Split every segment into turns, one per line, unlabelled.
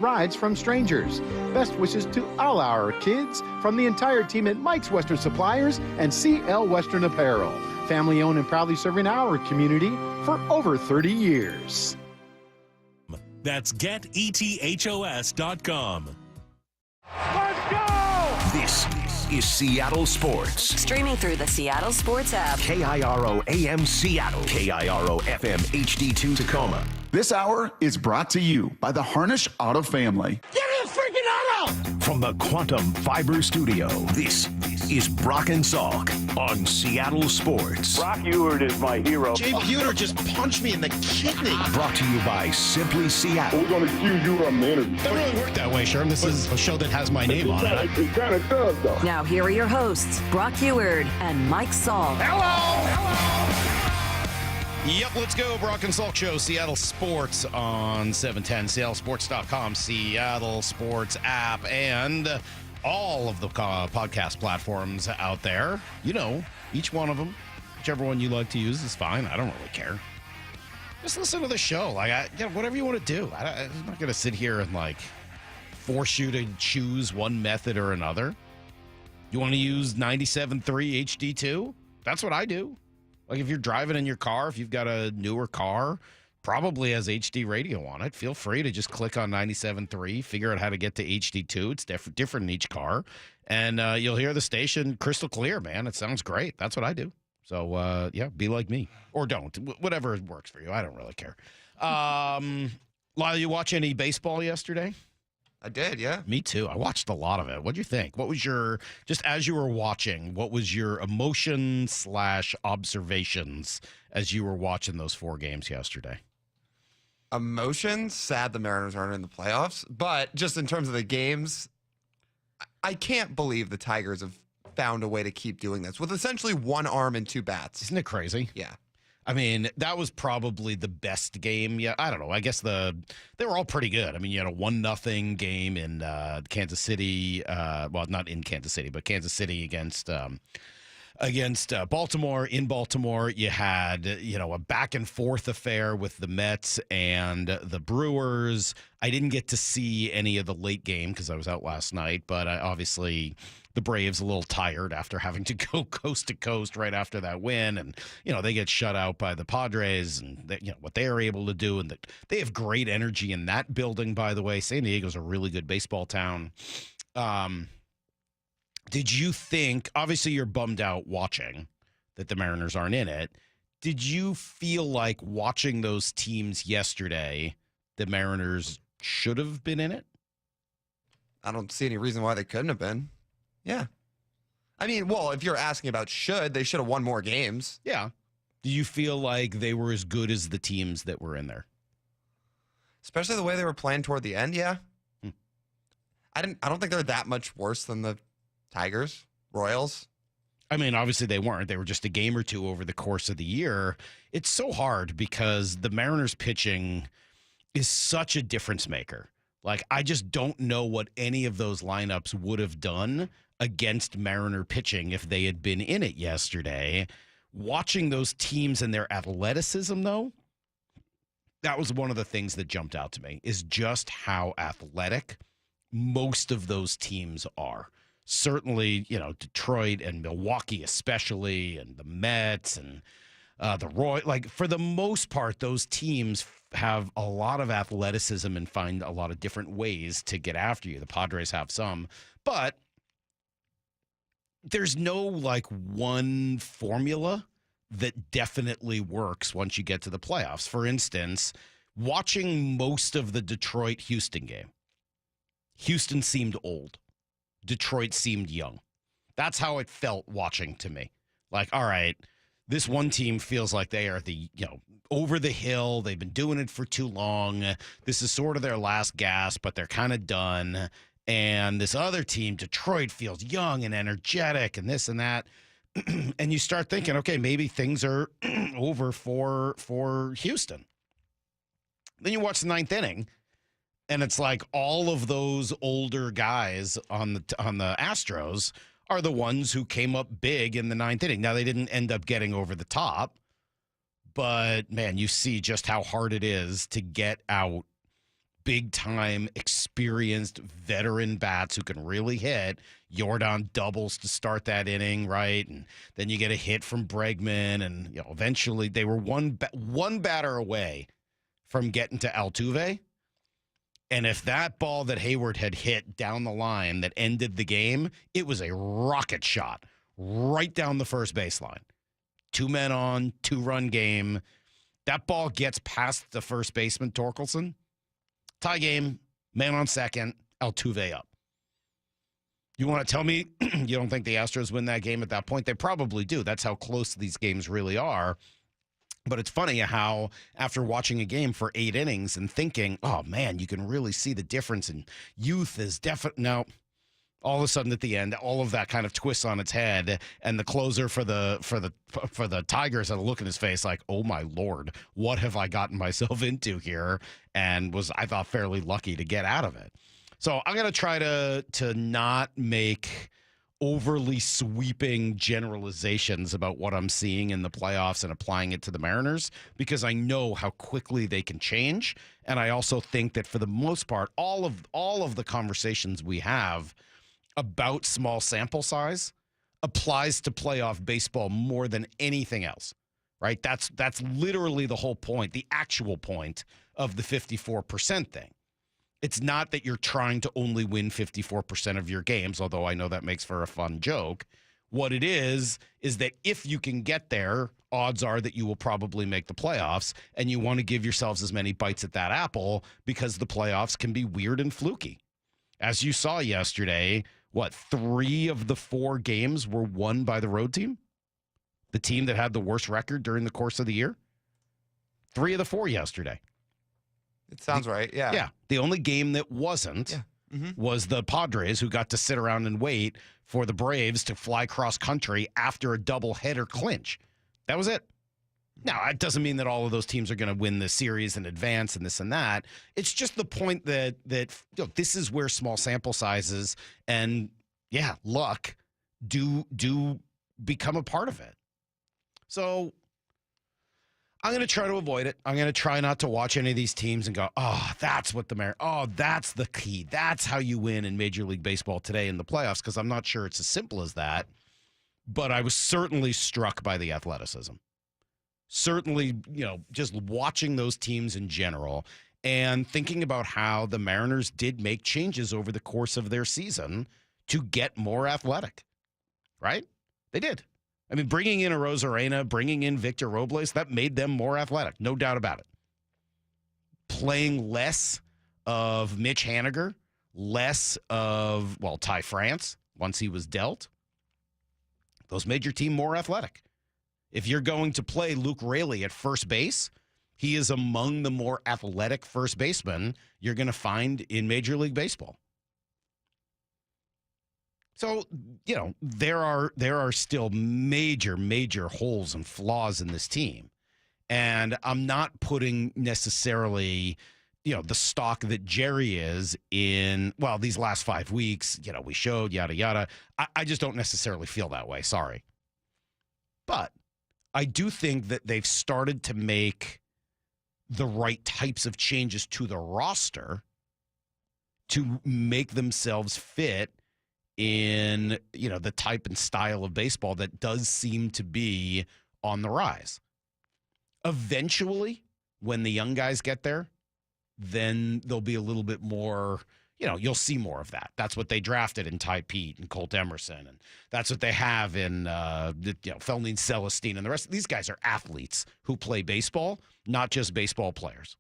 rides from strangers. Best wishes to all our kids from the entire team at Mike's Western Suppliers and CL Western Apparel. Family owned and proudly serving our community for over 30 years.
That's GetETHOS.com.
Let's go!
This is Seattle Sports.
Streaming through the Seattle Sports app.
KIRO AM Seattle. KIRO FM HD2 Tacoma.
This hour is brought to you by the Harnish Auto family.
Give me a freaking auto!
From the Quantum Fiber Studio, this is Brock and Salk on Seattle Sports.
Brock Ewert is my hero.
Jay Buhner just punched me in the kidney.
Brought to you by Simply Seattle.
We're going to accuse you of manager.
Doesn't really work that way, Sherm. This is a show that has my name on it.
It kind of does, though.
Now here are your hosts, Brock Ewert and Mike Salk.
Yep, let's go. Brock and Salk Show, Seattle Sports on 710, seattlesports.com, Seattle Sports app, and all of the podcast platforms out there. You know, each one of them, whichever one you like to use is fine. I don't really care. Just listen to the show. Whatever you want to do. I'm not going to sit here and, force you to choose one method or another. You want to use 97.3 HD2? That's what I do. If you're driving in your car, if you've got a newer car, probably has HD radio on it, feel free to just click on 97.3, figure out how to get to HD2. It's different in each car. And you'll hear the station crystal clear, man. It sounds great. That's what I do. So, be like me. Or don't. Whatever works for you. I don't really care. Lyle, you watch any baseball yesterday?
I did, yeah.
Me too. I watched a lot of it. What'd you think? What was just as you were watching, what was your emotion/observations as you were watching those 4 games yesterday?
Emotions, sad the Mariners aren't in the playoffs. But just in terms of the games, I can't believe the Tigers have found a way to keep doing this with essentially one arm and 2 bats.
Isn't it crazy?
Yeah.
I mean, that was probably the best game. Yeah, I don't know. I guess they were all pretty good. I mean, you had a 1-0 game in Kansas City. Well, not in Kansas City, but Kansas City against Baltimore. In Baltimore, you had a back and forth affair with the Mets and the Brewers. I didn't get to see any of the late game because I was out last night, but obviously the Braves a little tired after having to go coast to coast right after that win, and they get shut out by the Padres, and what they are able to do, and they have great energy in that building. By the way, San Diego's a really good baseball town. Did you think? Obviously, you're bummed out watching that the Mariners aren't in it. Did you feel like watching those teams yesterday, the Mariners should have been in it?
I don't see any reason why they couldn't have been. Yeah. I mean, well, if you're asking about they should have won more games.
Yeah. Do you feel like they were as good as the teams that were in there?
Especially the way they were playing toward the end, yeah. I don't think they're that much worse than the Tigers, Royals.
I mean, obviously they weren't. They were just a game or two over the course of the year. It's so hard because the Mariners pitching is such a difference maker. I just don't know what any of those lineups would have done against Mariner pitching if they had been in it yesterday. Watching those teams and their athleticism, though, that was one of the things that jumped out to me, is just how athletic most of those teams are. Certainly, Detroit and Milwaukee especially, and the Mets and the Roy. For the most part, those teams have a lot of athleticism and find a lot of different ways to get after you. The Padres have some, but there's no one formula that definitely works once you get to the playoffs. For instance, watching most of the Detroit-Houston game, Houston seemed old. Detroit seemed young. That's how it felt watching to me. All right, this one team feels like they are over the hill. They've been doing it for too long. This is sort of their last gasp, but they're kind of done. And this other team, Detroit, feels young and energetic and this and that. And you start thinking, okay, maybe things are over for Houston. Then you watch the 9th inning, and it's all of those older guys on the Astros are the ones who came up big in the 9th inning. Now, they didn't end up getting over the top, but, man, you see just how hard it is to get out big-time, experienced veteran bats who can really hit. Jordan doubles to start that inning, right? And then you get a hit from Bregman, and eventually they were one batter away from getting to Altuve. And if that ball that Hayward had hit down the line that ended the game, it was a rocket shot right down the first baseline. 2 men on, 2-run game. That ball gets past the first baseman, Torkelson. Tie game, man on second, Altuve up. You want to tell me you don't think the Astros win that game at that point? They probably do. That's how close these games really are. But it's funny how after watching a game for 8 innings and thinking, oh, man, you can really see the difference in youth is definitely. No, all of a sudden at the end, all of that kind of twists on its head, and the closer for the Tigers had a look in his face like, oh, my Lord, what have I gotten myself into here? And was, I thought, fairly lucky to get out of it. So I'm going to try to not make overly sweeping generalizations about what I'm seeing in the playoffs and applying it to the Mariners, because I know how quickly they can change. And I also think that for the most part, all of the conversations we have about small sample size applies to playoff baseball more than anything else, right? That's literally the whole point, the actual point of the 54% thing. It's not that you're trying to only win 54% of your games, although I know that makes for a fun joke. What it is that if you can get there, odds are that you will probably make the playoffs, and you want to give yourselves as many bites at that apple because the playoffs can be weird and fluky. As you saw yesterday, 3 of the 4 games were won by the road team? The team that had the worst record during the course of the year? 3 of the 4 yesterday.
It sounds right, yeah.
Yeah. The only game that wasn't was the Padres, who got to sit around and wait for the Braves to fly cross country after a doubleheader clinch. That was it. Now, it doesn't mean that all of those teams are going to win the series in advance and this and that. It's just the point that this is where small sample sizes and, luck do become a part of it. So I'm going to try to avoid it. I'm going to try not to watch any of these teams and go, oh, that's what that's the key. That's how you win in Major League Baseball today in the playoffs, because I'm not sure it's as simple as that. But I was certainly struck by the athleticism. Certainly, just watching those teams in general and thinking about how the Mariners did make changes over the course of their season to get more athletic, right? They did. I mean, bringing in a Rosarena, bringing in Victor Robles, that made them more athletic, no doubt about it. Playing less of Mitch Haniger, less of, Ty France, once he was dealt. Those made your team more athletic. If you're going to play Luke Raley at first base, he is among the more athletic first basemen you're going to find in Major League Baseball. So, there are still major holes and flaws in this team. And I'm not putting necessarily, the stock that Jerry is in, these last 5 weeks, we showed, yada, yada. I just don't necessarily feel that way. Sorry. But I do think that they've started to make the right types of changes to the roster to make themselves fit in, the type and style of baseball that does seem to be on the rise. Eventually, when the young guys get there, then there'll be a little bit more, you'll see more of that. That's what they drafted in Ty Pete and Colt Emerson, and that's what they have in, Felnine Celestine, and the rest. These guys are athletes who play baseball, not just baseball players.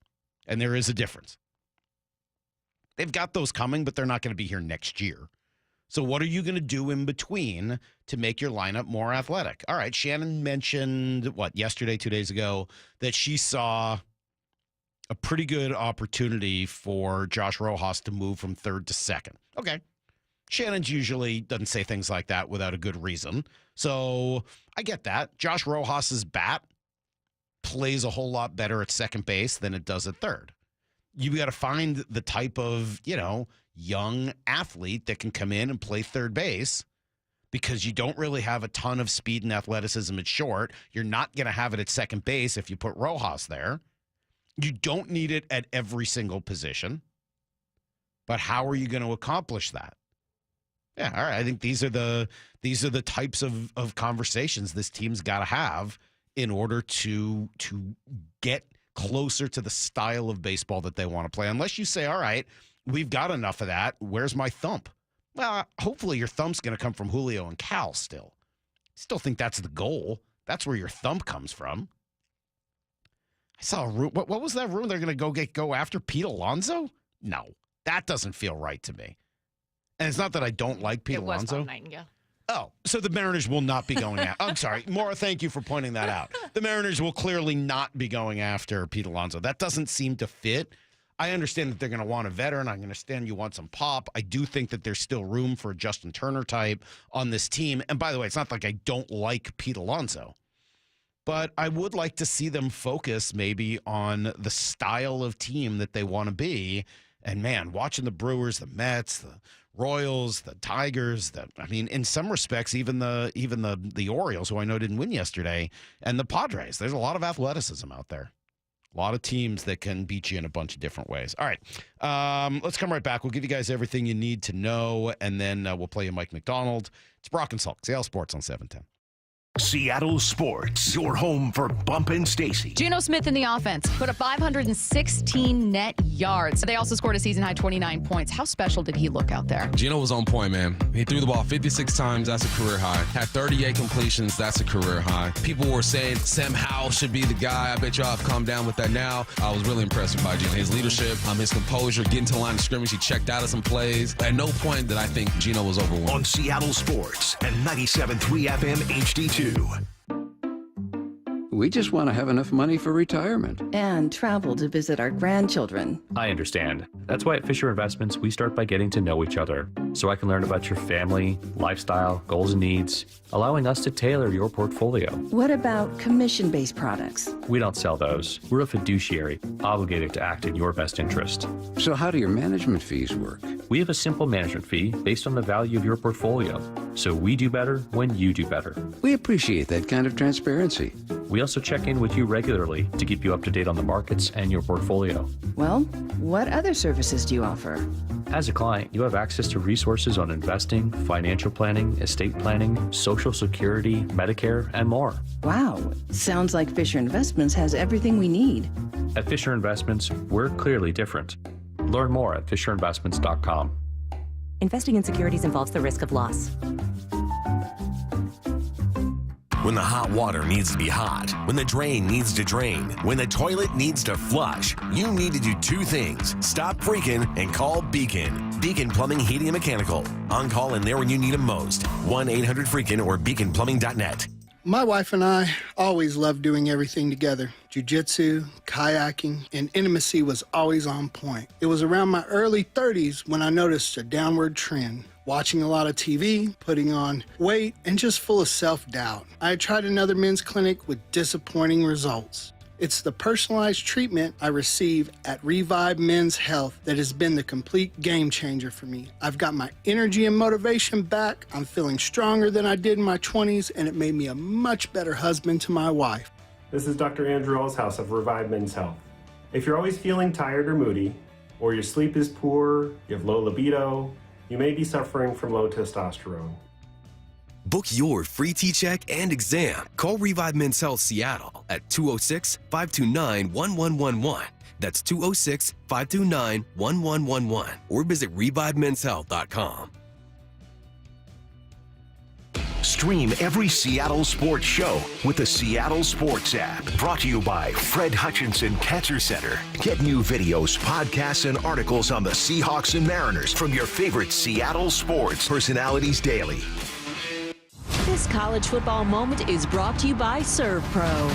And there is a difference. They've got those coming, but they're not going to be here next year. So what are you going to do in between to make your lineup more athletic? All right, Shannon mentioned, yesterday, 2 days ago, that she saw a pretty good opportunity for Josh Rojas to move from third to second. Okay. Shannon's usually doesn't say things like that without a good reason. So I get that. Josh Rojas's bat plays a whole lot better at second base than it does at third. You got to find the type of, young athlete that can come in and play third base, because you don't really have a ton of speed and athleticism at short. You're not going to have it at second base if you put Rojas there. You don't need it at every single position. But how are you going to accomplish that? Yeah, all right. I think these are the types of conversations this team's got to have in order to get closer to the style of baseball that they want to play. Unless you say, all right, we've got enough of that. Where's my thump? Well, hopefully your thump's going to come from Julio and Cal still. Still think that's the goal. That's where your thump comes from. I saw a rumor. What was that rumor? They're going to go after Pete Alonso? No, that doesn't feel right to me. And it's not that I don't like Pete Alonso.
Was Bob Nightingale.
Oh, so the Mariners will not be going after. I'm sorry. Maura, thank you for pointing that out. The Mariners will clearly not be going after Pete Alonso. That doesn't seem to fit. I understand that they're going to want a veteran. I understand you want some pop. I do think that there's still room for a Justin Turner type on this team. And by the way, it's not like I don't like Pete Alonso. But I would like to see them focus maybe on the style of team that they want to be. And, man, watching the Brewers, the Mets, the Royals, the Tigers, in some respects, even the Orioles, who I know didn't win yesterday, and the Padres. There's a lot of athleticism out there. A lot of teams that can beat you in a bunch of different ways. All right, let's come right back. We'll give you guys everything you need to know, and then we'll play you Mike McDonald. It's Brock and Salk, Seattle Sports on 710.
Seattle Sports, your home for Bump and Stacy.
Geno Smith in the offense put up 516 net yards. They also scored a season-high 29 points. How special did he look out there?
Geno was on point, man. He threw the ball 56 times. That's a career high. Had 38 completions. That's a career high. People were saying Sam Howell should be the guy. I bet y'all have calmed down with that now. I was really impressed by Geno. His leadership, his composure, getting to the line of scrimmage. He checked out of some plays. At no point did I think Geno was overwhelmed.
On Seattle Sports and 97.3 FM HD2.
We just want to have enough money for retirement.
And travel to visit our grandchildren.
I understand. That's why at Fisher Investments, we start by getting to know each other, so I can learn about your family, lifestyle, goals and needs, allowing us to tailor your portfolio.
What about commission-based products?
We don't sell those. We're a fiduciary, obligated to act in your best interest.
So how do your management fees work?
We have a simple management fee based on the value of your portfolio, so we do better when you do better.
We appreciate that kind of transparency.
We also check in with you regularly to keep you up to date on the markets and your portfolio.
Well, what other services do you offer?
As a client, you have access to resources on investing, financial planning, estate planning, Social Security, Medicare, and more.
Wow, sounds like Fisher Investments has everything we need.
At Fisher Investments, we're clearly different. Learn more at FisherInvestments.com.
Investing in securities involves the risk of loss.
When the hot water needs to be hot, when the drain needs to drain, when the toilet needs to flush, you need to do two things. Stop freaking and call Beacon. Beacon Plumbing, Heating, and Mechanical. On call and there when you need them most. 1-800-FREAKIN or beaconplumbing.net.
My wife and I always loved doing everything together. Jiu-jitsu, kayaking, and intimacy was always on point. It was around my early 30s when I noticed a downward trend. Watching a lot of TV, putting on weight, and just full of self-doubt. I had tried another men's clinic with disappointing results. It's the personalized treatment I receive at Revive Men's Health that has been the complete game changer for me. I've got my energy and motivation back, I'm feeling stronger than I did in my 20s, and it made me a much better husband to my wife.
This is Dr. Andrew Allshouse of Revive Men's Health. If you're always feeling tired or moody, or your sleep is poor, you have low libido, you may be suffering from low testosterone.
Book your free T-check and exam. Call Revive Men's Health Seattle at 206-529-1111. That's 206-529-1111. Or visit ReviveMen'sHealth.com.
Stream every Seattle sports show with the Seattle Sports app. Brought to you by Fred Hutchinson Cancer Center. Get new videos, podcasts, and articles on the Seahawks and Mariners from your favorite Seattle sports personalities daily.
This college football moment is brought to you by Serve Pro.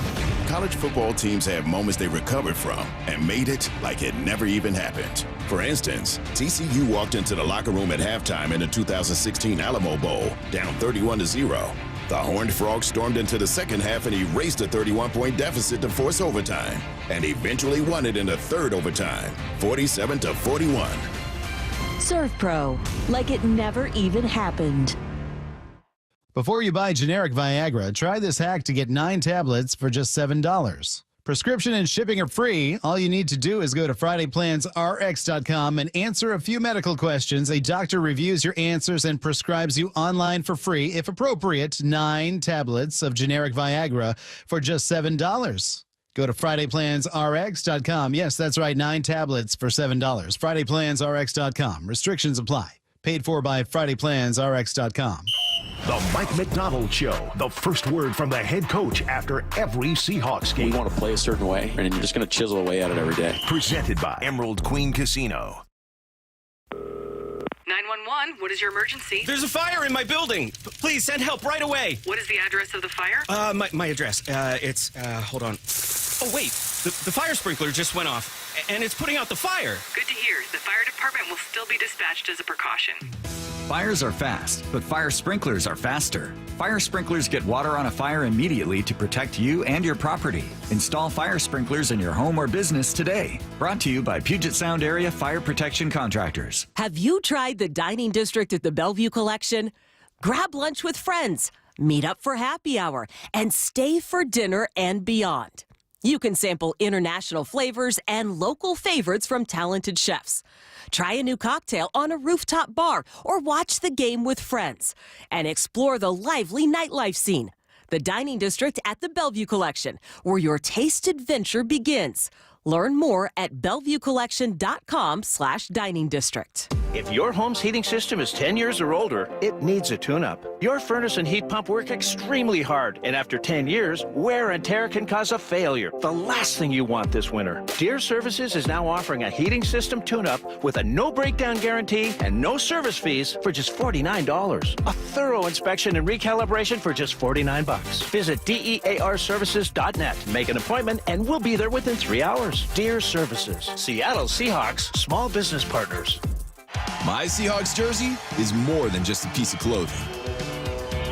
College football teams have moments they recovered from and made it like it never even happened. For instance, TCU walked into the locker room at halftime in the 2016 Alamo Bowl, down 31-0. The Horned Frogs stormed into the second half and erased a 31-point deficit to force overtime, and eventually won it in the third overtime, 47-41.
Serve Pro, like it never even happened.
Before you buy generic Viagra, try this hack to get 9 tablets for just $7.
Prescription and shipping are free. All you need to do is go to FridayPlansRx.com and answer a few medical questions. A doctor reviews your answers and prescribes you online for free, if appropriate, 9 tablets of generic Viagra for just $7. Go to FridayPlansRx.com. Yes, that's right, 9 tablets for $7. FridayPlansRx.com. Restrictions apply. Paid for by FridayPlansRx.com.
The Mike McDonald Show. The first word from the head coach after every Seahawks game.
We want to play a certain way, and you're just going to chisel away at it every day.
Presented by
Emerald Queen Casino.
911, what is your emergency?
There's a fire in my building. Please send help right away.
What is the address of the fire?
My address. It's, hold on. Oh, wait. The fire sprinkler just went off, and it's putting out the fire.
Good to hear. The fire department will still be dispatched as a precaution.
Fires are fast, but fire sprinklers are faster. Fire sprinklers get water on a fire immediately to protect you and your property. Install fire sprinklers in your home or business today. Brought to you by Puget Sound Area Fire Protection Contractors.
Have you tried the dining district at the Bellevue Collection? Grab lunch with friends, meet up for happy hour, and stay for dinner and beyond. You can sample international flavors and local favorites from talented chefs. Try a new cocktail on a rooftop bar or watch the game with friends and explore the lively nightlife scene. The Dining District at the Bellevue Collection, where your taste adventure begins. Learn more at BellevueCollection.com/dining district.
If your home's heating system is 10 years or older, it needs a tune-up. Your furnace and heat pump work extremely hard, and after 10 years, wear and tear can cause a failure. The last thing you want this winter. Deere Services is now offering a heating system tune-up with a no-breakdown guarantee and no service fees for just $49. A thorough inspection and recalibration for just $49. Visit DEARservices.net. Make an appointment, and we'll be there within 3 hours. Deere Services, Seattle Seahawks small business partners.
My Seahawks jersey is more than just a piece of clothing.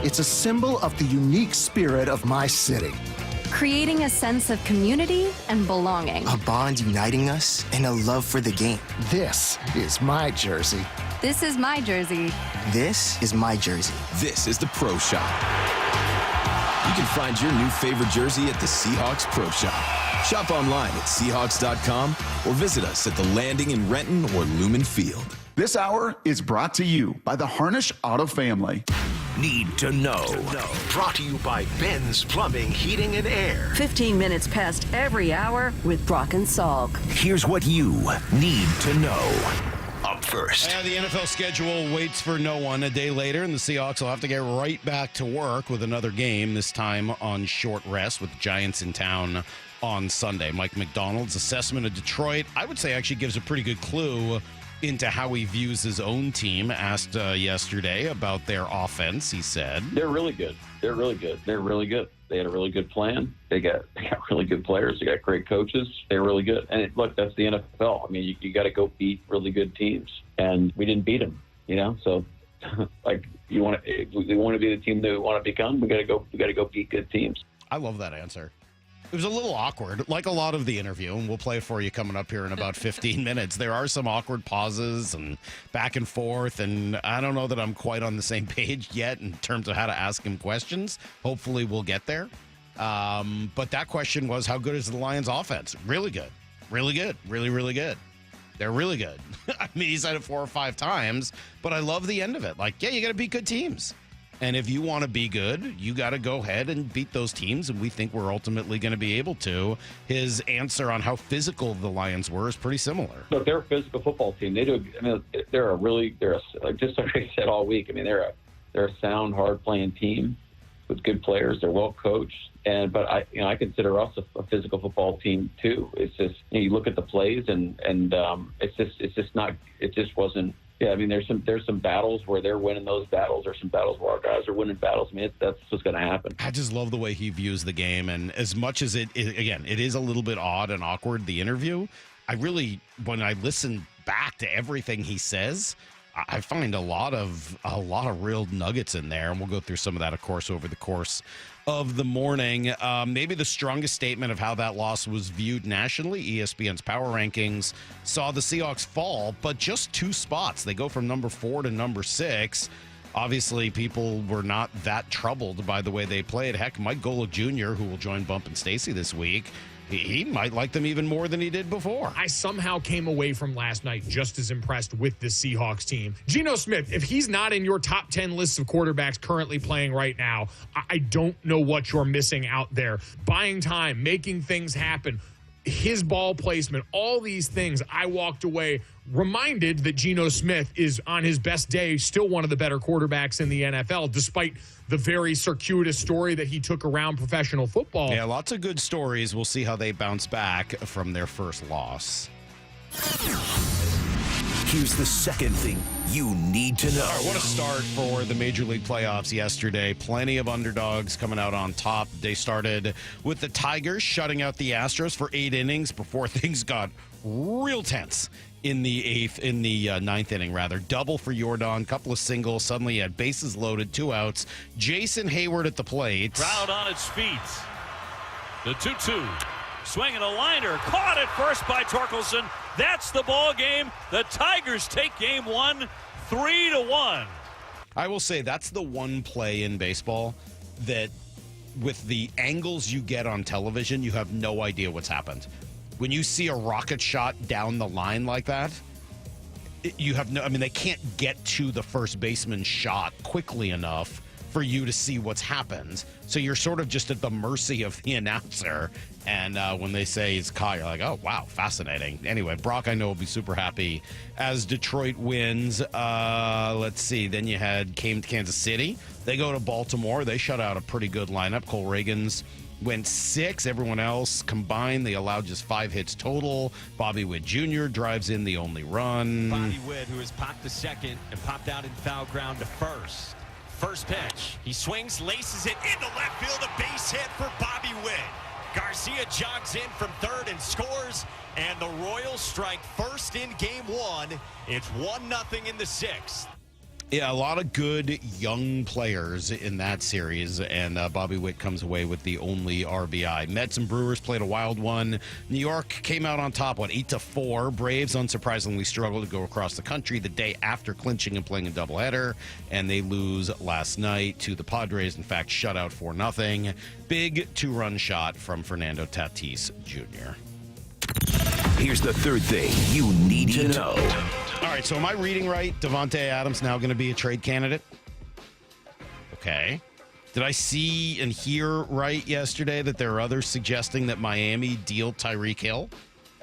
It's a symbol of the unique spirit of my city.
Creating a sense of community and belonging.
A bond uniting us and a love for the game.
This is my jersey.
This is my jersey.
This is my jersey.
This is the Pro Shop. You can find your new favorite jersey at the Seahawks Pro Shop. Shop online at Seahawks.com or visit us at the Landing in Renton or Lumen Field.
This hour is brought to you by the Harnish Auto family.
Need to know. Brought to you by Ben's Plumbing, Heating, and Air.
15 minutes past every hour with Brock and Salk.
Here's what you need to know. Up first.
The NFL schedule waits for no one. A day later, and the Seahawks will have to get right back to work with another game, this time on short rest with the Giants in town on Sunday. Mike McDonald's assessment of Detroit, I would say, actually gives a pretty good clue into how he views his own team. Asked yesterday about their offense, he said,
they're really good. They're really good. They're really good. They had a really good plan. They got really good players. They got great coaches. They're really good. And look, that's the NFL. I mean, you got to go beat really good teams, and we didn't beat them. So like we want to be the team that we want to become. We got to go beat good teams.
I love that answer. It was a little awkward, like a lot of the interview, and we'll play for you coming up here in about 15 minutes. There are some awkward pauses and back and forth, and I don't know that I'm quite on the same page yet in terms of how to ask him questions. Hopefully we'll get there. But that question was, how good is the Lions offense? Really good. Really good. Really, really good. They're really good. I mean, he said it 4 or 5 times, but I love the end of it. Like, yeah, you got to beat good teams. And if you want to be good, you got to go ahead and beat those teams, and we think we're ultimately going to be able to. His answer on how physical the Lions were is pretty similar.
Look, they're a physical football team. They do. I mean, just like I said all week. I mean, they're a sound, hard-playing team with good players. They're well coached, but I consider us a physical football team too. It's just you look at the plays, and it just wasn't. Yeah, I mean, there's some battles where they're winning those battles. There's some battles where our guys are winning battles. I mean, that's what's going to happen.
I just love the way he views the game. And as much as it is a little bit odd and awkward, the interview, when I listen back to everything he says, I find a lot of real nuggets in there. And we'll go through some of that, of course, over the course of the morning. Maybe the strongest statement of how that loss was viewed nationally, ESPN's power rankings saw the Seahawks fall, but just 2 spots. They go from number 4 to number 6. Obviously, people were not that troubled by the way they played. Heck, Mike Golick Jr., who will join Bump and Stacy this week, he might like them even more than he did before.
I somehow came away from last night just as impressed with this Seahawks team. Geno Smith, if he's not in your top 10 lists of quarterbacks currently playing right now, I don't know what you're missing out there. Buying time, making things happen, his ball placement, all these things, I walked away reminded that Geno Smith is on his best day still one of the better quarterbacks in the NFL, despite the very circuitous story that he took around professional football.
Yeah, lots of good stories. We'll see how they bounce back from their first loss.
Here's the second thing you need to know.
All right, what a start for the Major League playoffs yesterday. Plenty of underdogs coming out on top. They started with the Tigers shutting out the Astros for 8 innings before things got real tense in the ninth inning, rather. Double for Jordan, couple of singles. Suddenly he had bases loaded, 2 outs. Jason Hayward at the plate.
Crowd on its feet. The 2-2. Swinging a liner. Caught at first by Torkelson. That's the ball game. The Tigers take game 1, 3-1.
I will say that's the one play in baseball that with the angles you get on television, you have no idea what's happened. When you see a rocket shot down the line like that, you have they can't get to the first baseman shot quickly enough for you to see what's happened. So you're sort of just at the mercy of the announcer. And when they say he's caught, you're like, oh, wow, fascinating. Anyway, Brock, I know, will be super happy as Detroit wins. Let's see. Then you came to Kansas City. They go to Baltimore. They shut out a pretty good lineup. Cole Reagans went 6. Everyone else combined, they allowed just 5 hits total. Bobby Witt Jr. drives in the only run.
Bobby Witt, who has popped to second and popped out in foul ground to first. First pitch. He swings, laces it into left field. A base hit for Bobby Witt. Garcia jogs in from third and scores. And the Royals strike first in game 1. It's 1-0 in the 6th.
Yeah, a lot of good young players in that series, and Bobby Witt comes away with the only RBI. Mets and Brewers played a wild one. New York came out on top, 8-4. Braves unsurprisingly struggled to go across the country the day after clinching and playing a doubleheader, and they lose last night to the Padres. In fact, shut out 4-0. Big 2-run shot from Fernando Tatis Jr.
Here's the third thing you need to know.
All right, so am I reading right? Davante Adams now going to be a trade candidate? Okay. Did I see and hear right yesterday that there are others suggesting that Miami deal Tyreek Hill?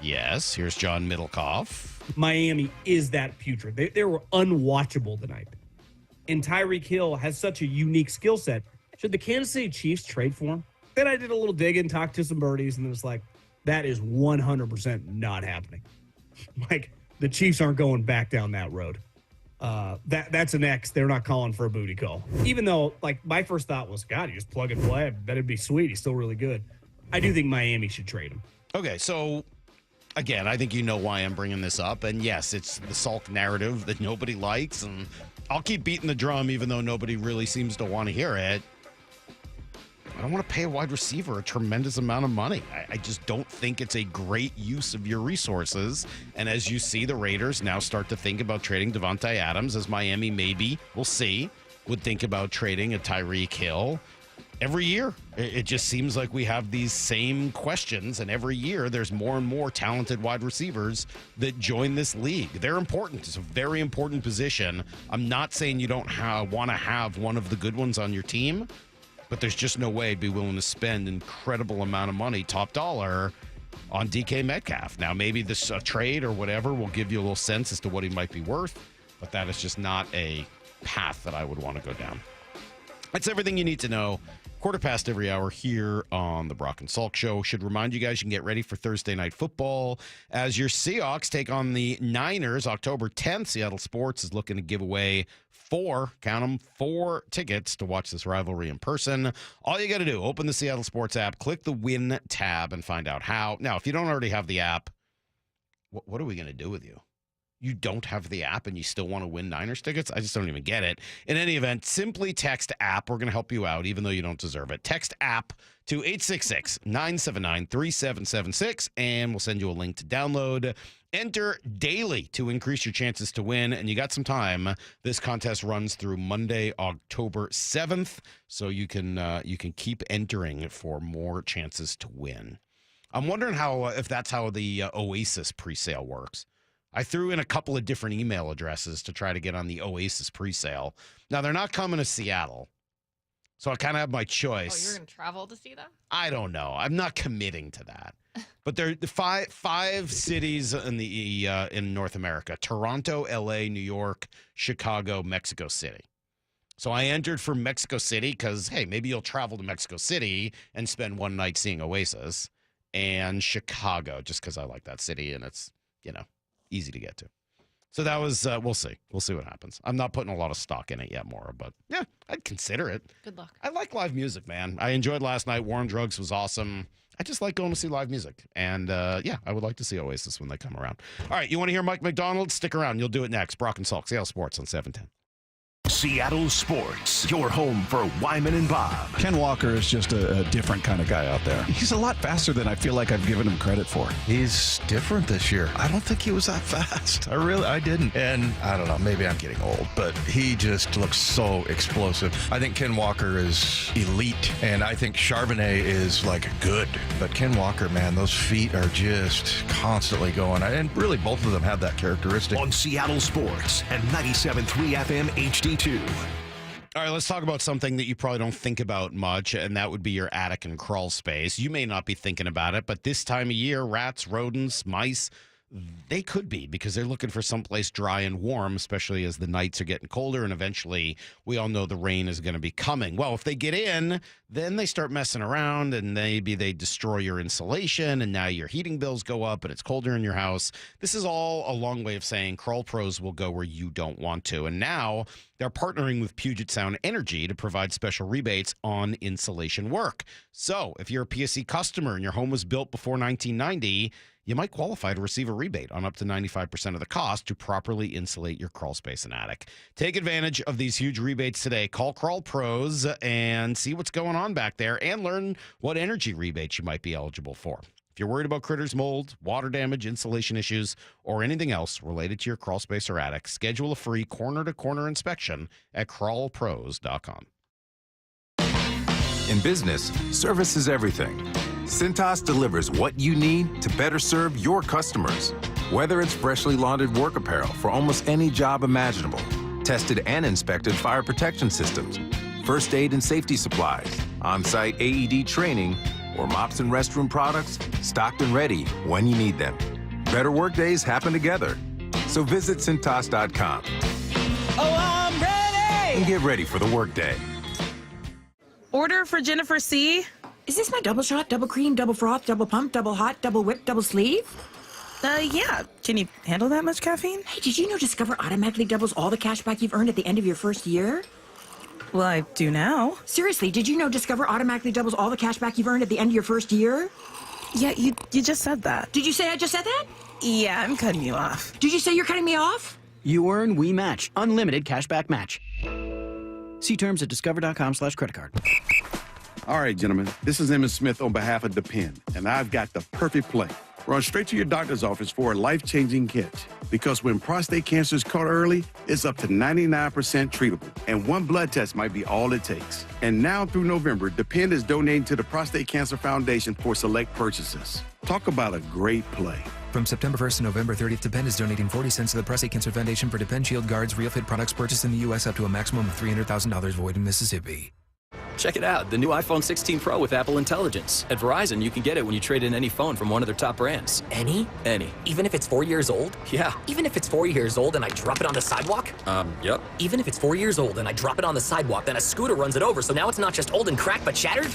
Yes. Here's John Middlecoff.
Miami is that putrid. They were unwatchable tonight. And Tyreek Hill has such a unique skill set. Should the Kansas City Chiefs trade for him? Then I did a little digging, talked to some birdies, and it was like, that is 100% not happening. Like, the Chiefs aren't going back down that road. That's an X. They're not calling for a booty call. Even though, like, my first thought was, God, you just plug and play. I bet it'd be sweet. He's still really good. I do think Miami should trade him.
Okay, so, again, I think you know why I'm bringing this up. And, yes, it's the Salk narrative that nobody likes. And I'll keep beating the drum even though nobody really seems to want to hear it. I don't want to pay a wide receiver a tremendous amount of money. I just don't think it's a great use of your resources. And as you see, the Raiders now start to think about trading Davante Adams, as Miami maybe, we'll see, would think about trading a Tyreek Hill. Every year, it just seems like we have these same questions, and every year there's more and more talented wide receivers that join this league. They're important. It's a very important position. I'm not saying you don't want to have one of the good ones on your team, but there's just no way I'd be willing to spend an incredible amount of money, top dollar, on DK Metcalf. Now, maybe this trade or whatever will give you a little sense as to what he might be worth, but that is just not a path that I would want to go down. That's everything you need to know. 1:15 every hour here on the Brock and Salk Show. Should remind you guys you can get ready for Thursday Night Football as your Seahawks take on the Niners October 10th. Seattle Sports is looking to give away 4 tickets to watch this rivalry in person. All you got to do, open the Seattle Sports app, click the Win tab, and find out how. Now, if you don't already have the app, what are we going to do with you? You don't have the app and you still want to win Niners tickets? I just don't even get it. In any event, simply text app. We're going to help you out, even though you don't deserve it. Text app to 866-979-3776, and we'll send you a link to download. Enter daily to increase your chances to win, and you got some time. This contest runs through Monday, October 7th, so you can keep entering for more chances to win. I'm wondering if that's how the Oasis presale works. I threw in a couple of different email addresses to try to get on the Oasis presale. Now, they're not coming to Seattle, so I kind of have my choice.
Oh, you're going to travel to see them?
I don't know. I'm not committing to that. But there are five cities in North America: Toronto, LA, New York, Chicago, Mexico City. So I entered for Mexico City because, hey, maybe you'll travel to Mexico City and spend one night seeing Oasis, and Chicago, just because I like that city and it's, easy to get to. So that was, we'll see. We'll see what happens. I'm not putting a lot of stock in it yet, Maura, but yeah, I'd consider it.
Good luck.
I like live music, man. I enjoyed last night. War on Drugs was awesome. I just like going to see live music. And yeah, I would like to see Oasis when they come around. All right, you want to hear Mike McDonald? Stick around. You'll do it next. Brock and Salk, Seattle Sports on 710.
Seattle Sports, your home for Wyman and Bob.
Ken Walker is just a different kind of guy out there. He's a lot faster than I feel like I've given him credit for.
He's different this year. I don't think he was that fast. I didn't. And I don't know, maybe I'm getting old, but he just looks so explosive. I think Ken Walker is elite, and I think Charbonnet is good. But Ken Walker, man, those feet are just constantly going. And really, both of them have that characteristic.
On Seattle Sports and 97.3 FM HD2.
All right, let's talk about something that you probably don't think about much, and that would be your attic and crawl space. You may not be thinking about it, but this time of year, rats, rodents, mice, they could be, because they're looking for someplace dry and warm, especially as the nights are getting colder, and eventually we all know the rain is going to be coming. Well, if they get in, then they start messing around, and maybe they destroy your insulation, and now your heating bills go up, and it's colder in your house. This is all a long way of saying Crawl Pros will go where you don't want to. And now they're partnering with Puget Sound Energy to provide special rebates on insulation work. So if you're a PSC customer and your home was built before 1990, you might qualify to receive a rebate on up to 95% of the cost to properly insulate your crawl space and attic. Take advantage of these huge rebates today. Call Crawl Pros and see what's going on back there, and learn what energy rebates you might be eligible for. If you're worried about critters, mold, water damage, insulation issues, or anything else related to your crawl space or attic, schedule a free corner-to-corner inspection at crawlpros.com.
In business, service is everything. Cintas delivers what you need to better serve your customers. Whether it's freshly laundered work apparel for almost any job imaginable, tested and inspected fire protection systems, first aid and safety supplies, on-site AED training, or mops and restroom products, stocked and ready when you need them. Better work days happen together. So visit Cintas.com.
Oh, I'm ready!
And get ready for the workday.
Order for Jennifer C.
Is this my double shot, double cream, double froth, double pump, double hot, double whip, double sleeve?
Yeah. Can you handle that much caffeine?
Hey, did you know Discover automatically doubles all the cash back you've earned at the end of your first year?
Well, I do now.
Seriously, did you know Discover automatically doubles all the cash back you've earned at the end of your first year?
Yeah, you just said that.
Did you say I just said that?
Yeah, I'm cutting you off.
Did you say you're cutting me off?
You earn, we match. Unlimited cashback match. See terms at discover.com/creditcard.
All right, gentlemen, this is Emmett Smith on behalf of Depend, and I've got the perfect play. Run straight to your doctor's office for a life-changing kit. Because when prostate cancer is caught early, it's up to 99% treatable, and one blood test might be all it takes. And now through November, Depend is donating to the Prostate Cancer Foundation for select purchases. Talk about a great play.
From September 1st to November 30th, Depend is donating 40 cents to the Prostate Cancer Foundation for Depend Shield Guards RealFit products purchased in the U.S. up to a maximum of $300,000 void in Mississippi.
Check it out, the new iPhone 16 Pro with Apple Intelligence. At Verizon, you can get it when you trade in any phone from one of their top brands.
Any?
Any.
Even if it's 4 years old?
Yeah.
Even if it's 4 years old and I drop it on the sidewalk?
Yep.
Even if it's 4 years old and I drop it on the sidewalk, then a scooter runs it over, so now it's not just old and cracked, but shattered?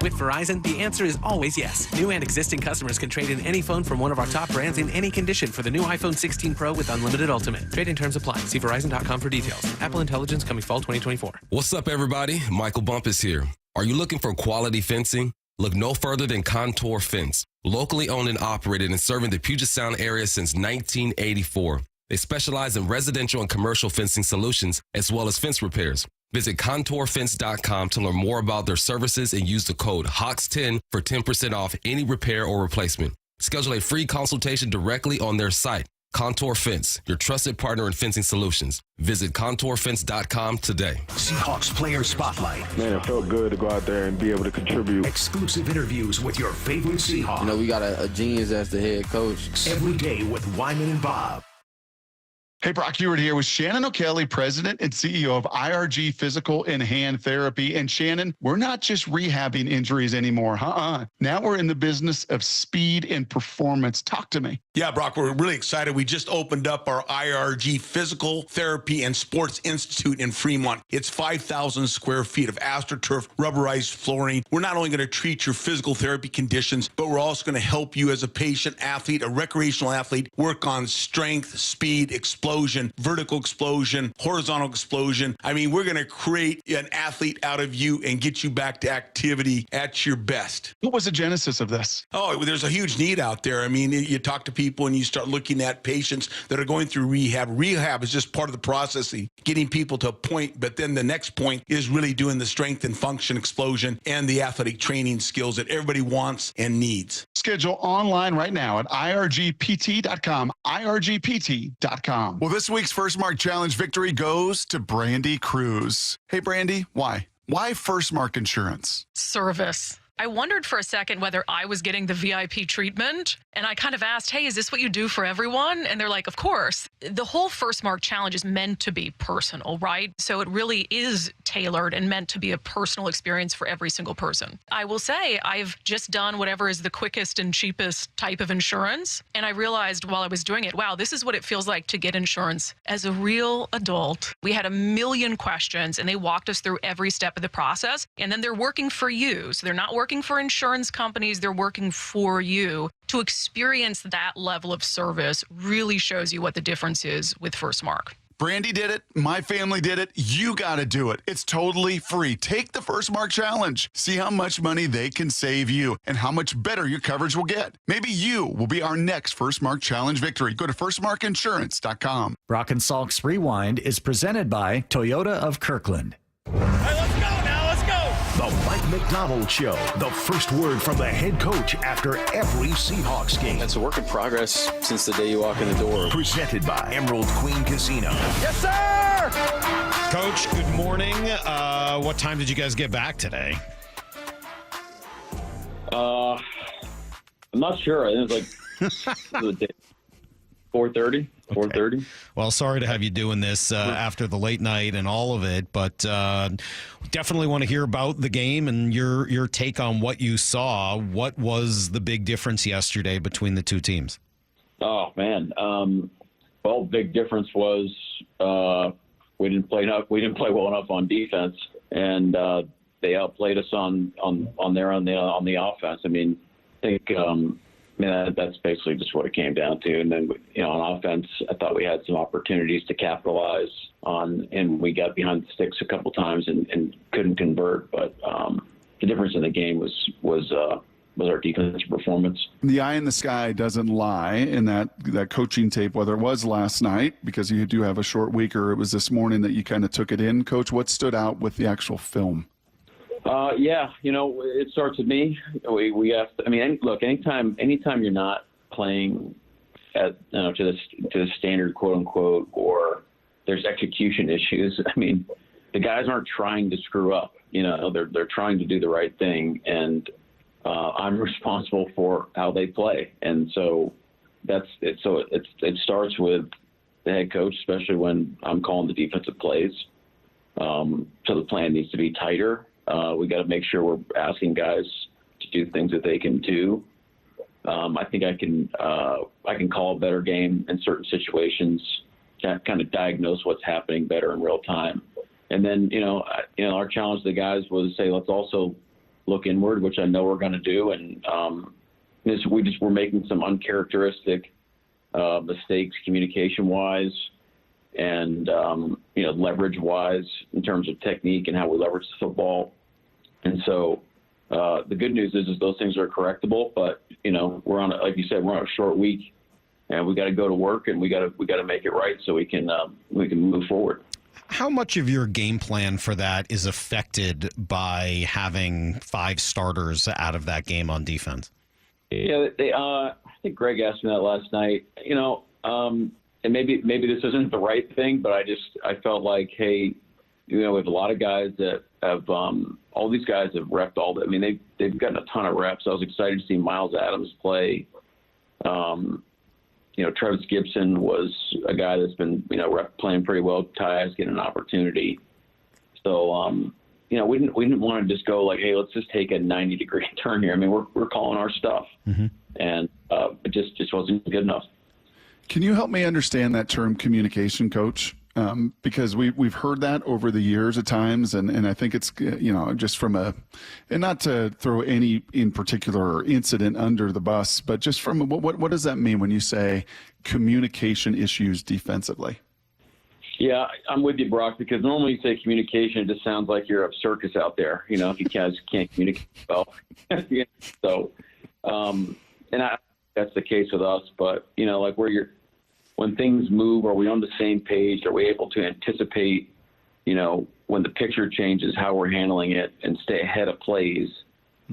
With Verizon, the answer is always yes. New and existing customers can trade in any phone from one of our top brands in any condition for the new iPhone 16 Pro with Unlimited Ultimate. Trade-in terms apply. See Verizon.com for details. Apple Intelligence coming fall 2024.
What's up, everybody? Michael Bumpus here. Are you looking for quality fencing? Look no further than Contour Fence. Locally owned and operated and serving the Puget Sound area since 1984. They specialize in residential and commercial fencing solutions as well as fence repairs. Visit contourfence.com to learn more about their services and use the code HAWKS10 for 10% off any repair or replacement. Schedule a free consultation directly on their site. Contour Fence, your trusted partner in fencing solutions. Visit contourfence.com today.
Seahawks Player Spotlight.
Man, it felt good to go out there and be able to contribute.
Exclusive interviews with your favorite Seahawks.
You know, we got a genius as the head coach.
Every day with Wyman and Bob.
Hey, Brock Heward here with Shannon O'Kelly, President and CEO of IRG Physical and Hand Therapy. And Shannon, we're not just rehabbing injuries anymore. Now we're in the business of speed and performance. Talk to me.
Yeah, Brock, we're really excited. We just opened up our IRG Physical Therapy and Sports Institute in Fremont. It's 5,000 square feet of AstroTurf rubberized flooring. We're not only going to treat your physical therapy conditions, but we're also going to help you as a patient athlete, a recreational athlete, work on strength, speed, explosion, vertical explosion, horizontal explosion. I mean, we're going to create an athlete out of you and get you back to activity at your best.
What was the genesis of this?
Oh, there's a huge need out there. I mean, you talk to people and you start looking at patients that are going through rehab. Rehab is just part of the processing, getting people to a point, but then the next point is really doing the strength and function explosion and the athletic training skills that everybody wants and needs.
Schedule online right now at irgpt.com, irgpt.com. Well, this week's First Mark Challenge victory goes to Brandy Cruz. Hey, Brandy, why? Why First Mark Insurance?
Service. I wondered for a second whether I was getting the VIP treatment, and I kind of asked, hey, is this what you do for everyone? And they're like, of course. The whole First Mark Challenge is meant to be personal, right? So it really is tailored and meant to be a personal experience for every single person. I will say I've just done whatever is the quickest and cheapest type of insurance, and I realized while I was doing it, wow, this is what it feels like to get insurance as a real adult. We had a million questions, and they walked us through every step of the process, and then they're working for you. So they're not working for insurance companies, they're working for you. To experience that level of service really shows you what the difference is with First Mark.
Brandy did it. My family did it. You got to do it. It's totally free. Take the First Mark Challenge. See how much money they can save you and how much better your coverage will get. Maybe you will be our next First Mark Challenge victory. Go to firstmarkinsurance.com.
Brock and Salk's Rewind is presented by Toyota of Kirkland.
The Mike McDonald Show. The first word from the head coach after every Seahawks game.
It's a work in progress since the day you walk in the door.
Presented by Emerald Queen Casino.
Yes, sir! Coach, good morning. What time did you guys get back today?
I'm not sure. I think it was like 4:30. 4:30.
Well, sorry to have you doing this after the late night and all of it, but definitely want to hear about the game and your take on what you saw. What was the big difference yesterday between the two teams?
Oh man, well, big difference was we didn't play well enough on defense, and they outplayed us on the offense. I mean, I think. That's basically just what it came down to. And then, on offense, I thought we had some opportunities to capitalize on, and we got behind the sticks a couple times and couldn't convert. But the difference in the game was our defensive performance.
The eye in the sky doesn't lie in that coaching tape, whether it was last night, because you do have a short week, or it was this morning that you kind of took it in. Coach, what stood out with the actual film? It starts with me. We have to, look, anytime you're not playing at to the standard, quote unquote, or there's execution issues. I mean, the guys aren't trying to screw up. They're trying to do the right thing, and I'm responsible for how they play. And so that's it. So it starts with the head coach, especially when I'm calling the defensive plays. So the plan needs to be tighter. We got to make sure we're asking guys to do things that they can do. I think I can call a better game in certain situations, kind of diagnose what's happening better in real time. And then, our challenge to the guys was say, let's also look inward, which I know we're going to do. And we're making some uncharacteristic mistakes communication-wise and, leverage-wise in terms of technique and how we leverage the football. And so the good news is those things are correctable, but, we're on, like you said, we're on a short week, and we got to go to work, and we got to make it right so we can move forward.
How much of your game plan for that is affected by having 5 starters out of that game on defense?
Yeah, I think Greg asked me that last night.
And maybe this isn't the right thing, but I felt like, hey, we have a lot of guys that have all these guys have repped all the. I mean, they've gotten a ton of reps. I was excited to see Miles Adams play. Travis Gibson was a guy that's been playing pretty well. Tyus getting an opportunity. So we didn't want to just go like, hey, let's just take a 90-degree turn here. I mean, we're calling our stuff, and it just wasn't good enough.
Can you help me understand that term communication, Coach? Because we've heard that over the years at times, and I think it's just from and not to throw any in particular incident under the bus, but just from what does that mean when you say communication issues defensively?
Yeah, I'm with you, Brock, because normally you say communication, it just sounds like you're a circus out there, if you guys can't communicate well. So, that's the case with us, but, like when things move, are we on the same page? Are we able to anticipate, when the picture changes, how we're handling it and stay ahead of plays?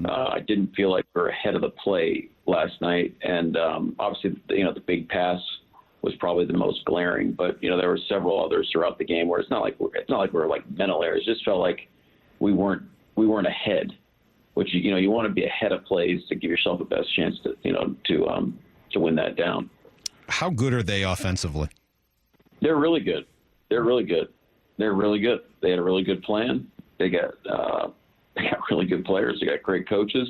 I didn't feel like we were ahead of the play last night. And obviously, the big pass was probably the most glaring, but, there were several others throughout the game where it's not like we're like mental errors. It just felt like we weren't ahead, which, you want to be ahead of plays to give yourself the best chance to win that down.
How good are they offensively?
They're really good. They're really good. They're really good. They had a really good plan. They got really good players. They got great coaches.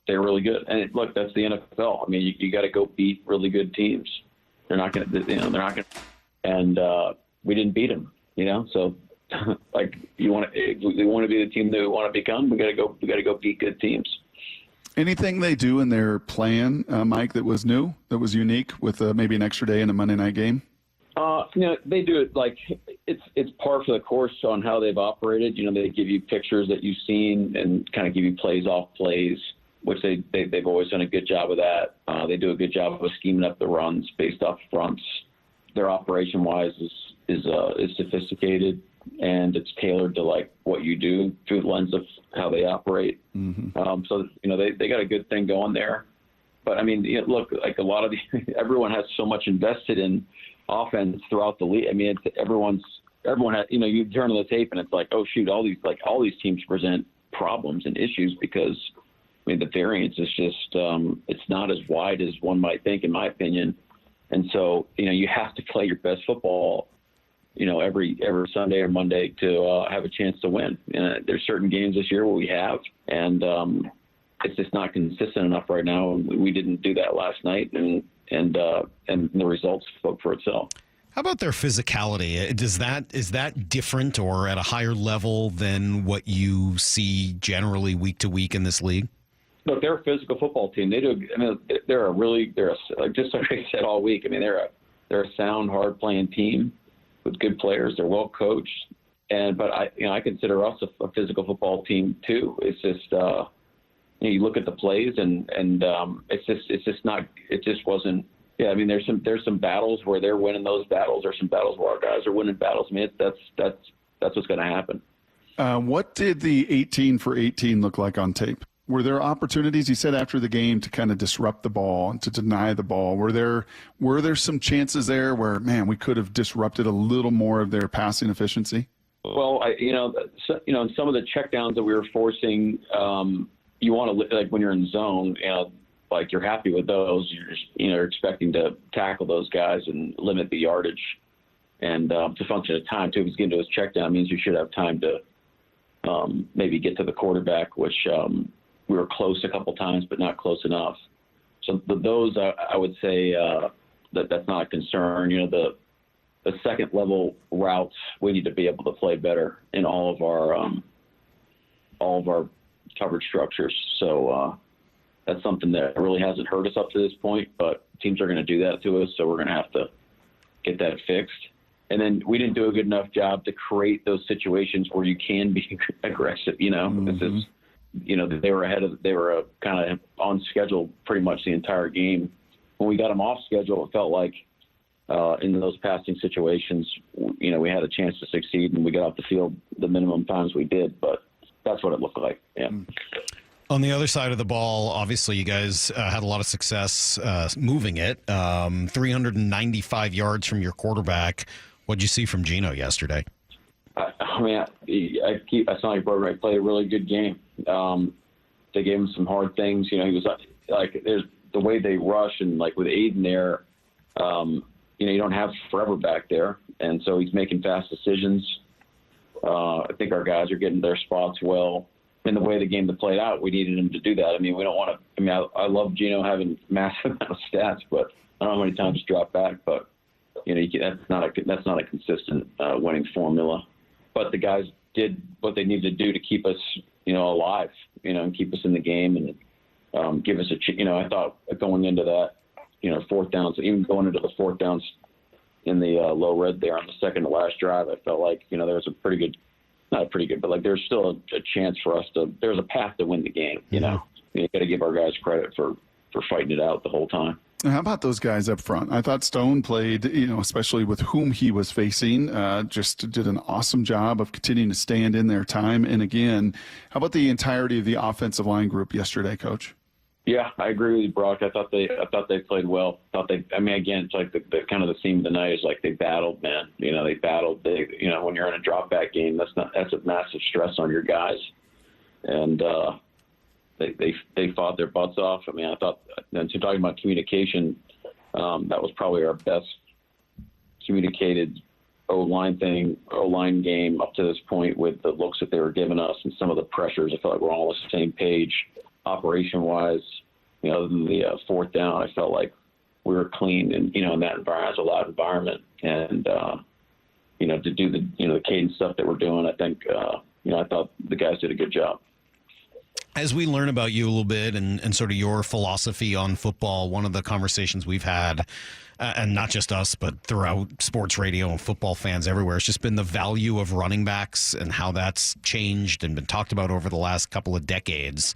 They're really good. And look, that's the NFL. I mean, you got to go beat really good teams. They're not going to. They're not going. And we didn't beat them. So like we want to be the team that we want to become. We got to go beat good teams.
Anything they do in their plan, Mike, that was new, that was unique with maybe an extra day in a Monday night game?
They do it like it's par for the course on how they've operated. They give you pictures that you've seen and kind of give you plays off plays, which they've always done a good job of that. They do a good job of scheming up the runs based off fronts. Their operation wise is sophisticated, and it's tailored to like what you do through the lens of how they operate. So they got a good thing going there. But I mean, look, like a lot of everyone has so much invested in offense throughout the league. I mean, everyone has, you turn on the tape and it's like, oh shoot, all these teams present problems and issues because I mean the variance is just it's not as wide as one might think, in my opinion. And so you have to play your best football every Sunday or Monday to have a chance to win. And there's certain games this year where we have, and it's just not consistent enough right now. And we didn't do that last night, and the results spoke for itself.
How about their physicality? Is that different or at a higher level than what you see generally week to week in this league?
Look, they're a physical football team. They're just like I said all week. I mean, they're a sound, hard playing team with good players. They're well coached, but I consider us a physical football team too. It's just you look at the plays and it just wasn't. Yeah, I mean there's some battles where they're winning those battles. There's some battles where our guys are winning battles. I mean that's what's going to happen.
What did the 18 for 18 look like on tape? Were there opportunities, you said after the game, to kind of disrupt the ball and to deny the ball? Were there some chances there where, man, we could have disrupted a little more of their passing efficiency?
Well, in some of the checkdowns that we were forcing, you want to, like when you're in zone, like you're happy with those. You're expecting to tackle those guys and limit the yardage. And it's a function of time, too. If he's getting to his checkdown, it means you should have time to maybe get to the quarterback, which we were close a couple times, but not close enough. So those, I would say that's not a concern. The second level routes, we need to be able to play better in all of our coverage structures. So that's something that really hasn't hurt us up to this point, but teams are going to do that to us. So we're going to have to get that fixed. And then we didn't do a good enough job to create those situations where you can be aggressive. This is, they were kind of on schedule pretty much the entire game. When we got them off schedule, it felt like in those passing situations, we had a chance to succeed, and we got off the field the minimum times we did. But that's what it looked like. Yeah.
On the other side of the ball, obviously, you guys had a lot of success moving it. 395 yards from your quarterback. What'd you see from Gino yesterday?
I sound like Burbank played a really good game. They gave him some hard things. He was like there's the way they rush, and like with Aiden there, you don't have forever back there, and so he's making fast decisions. I think our guys are getting their spots well. In the way the game played out, we needed him to do that. We don't want to. I love Gino having massive amount of stats, but I don't know how many times he dropped back. But that's not a consistent winning formula. But the guys did what they needed to do to keep us, alive, and keep us in the game and give us a. I thought going into that, fourth downs, even going into the fourth downs in the low red there on the second to last drive, I felt like there was a pretty good. Not pretty good, but like there's still a chance for us there's a path to win the game. You got to give our guys credit for fighting it out the whole time.
How about those guys up front? I thought Stone played, especially with whom he was facing, just did an awesome job of continuing to stand in their time. And again, how about the entirety of the offensive line group yesterday, Coach?
Yeah, I agree with you, Brock. I thought they played well. Again, it's like the kind of the theme of the night is like they battled, man. They battled. When you're in a drop back game, that's a massive stress on your guys, and they fought their butts off. I thought, and so talking about communication, that was probably our best communicated O-line game up to this point with the looks that they were giving us and some of the pressures. I felt like we're all on the same page. Operation-wise, other than the fourth down, I felt like we were clean, and in that environment, it's a loud environment, and to do the cadence stuff that we're doing, I think I thought the guys did a good job.
As we learn about you a little bit and sort of your philosophy on football, one of the conversations we've had, and not just us, but throughout sports radio and football fans everywhere, it's just been the value of running backs and how that's changed and been talked about over the last couple of decades.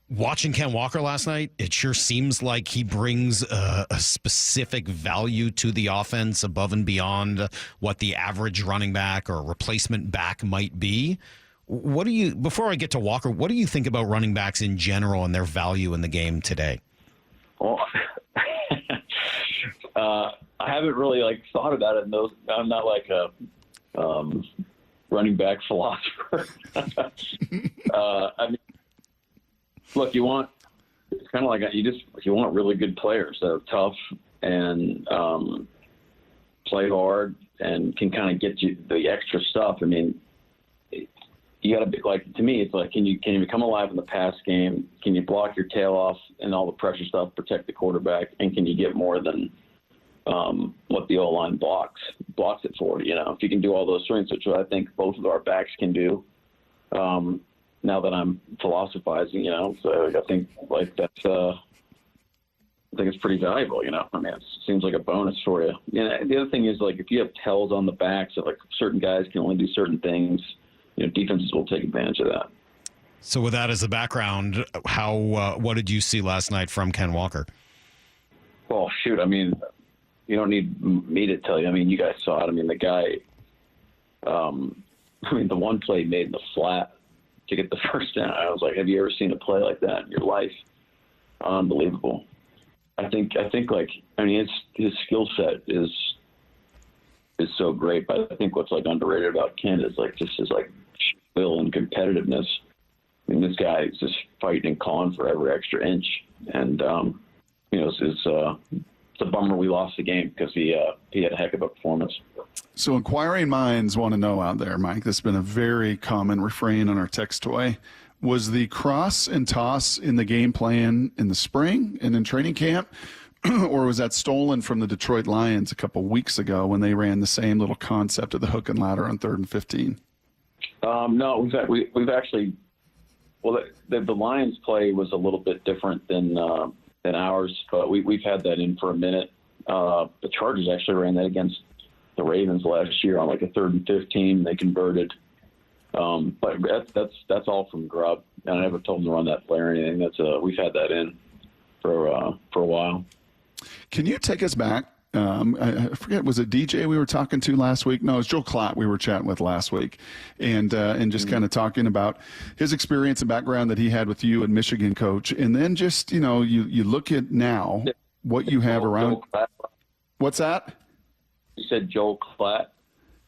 Watching Ken Walker last night, it sure seems like he brings a specific value to the offense above and beyond what the average running back or replacement back might be. Before I get to Walker, what do you think about running backs in general and their value in the game today?
Well, I haven't really thought about it in those. I'm not like a running back philosopher. Look, it's kind of like you want really good players that are tough and play hard and can kind of get you the extra stuff. You got to be to me, it's like, can you become alive in the pass game? Can you block your tail off and all the pressure stuff, protect the quarterback, and can you get more than what the O-line blocks it for? If you can do all those things, which I think both of our backs can do. Now that I'm philosophizing, so I think that's I think it's pretty valuable, it seems like a bonus for you. The other thing is if you have tells on the backs that certain guys can only do certain things, defenses will take advantage of that.
So with that as a background, what did you see last night from Ken Walker?
Well, shoot, you don't need me to tell you. You guys saw it. The guy, the one play made in the flat to get the first down. I was like, have you ever seen a play like that in your life? Unbelievable. I think his skill set is so great, but I think what's underrated about Ken is just his will and competitiveness. This guy is just fighting and clawing for every extra inch, and it's a bummer we lost the game because he had a heck of a performance.
So inquiring minds want to know out there, Mike, this has been a very common refrain on our text toy. Was the cross and toss in the game plan in the spring and in training camp, or was that stolen from the Detroit Lions a couple weeks ago when they ran the same little concept of the hook and ladder on 3rd and 15?
No, we've actually – well, the Lions play was a little bit different than ours, but we've had that in for a minute. The Chargers actually ran that against the Ravens last year on a 3rd and 15. They converted. But that's all from Grubb. And I never told them to run that play or anything. We've had that in for a while.
Can you take us back I forget, was it DJ we were talking to last week? No, it was Joel Klatt we were chatting with last week, and just kind of talking about his experience and background that he had with you and Michigan, coach. And then just, you look at now what you have around. What's that?
You said Joel Klatt?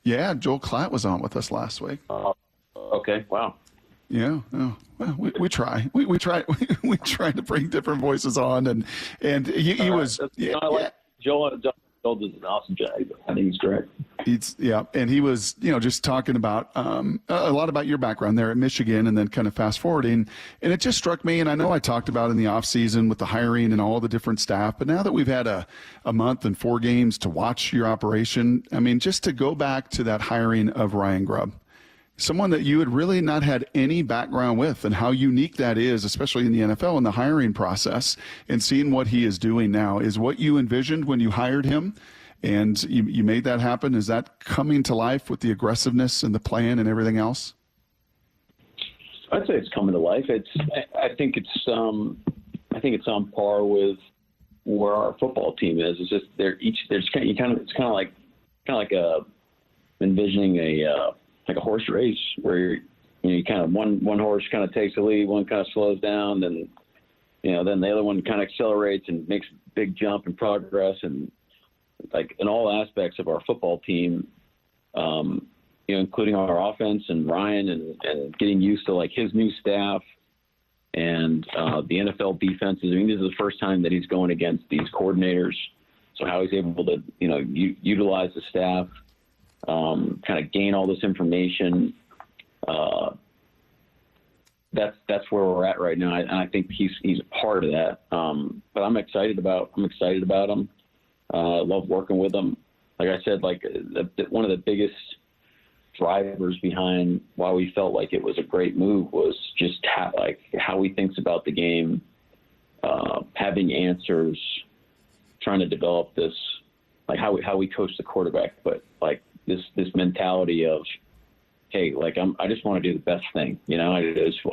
Yeah, Joel Klatt was on with us last week.
Okay, wow.
Yeah, oh, well, we try. We try. We try to bring different voices on, and he was.
I like Joel. Joel does an awesome job. I think he's great.
And he was, just talking about a lot about your background there at Michigan, and then kind of fast forwarding, and it just struck me. And I know I talked about in the off season with the hiring and all the different staff, but now that we've had a month and 4 games to watch your operation, I mean, just to go back to that hiring of Ryan Grubb. Someone that you had really not had any background with, and how unique that is, especially in the NFL in the hiring process, and seeing what he is doing now. Is what you envisioned when you hired him, and you made that happen? Is that coming to life with the aggressiveness and the plan and everything else?
I'd say it's coming to life. I think it's on par with where our football team is. It's just it's kind of like envisioning like a horse race where you kind of one horse kind of takes the lead, one kind of slows down, then then the other one kind of accelerates and makes a big jump in progress. And like in all aspects of our football team, including our offense and Ryan and getting used to like his new staff and the NFL defenses. I mean, this is the first time that he's going against these coordinators. So how he's able to utilize the staff. Kind of gain all this information. That's where we're at right now, and I think he's a part of that. But I'm excited about him. I love working with him. Like I said, one of the biggest drivers behind why we felt like it was a great move was just how he thinks about the game, having answers, trying to develop this, like how we coach the quarterback, but like this mentality of, hey, like I just want to do the best thing, I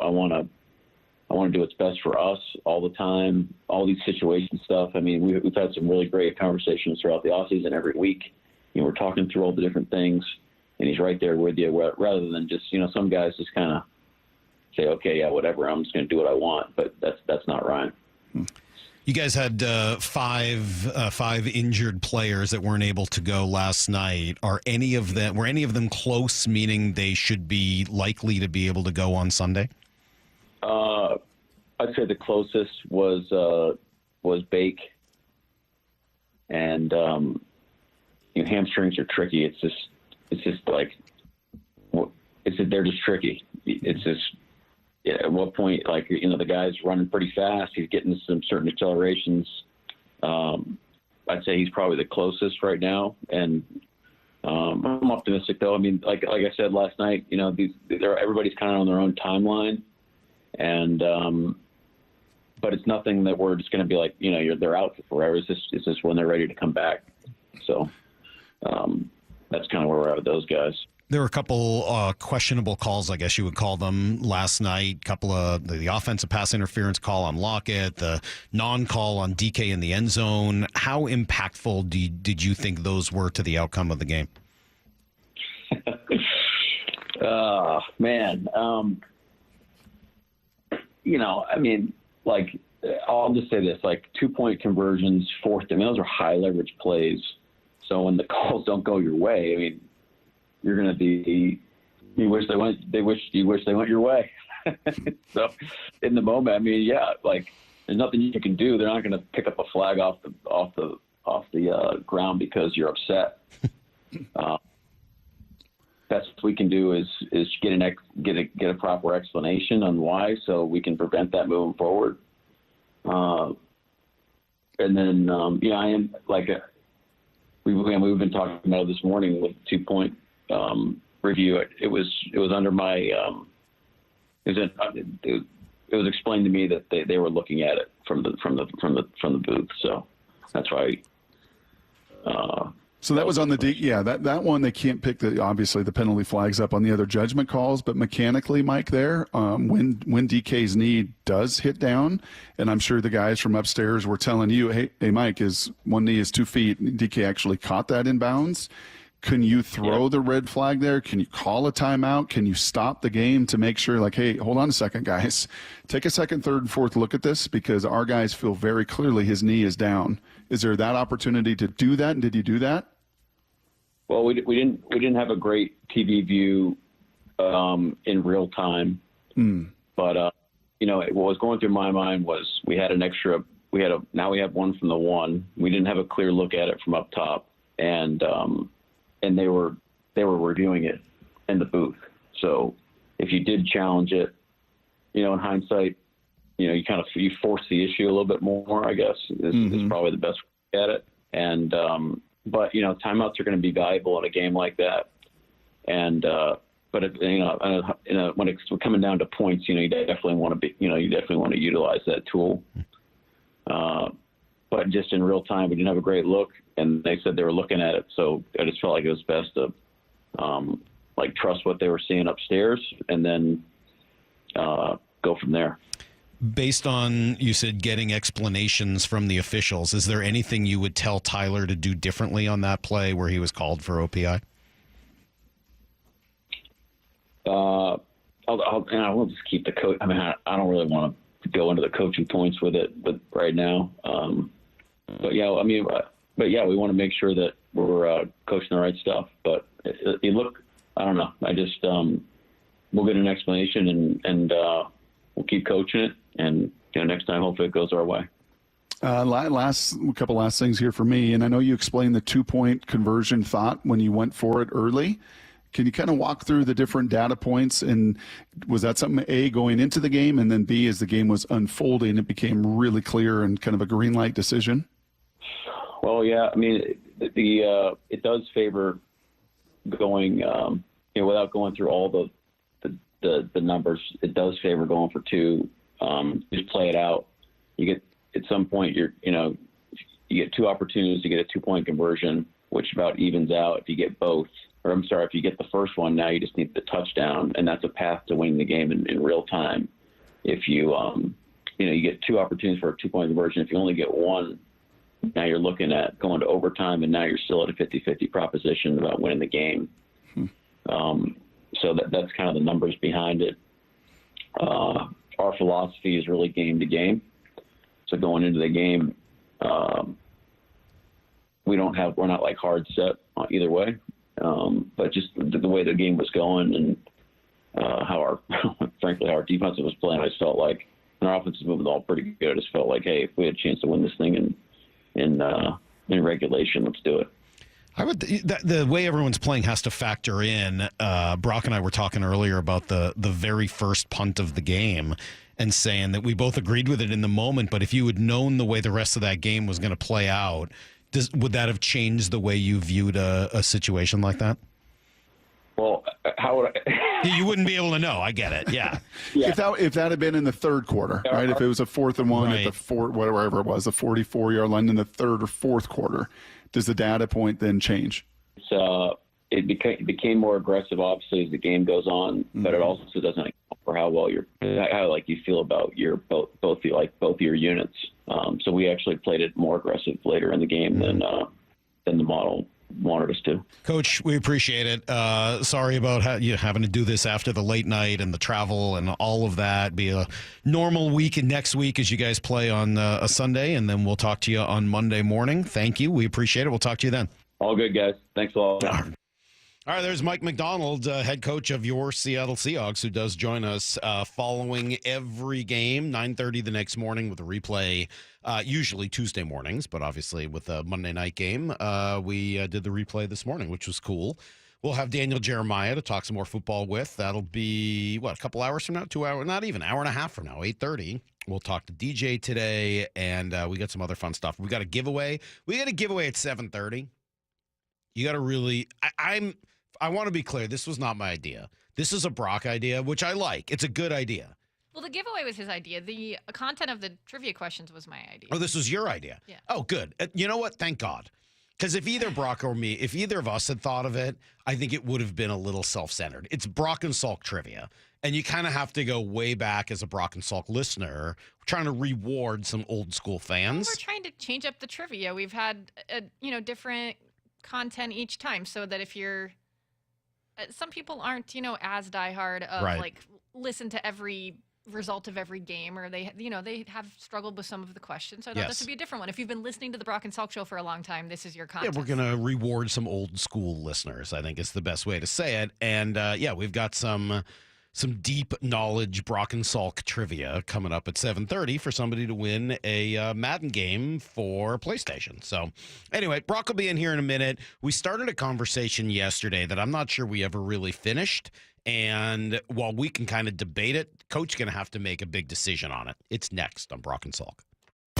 want to do what's best for us all the time, all these situation stuff. I mean, we've had some really great conversations throughout the offseason every week. We're talking through all the different things, and he's right there with you, rather than just, some guys just kind of say, okay, yeah, whatever, I'm just going to do what I want. But that's not Ryan.
You guys had five injured players that weren't able to go last night. Were any of them close, meaning they should be likely to be able to go on Sunday?
I'd say the closest was Bake, and hamstrings are tricky. It's just like they're just tricky. It's just. Yeah, at what point, the guy's running pretty fast. He's getting some certain accelerations. I'd say he's probably the closest right now. And I'm optimistic, though. I mean, like I said last night, everybody's kind of on their own timeline. And but it's nothing that we're just going to be like, they're out for forever. It's just when they're ready to come back. So that's kind of where we're at with those guys.
There were a couple questionable calls, I guess you would call them, last night. Couple of the offensive pass interference call on Lockett, the non-call on DK in the end zone. How impactful did you think those were to the outcome of the game?
Man. I mean, I'll just say this, 2-point conversions, those are high leverage plays. So when the calls don't go your way, I mean, you're going to be, you wish they went your way. So in the moment, I mean, yeah, there's nothing you can do. They're not going to pick up a flag off the ground because you're upset. Best we can do is get a proper explanation on why, so we can prevent that moving forward. And then, I am we've been talking about it this morning with 2-point review. It was under my it was explained to me that they were looking at it from the booth. So that's why
So that was on the that one they can't pick obviously the penalty flags up on the other judgment calls, but mechanically, Mike, there when DK's knee does hit down, and I'm sure the guys from upstairs were telling you, hey Mike, his one knee is 2 feet. DK actually caught that in bounds. Can you throw the red flag there? Can you call a timeout? Can you stop the game to make sure, like, hey, hold on a second, guys, take a second, third, and fourth look at this because our guys feel very clearly his knee is down. Is there that opportunity to do that, and did you do that?
Well, we didn't have a great TV view in real time, but what was going through my mind was we had now we have one from the one. We didn't have a clear look at it from up top, and they were reviewing it in the booth. So if you did challenge it, in hindsight, you force the issue a little bit more. I guess is probably the best way to look at it, and. But timeouts are going to be valuable in a game like that, and when it's coming down to points, you definitely want to utilize that tool. But just in real time, we didn't have a great look, and they said they were looking at it, so I just felt like it was best to trust what they were seeing upstairs, and then go from there.
Based on, you said, getting explanations from the officials, is there anything you would tell Tyler to do differently on that play where he was called for OPI?
I'll just keep the coach. I mean, I don't really want to go into the coaching points with it, but right now, we want to make sure that we're coaching the right stuff. But you look, I don't know. I just we'll get an explanation and we'll keep coaching it. And next time, hopefully, it goes our way.
Last things here for me, and I know you explained the 2-point conversion thought when you went for it early. Can you kind of walk through the different data points, and was that something A, going into the game, and then B, as the game was unfolding, it became really clear and kind of a green light decision?
Well, yeah, I mean, it does favor going, without going through all the numbers. It does favor going for 2. Just play it out. You get at some point you get 2 opportunities to get a 2-point conversion, which about evens out. If you get both, if you get the first one, now you just need the touchdown, and that's a path to winning the game in real time. If you you get 2 opportunities for a 2-point conversion. If you only get one, now you're looking at going to overtime, and now you're still at a 50-50 proposition about winning the game. So that's kind of the numbers behind it. Our philosophy is really game to game. So going into the game, we're not like hard set either way. But just the way the game was going and how our defense was playing, I just felt like, and our offense was moving all pretty good. I just felt like, hey, if we had a chance to win this thing in regulation, let's do it.
The way everyone's playing has to factor in. Brock and I were talking earlier about the very first punt of the game and saying that we both agreed with it in the moment, but if you had known the way the rest of that game was going to play out, would that have changed the way you viewed a situation like that?
Well, how would I?
You wouldn't be able to know. I get it. Yeah.
If that had been in the third quarter, right? If it was a 4th and 1 at the whatever it was, the 44-yard line in the third or fourth quarter, does the data point then change?
It became more aggressive, obviously, as the game goes on, but it also doesn't account for how well you feel about your both your units. So we actually played it more aggressive later in the game than the model wanted us to.
Coach, we appreciate it. Sorry about you having to do this after the late night and the travel and all of that. Be a normal week and next week as you guys play on a Sunday, and then we'll talk to you on Monday morning. Thank you. We appreciate it. We'll talk to you then.
All good, guys. Thanks a lot.
All right, there's Mike McDonald, head coach of your Seattle Seahawks, who does join us following every game, 9:30 the next morning with a replay, usually Tuesday mornings, but obviously with a Monday night game. We did the replay this morning, which was cool. We'll have Daniel Jeremiah to talk some more football with. That'll be, a couple hours from now? 2 hours? Not even, hour and a half from now, 8:30. We'll talk to DJ today, and we got some other fun stuff. We got a giveaway. We got a giveaway at 7:30. You got to really, I want to be clear. This was not my idea. This is a Brock idea, which I like. It's a good idea.
Well, the giveaway was his idea. The content of the trivia questions was my idea.
Oh, this was your idea?
Yeah.
Oh, good. You know what? Thank God. Because if either Brock or me, if either of us had thought of it, I think it would have been a little self-centered. It's Brock and Salk trivia. And you kind of have to go way back as a Brock and Salk listener. We're trying to reward some old school fans.
We're trying to change up the trivia. We've had, different content each time so that if you're, some people aren't, as diehard of
Right.
listen to every result of every game, or they have struggled with some of the questions. So I thought this would be a different one. If you've been listening to the Brock and Salk show for a long time, this is your content.
Yeah, we're going to reward some old school listeners, I think is the best way to say it. And we've got some deep knowledge Brock and Salk trivia coming up at 7:30 for somebody to win a Madden game for PlayStation. So anyway, Brock will be in here in a minute. We started a conversation yesterday that I'm not sure we ever really finished. And while we can kind of debate it, Coach going to have to make a big decision on it. It's next on Brock and Salk.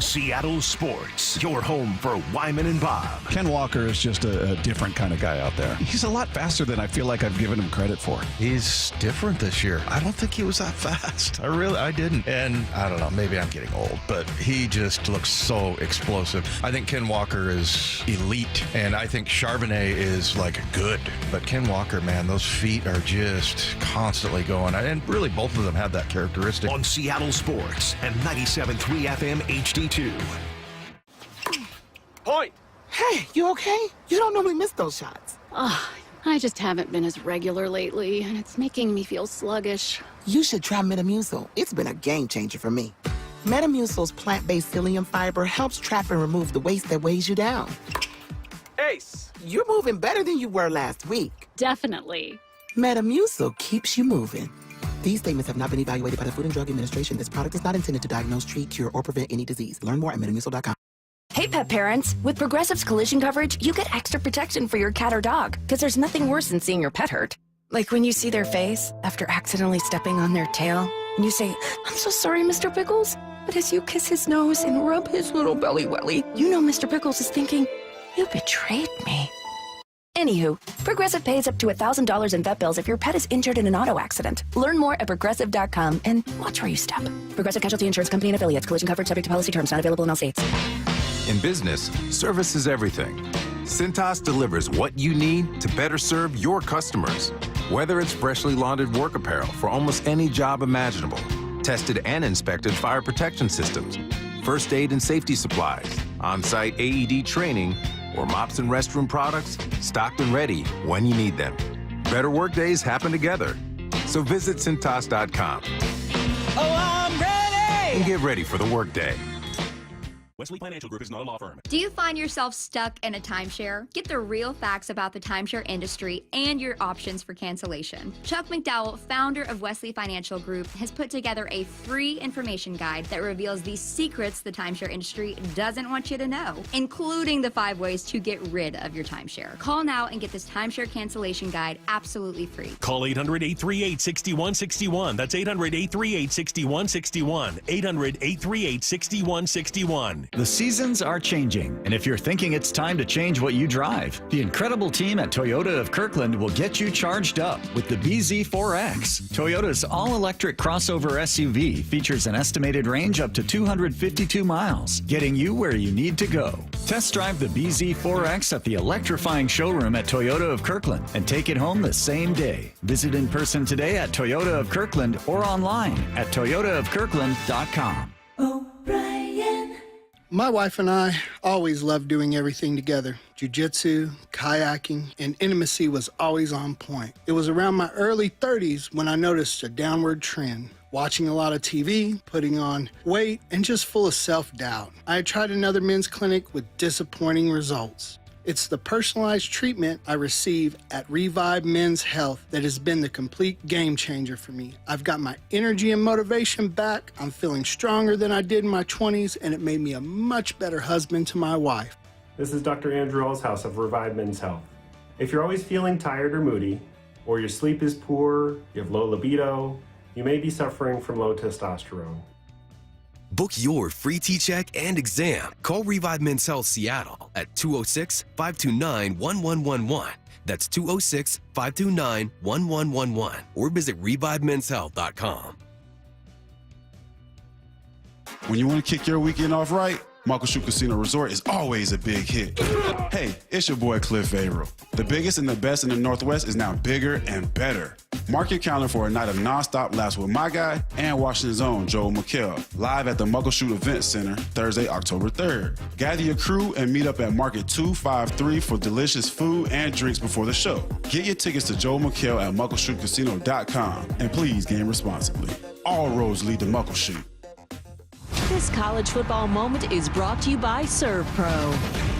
Seattle Sports, your home for Wyman and Bob.
Ken Walker is just a different kind of guy out there. He's a lot faster than I feel like I've given him credit for.
He's different this year. I don't think he was that fast. I didn't. And I don't know, maybe I'm getting old, but he just looks so explosive. I think Ken Walker is elite, and I think Charbonnet is good. But Ken Walker, man, those feet are just constantly going. And really, both of them have that characteristic.
On Seattle Sports and 97.3 FM HD2.
Point! Hey, you okay? You don't normally miss those shots.
I just haven't been as regular lately, and it's making me feel sluggish.
You should try Metamucil. It's been a game changer for me. Metamucil's plant-based psyllium fiber helps trap and remove the waste that weighs you down. Ace! You're moving better than you were last week.
Definitely.
Metamucil keeps you moving. These statements have not been evaluated by the Food and Drug Administration. This product is not intended to diagnose, treat, cure, or prevent any disease. Learn more at metamucil.com.
Hey, pet parents. With Progressive's collision coverage, you get extra protection for your cat or dog, because there's nothing worse than seeing your pet hurt. Like when you see their face after accidentally stepping on their tail, and you say, "I'm so sorry, Mr. Pickles." But as you kiss his nose and rub his little belly welly, you know Mr. Pickles is thinking, "You betrayed me." Anywho, Progressive pays up to $1,000 in vet bills if your pet is injured in an auto accident. Learn more at Progressive.com and watch where you step. Progressive Casualty Insurance Company and Affiliates. Collision coverage subject to policy terms. Not available in all states.
In business, service is everything. Cintas delivers what you need to better serve your customers. Whether it's freshly laundered work apparel for almost any job imaginable, tested and inspected fire protection systems, first aid and safety supplies, on-site AED training, or mops and restroom products, stocked and ready when you need them. Better work days happen together. So visit Cintas.com.
Oh, I'm ready!
And get ready for the workday.
Wesley Financial Group is not a law firm.
Do you find yourself stuck in a timeshare? Get the real facts about the timeshare industry and your options for cancellation. Chuck McDowell, founder of Wesley Financial Group, has put together a free information guide that reveals the secrets the timeshare industry doesn't want you to know, including the 5 ways to get rid of your timeshare. Call now and get this timeshare cancellation guide absolutely free.
Call 800-838-6161. That's 800-838-6161. 800-838-6161.
The seasons are changing, and if you're thinking it's time to change what you drive, the incredible team at Toyota of Kirkland will get you charged up with the BZ4X. Toyota's all-electric crossover SUV features an estimated range up to 252 miles, getting you where you need to go. Test drive the BZ4X at the electrifying showroom at Toyota of Kirkland and take it home the same day. Visit in person today at Toyota of Kirkland or online at toyotaofkirkland.com.
My wife and I always loved doing everything together. Jiu-jitsu, kayaking, and intimacy was always on point. It was around my early 30s when I noticed a downward trend. Watching a lot of TV, putting on weight, and just full of self-doubt. I had tried another men's clinic with disappointing results. It's the personalized treatment I receive at Revive Men's Health that has been the complete game changer for me. I've got my energy and motivation back, I'm feeling stronger than I did in my 20s, and it made me a much better husband to my wife.
This is Dr. Andrew Allshouse of Revive Men's Health. If you're always feeling tired or moody, or your sleep is poor, you have low libido, you may be suffering from low testosterone.
Book your free T-check and exam. Call Revive Men's Health Seattle at 206-529-1111. That's 206-529-1111. Or visit ReviveMen'sHealth.com.
When you want to kick your weekend off right,
Muckleshoot Casino Resort is always a big hit. Hey, it's your boy Cliff Averill. The biggest and the best in the Northwest is now bigger and better. Mark your calendar for a night of nonstop laughs with my guy and Washington's own Joel McHale, live at the Muckleshoot Event Center, Thursday, October 3rd. Gather your crew and meet up at Market 253 for delicious food and drinks before the show. Get your tickets to Joel McHale at muckleshootcasino.com, and please game responsibly. All roads lead to Muckleshoot.
This college football moment is brought to you by Serve Pro.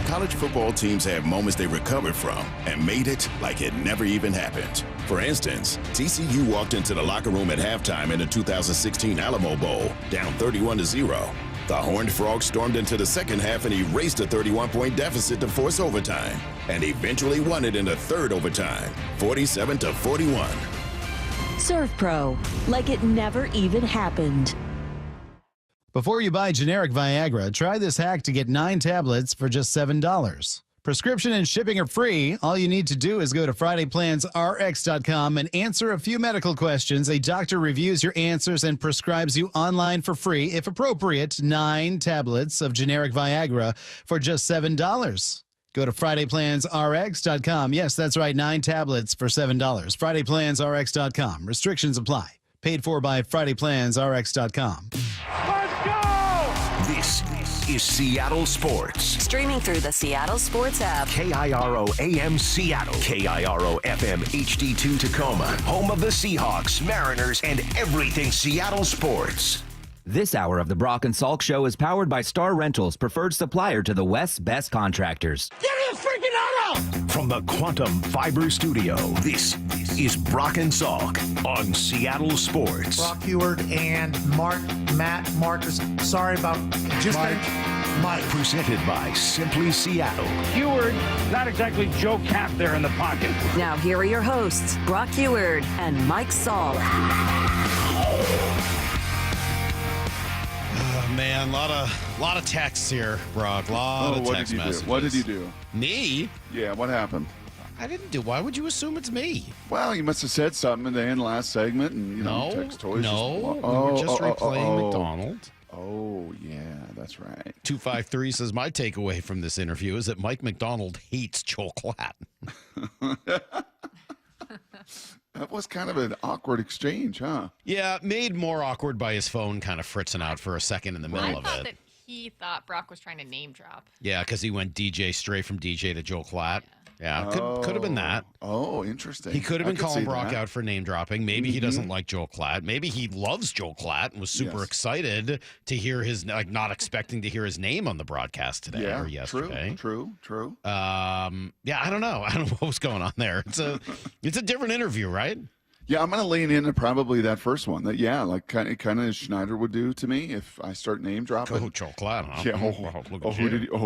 College football teams have moments they recovered from and made it like it never even happened. For instance, TCU walked into the locker room at halftime in the 2016 Alamo Bowl, down 31-0. The Horned Frogs stormed into the second half and erased a 31-point deficit to force overtime, and eventually won it in the third overtime, 47-41.
Serve Pro, like it never even happened.
Before you buy generic Viagra, try this hack to get 9 tablets for just $7. Prescription and shipping are free. All you need to do is go to FridayPlansRx.com and answer a few medical questions. A doctor reviews your answers and prescribes you online for free, if appropriate, 9 tablets of generic Viagra for just $7. Go to FridayPlansRx.com. Yes, that's right, 9 tablets for $7. FridayPlansRx.com. Restrictions apply. Paid for by FridayPlansRx.com.
This is Seattle Sports.
Streaming through the Seattle Sports app.
KIRO AM Seattle. KIRO FM HD2 Tacoma. Home of the Seahawks, Mariners, and everything Seattle sports.
This hour of the Brock and Salk Show is powered by Star Rentals, preferred supplier to the West's best contractors.
Get me a freaking auto! From the Quantum Fiber Studio, this is Brock and Salk on Seattle Sports.
Brock Heward and Matt Marcus. Sorry about just Mike.
Presented by Simply Seattle.
Heward, not exactly Joe Cap there in the pocket.
Now here are your hosts, Brock Heward and Mike Salk.
Man, lot of texts here, Brock. Lot of text messages.
What did you do?
Me?
Yeah, what happened?
I didn't do. Why would you assume it's me?
Well, you must have said something in the end last segment, and text toys.
We were just replaying McDonald.
Oh yeah, that's right.
253 says my takeaway from this interview is that Mike McDonald hates Joel Klatt.
That was kind of an awkward exchange, huh?
Yeah, made more awkward by his phone kind of fritzing out for a second in the middle of
I thought
it.
that he thought Brock was trying to name drop.
Yeah, because he went DJ straight from DJ to Joel Klatt. Yeah, could have been that.
Oh, interesting.
He could have been calling Brock out for name dropping. Maybe he doesn't like Joel Klatt. Maybe he loves Joel Klatt and was super excited to hear his, not expecting to hear his name on the broadcast today or yesterday.
True.
Yeah, I don't know. I don't know what was going on there. It's a different interview, right?
Yeah, I'm going to lean into probably that first one. That like kind of as Schneider would do to me if I start name dropping.
Oh, Joel Klatt, huh?
Yeah.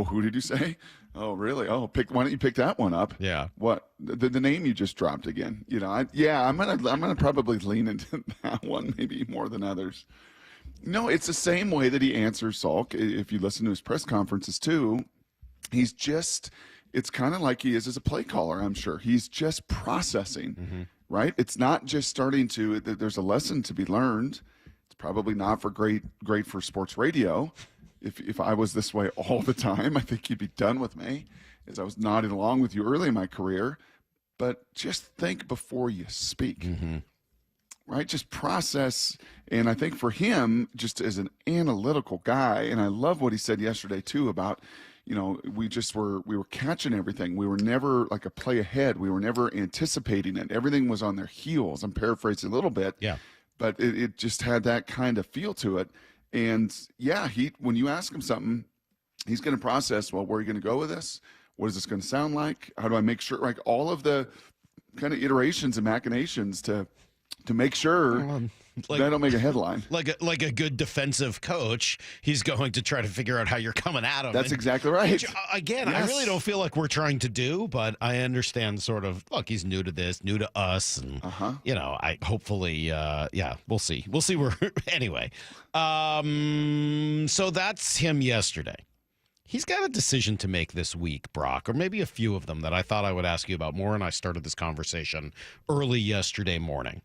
Who did you say? Oh, really? Oh, why don't you pick that one up?
Yeah.
What the name you just dropped again? I'm gonna probably lean into that one maybe more than others. No, it's the same way that he answers Salk. If you listen to his press conferences too, it's kind of like he is as a play caller. I'm sure he's just processing. Mm-hmm. Right? It's not just starting to. There's a lesson to be learned. It's probably not for great for sports radio. If I was this way all the time, I think you'd be done with me, as I was nodding along with you early in my career. But just think before you speak. Mm-hmm. Right? Just process. And I think for him, just as an analytical guy, and I love what he said yesterday too about, we were catching everything. We were never like a play ahead. We were never anticipating it. Everything was on their heels. I'm paraphrasing a little bit.
Yeah.
But it just had that kind of feel to it. And yeah, when you ask him something, he's going to process, well, where are you going to go with this? What is this going to sound like? How do I make sure, like all of the kind of iterations and machinations to make sure that'll make a headline.
Like a good defensive coach, he's going to try to figure out how you're coming at him.
That's exactly right.
Which, again, yes. I really don't feel like we're trying to do, but I understand sort of, look, he's new to this, new to us. And, I hopefully, we'll see. We'll see where, anyway. So that's him yesterday. He's got a decision to make this week, Brock, or maybe a few of them that I thought I would ask you about more, and I started this conversation early yesterday morning.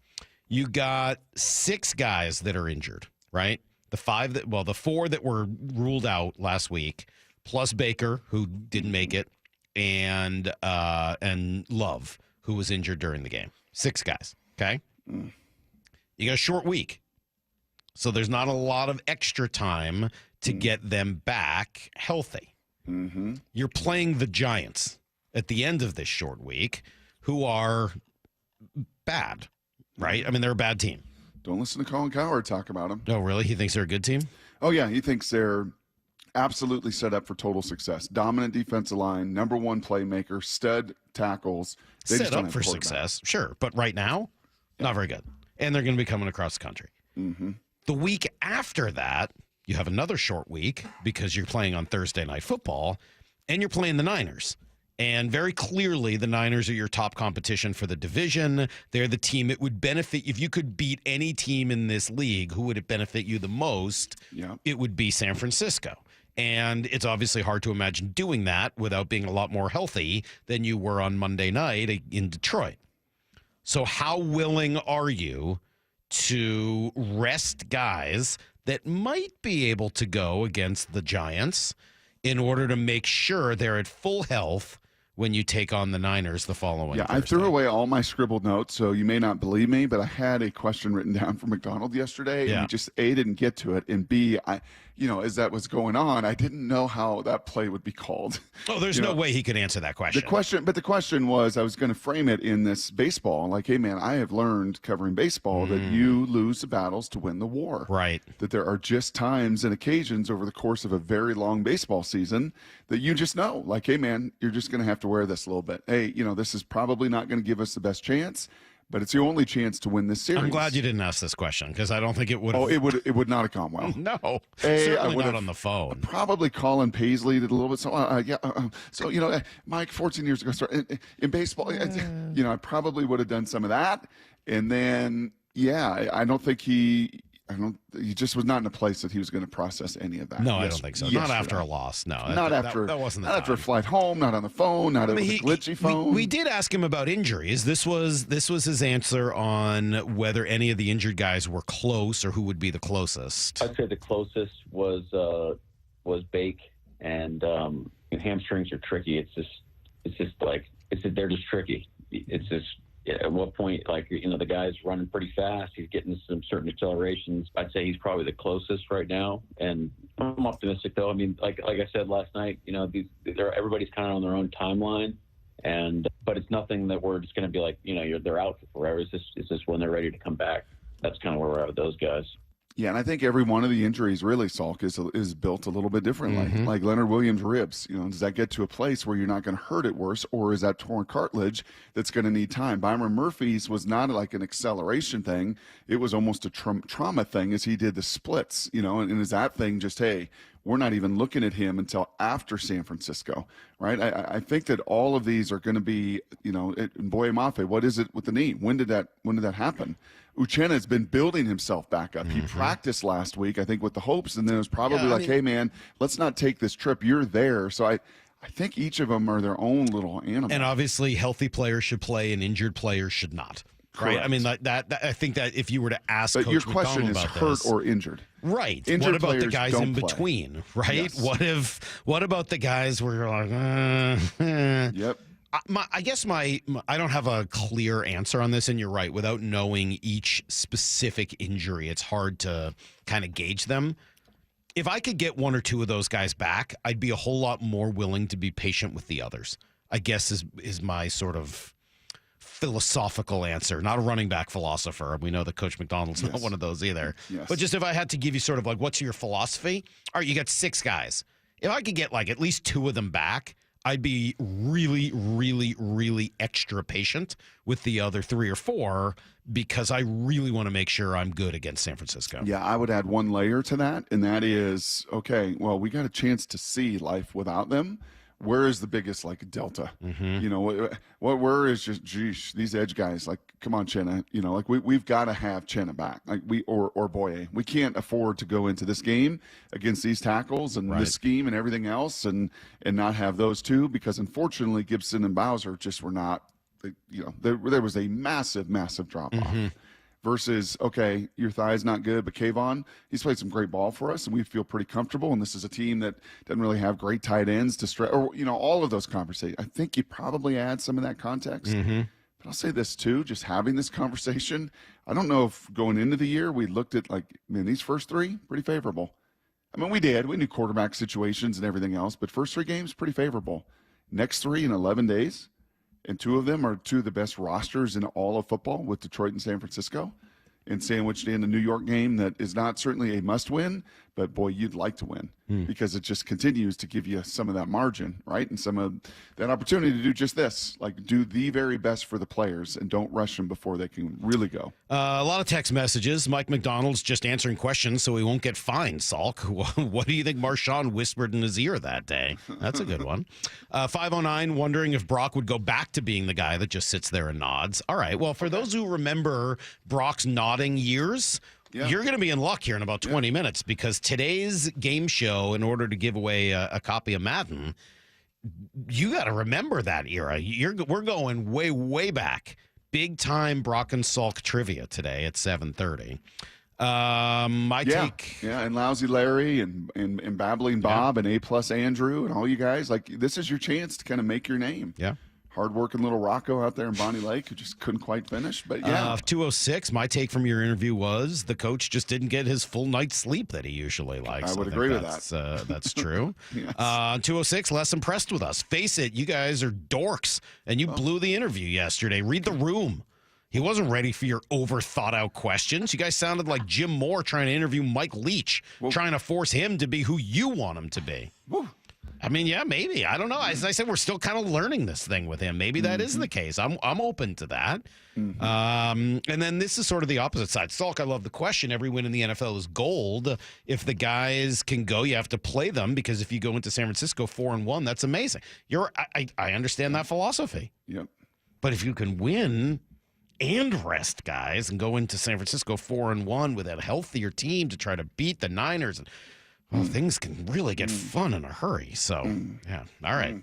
You got 6 guys that are injured, right? The four that were ruled out last week, plus Baker, who didn't make it, and Love, who was injured during the game. 6 guys, okay? You got a short week. So there's not a lot of extra time to get them back healthy.
Mm-hmm.
You're playing the Giants at the end of this short week, who are bad, right? I mean, they're a bad team.
Don't listen to Colin Cowherd talk about them.
Oh, really? He thinks they're a good team?
Oh, yeah. He thinks they're absolutely set up for total success. Dominant defensive line, number one playmaker, stud tackles. They
Set up for success, sure. But right now, not very good. And they're going to be coming across the country.
Mm-hmm.
The week after that, you have another short week because you're playing on Thursday Night Football, and you're playing the Niners. And very clearly, the Niners are your top competition for the division. They're the team it would benefit. If you could beat any team in this league, who would it benefit you the most?
Yeah.
It would be San Francisco. And it's obviously hard to imagine doing that without being a lot more healthy than you were on Monday night in Detroit. So how willing are you to rest guys that might be able to go against the Giants in order to make sure they're at full health when you take on the Niners the following Thursday?
I threw away all my scribbled notes, so you may not believe me, but I had a question written down from McDonald yesterday, and we just, A, didn't get to it, and B, as that was going on, I didn't know how that play would be called.
Oh, there's no way he could answer that question.
The question was, I was going to frame it in this baseball, like, hey, man, I have learned covering baseball that you lose the battles to win the war.
Right.
That there are just times and occasions over the course of a very long baseball season that you just know, like, hey, man, you're just going to have to wear this a little bit. Hey, this is probably not going to give us the best chance, but it's the only chance to win this series.
I'm glad you didn't ask this question because I don't think it would.
Oh, it would not have gone well.
No,
Certainly
I would not on the phone.
Probably Colin Paisley did a little bit. So Mike, 14 years ago, in baseball, I probably would have done some of that, and then I don't think he just was not in a place that he was going to process any of that.
No, I don't think so. Not after a loss. No,
not after a flight home. Not on the phone. Not with a glitchy phone.
We did ask him about injuries. This was his answer on whether any of the injured guys were close or who would be the closest.
I'd say the closest was Bake, and hamstrings are tricky. They're just tricky. It's just. At what point, the guy's running pretty fast. He's getting some certain accelerations. I'd say he's probably the closest right now. And I'm optimistic, though. I mean, like I said last night, everybody's kind of on their own timeline. But it's nothing that we're just going to be like, they're out for forever. It's just when they're ready to come back. That's kind of where we're at with those guys.
Yeah, and I think every one of the injuries really, Salk, is built a little bit differently.
Mm-hmm.
Like Leonard Williams' ribs, does that get to a place where you're not going to hurt it worse, or is that torn cartilage that's going to need time? Byron Murphy's was not like an acceleration thing. It was almost a trauma thing as he did the splits, and is that thing just, hey, we're not even looking at him until after San Francisco, right? I think that all of these are going to be, Boye Mafe, what is it with the knee? When did that happen? Uchenna has been building himself back up. He practiced last week, I think, with the hopes, and then it was probably hey, man, let's not take this trip. You're there. So I think each of them are their own little animal.
And obviously, healthy players should play and injured players should not. Right?
Correct.
I mean, that I think that if you were to ask
but
Coach
your question
McDonald
is
about
hurt
this,
or injured.
Right.
Injured
what about the
players
guys
don't
in
play.
between, right?
Yes.
What about the guys where you're like,
Yep.
I guess I don't have a clear answer on this, and you're right. Without knowing each specific injury, it's hard to kind of gauge them. If I could get one or two of those guys back, I'd be a whole lot more willing to be patient with the others, I guess is my sort of philosophical answer. Not a running back philosopher. We know that Coach McDonald's not one of those either.
Yes.
But just if I had to give you sort of like, what's your philosophy? All right, you got 6 guys. If I could get like at least 2 of them back, I'd be really, really, really extra patient with the other 3 or 4 because I really want to make sure I'm good against San Francisco.
Yeah, I would add one layer to that, and that is, okay, well, we got a chance to see life without them. Where is the biggest delta? Where is just these edge guys? Like, come on, Chenna. We've got to have Chenna back. Or Boye. We can't afford to go into this game against these tackles and this scheme and everything else, and not have those two because unfortunately Gibson and Bowser just were not. There was a massive drop off versus, okay, your thigh's not good, but Kayvon, he's played some great ball for us, and we feel pretty comfortable, and this is a team that doesn't really have great tight ends to stretch, or, all of those conversations. I think you probably add some of that context. But I'll say this, too, just having this conversation, I don't know if going into the year we looked at, these first three, pretty favorable. I mean, we did. We knew quarterback situations and everything else, but first three games, pretty favorable. Next three in 11 days, and two of them are two of the best rosters in all of football with Detroit and San Francisco, and sandwiched in a New York game that is not certainly a must-win, but, boy, you'd like to win because it just continues to give you some of that margin, right, and some of that opportunity to do just this, do the very best for the players and don't rush them before they can really go.
A lot of text messages. Mike McDonald's just answering questions so he won't get fined, Salk. What do you think Marshawn whispered in his ear that day? That's a good one. 509 wondering if Brock would go back to being the guy that just sits there and nods. All right, well, for those who remember Brock's nodding years, you're going to be in luck here in about 20 minutes because today's game show, in order to give away a copy of Madden, you got to remember that era. We're going way, way back. Big time Brock and Salk trivia today at 7:30. Take.
Yeah, and Lousy Larry and Babbling Bob and A+ Andrew and all you guys. This is your chance to kind of make your name.
Yeah.
Hard-working little Rocco out there in Bonnie Lake who just couldn't quite finish. But,
206, my take from your interview was the coach just didn't get his full night's sleep that he usually likes.
I would agree with that.
That's true.
Yes.
206, less impressed with us. Face it, you guys are dorks, and you blew the interview yesterday. Read the room. He wasn't ready for your over-thought-out questions. You guys sounded like Jim Moore trying to interview Mike Leach, trying to force him to be who you want him to be.
Whoa.
I mean, yeah, maybe. I don't know. As I said, we're still kind of learning this thing with him. Maybe that is the case. I'm open to that. And then this is sort of the opposite side. Salk, I love the question. Every win in the NFL is gold. If the guys can go, you have to play them because if you go into San Francisco 4-1, that's amazing. I understand that philosophy.
Yep.
But if you can win and rest guys and go into San Francisco 4-1 with a healthier team to try to beat the Niners and things can really get fun in a hurry. So, yeah. All right.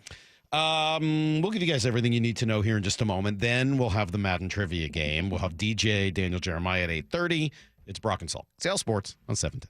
We'll give you guys everything you need to know here in just a moment. Then we'll have the Madden trivia game. We'll have DJ Daniel Jeremiah at 8:30. It's Brock and Salk. Sales Sports on 710.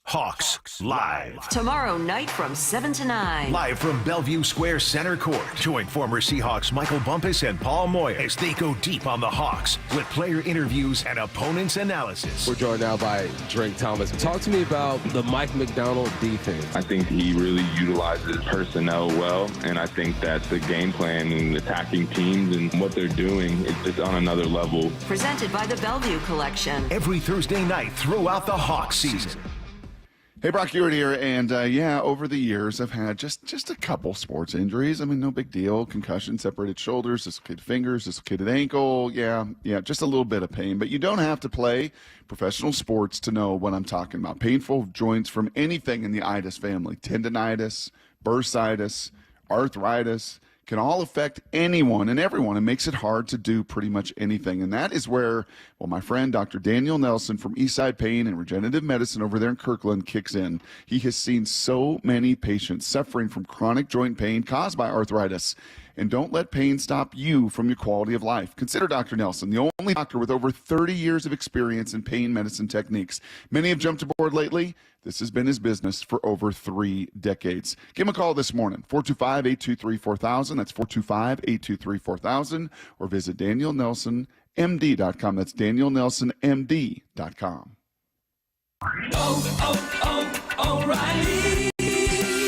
Hawks Live.
Tomorrow night from 7 to 9.
Live from Bellevue Square Center Court. Join former Seahawks Michael Bumpus and Paul Moyer as they go deep on the Hawks with player interviews and opponents' analysis.
We're joined now by Drake Thomas. Talk to me about the Mike McDonald defense.
I think he really utilizes personnel well, and I think that the game plan and attacking teams and what they're doing is just on another level.
Presented by the Bellevue Collection.
Every Thursday night throughout the Hawks season.
Hey, Brock Ewart here, and over the years I've had just a couple sports injuries. I mean, no big deal. Concussion, separated shoulders, dislocated fingers, dislocated ankle. Yeah, just a little bit of pain. But you don't have to play professional sports to know what I'm talking about. Painful joints from anything in the itis family, tendonitis, bursitis, arthritis, can all affect anyone and everyone. It makes it hard to do pretty much anything. And that is where, my friend Dr. Daniel Nelson from Eastside Pain and Regenerative Medicine over there in Kirkland kicks in. He has seen so many patients suffering from chronic joint pain caused by arthritis. And don't let pain stop you from your quality of life. Consider Dr. Nelson, the only doctor with over 30 years of experience in pain medicine techniques. Many have jumped aboard lately. This has been his business for over 3 decades. Give him a call this morning, 425-823-4000. That's 425-823-4000. Or visit DanielNelsonMD.com. That's DanielNelsonMD.com.
O'Reilly.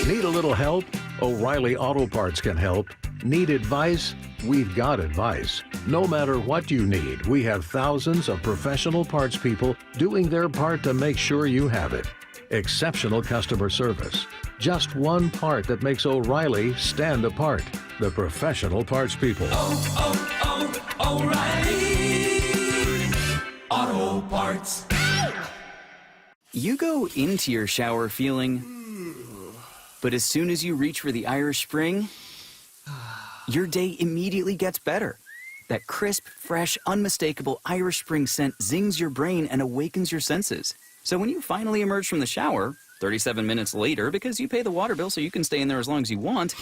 Need a little help? O'Reilly Auto Parts can help. Need advice? We've got advice. No matter what you need, we have thousands of professional parts people doing their part to make sure you have it. Exceptional customer service. Just one part that makes O'Reilly stand apart. The professional parts people. O'Reilly Auto Parts.
You go into your shower feeling, but as soon as you reach for the Irish Spring, your day immediately gets better. That crisp, fresh, unmistakable Irish Spring scent zings your brain and awakens your senses. So when you finally emerge from the shower, 37 minutes later, because you pay the water bill so you can stay in there as long as you want,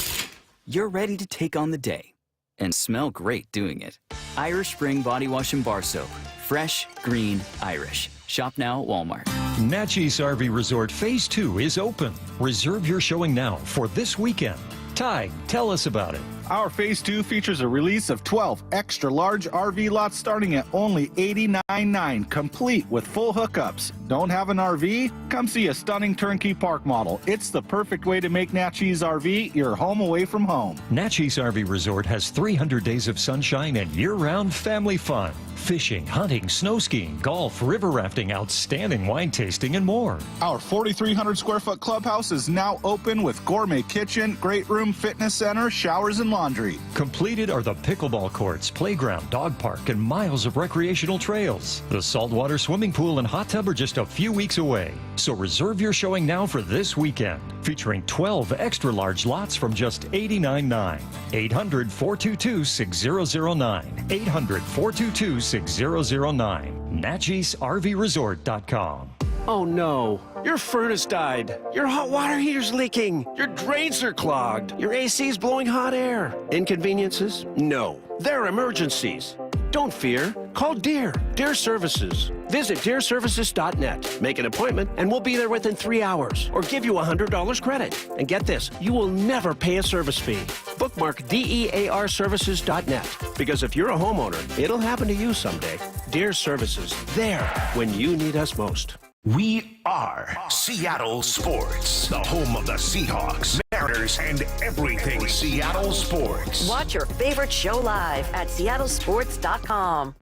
you're ready to take on the day and smell great doing it. Irish Spring Body Wash and Bar Soap. Fresh, green, Irish. Shop now at Walmart.
Natchez RV Resort Phase 2 is open. Reserve your showing now for this weekend. Ty, tell us about it.
Our Phase 2 features a release of 12 extra-large RV lots starting at only $89.9, complete with full hookups. Don't have an RV? Come see a stunning turnkey park model. It's the perfect way to make Natchez RV your home away from home.
Natchez RV Resort has 300 days of sunshine and year-round family fun. Fishing, hunting, snow skiing, golf, river rafting, outstanding wine tasting, and more.
Our 4,300 square foot clubhouse is now open with gourmet kitchen, great room, fitness center, showers, and laundry.
Completed are the pickleball courts, playground, dog park, and miles of recreational trails. The saltwater swimming pool and hot tub are just a few weeks away. So reserve your showing now for this weekend, featuring 12 extra large lots from just $89.9. 800-422-6009. 800-422-6009. NatchezRVResort.com.
Oh no, your furnace died. Your hot water heater's leaking. Your drains are clogged. Your AC's blowing hot air. Inconveniences? No, they're emergencies. Don't fear. Call Deere Services. Visit DeereServices.net. Make an appointment and we'll be there within 3 hours or give you $100 credit. And get this, you will never pay a service fee. Bookmark DearServices.net because if you're a homeowner, it'll happen to you someday. Deere Services, there when you need us most.
We are Seattle Sports, the home of the Seahawks, Mariners, and everything Seattle sports.
Watch your favorite show live at seattlesports.com.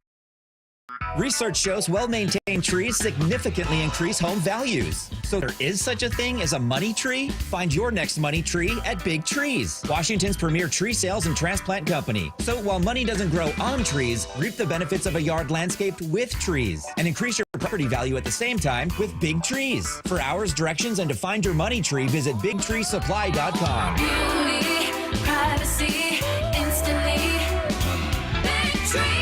Research shows well-maintained trees significantly increase home values. So there is such a thing as a money tree? Find your next money tree at Big Trees, Washington's premier tree sales and transplant company. So while money doesn't grow on trees, reap the benefits of a yard landscaped with trees and increase your property value at the same time with Big Trees. For hours, directions, and to find your money tree, visit BigTreeSupply.com.
Beauty, privacy, instantly. Big Trees.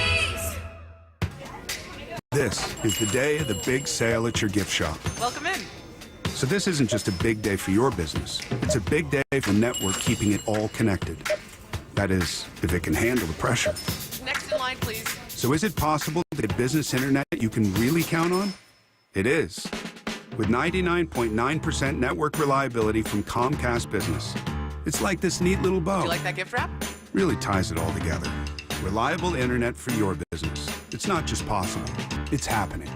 This is the day of the big sale at your gift shop.
Welcome in.
So this isn't just a big day for your business. It's a big day for the network keeping it all connected. That is, if it can handle the pressure.
Next in line, please.
So is it possible to get business internet you can really count on? It is. With 99.9% network reliability from Comcast Business. It's like this neat little bow.
Do you like that gift wrap?
Really ties it all together. Reliable internet for your business. It's not just possible, it's happening.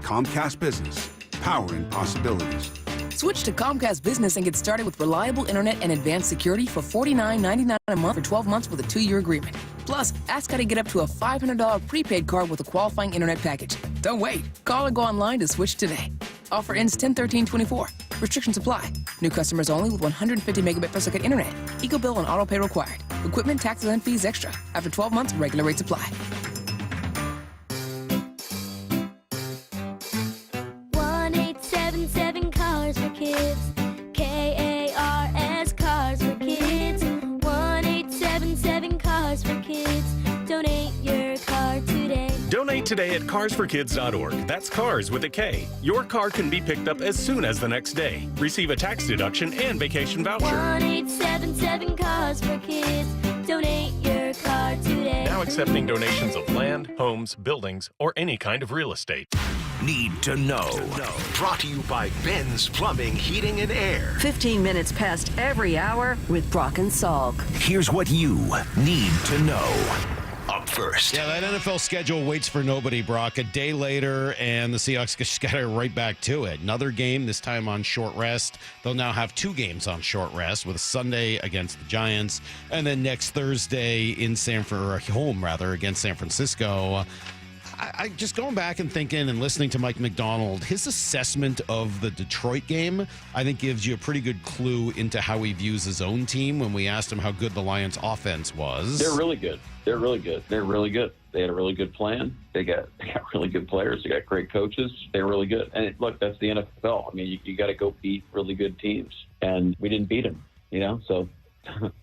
Comcast Business, powering possibilities.
Switch to Comcast Business and get started with reliable internet and advanced security for $49.99 a month for 12 months with a 2-year agreement. Plus, ask how to get up to a $500 prepaid card with a qualifying internet package. Don't wait. Call or go online to switch today. Offer ends 10/13/24. Restrictions apply. New customers only with 150 megabit per second internet. Eco bill and auto pay required. Equipment, taxes, and fees extra. After 12 months, regular rates apply.
1877 Cars for Kids. KARS Cars for Kids. 1877 Cars for Kids. Donate your car today.
Donate today at carsforkids.org. That's cars with a K. Your car can be picked up as soon as the next day. Receive a tax deduction and vacation voucher.
1877 Cars for Kids. Donate your car today.
Now accepting donations of land, homes, buildings, or any kind of real estate.
Need to know. Brought to you by Ben's Plumbing, Heating, and Air.
15 minutes past every hour with Brock and Salk.
Here's what you need to know. Up first.
Yeah, that NFL schedule waits for nobody, Brock. A day later, and the Seahawks just got right back to it. Another game, this time on short rest. They'll now have 2 games on short rest, with Sunday against the Giants, and then next Thursday in home against San Francisco. I just going back and thinking and listening to Mike McDonald, his assessment of the Detroit game, I think gives you a pretty good clue into how he views his own team when we asked him how good the Lions offense was.
They're really good. They're really good. They're really good. They had a really good plan. They got really good players. They got great coaches. They're really good. And look, that's the NFL. I mean, you got to go beat really good teams. And we didn't beat them, So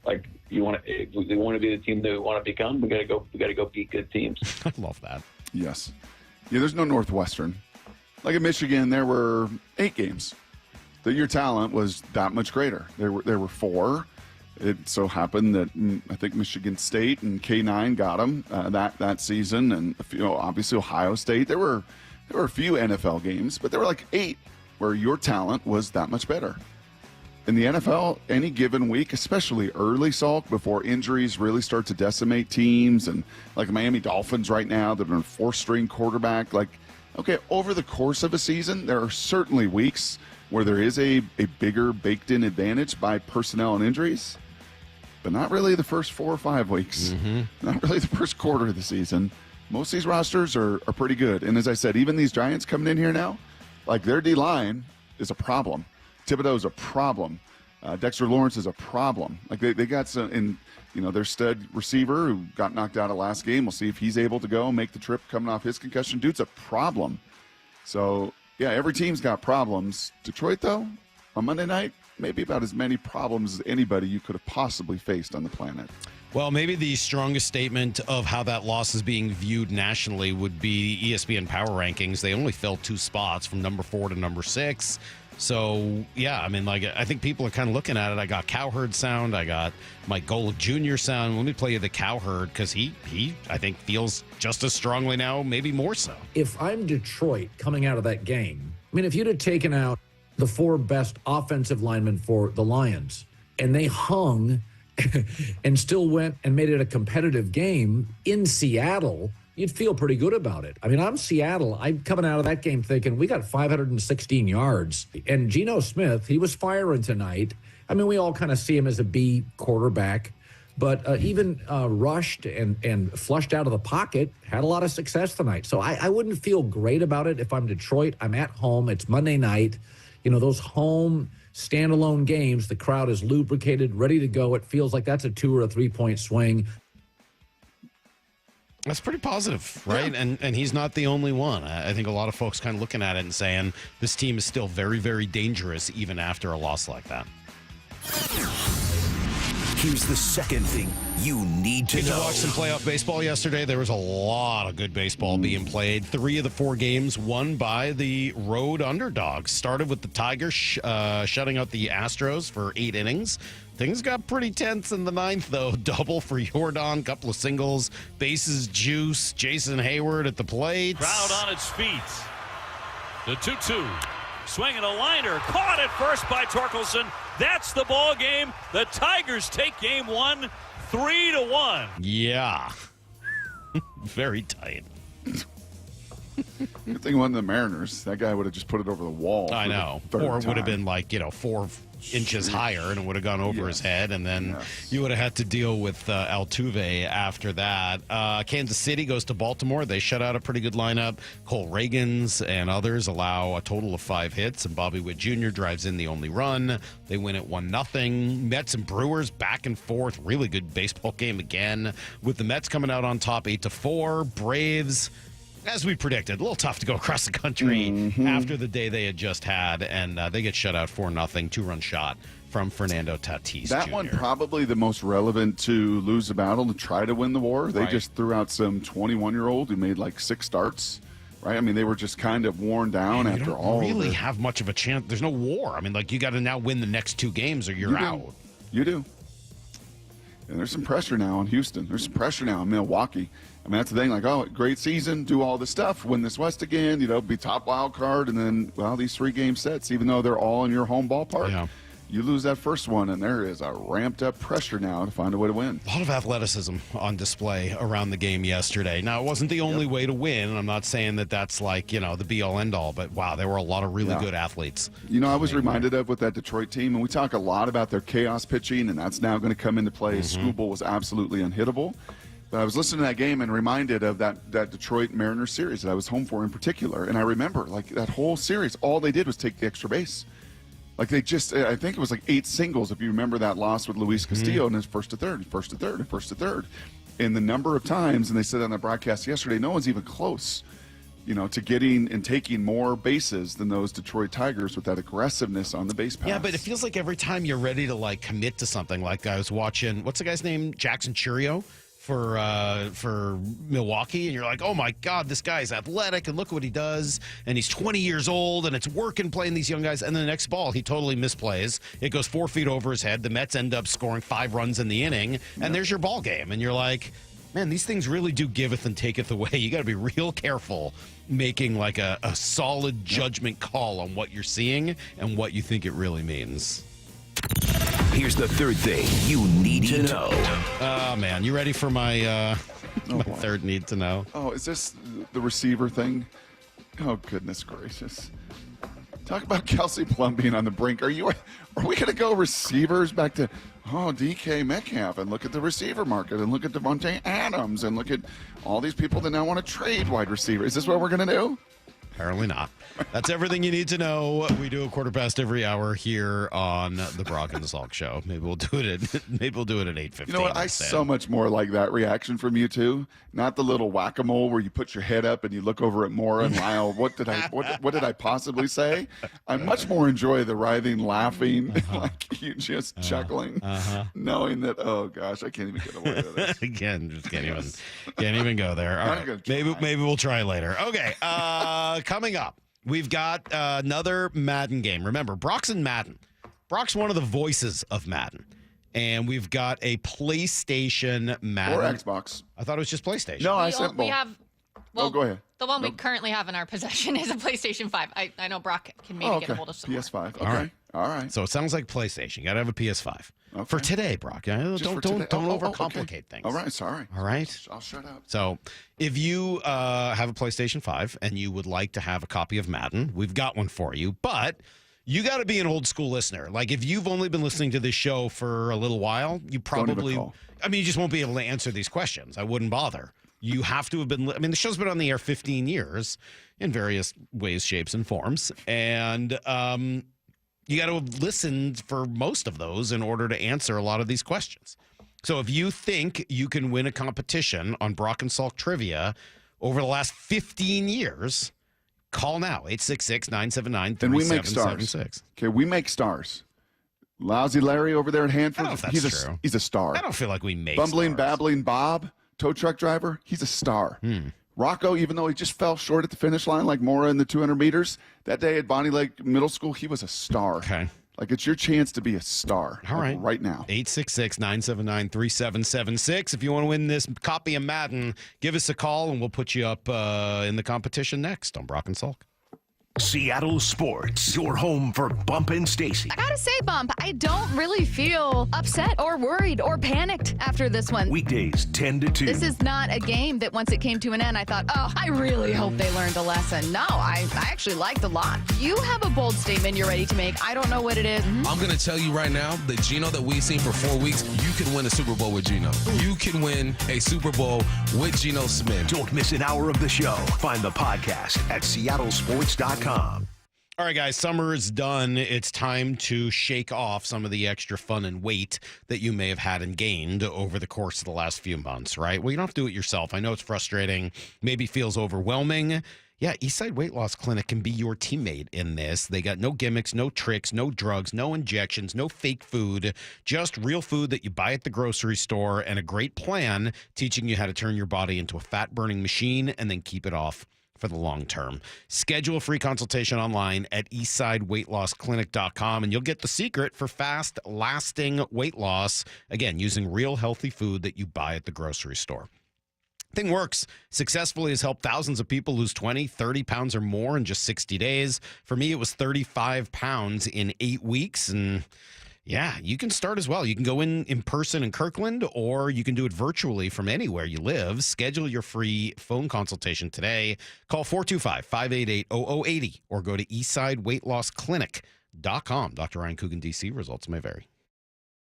like we want to be the team that we want to become. We got to go beat good teams.
I love that.
Yes. Yeah, there's no Northwestern. Like in Michigan, there were 8 games. Your talent was that much greater. There were 4. It so happened that I think Michigan State and K9 got them that season, and obviously Ohio State. There were a few NFL games, but there were like 8 where your talent was that much better. In the NFL, any given week, especially early, Salk, before injuries really start to decimate teams, and like Miami Dolphins right now, they've been a 4-string quarterback. Like, okay, over the course of a season, there are certainly weeks where there is a bigger baked-in advantage by personnel and injuries. But not really the first 4 or 5 weeks. Not really the first quarter of the season. Most of these rosters are pretty good. And as I said, even these Giants coming in here now, like their D-line is a problem. Thibodeau's a problem. Dexter Lawrence is a problem. Like they got some, and their stud receiver who got knocked out of last game. We'll see if he's able to go and make the trip coming off his concussion. Dude's a problem. So, yeah, every team's got problems. Detroit, though, on Monday night, maybe about as many problems as anybody you could have possibly faced on the planet.
Well, maybe the strongest statement of how that loss is being viewed nationally would be ESPN Power Rankings. They only fell 2 spots from number 4 to number 6. So, yeah, I mean, like, I think people are kind of looking at it. I got Cowherd sound. I got Mike Golick Jr. sound. Let me play you the Cowherd because he, I think, feels just as strongly now, maybe more so.
If I'm Detroit coming out of that game, I mean, if you'd have taken out the 4 best offensive linemen for the Lions and they hung and still went and made it a competitive game in Seattle, you'd feel pretty good about it. I mean, I'm Seattle. I'm coming out of that game thinking we got 516 yards. And Geno Smith, he was firing tonight. I mean, we all kind of see him as a B quarterback, but even rushed and flushed out of the pocket, had a lot of success tonight. So I wouldn't feel great about it if I'm Detroit. I'm at home. It's Monday night. Those home standalone games, the crowd is lubricated, ready to go. It feels like that's a 2 or a 3 point swing.
That's pretty positive, right? Yeah. And he's not the only one. I think a lot of folks kind of looking at it and saying this team is still very, very dangerous even after a loss like that.
Here's the second thing you need to know.
Did you watch some playoff baseball yesterday? There was a lot of good baseball being played. 3 of the 4 games won by the road underdogs. Started with the Tigers shutting out the Astros for 8 innings. Things got pretty tense in the 9th, though. Double for Jordan, couple of singles, bases juice. Jason Hayward at the plate.
Crowd on its feet. The 2-2. Swinging a liner. Caught at first by Torkelson. That's the ball game. The Tigers take game 1, 3-1.
Yeah. Very tight.
Good thing it wasn't the Mariners. That guy would have just put it over the wall.
I know. Or it would have been like, 4 inches higher and it would have gone over his head, and then you would have had to deal with Altuve after that. Kansas City goes to Baltimore. They shut out a pretty good lineup. Cole Reagans and others allow a total of 5 hits, and Bobby Witt Jr. drives in the only run. They win it 1-0. Mets and Brewers back and forth. Really good baseball game again, with the Mets coming out on top 8-4. Braves, as we predicted, a little tough to go across the country after the day they had just had, and they get shut out 4-0, 2-run shot from Fernando Tatis
That
Jr.
one probably the most relevant to lose the battle, to try to win the war. They just threw out some 21-year-old who made like 6 starts, right? I mean, they were just kind of worn down after all.
You don't really have much of a chance. There's no war. I mean, like, you got to now win the next 2 games or you're out.
You do. And there's some pressure now on Houston. There's some pressure now on Milwaukee. I mean, that's the thing. Like, oh, great season, do all this stuff, win this West again, be top wild card, and then, well, these 3-game sets, even though they're all in your home ballpark, you lose that first one, and there is a ramped-up pressure now to find a way to win.
A lot of athleticism on display around the game yesterday. Now, it wasn't the only way to win, and I'm not saying that that's like, the be-all, end-all, but, wow, there were a lot of really good athletes.
I was reminded of with that Detroit team, and we talk a lot about their chaos pitching, and that's now going to come into play. Skubal was absolutely unhittable. But I was listening to that game and reminded of that Detroit Mariners series that I was home for in particular. And I remember, like, that whole series, all they did was take the extra base. Like, they just, I think it was like 8 singles, if you remember that loss with Luis Castillo, and it's first to third, first to third, and first to third. And the number of times, and they said on the broadcast yesterday, no one's even close, to getting and taking more bases than those Detroit Tigers with that aggressiveness on the base pass.
Yeah, but it feels like every time you're ready to, like, commit to something, like I was watching, what's the guy's name? Jackson Churio for Milwaukee, and you're like, oh my God, this guy's athletic, and look what he does, and he's 20 years old, and it's working playing these young guys, and then the next ball, he totally misplays. It goes 4 feet over his head. The Mets end up scoring 5 runs in the inning, and there's your ball game, and you're like, man, these things really do giveth and taketh away. You got to be real careful making like a solid judgment call on what you're seeing and what you think it really means.
Here's the third thing you need to know.
Oh, man. You ready for my third need to know?
Oh, is this the receiver thing? Oh, goodness gracious. Talk about Kelsey Plum being on the brink. Are we going to go receivers back to, DK Metcalf, and look at the receiver market, and look at Devontae Adams, and look at all these people that now want to trade wide receiver? Is this what we're going to do?
Apparently not. That's everything you need to know. We do a quarter past every hour here on the Brock and the Salk Show. Maybe we'll do it at 8:15.
You know what? I so much more like that reaction from you two. Not the little whack-a-mole where you put your head up and you look over at Maura and Lyle. What did I possibly say? I much more enjoy the writhing, laughing, like you just chuckling, knowing that, oh gosh, I can't even get away with this.
Again, just can't even go there. All right. Maybe we'll try later. Okay. Coming up, we've got another Madden game. Remember, Brock's in Madden. Brock's one of the voices of Madden. And we've got a PlayStation Madden.
Or Xbox.
I thought it was just PlayStation.
No, I said both.
We have. Well,
go ahead.
The one we currently have in our possession is a PlayStation 5. I know Brock can maybe get a hold of some
PS5.
more.
Okay. All right.
So it sounds like PlayStation. You got to have a PS5. Okay. For today, Brock. Don't overcomplicate things.
All right. Sorry.
All right.
I'll shut up.
So if you have a PlayStation 5 and you would like to have a copy of Madden, we've got one for you. But you got to be an old school listener. Like if you've only been listening to this show for a little while, you probably, you just won't be able to answer these questions. I wouldn't bother. You have to have been, the show's been on the air 15 years in various ways, shapes, and forms. And you got to have listened for most of those in order to answer a lot of these questions. So if you think you can win a competition on Brock and Salk Trivia over the last 15 years, call now, 866-979-3776.
And we make stars. Okay, we make stars. Lousy Larry over there at Hanford,
I don't know if that's true.
He's a star.
I don't feel like we make
Bumbling,
stars.
babbling Bob, tow truck driver, he's a star. Rocco, even though he just fell short at the finish line like Maura in the 200 meters, that day at Bonnie Lake Middle School, he was a star.
Okay.
Like, it's your chance to be a star.
All right.
Right now.
866-979-3776. If you want to win this copy of Madden, give us a call, and we'll put you up in the competition next on Brock and Salk.
Seattle Sports, your home for Bump and Stacy.
I gotta say, Bump, I don't really feel upset or worried or panicked after this one.
Weekdays 10 to 2.
This is not a game that once it came to an end, I thought, oh, I really hope they learned a lesson. No, I actually liked a lot. You have a bold statement you're ready to make. I don't know what it is.
I'm going to tell you right now, the Geno that we've seen for 4 weeks, you can win a Super Bowl with Geno. You can win a Super Bowl with Geno Smith.
Don't miss an hour of the show. Find the podcast at seattlesports.com.
All right, guys, summer is done. It's time to shake off some of the extra fun and weight that you may have had and gained over the course of the last few months, right? Well, you don't have to do it yourself. I know it's frustrating, maybe feels overwhelming. Yeah, Eastside Weight Loss Clinic can be your teammate in this. They got no gimmicks, no tricks, no drugs, no injections, no fake food, just real food that you buy at the grocery store, and a great plan teaching you how to turn your body into a fat-burning machine and then keep it off for the long term. Schedule a free consultation online at eastsideweightlossklinic.com, and you'll get the secret for fast, lasting weight loss, again, using real healthy food that you buy at the grocery store. Thing works. Successfully has helped thousands of people lose 20, 30 pounds or more in just 60 days. For me, it was 35 pounds in 8 weeks, and yeah, you can start as well. You can go in person in Kirkland, or you can do it virtually from anywhere you live. Schedule your free phone consultation today. Call 425-588-0080 or go to eastsideweightlossklinic.com. Dr. Ryan Coogan, D.C. Results may vary.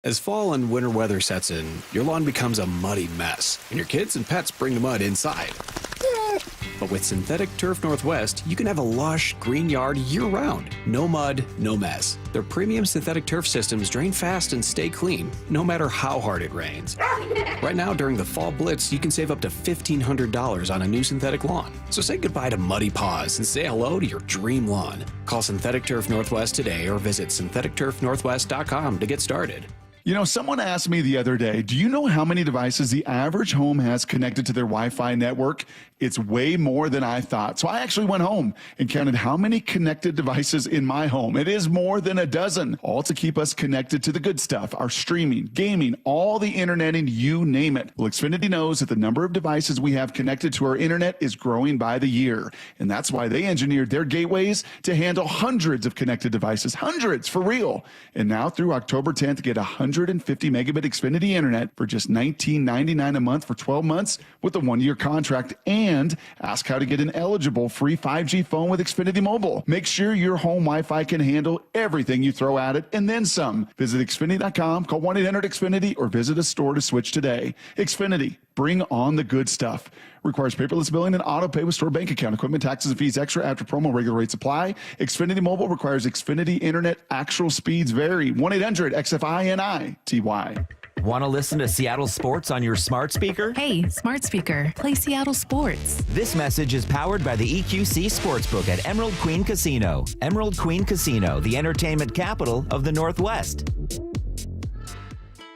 As fall and winter weather sets in, your lawn becomes a muddy mess, and your kids and pets bring the mud inside. But with Synthetic Turf Northwest, you can have a lush, green yard year-round. No mud, no mess. Their premium synthetic turf systems drain fast and stay clean, no matter how hard it rains. Right now, during the Fall Blitz, you can save up to $1,500 on a new synthetic lawn. So say goodbye to muddy paws and say hello to your dream lawn. Call Synthetic Turf Northwest today or visit syntheticturfnorthwest.com to get started.
You know, someone asked me the other day, do you know how many devices the average home has connected to their Wi-Fi network? It's way more than I thought. So I actually went home and counted how many connected devices in my home. It is more than a dozen, all to keep us connected to the good stuff, our streaming, gaming, all the internet, and you name it. Well, Xfinity knows that the number of devices we have connected to our internet is growing by the year. And that's why they engineered their gateways to handle hundreds of connected devices, hundreds for real. And now through October 10th, get 150 megabit Xfinity internet for just $19.99 a month for 12 months with a 1-year contract, and ask how to get an eligible free 5G phone with Xfinity Mobile. Make sure your home Wi-Fi can handle everything you throw at it and then some. Visit Xfinity.com, call 1-800-XFINITY, or visit a store to switch today. Xfinity, bring on the good stuff. Requires paperless billing and auto pay with store bank account. Equipment, taxes, and fees extra after promo. Regular rates apply. Xfinity Mobile requires Xfinity Internet. Actual speeds vary. 1-800-XFINITY.
Want to listen to Seattle sports on your smart speaker?
Hey, smart speaker, play Seattle sports.
This message is powered by the EQC Sportsbook at Emerald Queen Casino. Emerald Queen Casino, the entertainment capital of the Northwest.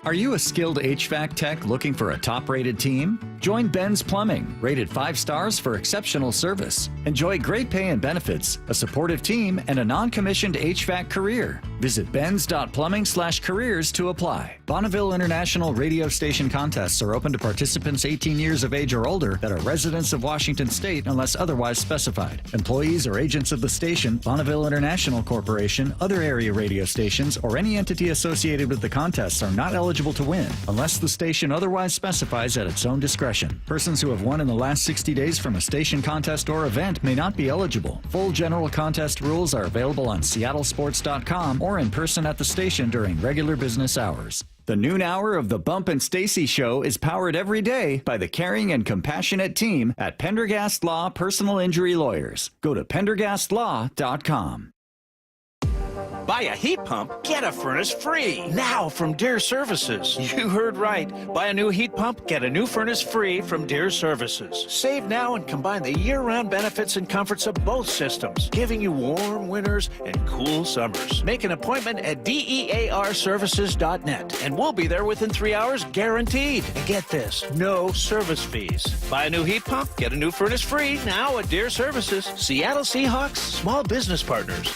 Are you a skilled HVAC tech looking for a top-rated team? Join Ben's Plumbing, rated 5 stars for exceptional service. Enjoy great pay and benefits, a supportive team, and a non-commissioned HVAC career. Visit benz.plumbing/careers to apply. Bonneville International radio station contests are open to participants 18 years of age or older that are residents of Washington State unless otherwise specified. Employees or agents of the station, Bonneville International Corporation, other area radio stations, or any entity associated with the contests are not eligible to win unless the station otherwise specifies at its own discretion. Persons who have won in the last 60 days from a station contest or event may not be eligible. Full general contest rules are available on seattlesports.com or in person at the station during regular business hours. The noon hour of the Bump and Stacy Show is powered every day by the caring and compassionate team at Pendergast Law Personal Injury Lawyers. Go to pendergastlaw.com.
Buy a heat pump, get a furnace free. Now from Deere Services. You heard right. Buy a new heat pump, get a new furnace free from Deere Services. Save now and combine the year-round benefits and comforts of both systems, giving you warm winters and cool summers. Make an appointment at DEARservices.net, and we'll be there within 3 hours, guaranteed. And get this, no service fees. Buy a new heat pump, get a new furnace free now at Deere Services. Seattle Seahawks, small business partners.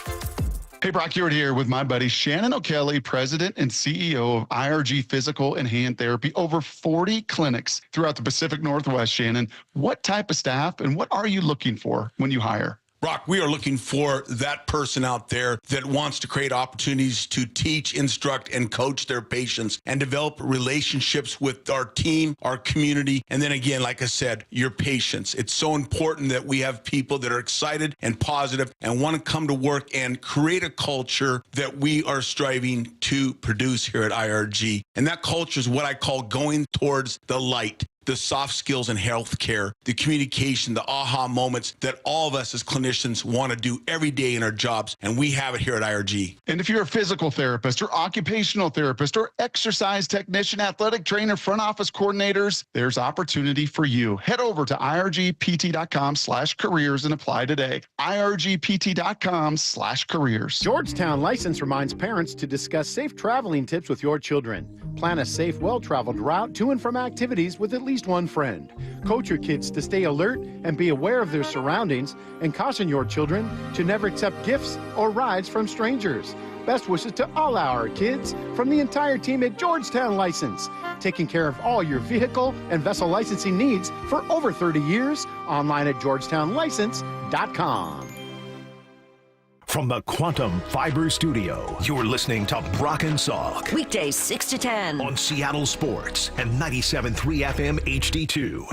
Hey, Brock Hewitt here with my buddy Shannon O'Kelly, President and CEO of IRG Physical and Hand Therapy. Over 40 clinics throughout the Pacific Northwest, Shannon. What type of staff and what are you looking for when you hire?
Brock, we are looking for that person out there that wants to create opportunities to teach, instruct, and coach their patients and develop relationships with our team, our community, and then again, like I said, your patients. It's so important that we have people that are excited and positive and want to come to work and create a culture that we are striving to produce here at IRG. And that culture is what I call going towards the light. The soft skills in healthcare, the communication, the aha moments that all of us as clinicians want to do every day in our jobs, and we have it here at IRG.
And if you're a physical therapist or occupational therapist or exercise technician, athletic trainer, front office coordinators, there's opportunity for you. Head over to irgpt.com/careers and apply today. irgpt.com/careers.
Georgetown License reminds parents to discuss safe traveling tips with your children. Plan a safe, well-traveled route to and from activities with at least one friend. Coach your kids to stay alert and be aware of their surroundings, and caution your children to never accept gifts or rides from strangers. Best wishes to all our kids from the entire team at Georgetown License, taking care of all your vehicle and vessel licensing needs for over 30 years. Online at georgetownlicense.com.
From the Quantum Fiber Studio, you're listening to Brock and Salk.
Weekdays 6 to 10.
On Seattle Sports and 97.3 FM HD2.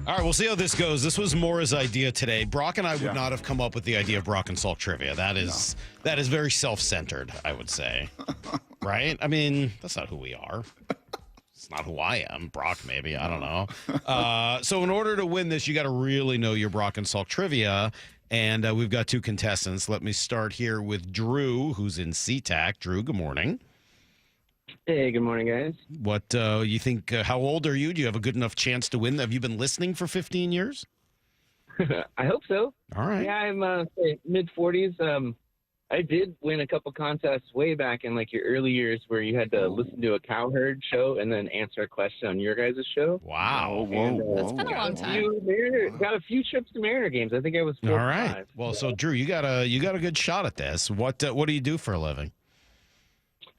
All right, we'll see how this goes. This was Maura's idea today. Brock and I would not have come up with the idea of Brock and Salk trivia. That is very self-centered, I would say. Right? I mean, that's not who we are. It's not who I am. Brock, maybe. I don't know. So in order to win this, you got to really know your Brock and Salk trivia. And we've got two contestants. Let me start here with Drew, who's in SeaTac. Drew, good morning.
Hey, good morning, guys.
What you think? How old are you? Do you have a good enough chance to win? Have you been listening for 15 years?
I hope so.
All right.
Yeah, I'm mid-40s. I did win a couple contests way back in like your early years where you had to listen to a cowherd show and then answer a question on your guys' show.
Wow.
That's been a long time.
Got a few trips to Mariner games. I think I was 4
All
or
right.
5.
Well, so Drew, you got a good shot at this. What do you do for a living?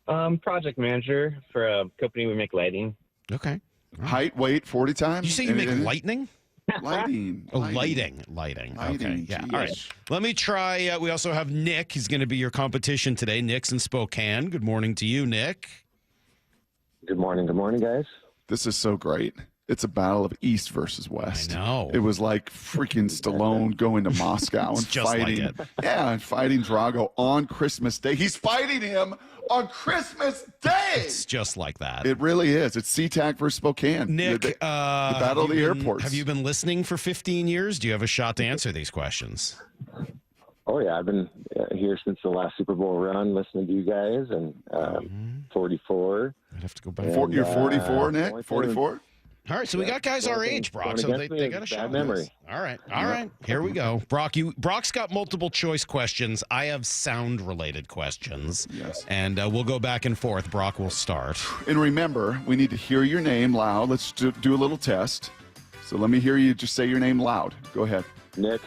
Project manager for a company. We make lighting.
Okay.
Height, weight, 40 times.
You say you make lightning?
Lighting.
Oh, lighting. Okay. Yeah. All right. Let me try. We also have Nick. He's going to be your competition today. Nick's in Spokane. Good morning to you, Nick.
Good morning. Good morning, guys.
This is so great. It's a battle of East versus West.
I know.
It was like freaking Stallone going to Moscow and
just
fighting.
like it.
Yeah, and fighting Drago on Christmas Day. He's fighting him on Christmas Day.
It's just like that.
It really is. It's SeaTac versus Spokane.
Nick,
the battle of the airports.
Have you been listening for 15 years? Do you have a shot to answer these questions?
Oh, yeah. I've been here since the last Super Bowl run, listening to you guys, and 44.
I'd have to go back.
You're 44, Nick? 44?
All right, so we got guys our age, Brock, so they got a shot.
Memory.
All right. Here we go. Brock's got multiple choice questions. I have sound-related questions.
Yes.
And we'll go back and forth. Brock will start.
And remember, we need to hear your name loud. Let's do a little test. So let me hear you just say your name loud. Go ahead.
Nick.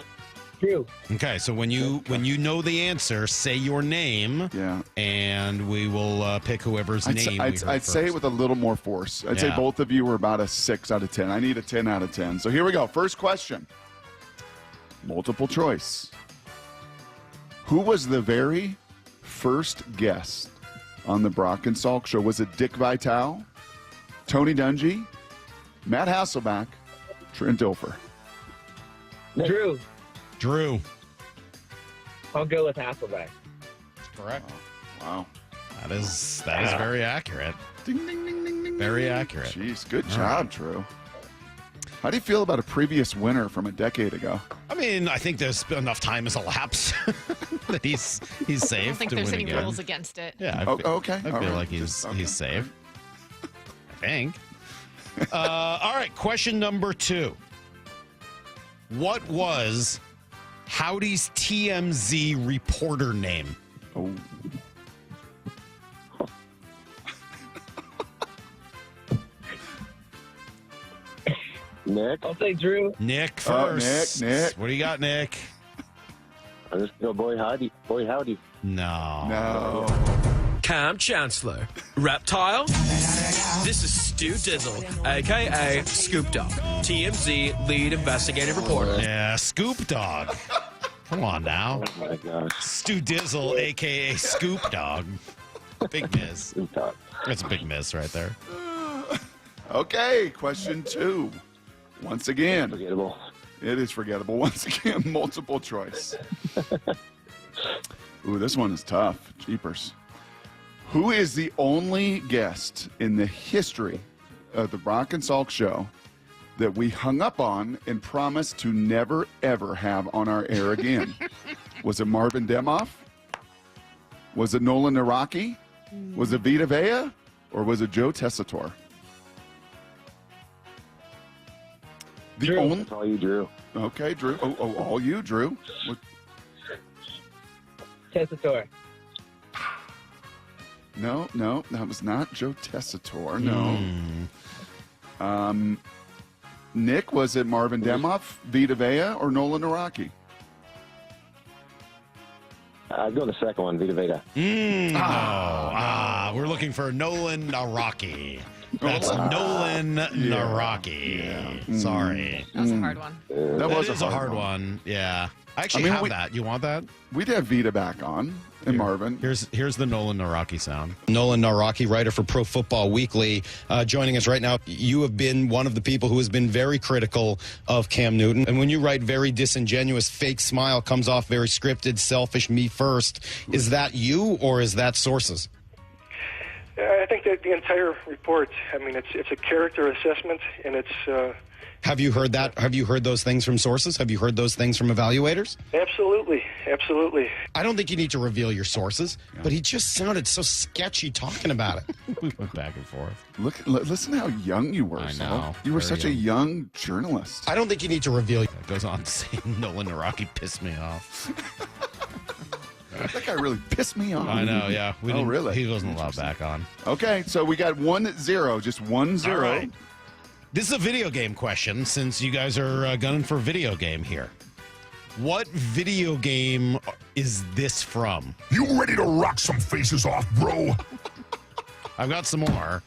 Drew.
Okay, so when you know the answer, say your name.
Yeah.
And we will pick whoever's name.
I'd say it with a little more force. I'd say
Yeah.
both of you were about a 6 out of 10. I need a 10 out of 10. So here we go. First question. Multiple choice. Who was the very first guest on the Brock and Salk show? Was it Dick Vitale, Tony Dungy, Matt Hasselback, Trent Dilfer?
Drew.
Drew.
I'll go with Hasselback.
Correct.
Wow.
That is very accurate.
Ding, ding, ding, ding, ding.
Very accurate.
Jeez, good job, Drew. How do you feel about a previous winner from a decade ago?
I mean, I think there's enough time has elapsed that he's safe.
I don't think
to
there's
win
any
again.
rules against it.
Yeah.
Okay.
I feel like he's safe. I think. All right. Question number 2. What was Howdy's TMZ reporter name?
Oh.
Nick.
I'll say Drew.
Nick first.
Nick.
What do you got, Nick?
I'm just going to go Boy Howdy.
No.
Cam Chancellor. Reptile. This is Stu Dizzle, a.k.a. Scoop Dog. TMZ lead investigative reporter.
Yeah, Scoop Dog. Come on now.
Oh, my gosh.
Stu Dizzle, a.k.a. Scoop Dog. Big miss. That's a big miss right there.
Okay, question 2. Once again.
Forgettable.
It is forgettable. Once again, multiple choice. Ooh, this one is tough. Jeepers. Who is the only guest in the history of the Brock and Salk show that we hung up on and promised to never, ever have on our air again? Was it Marvin Demoff? Was it Nolan Naraki? Was it Vita Vea? Or was it Joe Tessitore?
That's all you, Drew.
Okay, Drew. Oh, all you, Drew.
Tessitore.
No, that was not Joe Tessitore. No. Nick, was it Marvin Demoff, Vita Vea, or Nolan Naraki?
I'd go the second one, Vita Veda.
We're looking for Nolan Naraki. That's Nolan Naraki.
Yeah.
Sorry.
That was a hard one.
That is a hard one. Yeah. I actually have that. You want that?
We'd have Vita back on and Marvin.
Here's the Nolan Naraki sound. Nolan Naraki, writer for Pro Football Weekly, joining us right now. You have been one of the people who has been very critical of Cam Newton. And when you write very disingenuous, fake smile, comes off very scripted, selfish, me first. Is that you or is that sources?
I think that the entire report, I mean, it's a character assessment, and it's...
Have you heard that? Have you heard those things from sources? Have you heard those things from evaluators?
Absolutely.
I don't think you need to reveal your sources, but he just sounded so sketchy talking about it. We went back and forth.
Listen how young you were.
I
Sal.
know.
You were
Very
such a young journalist.
I don't think you need to reveal. It goes on to say Nolan Naraki pissed me off.
That guy really pissed me off.
I know, yeah.
Really?
He wasn't allowed back on.
Okay, so we got 1-0, just 1-0.
All right. This is a video game question, since you guys are gunning for video game here. What video game is this from?
You ready to rock some faces off, bro?
I've got some more.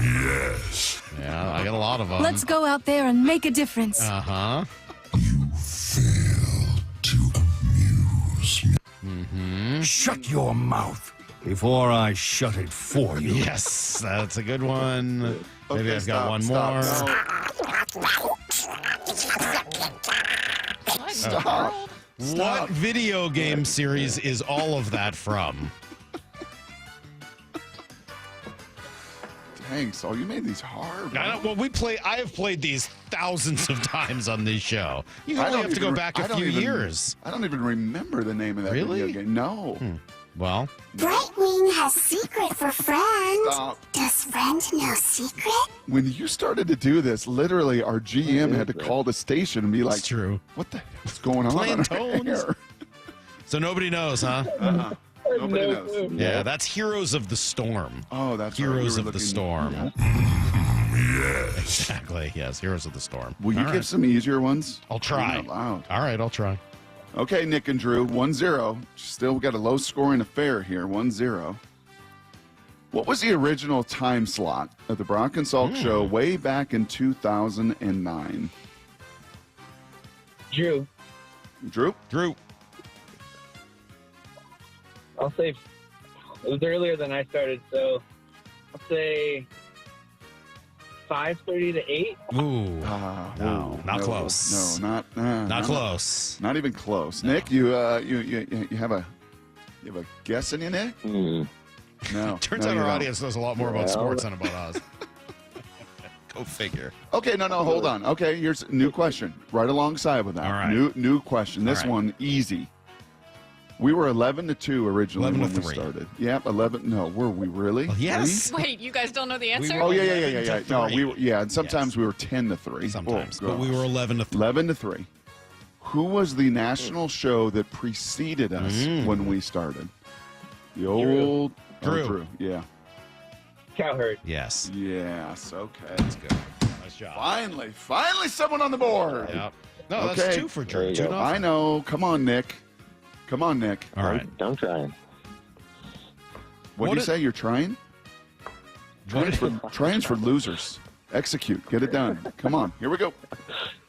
Yes.
Yeah, I got a lot of them.
Let's go out there and make a difference.
Uh-huh.
You fail to amuse me.
Mm-hmm.
Shut your mouth before I shut it for you.
Yes, that's a good one. Maybe
Okay,
I've got one
stop.
more.
Stop.
What video game series is all of that from?
Dang, Saul, you made these hard.
I have played these thousands of times on this show. You only have to go back a few years.
I don't even remember the name of that video game. No.
Well,
Brightwing has secret for friend.
Stop.
Does friend know secret?
When you started to do this, literally our GM had to call the station and be like,
it's true.
What the hell's going on?
Playing
over
tones.
here?
So nobody knows, huh?
Nobody knows.
Yeah, that's Heroes of the Storm.
Oh, that's
Heroes
right.
of the Storm.
Yes.
Exactly. Yes, Heroes of the Storm.
Will you give some easier ones?
I'll try.
Loud.
All right, I'll try.
Okay, Nick and Drew, 1-0. Still got a low-scoring affair here, 1-0. What was the original time slot of the Brock and Salk show way back in 2009?
Drew.
Drew?
I'll say it was earlier than I started, so I'll say 5:30 to 8.
Ooh, no, not close.
No, not
close.
Not even close. No. Nick, you have a guess in you, Nick? No.
Turns
no,
out
you
our
don't.
audience knows a lot more about sports than about us. Go figure.
Okay, no, hold on. Okay, here's a new question. Right alongside with that.
All right.
New question. This one, easy. We were 11-2 originally
11 to
when we
3.
started. Yep, 11. No, were we really?
Well, yes.
Wait, you guys don't know the answer?
Oh yeah. No,
we
and sometimes we were 10-3.
Sometimes,
Oh,
but we were 11 to 3.
11-3. Who was the national show that preceded us when we started? The old
Drew.
Yeah.
Cowherd.
Yes.
Yes. Okay.
That's good. Nice job.
Finally, someone on the board.
Yep. No, that's 2 for Drew. 2-0.
I know. Come on, Nick. All
right.
I'm trying.
What do you say? You're trying? Trying's for losers. Execute. Get it done. Come on. Here we go.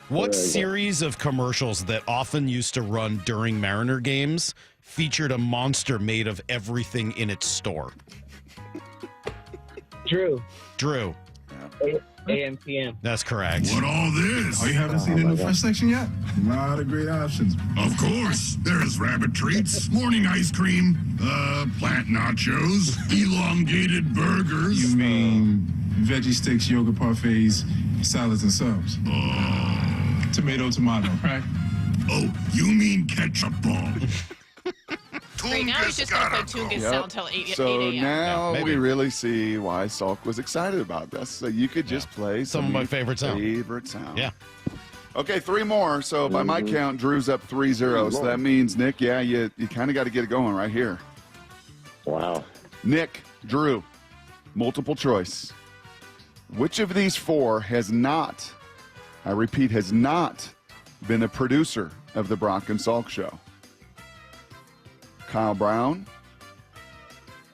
What series of commercials that often used to run during Mariner games featured a monster made of everything in its store?
Drew. AM, PM.
That's correct.
What all this?
Oh, you haven't seen the new fresh section yet? A lot of great options.
Of course. There's rabbit treats, morning ice cream, plant nachos, elongated burgers.
You mean veggie sticks, yogurt parfaits, salads, and subs? Tomato, right?
Oh, you mean ketchup bomb.
Right now, he's just going to play Tungus Sound until 8
So
8 a.m.
now we really see why Salk was excited about this. So you could just play
some of my favorite sound.
Yeah. Okay, 3 more. So by my count, Drew's up 3-0. So that means, Nick, you kind of got to get it going right here.
Wow.
Nick, Drew, multiple choice. Which of these 4 has not, I repeat, has not been a producer of the Brock and Salk Show? Kyle Brown,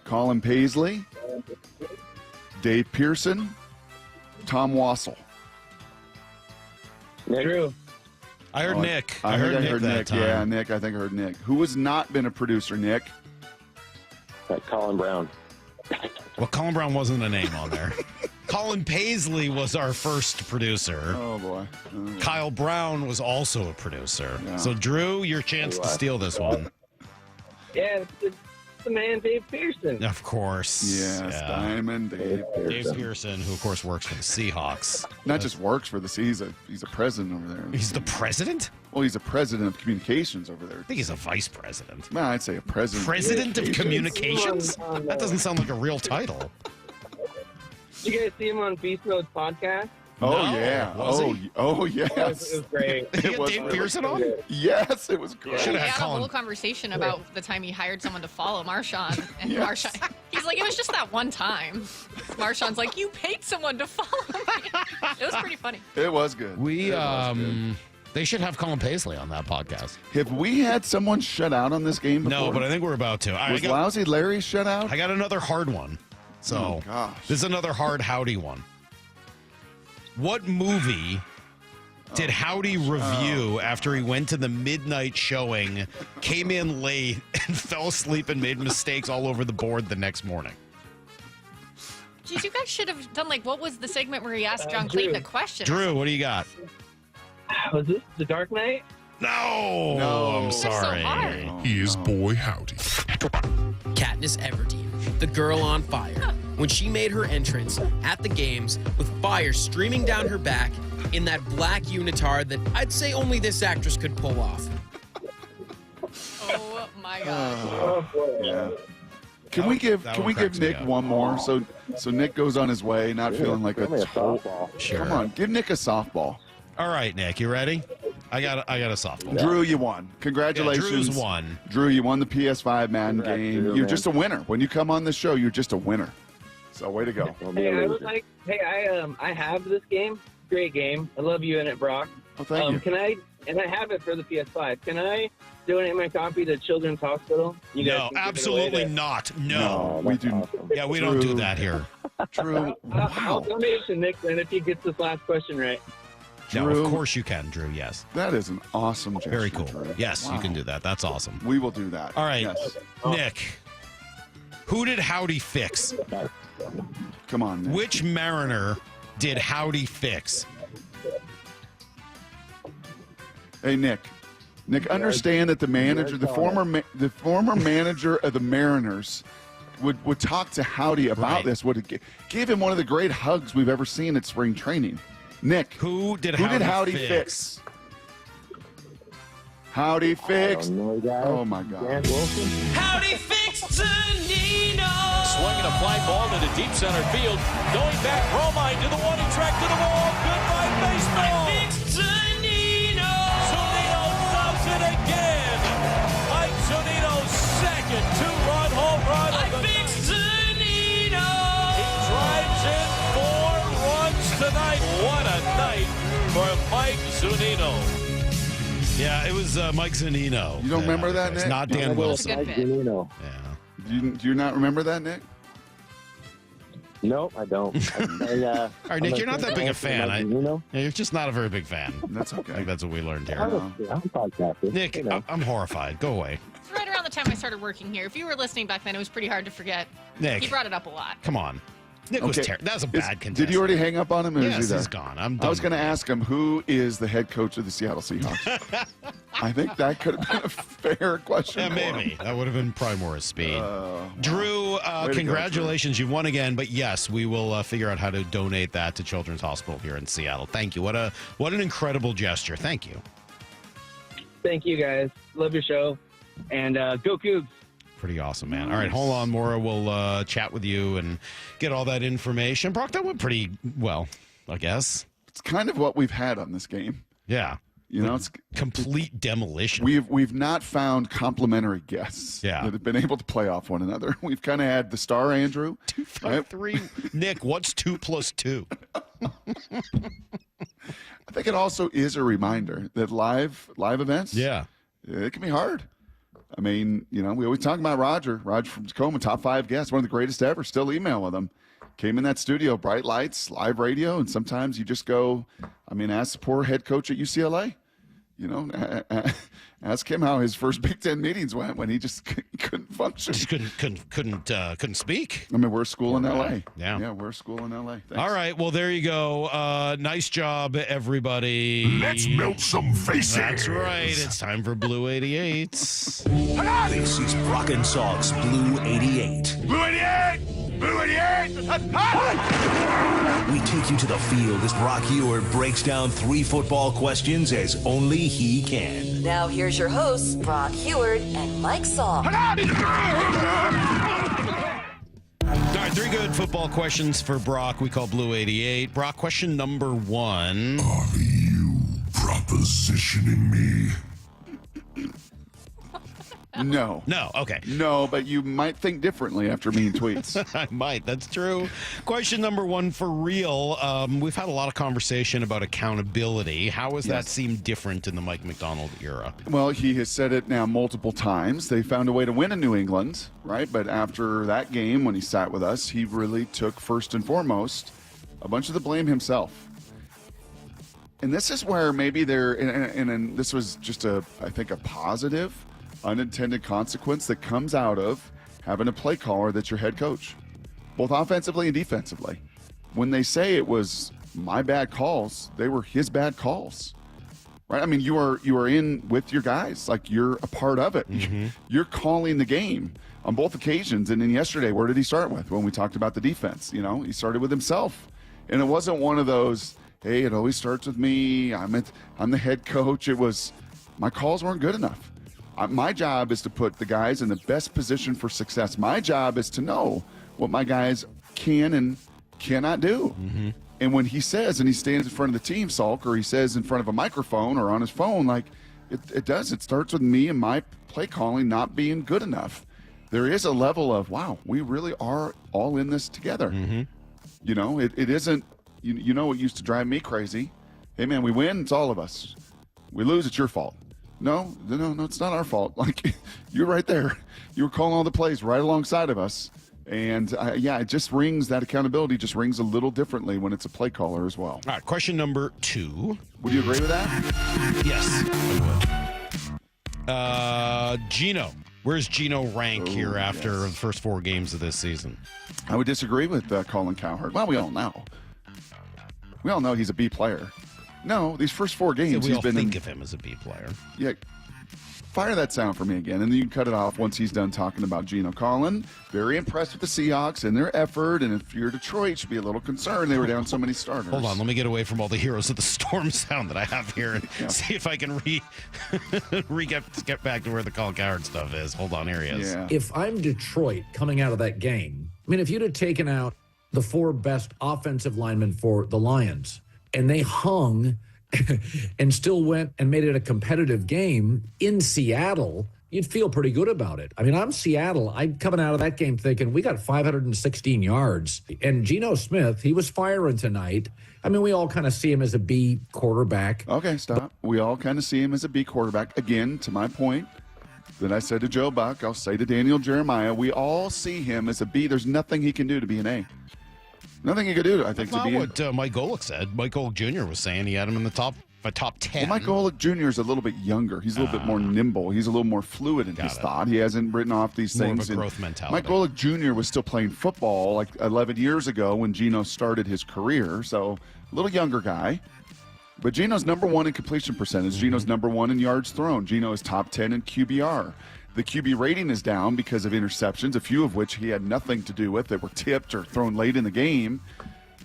Colin Paisley, Dave Pearson, Tom Wassel.
Drew.
I heard Nick.
I
heard Nick that
Nick.
time.
Yeah, Nick. I think I heard Nick. Who has not been a producer, Nick?
Colin Brown.
Well, Colin Brown wasn't a name on there. Colin Paisley was our first producer.
Oh, boy.
Kyle Brown was also a producer.
Yeah.
So, Drew, your chance to steal this one.
Yeah, it's the man, Dave Pearson.
Of course.
Yes, Diamond Dave Pearson.
Dave Pearson, who, of course, works for the Seahawks.
Not just works for the season. He's a president over there.
He's the president?
Well, he's a president of communications over there.
I think he's a vice president.
Well, I'd say a president.
President of communications? That doesn't sound like a real title.
Did you guys see him on Beast Mode podcast?
Oh,
No.
yeah.
Was he?
Oh, yes.
It was great.
Did he get
was
Dave
really
Pearson on?
Yes, it was great.
We
Should
had
have
a whole
Colin.
conversation about the time he hired someone to follow Marshawn. And
Yes.
Marshawn, he's like, it was just that one time. Marshawn's like, you paid someone to follow me. It was pretty funny.
It was good.
We
It was good.
They should have Colin Paisley on that podcast.
Have we had someone shut out on this game before?
No, but I think we're about to.
Was Lousy Larry shut out?
I got another hard one. So
Oh, gosh.
this is another hard Howdy one. What movie did Howdy review after he went to the midnight showing, came in late, and fell asleep and made mistakes all over the board the next morning?
Geez, you guys should have done what was the segment where he asked John Clayton a question?
Drew, what do you got?
Was this The Dark Knight?
No, I'm
They're so
sorry.
hard.
He is Boy Howdy.
Katniss Everdeen, the girl on fire, when she made her entrance at the games with fire streaming down her back in that black unitard that I'd say only this actress could pull off.
Oh my God.
Yeah. Can we give Nick one more so Nick goes on his way, not feeling like a
softball.
Sure.
Come on, give Nick a softball.
All right, Nick, you ready? I got a softball.
Drew, you won. Congratulations.
Yeah, Drew's won.
Drew, you won the PS5 Madden
Congrats,
game.
Drew,
You're
man.
just a winner. When you come on the show, you're just a winner. So way to go.
Hey, I was like, I have this game. Great game. I love you in it, Brock.
Oh, thank you.
Can I? And I have it for the PS5. Can I donate my copy to Children's Hospital? You guys
No,
can give it away
absolutely
to-
not. No.
we do.
Yeah, we don't do that here.
Drew,
I'll
wow.
donate it to Nick then if he gets this last question right.
No,
Drew.
of course you can, Drew. Yes.
That is an awesome gesture.
Very cool.
Drew.
Yes, you
Wow.
can do that. That's awesome.
We will do that.
All right,
Yes.
Nick. Who did Howdy fix?
Come on, Nick.
Which Mariner did Howdy fix?
Hey, Nick. Nick, understand that the manager, the former manager of the Mariners, would talk to Howdy about
Right.
this. Gave him one of the great hugs we've ever seen at spring training. Nick,
Who did
Howdy
fix?
fix? Howdy fixed. Oh my God.
Dan Wilson?
Howdy fixed Nino. Swinging a fly ball into deep center field. Going back, Romine to the warning track to the wall. Goodbye, baseball. I fixed Nino. Zunino does it again. Mike Zunino's second two-run home run. I fixed Nino. He drives in 4 runs tonight. What a night for Mike Zunino.
Yeah, it was Mike Zunino.
You don't remember that,
It's
Nick?
not Dan Wilson.
Good fit.
Do you not remember that, Nick?
No, I don't.
All right, Nick, you're not that big a fan. Yeah, you're just not a very big fan.
That's
I
okay.
think that's what we learned here.
I'm a podcaster.
Nick,
You know.
I'm horrified. Go away.
It's right around the time I started working here. If you were listening back then, it was pretty hard to forget.
Nick.
He brought it up a lot.
Come on. Nick was terrible. That was a bad contestant.
Did you already hang up on him? Or
Yes,
is he there?
he's gone. I'm
I
done
was going to
with
ask him who is the head coach of the Seattle Seahawks. I think that could have been a fair question.
Yeah,
for him.
maybe. That would have been probably more his speed.
Wow.
Drew,
Way to go,
congratulations. You've won again. But yes, we will figure out how to donate that to Children's Hospital here in Seattle. Thank you. What an incredible gesture. Thank you.
Thank you, guys. Love your show. And go Cougs.
Pretty awesome, man. All right, hold on, Maura. We'll chat with you and get all that information. Brock, that went pretty well, I guess.
It's kind of what we've had on this game.
Yeah.
You know, it's
complete demolition.
We've not found complimentary guests that have been able to play off one another. We've kind of had the star Andrew.
253. Nick, what's 2 plus 2?
I think it also is a reminder that live events, it can be hard. I mean, you know, we always talk about Roger from Tacoma, top 5 guest, one of the greatest ever. Still email with him. Came in that studio, bright lights, live radio, and sometimes you just go. I mean, ask the poor head coach at UCLA. You know, ask him how his first Big Ten meetings went when he just couldn't function.
Just couldn't speak.
I mean, we're a school in LA.
Yeah,
we're a school in LA. Thanks.
All right, well, there you go. Nice job, everybody.
Let's melt some faces.
That's right. It's time for Blue 88s.
This is Brock and Salk's Blue 88.
Blue 88! Blue 88!
We take you to the field as Brock Heward breaks down 3 football questions as only he can.
Now here's your hosts, Brock Heward and Mike Salk.
All right, 3 good football questions for Brock. We call Blue 88. Brock, question number 1.
Are you propositioning me?
No.
No, okay.
No, but you might think differently after mean tweets.
I might. That's true. Question number 1 for real. We've had a lot of conversation about accountability. How has that seemed different in the Mike McDonald era?
Well, he has said it now multiple times. They found a way to win in New England, right? But after that game, when he sat with us, he really took first and foremost a bunch of the blame himself. And this is where maybe and this was just I think a positive unintended consequence that comes out of having a play caller that's your head coach, both offensively and defensively. When they say it was my bad calls, they were his bad calls, right? I mean, you are in with your guys, like you're a part of it. Mm-hmm. You're calling the game on both occasions. And then yesterday, where did he start with when we talked about the defense? He started with himself, and it wasn't one of those, hey, it always starts with me. I'm the head coach. It was my calls weren't good enough. My job is to put the guys in the best position for success. My job is to know what my guys can and cannot do. Mm-hmm. And when he says, and he stands in front of the team, Salk, or he says in front of a microphone or on his phone, like it starts with me and my play calling not being good enough. There is a level of, wow, we really are all in this together. Mm-hmm. It isn't, what used to drive me crazy. Hey, man, we win, it's all of us. We lose, it's your fault. No, it's not our fault. Like, you're right there. You were calling all the plays right alongside of us. And, it just rings, that accountability just rings a little differently when it's a play caller as well.
All right, question number 2.
Would you agree with that?
Yes, I would. Gino. Where's Gino rank here after the first 4 games of this season?
I would disagree with Colin Cowherd. Well, we all know. We all know he's a B player. No, these first 4 games,
he's been think of him as a B player.
Yeah. Fire that sound for me again, and then you can cut it off once he's done talking about Gino. Colin, very impressed with the Seahawks and their effort, and if you're Detroit, you should be a little concerned they were down so many starters.
Hold on, let me get away from all the Heroes of the Storm sound that I have here and see if I can get back to where the Colin Cowherd stuff is. Hold on, here he is.
Yeah. If I'm Detroit coming out of that game, I mean, if you'd have taken out the 4 best offensive linemen for the Lions, and they hung and still went and made it a competitive game in Seattle, you'd feel pretty good about it. I mean, I'm Seattle. I'm coming out of that game thinking we got 516 yards. And Geno Smith, he was firing tonight. I mean, we all kind of see him as a B quarterback.
Okay, stop. We all kind of see him as a B quarterback. Again, to my point that I said to Joe Buck, I'll say to Daniel Jeremiah, we all see him as a B. There's nothing he can do to be an A. Nothing he could do, I think,
That's
to be
what Mike Golick said. Mike Golick Jr. was saying he had him in the top 10.
Well, Mike Golick Jr. is a little bit younger. He's a little bit more nimble. He's a little more fluid in his thought. He hasn't written off these
more
things.
Of a growth mentality.
Mike Golick Jr. was still playing football like 11 years ago when Geno started his career. So a little younger guy. But Geno's number 1 in completion percentage. Mm-hmm. Geno's number 1 in yards thrown. Geno is top 10 in QBR. The QB rating is down because of interceptions, a few of which he had nothing to do with that were tipped or thrown late in the game.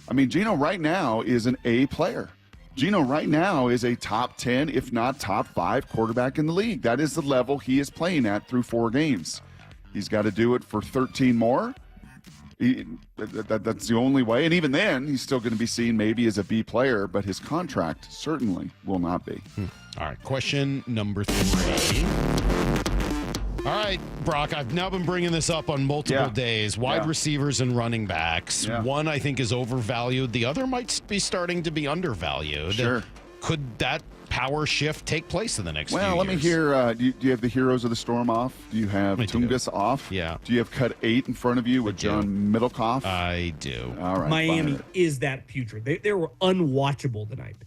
I mean, Geno right now is an A player. Geno right now is a top 10, if not top 5 quarterback in the league. That is the level he is playing at through 4 games. He's got to do it for 13 more. That's the only way. And even then, he's still going to be seen maybe as a B player, but his contract certainly will not be.
All right, question number 3. All right, Brock, I've now been bringing this up on multiple days. Wide receivers and running backs. Yeah. One, I think, is overvalued. The other might be starting to be undervalued.
Sure.
Could that power shift take place in the next few years?
Well, let me hear. Do you have the Heroes of the Storm off? Do you have Tungus off?
Yeah.
Do you have cut 8 in front of you with John Middlecoff?
I do.
All right.
Miami is that putrid. They were unwatchable tonight.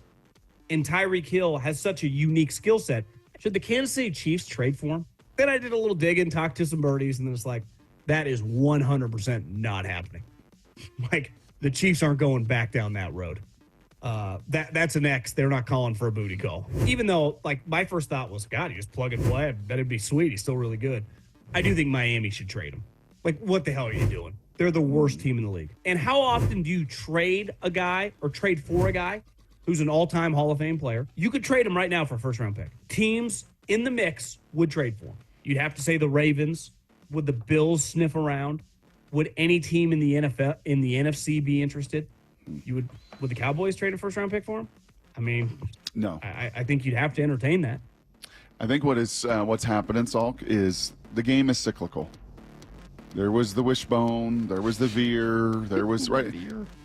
And Tyreek Hill has such a unique skill set. Should the Kansas City Chiefs trade for him? Then I did a little digging, talked to some birdies, and then it's like, that is 100% not happening. Like, the Chiefs aren't going back down that road. That's an X. They're not calling for a booty call. Even though, like, my first thought was, God, you just plug and play. I bet it'd be sweet. He's still really good. I do think Miami should trade him. Like, what the hell are you doing? They're the worst team in the league. And how often do you trade a guy or trade for a guy who's an all-time Hall of Fame player? You could trade him right now for a first-round pick. Teams in the mix would trade for him. You'd have to say the Ravens. Would the Bills sniff around? Would any team in the NFL, in the NFC, be interested? Would the Cowboys trade a first-round pick for him? I mean,
no.
I think you'd have to entertain that.
I think what's happening, Salk, is the game is cyclical. There was the wishbone, there was the veer, there was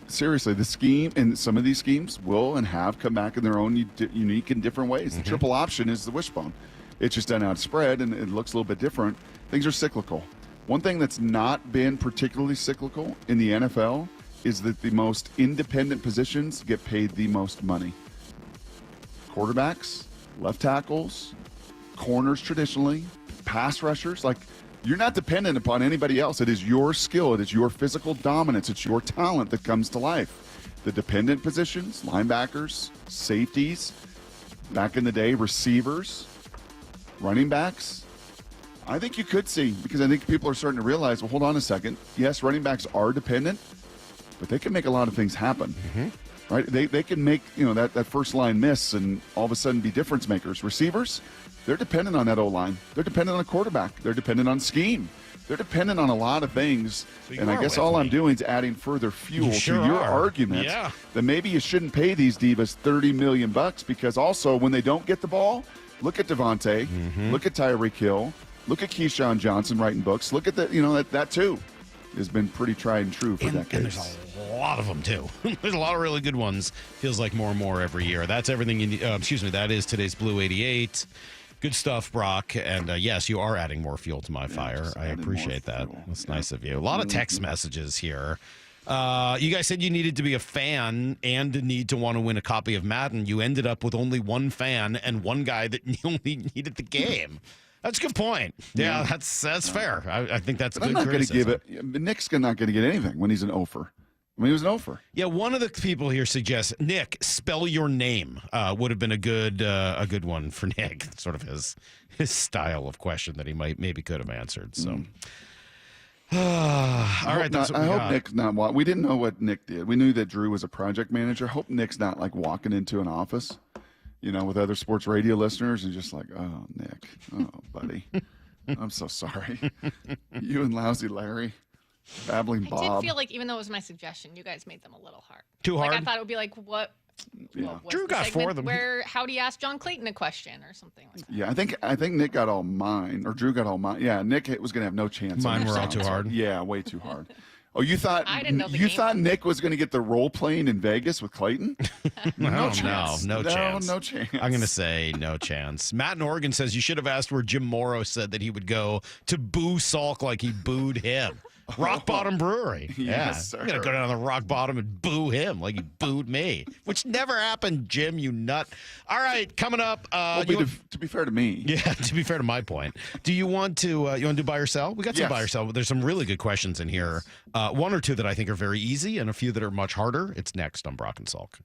seriously, the scheme, and some of these schemes will and have come back in their own unique and different ways. The triple option is the wishbone. It's just done out of spread, and it looks a little bit different. Things are cyclical. One thing that's not been particularly cyclical in the NFL is that the most independent positions get paid the most money. Quarterbacks, left tackles, corners traditionally, pass rushers, like you're not dependent upon anybody else. It is your skill. It is your physical dominance. It's your talent that comes to life. The dependent positions, linebackers, safeties, back in the day, receivers, running backs, I think you could see, because I think people are starting to realize, well, hold on a second. Yes, running backs are dependent, but they can make a lot of things happen. Right? They can make, that first line miss and all of a sudden be difference makers. Receivers, they're dependent on that O-line. They're dependent on a quarterback. They're dependent on scheme. They're dependent on a lot of things.
So
and I guess all I'm doing is adding further fuel to your argument that maybe you shouldn't pay these divas $30 million because also when they don't get the ball, look at Devontae, look at Tyreek Hill, look at Keyshawn Johnson writing books. Look at that too has been pretty tried and true for decades.
And there's a lot of them, too. There's a lot of really good ones. Feels like more and more every year. That's everything. That is today's Blue 88. Good stuff, Brock. And yes, you are adding more fuel to my fire. I appreciate that. That's nice of you. A lot of text messages here. You guys said you needed to be a fan and need to want to win a copy of Madden. You ended up with only one fan and one guy that only needed the game. That's a good point. Yeah, that's fair. I think that's good.
I'm not going to give it. Nick's not going to get anything when he's an offer. I mean, he was an offer.
Yeah, one of the people here suggests, Nick, spell your name. Would have been a good one for Nick. Sort of his style of question that he maybe could have answered. So, all right.
I hope Nick's not. We didn't know what Nick did. We knew that Drew was a project manager. I hope Nick's not like walking into an office, with other sports radio listeners and just like, oh, Nick, oh, buddy, I'm so sorry. You and lousy Larry. Babbling Bob.
I did feel like, even though it was my suggestion, you guys made them a little hard.
Too hard?
Like, I thought it would be like, what?
Yeah.
What
Drew got 4 of them.
How do you ask John Clayton a question or something like that?
Yeah, I think Nick got all mine, or Drew got all mine. Yeah, Nick was going to have no chance.
Mine were all too hard.
Yeah, way too hard. Oh, you thought
I didn't know
you thought Nick was going to get the role playing in Vegas with Clayton? No chance.
No chance.
No chance.
I'm going to say no chance. Matt in Oregon says you should have asked where Jim Morrow said that he would go to boo Salk like he booed him. Rock Bottom Brewery.
Yes, sir.
I'm going to go down to the Rock Bottom and boo him like he booed me, which never happened, Jim, you nut. All right, coming up.
To be fair to me.
Yeah, to be fair to my point. Do you want to do buy or sell? We got some buy or sell. There's some really good questions in here. One or two that I think are very easy and a few that are much harder. It's next on Brock and Salk.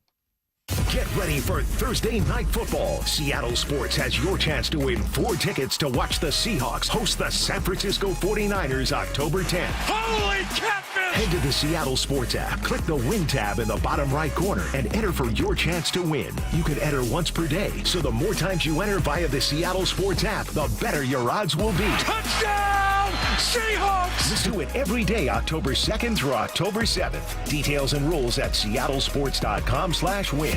Get ready for Thursday Night Football. Seattle Sports has your chance to win 4 tickets to watch the Seahawks host the San Francisco 49ers October 10th.
Holy catfish!
Head to the Seattle Sports app, click the Win tab in the bottom right corner, and enter for your chance to win. You can enter once per day, so the more times you enter via the Seattle Sports app, the better your odds will be.
Touchdown, Seahawks!
Let's do it every day, October 2nd through October 7th. Details and rules at seattlesports.com/win.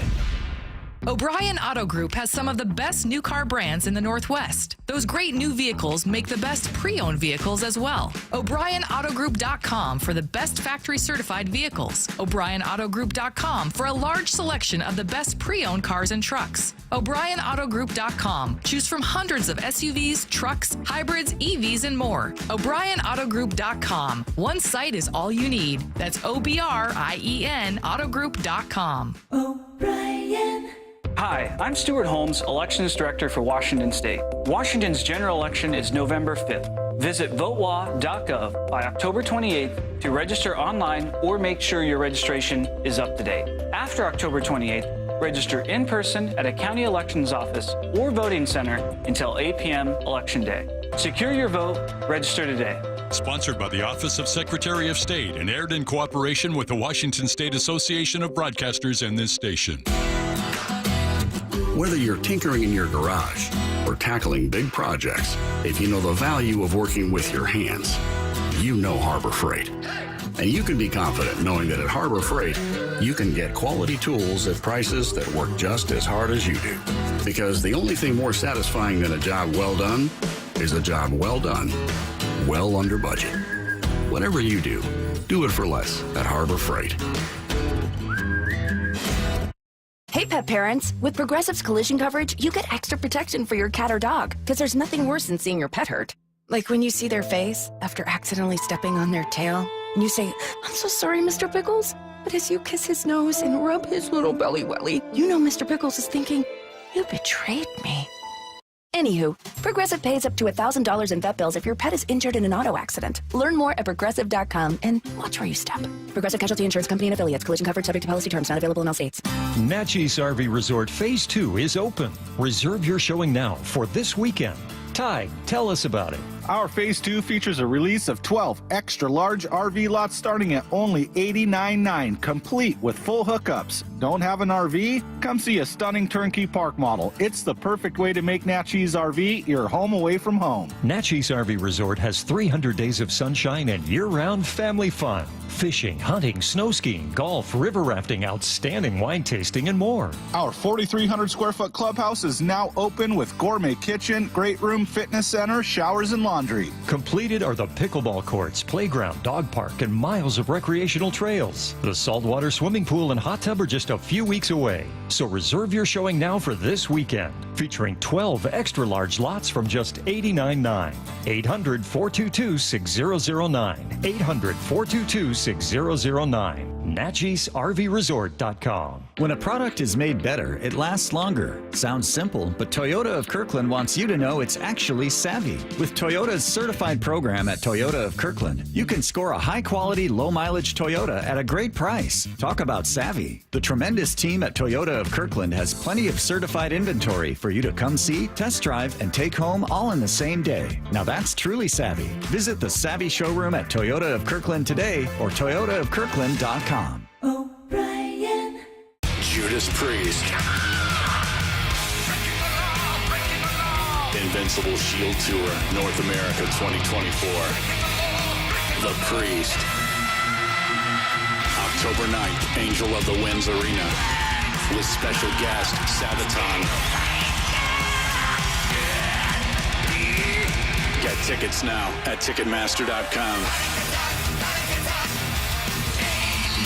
O'Brien Auto Group has some of the best new car brands in the Northwest. Those great new vehicles make the best pre-owned vehicles as well. O'BrienAutoGroup.com for the best factory certified vehicles. O'BrienAutoGroup.com for a large selection of the best pre-owned cars and trucks. O'BrienAutoGroup.com. Choose from hundreds of SUVs, trucks, hybrids, EVs, and more. O'BrienAutoGroup.com. One site is all you need. That's OBRIEN Autogroup.com.
O'Brien. Hi, I'm Stuart Holmes, Elections Director for Washington State. Washington's general election is November 5th. Visit votewa.gov by October 28th to register online or make sure your registration is up to date. After October 28th, register in person at a county elections office or voting center until 8 p.m. Election Day. Secure your vote. Register today.
Sponsored by the Office of Secretary of State and aired in cooperation with the Washington State Association of Broadcasters and this station.
Whether you're tinkering in your garage or tackling big projects, if you know the value of working with your hands, you know Harbor Freight. And you can be confident knowing that at Harbor Freight, you can get quality tools at prices that work just as hard as you do. Because the only thing more satisfying than a job well done is a job well done, well under budget. Whatever you do it for less at Harbor Freight.
Hey, pet parents. With Progressive's collision coverage, you get extra protection for your cat or dog, because there's nothing worse than seeing your pet hurt. Like when you see their face after accidentally stepping on their tail, and you say, "I'm so sorry, Mr. Pickles." But as you kiss his nose and rub his little belly welly, you know Mr. Pickles is thinking, "You betrayed me." Anywho, Progressive pays up to $1,000 in vet bills if your pet is injured in an auto accident. Learn more at Progressive.com and watch where you step. Progressive Casualty Insurance Company and Affiliates. Collision coverage subject to policy terms. Not available in all states.
Natchez RV Resort Phase 2 is open. Reserve your showing now for this weekend. Ty, tell us about it.
Our Phase 2 features a release of 12 extra-large RV lots starting at only $89.9, complete with full hookups. Don't have an RV? Come see a stunning turnkey park model. It's the perfect way to make Natchez RV your home away from home.
Natchez RV Resort has 300 days of sunshine and year-round family fun. Fishing, hunting, snow skiing, golf, river rafting, outstanding wine tasting, and more.
Our 4,300-square-foot clubhouse is now open with gourmet kitchen, great room, fitness center, showers, and laundry.
Completed are the pickleball courts, playground, dog park, and miles of recreational trails. The saltwater swimming pool and hot tub are just a few weeks away. So reserve your showing now for this weekend, featuring 12 extra-large lots from just $89.9. 800-422-6009. 800-422-6009. NatchezRVResort.com.
When a product is made better, it lasts longer. Sounds simple, but Toyota of Kirkland wants you to know it's actually savvy. With Toyota's certified program at Toyota of Kirkland, you can score a high-quality, low-mileage Toyota at a great price. Talk about savvy. The tremendous team at Toyota of Kirkland has plenty of certified inventory for you to come see, test drive, and take home all in the same day. Now that's truly savvy. Visit the Savvy showroom at Toyota of Kirkland today or toyotaofkirkland.com.
O'Brien.
Judas Priest. Invincible Shield Tour, North America 2024. The Priest. October 9th, Angel of the Winds Arena. With special guest, Sabaton. Get tickets now at Ticketmaster.com.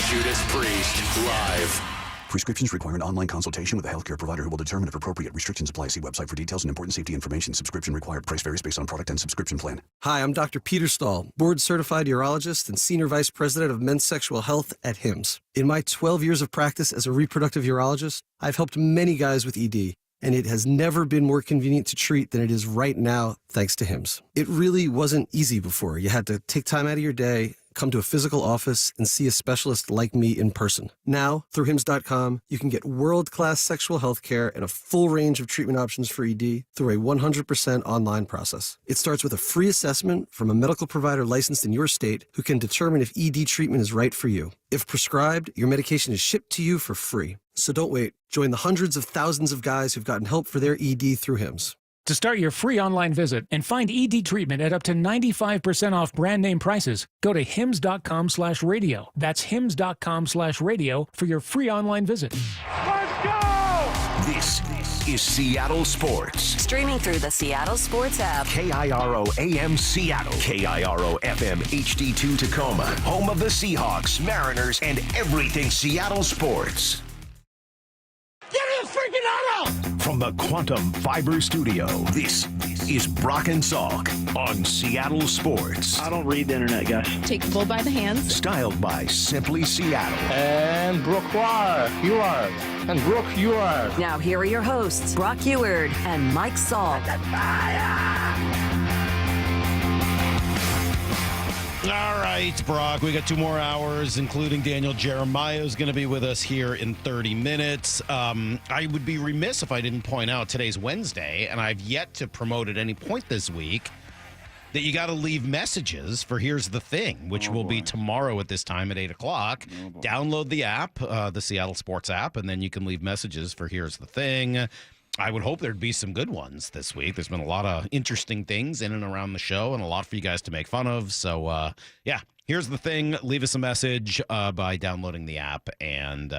Judas Priest, live.
Prescriptions require an online consultation with a healthcare provider who will determine if appropriate. Restrictions apply. See website for details and important safety information. Subscription required. Price varies based on product and subscription plan.
Hi, I'm Dr. Peter Stahl, board-certified urologist and senior vice president of men's sexual health at HIMSS. In my 12 years of practice as a reproductive urologist, I've helped many guys with ED, and it has never been more convenient to treat than it is right now, thanks to HIMSS. It really wasn't easy before. You had to take time out of your day, come to a physical office, and see a specialist like me in person. Now, through HIMSS.com, you can get world-class sexual health care and a full range of treatment options for ED through a 100% online process. It starts with a free assessment from a medical provider licensed in your state who can determine if ED treatment is right for you. If prescribed, your medication is shipped to you for free. So don't wait. Join the hundreds of thousands of guys who've gotten help for their ED through HIMSS.
To start your free online visit and find ED treatment at up to 95% off brand name prices, go to hims.com/radio. That's hims.com/radio for your free online visit.
Let's go! This is Seattle Sports.
Streaming through the Seattle Sports app.
KIRO AM Seattle. KIRO FM HD2 Tacoma. Home of the Seahawks, Mariners, and everything Seattle sports.
Get in the freaking auto!
From the Quantum Fiber Studio, this is Brock and Salk on Seattle Sports.
I don't read the internet, guys.
Take the bull by the hands.
Styled by Simply Seattle.
And Brooke Eward. And Brooke Eward.
Now here are your hosts, Brock Eward and Mike Salk.
All right, Brock, we got 2 more hours, including Daniel Jeremiah is going to be with us here in 30 minutes. I would be remiss if I didn't point out today's Wednesday, and I've yet to promote at any point this week that you got to leave messages for Here's the Thing, which will be tomorrow at this time at 8 o'clock. Download the app, the Seattle Sports app, and then you can leave messages for Here's the Thing. I would hope there'd be some good ones this week. There's been a lot of interesting things in and around the show and a lot for you guys to make fun of. So, yeah, Here's the thing. Leave us a message by downloading the app and,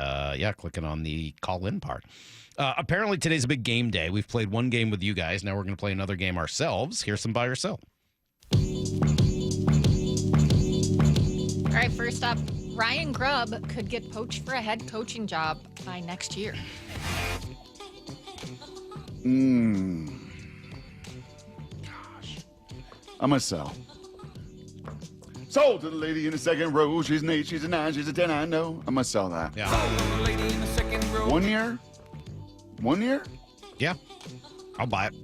clicking on the call-in part. Apparently, today's a big game day. We've played one game with you guys. Now we're going to play another game ourselves. Here's some buy or sell.
All right, first up, Ryan Grubb could get poached for a head coaching job by next year.
Gosh. I'm going to sell. Sold to the lady in the second row. She's an 8, she's a 9, she's a 10, I know. I'm going to sell that.
Yeah.
1 year? 1 year?
Yeah. I'll buy it.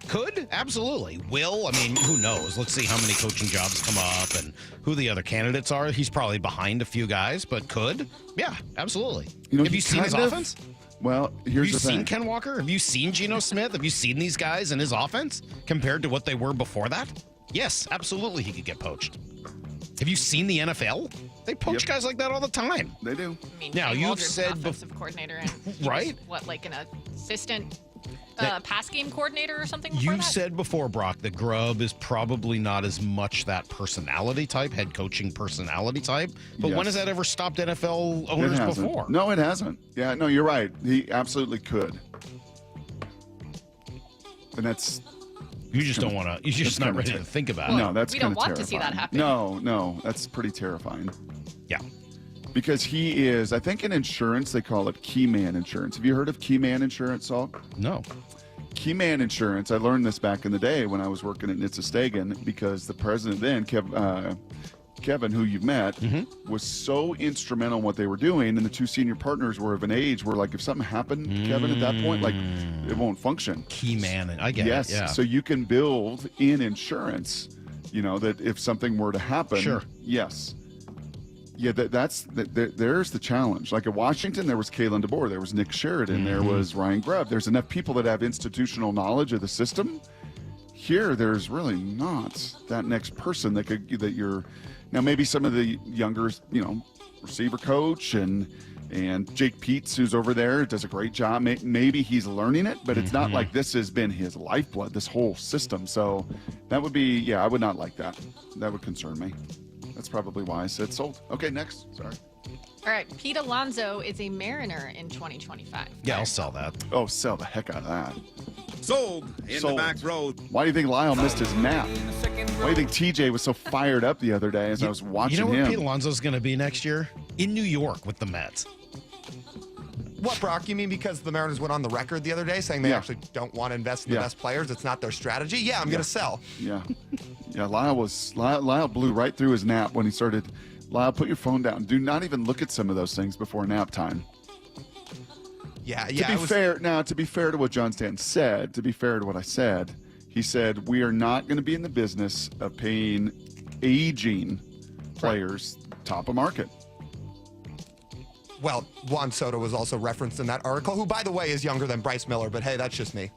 Could? Absolutely. Will? I mean, who knows? Let's see how many coaching jobs come up and who the other candidates are. He's probably behind a few guys, but could? Yeah, absolutely. Have you seen his offense?
Well, here's the thing.
Have you seen Ken Walker? Have you seen Geno Smith? Have you seen these guys in his offense compared to what they were before that? Yes, absolutely he could get poached. Have you seen the NFL? They poach guys like that all the time.
They do.
I mean,
now,
Jay
you've
Waldron's
said
an offensive coordinator and
right?
What, like an assistant pass game coordinator or something?
You've said before, Brock, that Grubb is probably not as much that personality type, head coaching personality type. But when has that ever stopped NFL owners before?
No, it hasn't. Yeah, no, you're right. He absolutely could. And that's...
You just don't want to. You're just not ready to think about it.
No, that's
we
kind
don't
of
want to see that happen.
No, that's pretty terrifying.
Yeah.
Because he is, I think in insurance, they call it key man insurance. Have you heard of key man insurance, Salt?
No.
Key man insurance, I learned this back in the day when I was working at Nitsa Stegan because the president then, Kevin, who you've met, was so instrumental in what they were doing, and the two senior partners were of an age where, like, if something happened, Kevin, at that point, like, it won't function.
Key man, I get it.
Yes, so you can build in insurance, that if something were to happen,
sure.
Yes. Yeah, there's the challenge. Like at Washington, there was Kalen DeBoer, there was Nick Sheridan, there was Ryan Grubb. There's enough people that have institutional knowledge of the system. Here, there's really not that next person that you're. Now, maybe some of the younger, receiver coach and Jake Peets, who's over there, does a great job. Maybe he's learning it, but it's not like this has been his lifeblood, this whole system. So that would be, I would not like that. That would concern me. That's probably why I said sold. Okay, next. Sorry.
All right, Pete Alonso is a Mariner in 2025.
Yeah, I'll sell that.
Oh, sell the heck out of that.
Sold in the back row.
Why do you think Lyle missed his nap? Why do you think TJ was so fired up the other day as I was watching him?
You know where Pete Alonso's going to be next year? In New York with the Mets.
What, Brock? You mean because the Mariners went on the record the other day saying they actually don't want to invest in the best players? It's not their strategy? Yeah, I'm going to sell.
Yeah. Yeah, Lyle blew right through his nap when he started. Lyle, put your phone down. Do not even look at some of those things before nap time.
Yeah.
To be fair to what John Stanton said, to be fair to what I said, he said, we are not going to be in the business of paying aging players top of market.
Well, Juan Soto was also referenced in that article, who, by the way, is younger than Bryce Miller, but hey, that's just me.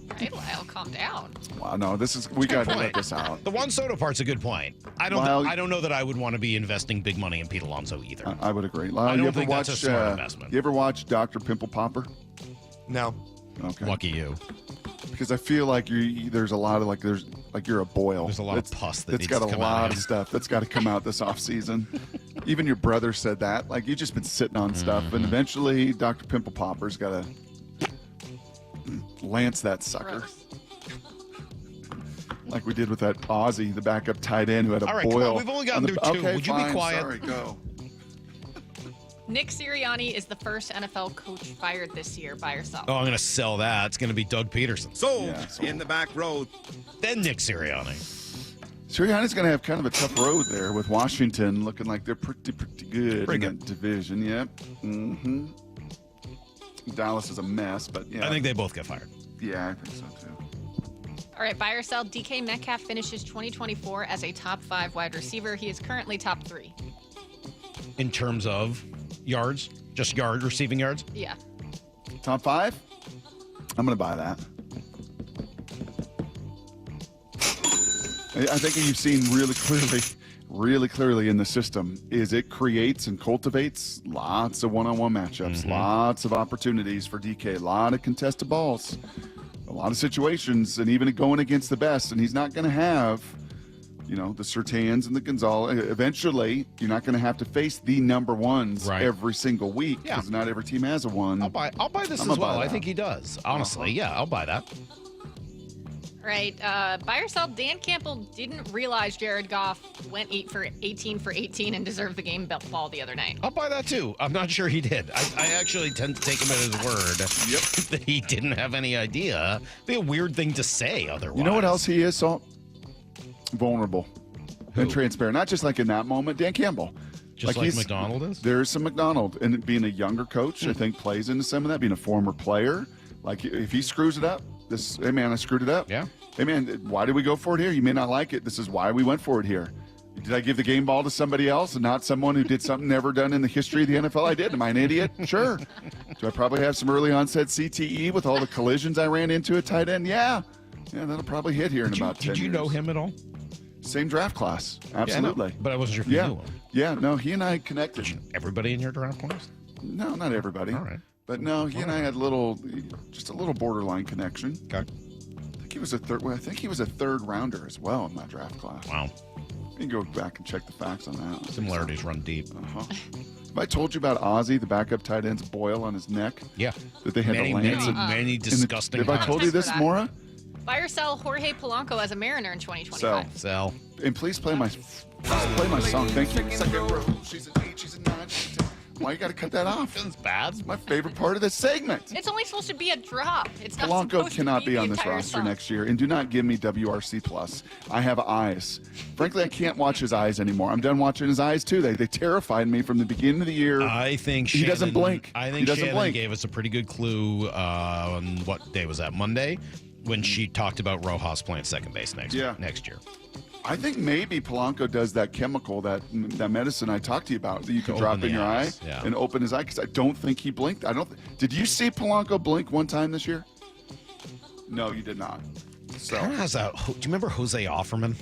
All right, Lyle, calm down.
Wow, no, we got to let this out.
The Juan Soto part's a good point. I don't know that I would want to be investing big money in Pete Alonso either.
I would agree. Lyle,
I don't think that's a smart investment.
You ever watch Dr. Pimple Popper?
No.
Okay.
Lucky you.
Because I feel like there's a lot of you're a boil.
There's a lot of pus that's
got a lot of stuff that's got to come out this off season. Even your brother said that. Like, you've just been sitting on stuff, and eventually Dr. Pimple Popper's got to lance that sucker.
Gross.
Like we did with that Aussie, the backup tight end who had a
All right,
boil.
come on, we've only gotten through two.
Okay,
Would you
fine,
be quiet?
Sorry, go.
Nick Sirianni is the first NFL coach fired this year by yourself.
Oh, I'm going to sell that. It's going to be Doug Peterson.
Sold in the back row.
Then Nick Sirianni.
Sirianni's going to have kind of a tough road there with Washington looking like they're pretty good
Pretty
in that division. Yep. Mm-hmm. Dallas is a mess, but yeah.
I think they both get fired.
Yeah, I think so too.
All right, buy or sell. DK Metcalf finishes 2024 as a top 5 wide receiver. He is currently top 3.
In terms of yards? Just receiving yards?
Yeah.
Top 5? I'm going to buy that. I think you've seen really clearly in the system is it creates and cultivates lots of one-on-one matchups, lots of opportunities for DK, a lot of contested balls, a lot of situations, and even going against the best. And he's not going to have the Surtains and the Gonzalez. Eventually, you're not going to have to face the number ones every single week because not every team has a one.
I'll buy this as well. I think he does. Honestly, yeah, I'll buy that.
Right. Buy or sell, Dan Campbell didn't realize Jared Goff went 18 for 18 and deserved the game ball the other night.
I'll buy that too. I'm not sure he did. I actually tend to take him at his word that he didn't have any idea. It'd be a weird thing to say otherwise.
You know what else he is, Salt? Vulnerable and transparent. Not just like in that moment, Dan Campbell.
Just like McDonald is?
There's some McDonald. And being a younger coach, I think, plays into some of that. Being a former player. Like, if he screws it up, hey, man, I screwed it up.
Yeah.
Hey, man, why did we go for it here? You may not like it. This is why we went for it here. Did I give the game ball to somebody else and not someone who did something never done in the history of the NFL? I did. Am I an idiot? Sure. Do I probably have some early onset CTE with all the collisions I ran into at tight end? Yeah. Yeah, that'll probably hit here in about 10 years.
Did you know him at all?
Same draft class. Absolutely.
Yeah, but I wasn't sure if you knew him.
Yeah, no, he and I connected.
Everybody in your draft class?
No, not everybody.
All right.
But no, he and I had just a little borderline connection.
Okay.
I think he was a third rounder as well in my draft class.
Wow.
You can go back and check the facts on that.
Similarities run deep.
Have I told you about Ozzy, the backup tight end's boil on his neck?
Yeah.
That they had to lance
many disgusting
Have I told you this, Maura?
Buy or sell Jorge Polanco as a Mariner in 2025.
Sell.
And please play my song. Thank you. Second row. She's an 8, she's a 9, she's a 10. Why you got to cut that off?
It's bad.
It's my favorite part of this segment.
It's only supposed to be a drop. It's not
Polanco
supposed
cannot
to
be on
the
this
entire
roster
song.
next year, and do not give me WRC plus. I have eyes. Frankly, I can't watch his eyes anymore. I'm done watching his eyes too. They terrified me from the beginning of the year.
I think
he doesn't blink.
I think Shannon gave us a pretty good clue on what day was that? Monday, when she talked about Rojas playing second base next year.
I think maybe Polanco does that chemical, that medicine I talked to you about that you can drop in your eye and open his eye, because I don't think he blinked. Did you see Polanco blink one time this year? No, you did not. So
kind of has that. Do you remember Jose Offerman?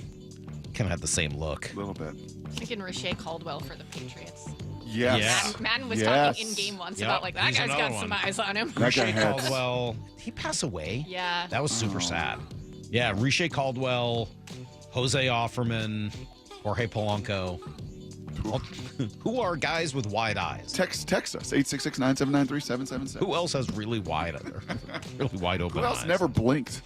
Kind of had the same look.
A little bit.
Thinking Rashay Caldwell for the Patriots.
Yes.
Madden was talking in game once about that
He's
guy's got
one.
some eyes on him.
Rashay Caldwell. Did he pass away?
Yeah.
That was super sad. Yeah, Rashay Caldwell, Jose Offerman, Jorge Polanco. Who are guys with wide eyes?
Text us, 866-979-3777.
Who else has really wide open
Who else
eyes?
never blinked?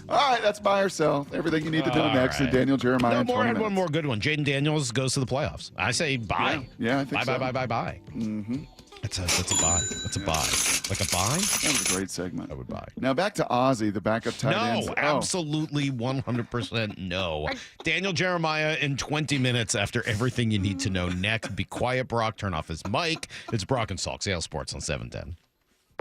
All right, that's buy or sell. Everything you need to know next. And Daniel Jeremiah.
No
in
more.
20
I had one
minutes.
more good one. Jaden Daniels goes to the playoffs. I say buy.
Yeah, I think so.
Buy.
Mm-hmm.
That's a buy. That's a buy. Like a buy?
That was a great segment.
I would buy.
Now back to Ozzy, the backup tight end.
No, absolutely 100% no. Daniel Jeremiah in 20 minutes after everything you need to know next. Be quiet, Brock. Turn off his mic. It's Brock and Salk, Seattle Sports on 710.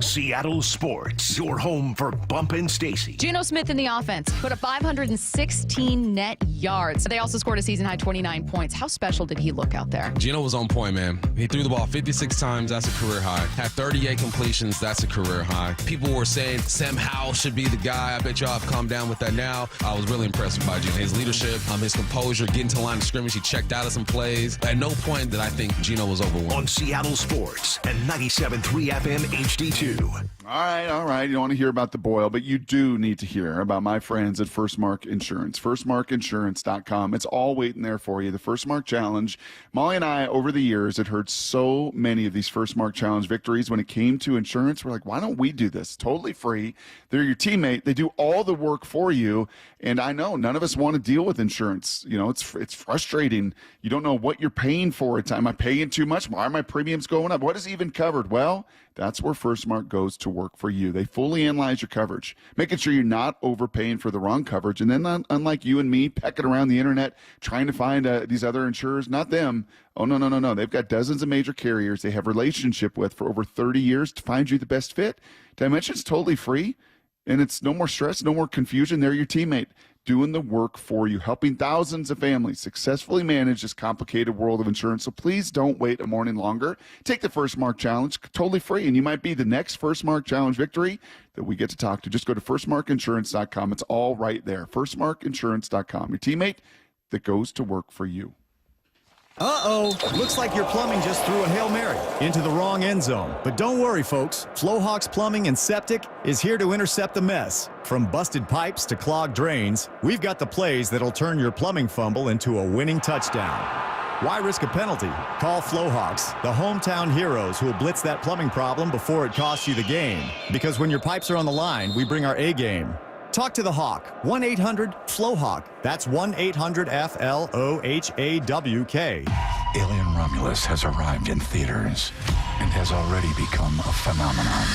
Seattle Sports, your home for Bump and Stacy.
Geno Smith in the offense put up 516 net yards. They also scored a season-high 29 points. How special did he look out there?
Geno was on point, man. He threw the ball 56 times. That's a career high. Had 38 completions. That's a career high. People were saying Sam Howell should be the guy. I bet y'all have calmed down with that now. I was really impressed by Geno. His leadership, his composure, getting to the line of scrimmage. He checked out of some plays. At no point did I think Geno was overwhelmed.
On Seattle Sports and 97.3 FM HD2.
All right. You don't want to hear about the boil, but you do need to hear about my friends at First Mark Insurance. FirstMarkInsurance.com. It's all waiting there for you. The First Mark Challenge. Molly and I, over the years, had heard so many of these First Mark Challenge victories when it came to insurance. We're like, why don't we do this? Totally free. They're your teammate. They do all the work for you. And I know none of us want to deal with insurance. You know, it's frustrating. You don't know what you're paying for at time. Am I paying too much? Why are my premiums going up? What is even covered? Well, that's where First Mark goes to work for you. They fully analyze your coverage, making sure you're not overpaying for the wrong coverage. And then unlike you and me pecking around the internet trying to find these other insurers, not them. Oh, no. They've got dozens of major carriers they have relationship with for over 30 years to find you the best fit. Dimension's totally free, and it's no more stress, no more confusion. They're your teammate, doing the work for you, helping thousands of families successfully manage this complicated world of insurance. So please don't wait a morning longer. Take the First Mark Challenge, totally free, and you might be the next First Mark Challenge victory that we get to talk to. Just go to firstmarkinsurance.com. It's all right there. Firstmarkinsurance.com, your teammate that goes to work for you.
Uh-oh. Looks like your plumbing just threw a Hail Mary into the wrong end zone. But don't worry, folks. Flowhawks Plumbing and Septic is here to intercept the mess. From busted pipes to clogged drains, we've got the plays that'll turn your plumbing fumble into a winning touchdown. Why risk a penalty? Call Flowhawks, the hometown heroes who will blitz that plumbing problem before it costs you the game. Because when your pipes are on the line, we bring our A game. Talk to the Hawk. 1-800-FLOWHAWK. That's 1-800-FLOHAWK.
Alien Romulus has arrived in theaters and has already become a phenomenon.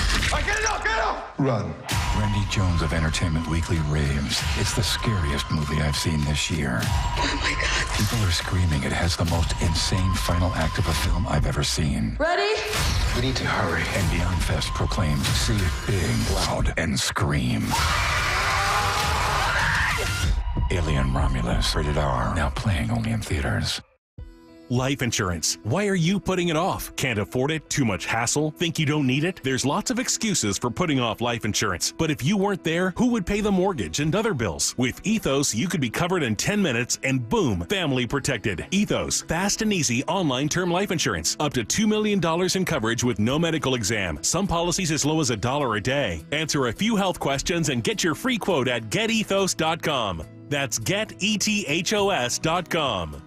Get it up, get it up!
Run. Randy Jones of Entertainment Weekly raves. It's the scariest movie I've seen this year. Oh my God. People are screaming it has the most insane final act of a film I've ever seen.
Ready?
We need to hurry. And Beyond Fest proclaims, see it big, loud, and scream. Alien Romulus, rated R, now playing only in theaters.
Life insurance. Why are you putting it off? Can't afford it? Too much hassle? Think you don't need it? There's lots of excuses for putting off life insurance. But if you weren't there, who would pay the mortgage and other bills? With Ethos, you could be covered in 10 minutes and boom, family protected. Ethos, fast and easy online term life insurance. Up to $2 million in coverage with no medical exam. Some policies as low as $1 a day. Answer a few health questions and get your free quote at getethos.com. That's getethos.com.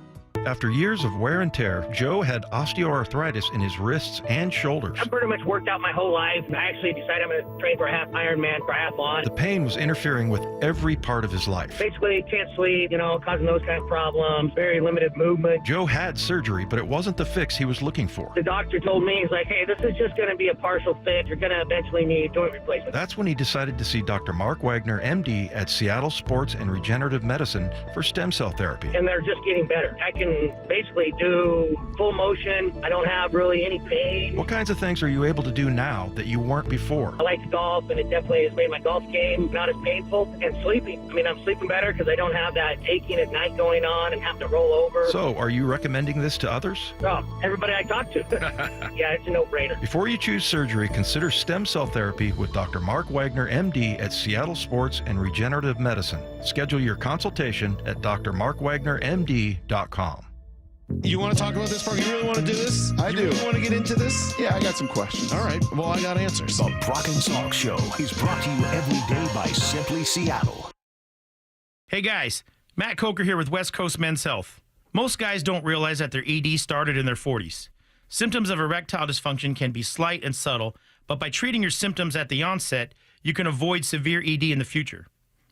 After years of wear and tear, Joe had osteoarthritis in his wrists and shoulders.
I've pretty much worked out my whole life. I actually decided I'm going to train for a half Ironman triathlon.
The pain was interfering with every part of his life.
Basically, can't sleep, causing those kind of problems, very limited movement.
Joe had surgery, but it wasn't the fix he was looking for.
The doctor told me, he's like, hey, this is just going to be a partial fix. You're going to eventually need joint replacement.
That's when he decided to see Dr. Mark Wagner, MD, at Seattle Sports and Regenerative Medicine for stem cell therapy.
And they're just getting better. I can basically do full motion. I don't have really any pain.
What kinds of things are you able to do now that you weren't before?
I like to golf, and it definitely has made my golf game not as painful. And sleeping. I'm sleeping better because I don't have that aching at night going on and have to roll over.
So, are you recommending this to others?
Oh, everybody I talk to. Yeah, it's a no-brainer.
Before you choose surgery, consider stem cell therapy with Dr. Mark Wagner, MD, at Seattle Sports and Regenerative Medicine. Schedule your consultation at drmarkwagnermd.com.
You want to talk about this, Brock? You really want to do this?
I do.
You really want to get into this?
Yeah, I got some questions.
All right. Well, I got answers.
The Brock and Salk Show is brought to you every day by Simply Seattle.
Hey guys, Matt Coker here with West Coast Men's Health. Most guys don't realize that their ED started in their 40s. Symptoms of erectile dysfunction can be slight and subtle, but by treating your symptoms at the onset, you can avoid severe ED in the future.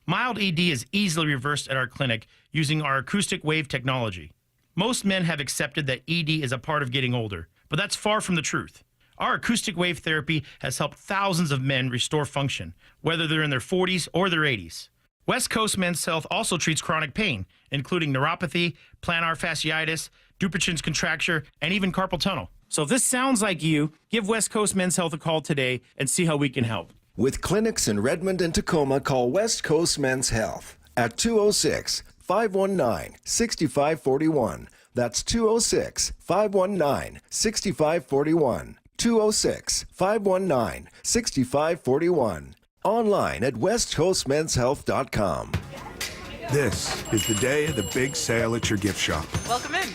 Mild ED is easily reversed at our clinic using our acoustic wave technology. Most men have accepted that ED is a part of getting older, but that's far from the truth. Our acoustic wave therapy has helped thousands of men restore function, whether they're in their 40s or their 80s. West Coast Men's Health also treats chronic pain, including neuropathy, plantar fasciitis, Dupuytren's contracture, and even carpal tunnel. So if this sounds like you, give West Coast Men's Health a call today and see how we can help.
With clinics in Redmond and Tacoma, call West Coast Men's Health at 206-519-6541. That's 206-519-6541. 206-519-6541. Online at westcoastmenshealth.com.
This is the day of the big sale at your gift shop.
Welcome in.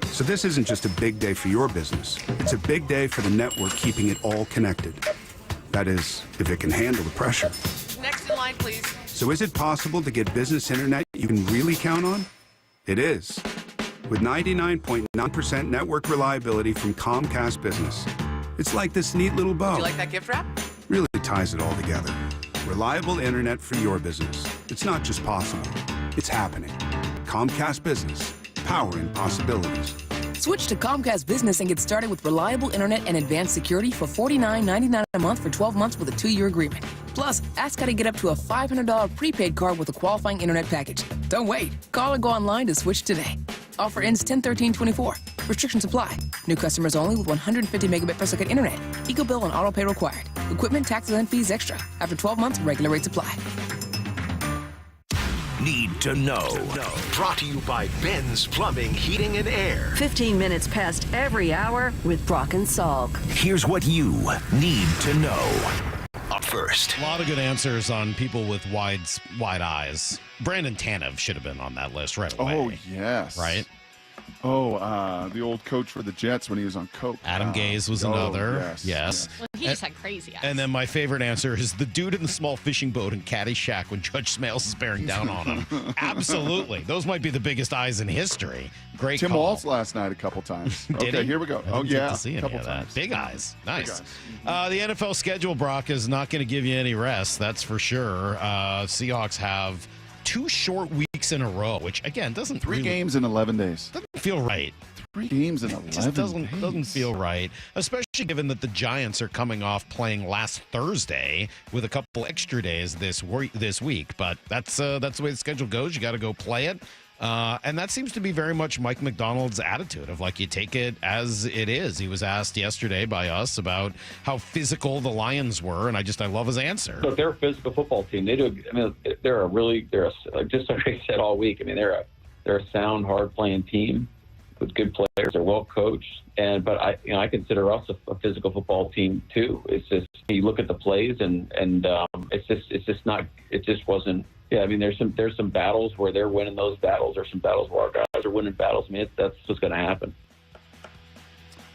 So this isn't just a big day for your business. It's a big day for the network keeping it all connected. That is, if it can handle the pressure.
Next in line, please.
So is it possible to get business internet you can really count on? It is. With 99.9% network reliability from Comcast Business. It's like this neat little bow.
Do you like that gift wrap?
Really ties it all together. Reliable internet for your business. It's not just possible, it's happening. Comcast Business, powering possibilities.
Switch to Comcast Business and get started with reliable internet and advanced security for $49.99 a month for 12 months with a 2-year agreement. Plus, ask how to get up to a $500 prepaid card with a qualifying internet package. Don't wait. Call or go online to switch today. Offer ends 10/13/24. Restrictions apply. New customers only with 150 megabit per second internet. Eco bill and auto pay required. Equipment, taxes, and fees extra. After 12 months, regular rates apply.
Need to know. Brought to you by Ben's Plumbing, Heating, and Air.
15 minutes past every hour with Brock and Salk.
Here's what you need to know. Up first.
A lot of good answers on people with wide eyes. Brandon Tanev should have been on that list right away.
Oh, yes.
Right?
The old coach for the Jets when he was on coke.
Adam Gase was another. Yes.
Well, he just had crazy eyes.
And then my favorite answer is the dude in the small fishing boat in Caddyshack when Judge Smales is bearing down on him. Absolutely. Those might be the biggest eyes in history. Great
Tim
call.
Waltz last night a couple times.
Did
Okay,
he?
here we go.
I didn't get to see any
couple
of that.
times.
Big eyes. Nice.
Big eyes.
The NFL schedule, Brock, is not going to give you any rest. That's for sure. Seahawks have 2 short weeks in a row, which, again, doesn't
3
really,
games in 11 days.
doesn't feel right.
3 games in 11
It just doesn't
days.
feel right, especially given that the Giants are coming off playing last Thursday with a couple extra days this week. But that's the way the schedule goes. You got to go play it. And that seems to be very much Mike McDonald's attitude of like you take it as it is. He was asked yesterday by us about how physical the Lions were, and I love his answer.
Look, they're a physical football team. They do. I mean, just like I said all week. I mean, they're a sound, hard playing team with good players. They're well coached, but I consider us a physical football team too. It's just you look at the plays and it just wasn't. Yeah, I mean, there's some battles where they're winning those battles. There's some battles where our guys are winning battles. I mean, that's what's going to happen.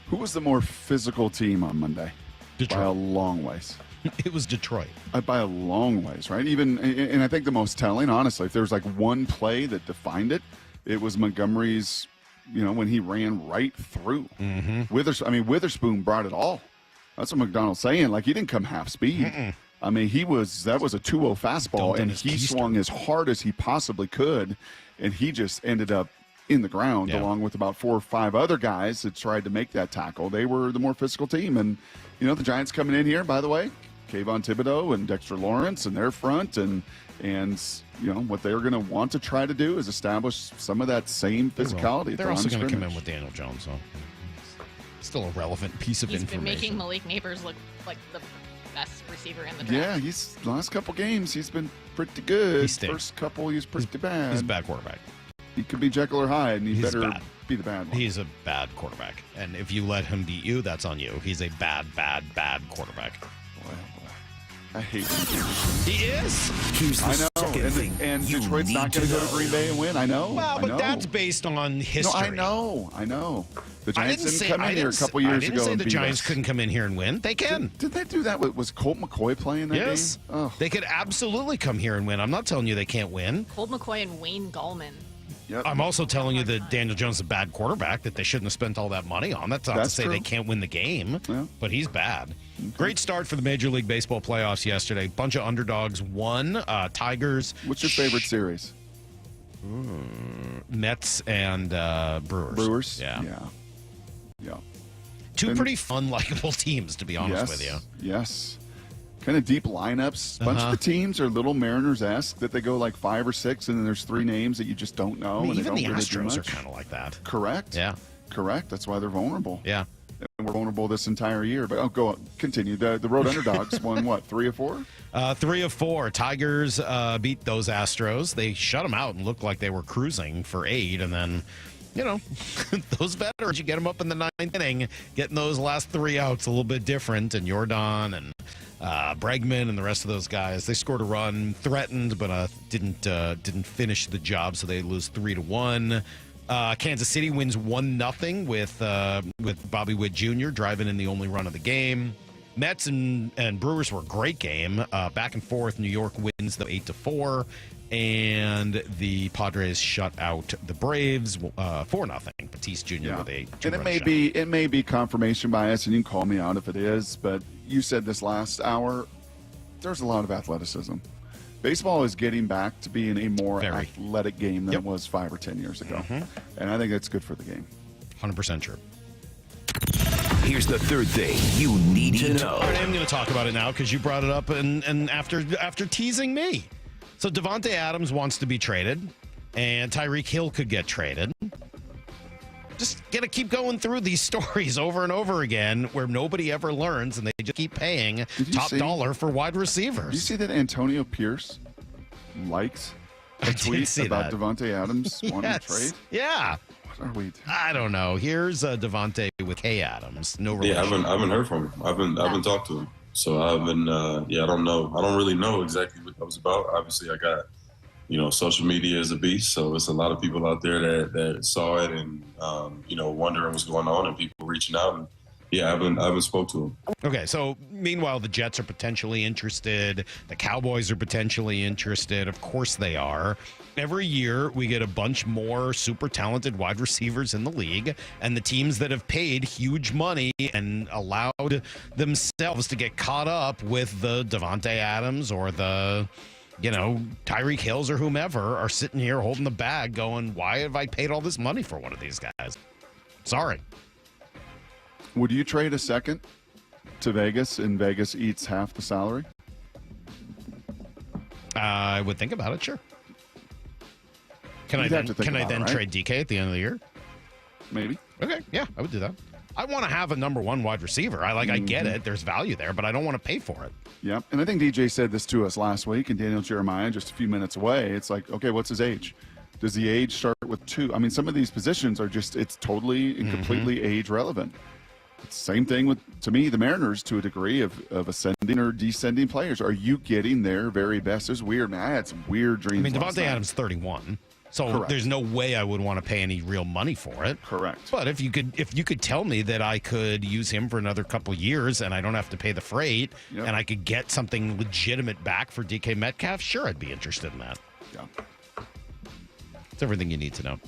Who was the more physical team on Monday?
Detroit.
By a long ways.
It was Detroit.
By a long ways, right? And I think the most telling, honestly, if there was like one play that defined it, it was Montgomery's, when he ran right through.
Mm-hmm.
Witherspoon brought it all. That's what McDonald's saying. Like, he didn't come half speed.
Mm-mm.
I mean, that was a 2-0 fastball, and he swung as hard as he possibly could, and he just ended up in the ground along with about 4 or 5 other guys that tried to make that tackle. They were the more physical team, and the Giants coming in here, by the way, Kayvon Thibodeau and Dexter Lawrence in their front, and what they're going to want to try to do is establish some of that same physicality.
They're also going to come in with Daniel Jones, so still a relevant piece of
He's
information.
been making Malik Neighbors look like the best receiver in the draft.
Yeah, he's last couple games he's been pretty good.
He stinks.
First couple he's pretty bad.
He's a bad quarterback.
He could be Jekyll or Hyde, and he better
bad.
be the bad one.
He's a bad quarterback, and if you let him beat you, that's on you. He's a bad quarterback.
I hate him.
He is.
Here's the
I know,
second thing
and
you
Detroit's not
need
going to
to
go to
know.
Green Bay and win. I know.
Well,
I
but
know.
that's based on history.
No, I know. The Giants didn't come
I
in here a
didn't
couple
say-
years
I didn't
ago
say
and
the
beat
Giants
us.
couldn't come in here and win. They can.
Did they do that? Was Colt McCoy playing that
Yes.
game? Oh.
They could absolutely come here and win. I'm not telling you they can't win.
Colt McCoy and Wayne Gallman.
Yep.
I'm also telling you that Daniel Jones is a bad quarterback that they shouldn't have spent all that money on. That's not
That's
to say
true.
they can't win the game,
Yeah.
but he's bad. Great start for the Major League Baseball playoffs yesterday. Bunch of underdogs won. Tigers.
What's your favorite series?
Mets and Brewers.
Brewers?
Yeah.
Yeah.
Two
And-
pretty fun, likable teams, to be honest with you.
Yes. Kind of deep lineups. Bunch of the teams are little Mariners-esque that they go like 5 or 6, and then there's 3 names that you just don't know.
I mean,
and they
even
don't
the
really do
Astros are
much.
kind of like that.
Correct.
Yeah.
Correct. That's why they're vulnerable.
Yeah.
And we're vulnerable this entire year. But go on. Continue. The road underdogs won what? 3 or 4?
3 of 4. Tigers beat those Astros. They shut them out and looked like they were cruising for 8, and then. Those veterans, you get them up in the 9th inning, getting those last 3 outs a little bit different, and Jordan and Bregman and the rest of those guys, they scored a run, threatened, but didn't finish the job, so they lose 3-1. Kansas City wins 1-0 with Bobby Witt Jr. driving in the only run of the game. Mets and Brewers were a great game, back and forth. New York wins though 8-4. And the Padres shut out the Braves 4-0. Batiste Jr. with a
And it may be confirmation bias, and you can call me out if it is, but you said this last hour, there's a lot of athleticism. Baseball is getting back to being a more athletic game than it was 5 or 10 years ago. And I think that's good for the game.
100% true.
Here's the third thing you need to know.
All right, I'm going to talk about it now because you brought it up and after teasing me. So Devontae Adams wants to be traded, and Tyreek Hill could get traded. Just got to keep going through these stories over and over again where nobody ever learns, and they just keep paying top dollar for wide receivers.
Did you see that Antonio Pierce liked a tweet about Devontae Adams wanting to trade?
Yeah.
What are we doing?
I don't know. Here's Devontae with Kay Adams. No relation.
Yeah, I haven't heard from him. I haven't talked to him. So I haven't, I don't know. I don't really know exactly what that was about. Obviously, I got social media is a beast. So it's a lot of people out there that saw it and, wondering what's going on and people reaching out. And yeah, I haven't spoke to him.
Okay, so meanwhile, the Jets are potentially interested. The Cowboys are potentially interested. Of course they are. Every year, we get a bunch more super talented wide receivers in the league, and the teams that have paid huge money and allowed themselves to get caught up with the Devontae Adams or the, Tyreek Hills or whomever are sitting here holding the bag going, why have I paid all this money for one of these guys? Sorry.
Would you trade a second to Vegas and Vegas eats half the salary?
I would think about it, sure. Can I
You'd
then trade DK at the end of the year?
Maybe.
Okay, yeah, I would do that. I want to have a number one wide receiver. I get it. There's value there, but I don't want to pay for it.
Yeah, and I think DJ said this to us last week, and Daniel Jeremiah just a few minutes away. It's like, okay, what's his age? Does the age start with 2? I mean, some of these positions are just, it's totally and completely age relevant. It's the same thing with, to me, the Mariners to a degree of ascending or descending players. Are you getting their very best? It's weird, man. I had some weird dreams.
I mean, Devontae Adams 31. So
Correct.
There's no way I would want to pay any real money for it.
Correct.
But if you could tell me that I could use him for another couple years and I don't have to pay the freight and I could get something legitimate back for DK Metcalf, sure, I'd be interested in that.
Yeah.
It's everything you need to know.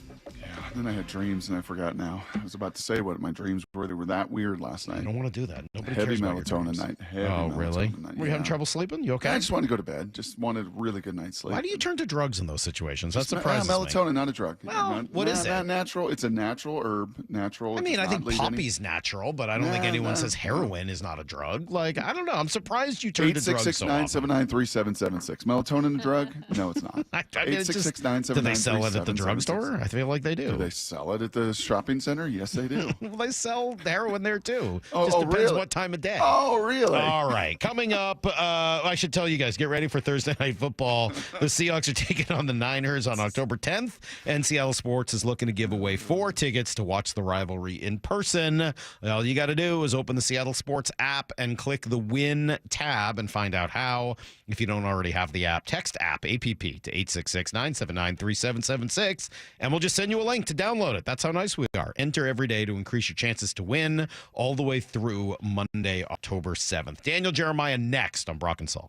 Then I had dreams, and I forgot now. I was about to say what my dreams were. They were that weird last night.
I don't want to do that. Nobody
Heavy
cares about your
melatonin
dreams.
night. Heavy
Oh, really?
melatonin night,
Were you having trouble sleeping? You okay?
I just wanted to go to bed. Just wanted a really good night's sleep.
Why do you turn to drugs in those situations? That
Just
surprises
melatonin,
me.
not a drug.
Well, what is it?
Not natural. It's a natural herb. Natural.
I mean,
It's
I
not
think
leaving any-
poppy's natural, but I don't think anyone says heroin is not a drug. I don't know. I'm surprised you turned to drugs so often.
866-979-3776. Melatonin a drug? No, it's not.
I mean, it's just-
866-979-3776.
Do they sell it at the drugstore? I feel like they do.
Do they sell it at the shopping center? Yes, they do.
Well, they sell heroin there too.
Oh,
Just depends
really?
what time of day.
Oh, really?
All right. Coming up, I should tell you guys, get ready for Thursday Night Football. The Seahawks are taking on the Niners on October 10th, and Seattle Sports is looking to give away 4 tickets to watch the rivalry in person. All you got to do is open the Seattle Sports app and click the Win tab and find out how. If you don't already have the app, text app, APP, to 866-979-3776, and we'll just send you a link to download it. That's how nice we are. Enter every day to increase your chances to win all the way through Monday, October 7th. Daniel Jeremiah next on Brock and Salk.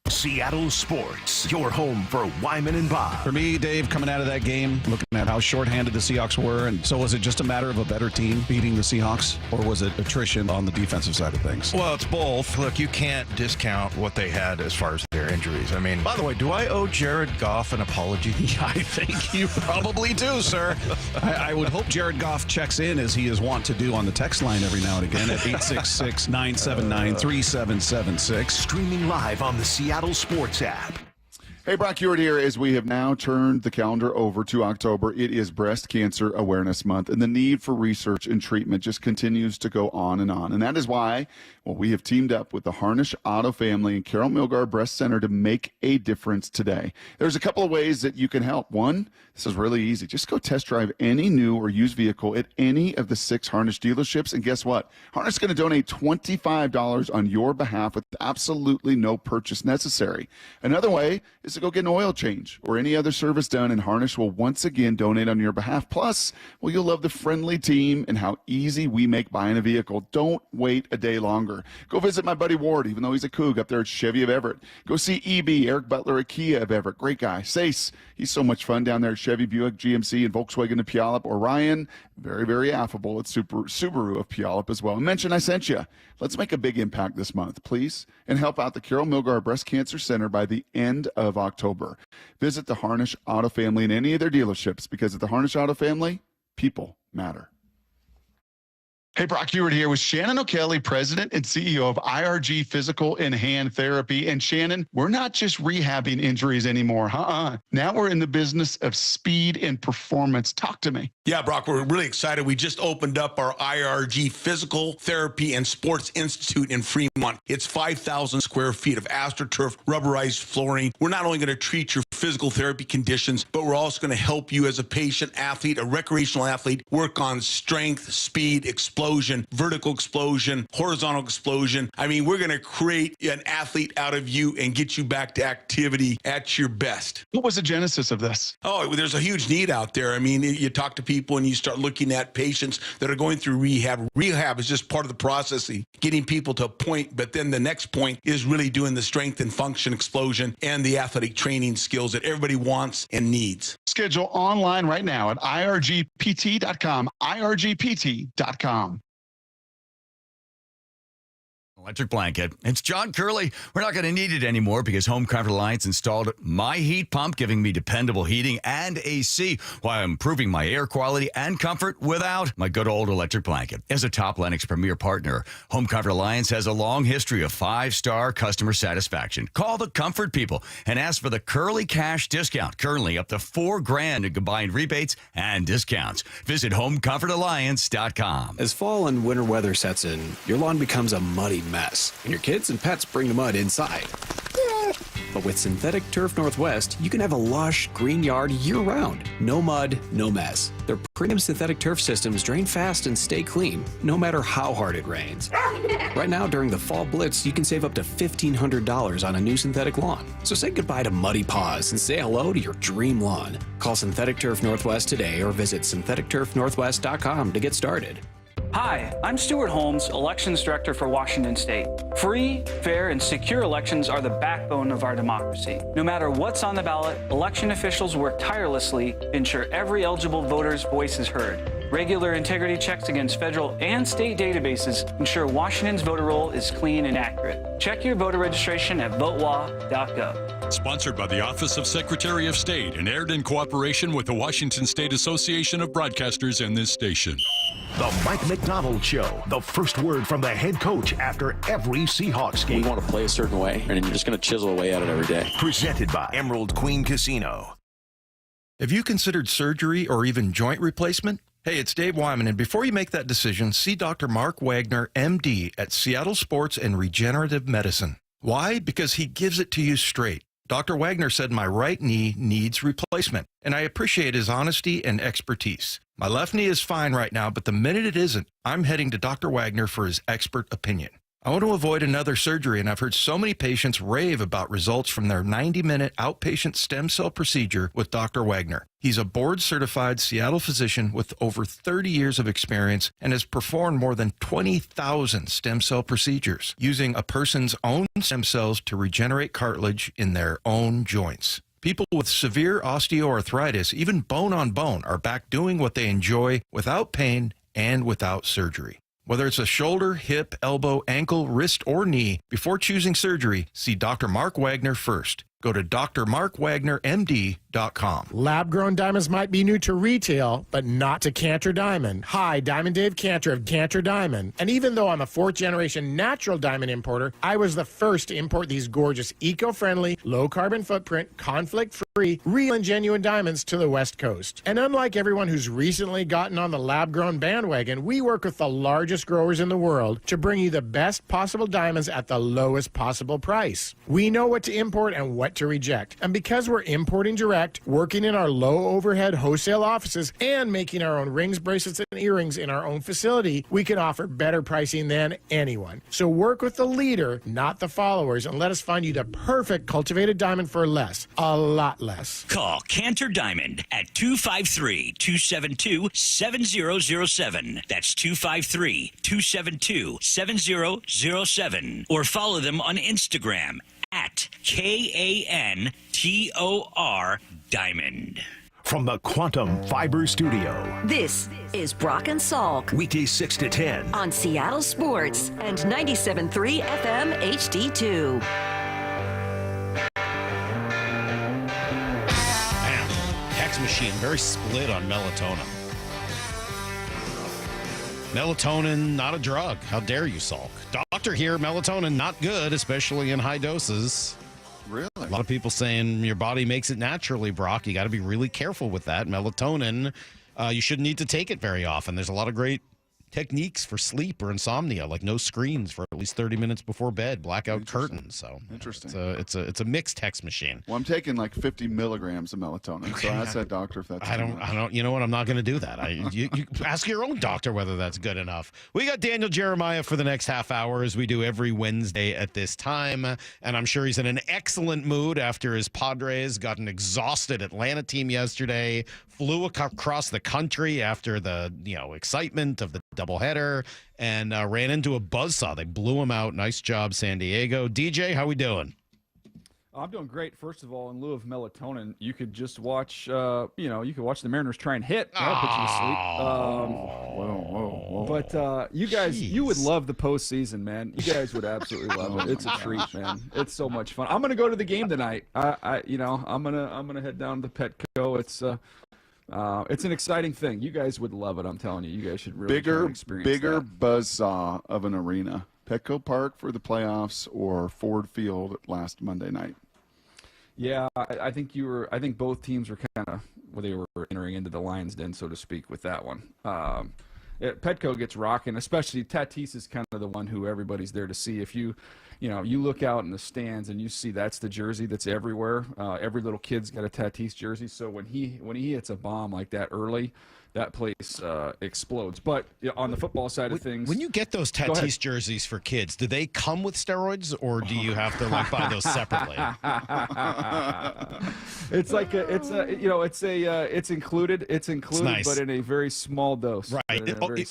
Seattle Sports, your home for Wyman and Bob.
For me, Dave, coming out of that game, looking at how shorthanded the Seahawks were, and so was it just a matter of a better team beating the Seahawks, or was it attrition on the defensive side of things?
Well, it's both. Look, you can't discount what they had as far as their injuries. I mean, by the way, do I owe Jared Goff an apology?
Yeah, I think you probably do, sir. I would hope Jared Goff checks in, as he is wont to do on the text line every now and again at 866-979-3776.
Streaming live on the Seattle Sports app.
Hey, Brock Ewart here. As we have now turned the calendar over to October, it is Breast Cancer Awareness Month, and the need for research and treatment just continues to go on. And that is why, we have teamed up with the Harnish Auto Family and Carol Milgar Breast Center to make a difference today. There's a couple of ways that you can help. One, this is really easy. Just go test drive any new or used vehicle at any of the 6 Harnish dealerships, and guess what? Harnish is going to donate $25 on your behalf with absolutely no purchase necessary. Another way is to go get an oil change or any other service done, and Harnish will once again donate on your behalf. Plus, you'll love the friendly team and how easy we make buying a vehicle. Don't wait a day longer. Go visit my buddy Ward, even though he's a Coug, up there at Chevy of Everett. Go see EB, Eric Butler at Kia of Everett. Great guy. Sace, he's so much fun down there at Chevy, Buick, GMC, and Volkswagen of Puyallup. Or Ryan, very, very affable at Subaru of Puyallup as well. And mention I sent you. Let's make a big impact this month, please, and help out the Carol Milgar Breast Cancer Center by the end of October. Visit the Harnish Auto Family in any of their dealerships, because at the Harnish Auto Family, people matter. Hey, Brock Ewart here with Shannon O'Kelly, President and CEO of IRG Physical and Hand Therapy. And Shannon, we're not just rehabbing injuries anymore. Now we're in the business of speed and performance. Talk to me.
Yeah, Brock, we're really excited. We just opened up our IRG Physical Therapy and Sports Institute in Fremont. It's 5,000 square feet of AstroTurf rubberized flooring. We're not only going to treat your physical therapy conditions, but we're also going to help you as a patient, athlete, a recreational athlete, work on strength, speed, explosion, vertical explosion, horizontal explosion. I mean, we're going to create an athlete out of you and get you back to activity at your best.
What was the genesis of this?
Oh, there's a huge need out there. I mean, you talk to people and you start looking at patients that are going through rehab. Rehab is just part of the process, getting people to a point, but then the next point is really doing the strength and function explosion and the athletic training skills that everybody wants and needs.
Schedule online right now at irgpt.com, irgpt.com.
Electric blanket. It's John Curley. We're not going to need it anymore because Home Comfort Alliance installed my heat pump, giving me dependable heating and AC while improving my air quality and comfort without my good old electric blanket. As a top Lennox Premier partner, Home Comfort Alliance has a long history of 5-star customer satisfaction. Call the comfort people and ask for the Curley Cash discount. Currently up to $4,000 in combined rebates and discounts. Visit HomeComfortAlliance.com.
As fall and winter weather sets in, your lawn becomes a muddy mess, and your kids and pets bring the mud inside. But with Synthetic Turf Northwest, you can have a lush, green yard year-round. No mud, no mess. Their premium synthetic turf systems drain fast and stay clean, no matter how hard it rains. Right now, during the Fall Blitz, you can save up to $1,500 on a new synthetic lawn. So say goodbye to muddy paws and say hello to your dream lawn. Call Synthetic Turf Northwest today or visit syntheticturfnorthwest.com to get started.
Hi, I'm Stuart Holmes, Elections Director for Washington State. Free, fair, and secure elections are the backbone of our democracy. No matter what's on the ballot, election officials work tirelessly to ensure every eligible voter's voice is heard. Regular integrity checks against federal and state databases ensure Washington's voter roll is clean and accurate. Check your voter registration at votewa.gov.
Sponsored by the Office of Secretary of State and aired in cooperation with the Washington State Association of Broadcasters and this station.
The Mike McDonald Show. The first word from the head coach after every Seahawks game.
We want to play a certain way, and you're just going to chisel away at it every day.
Presented by Emerald Queen Casino.
Have you considered surgery or even joint replacement? Hey, it's Dave Wyman, and before you make that decision, see Dr. Mark Wagner, MD, at Seattle Sports and Regenerative Medicine. Why? Because he gives it to you straight. Dr. Wagner said my right knee needs replacement, and I appreciate his honesty and expertise. My left knee is fine right now, but the minute it isn't, I'm heading to Dr. Wagner for his expert opinion. I want to avoid another surgery, and I've heard so many patients rave about results from their 90-minute outpatient stem cell procedure with Dr. Wagner. He's a board-certified Seattle physician with over 30 years of experience and has performed more than 20,000 stem cell procedures using a person's own stem cells to regenerate cartilage in their own joints. People with severe osteoarthritis, even bone on bone, are back doing what they enjoy without pain and without surgery. Whether it's a shoulder, hip, elbow, ankle, wrist, or knee, before choosing surgery, see Dr. Mark Wagner first. Go to drmarkwagnermd.com.
Lab-grown diamonds might be new to retail, but not to Cantor Diamond. Hi, Diamond Dave Cantor of Cantor Diamond. And even though I'm a fourth-generation natural diamond importer, I was the first to import these gorgeous, eco-friendly, low-carbon footprint, conflict-free, real and genuine diamonds to the West Coast. And unlike everyone who's recently gotten on the lab-grown bandwagon, we work with the largest growers in the world to bring you the best possible diamonds at the lowest possible price. We know what to import and what to reject. And because we're importing direct, working in our low overhead wholesale offices, and making our own rings, bracelets, and earrings in our own facility, we can offer better pricing than anyone. So work with the leader, not the followers, and let us find you the perfect cultivated diamond for less. A lot less.
Call Cantor Diamond at 253-272-7007. That's 253-272-7007. Or follow them on Instagram at KANTOR Diamond.
From the Quantum Fiber Studio.
This is Brock and Salk.
Weekdays 6 to 10.
On Seattle Sports and 97.3 FM HD2.
Man, text machine, very split on melatonin. Melatonin, not a drug. How dare you, Salk? Doctor here, melatonin, not good, especially in high doses.
Really?
A lot of people saying your body makes it naturally, Brock. You got to be really careful with that. Melatonin, you shouldn't need to take it very often. There's a lot of great techniques for sleep or insomnia, like no screens for at least 30 minutes before bed, blackout curtains. So
interesting.
It's a mixed text machine.
Well, I'm taking like 50 milligrams of melatonin. So I asked that doctor if that's.
I don't. You know what? I'm not going to do that. You ask your own doctor whether that's good enough. We got Daniel Jeremiah for the next half hour, as we do every Wednesday at this time, and I'm sure he's in an excellent mood after his Padres got an exhausted Atlanta team yesterday, flew across the country after the excitement of the doubleheader, and ran into a buzzsaw. They blew him out. Nice job, San Diego. DJ, how we doing?
I'm doing great. First of all, in lieu of melatonin, you could just watch, you could watch the Mariners try and hit. That'll put you to sleep.
Whoa.
But you guys, you would love the postseason, man. You guys would absolutely love it. It's a treat, man. It's so much fun. I'm gonna go to the game tonight. I'm gonna head down to Petco. It's an exciting thing. You guys would love it. I'm telling you. You guys should really experience
bigger
that.
buzzsaw of an arena. Petco Park for the playoffs or Ford Field last Monday night?
Yeah, I think both teams were they were entering into the lion's den, so to speak, with that one. Petco gets rocking, especially Tatis is kind of the one who everybody's there to see. If you look out in the stands and you see that's the jersey that's everywhere. Every little kid's got a Tatis jersey, so when he hits a bomb like that early, that place explodes. But on the football side of things,
when you get those Tatis jerseys for kids, do they come with steroids, or do you have to buy those separately?
It's included. It's included,
nice.
But in a very small dose.
Right.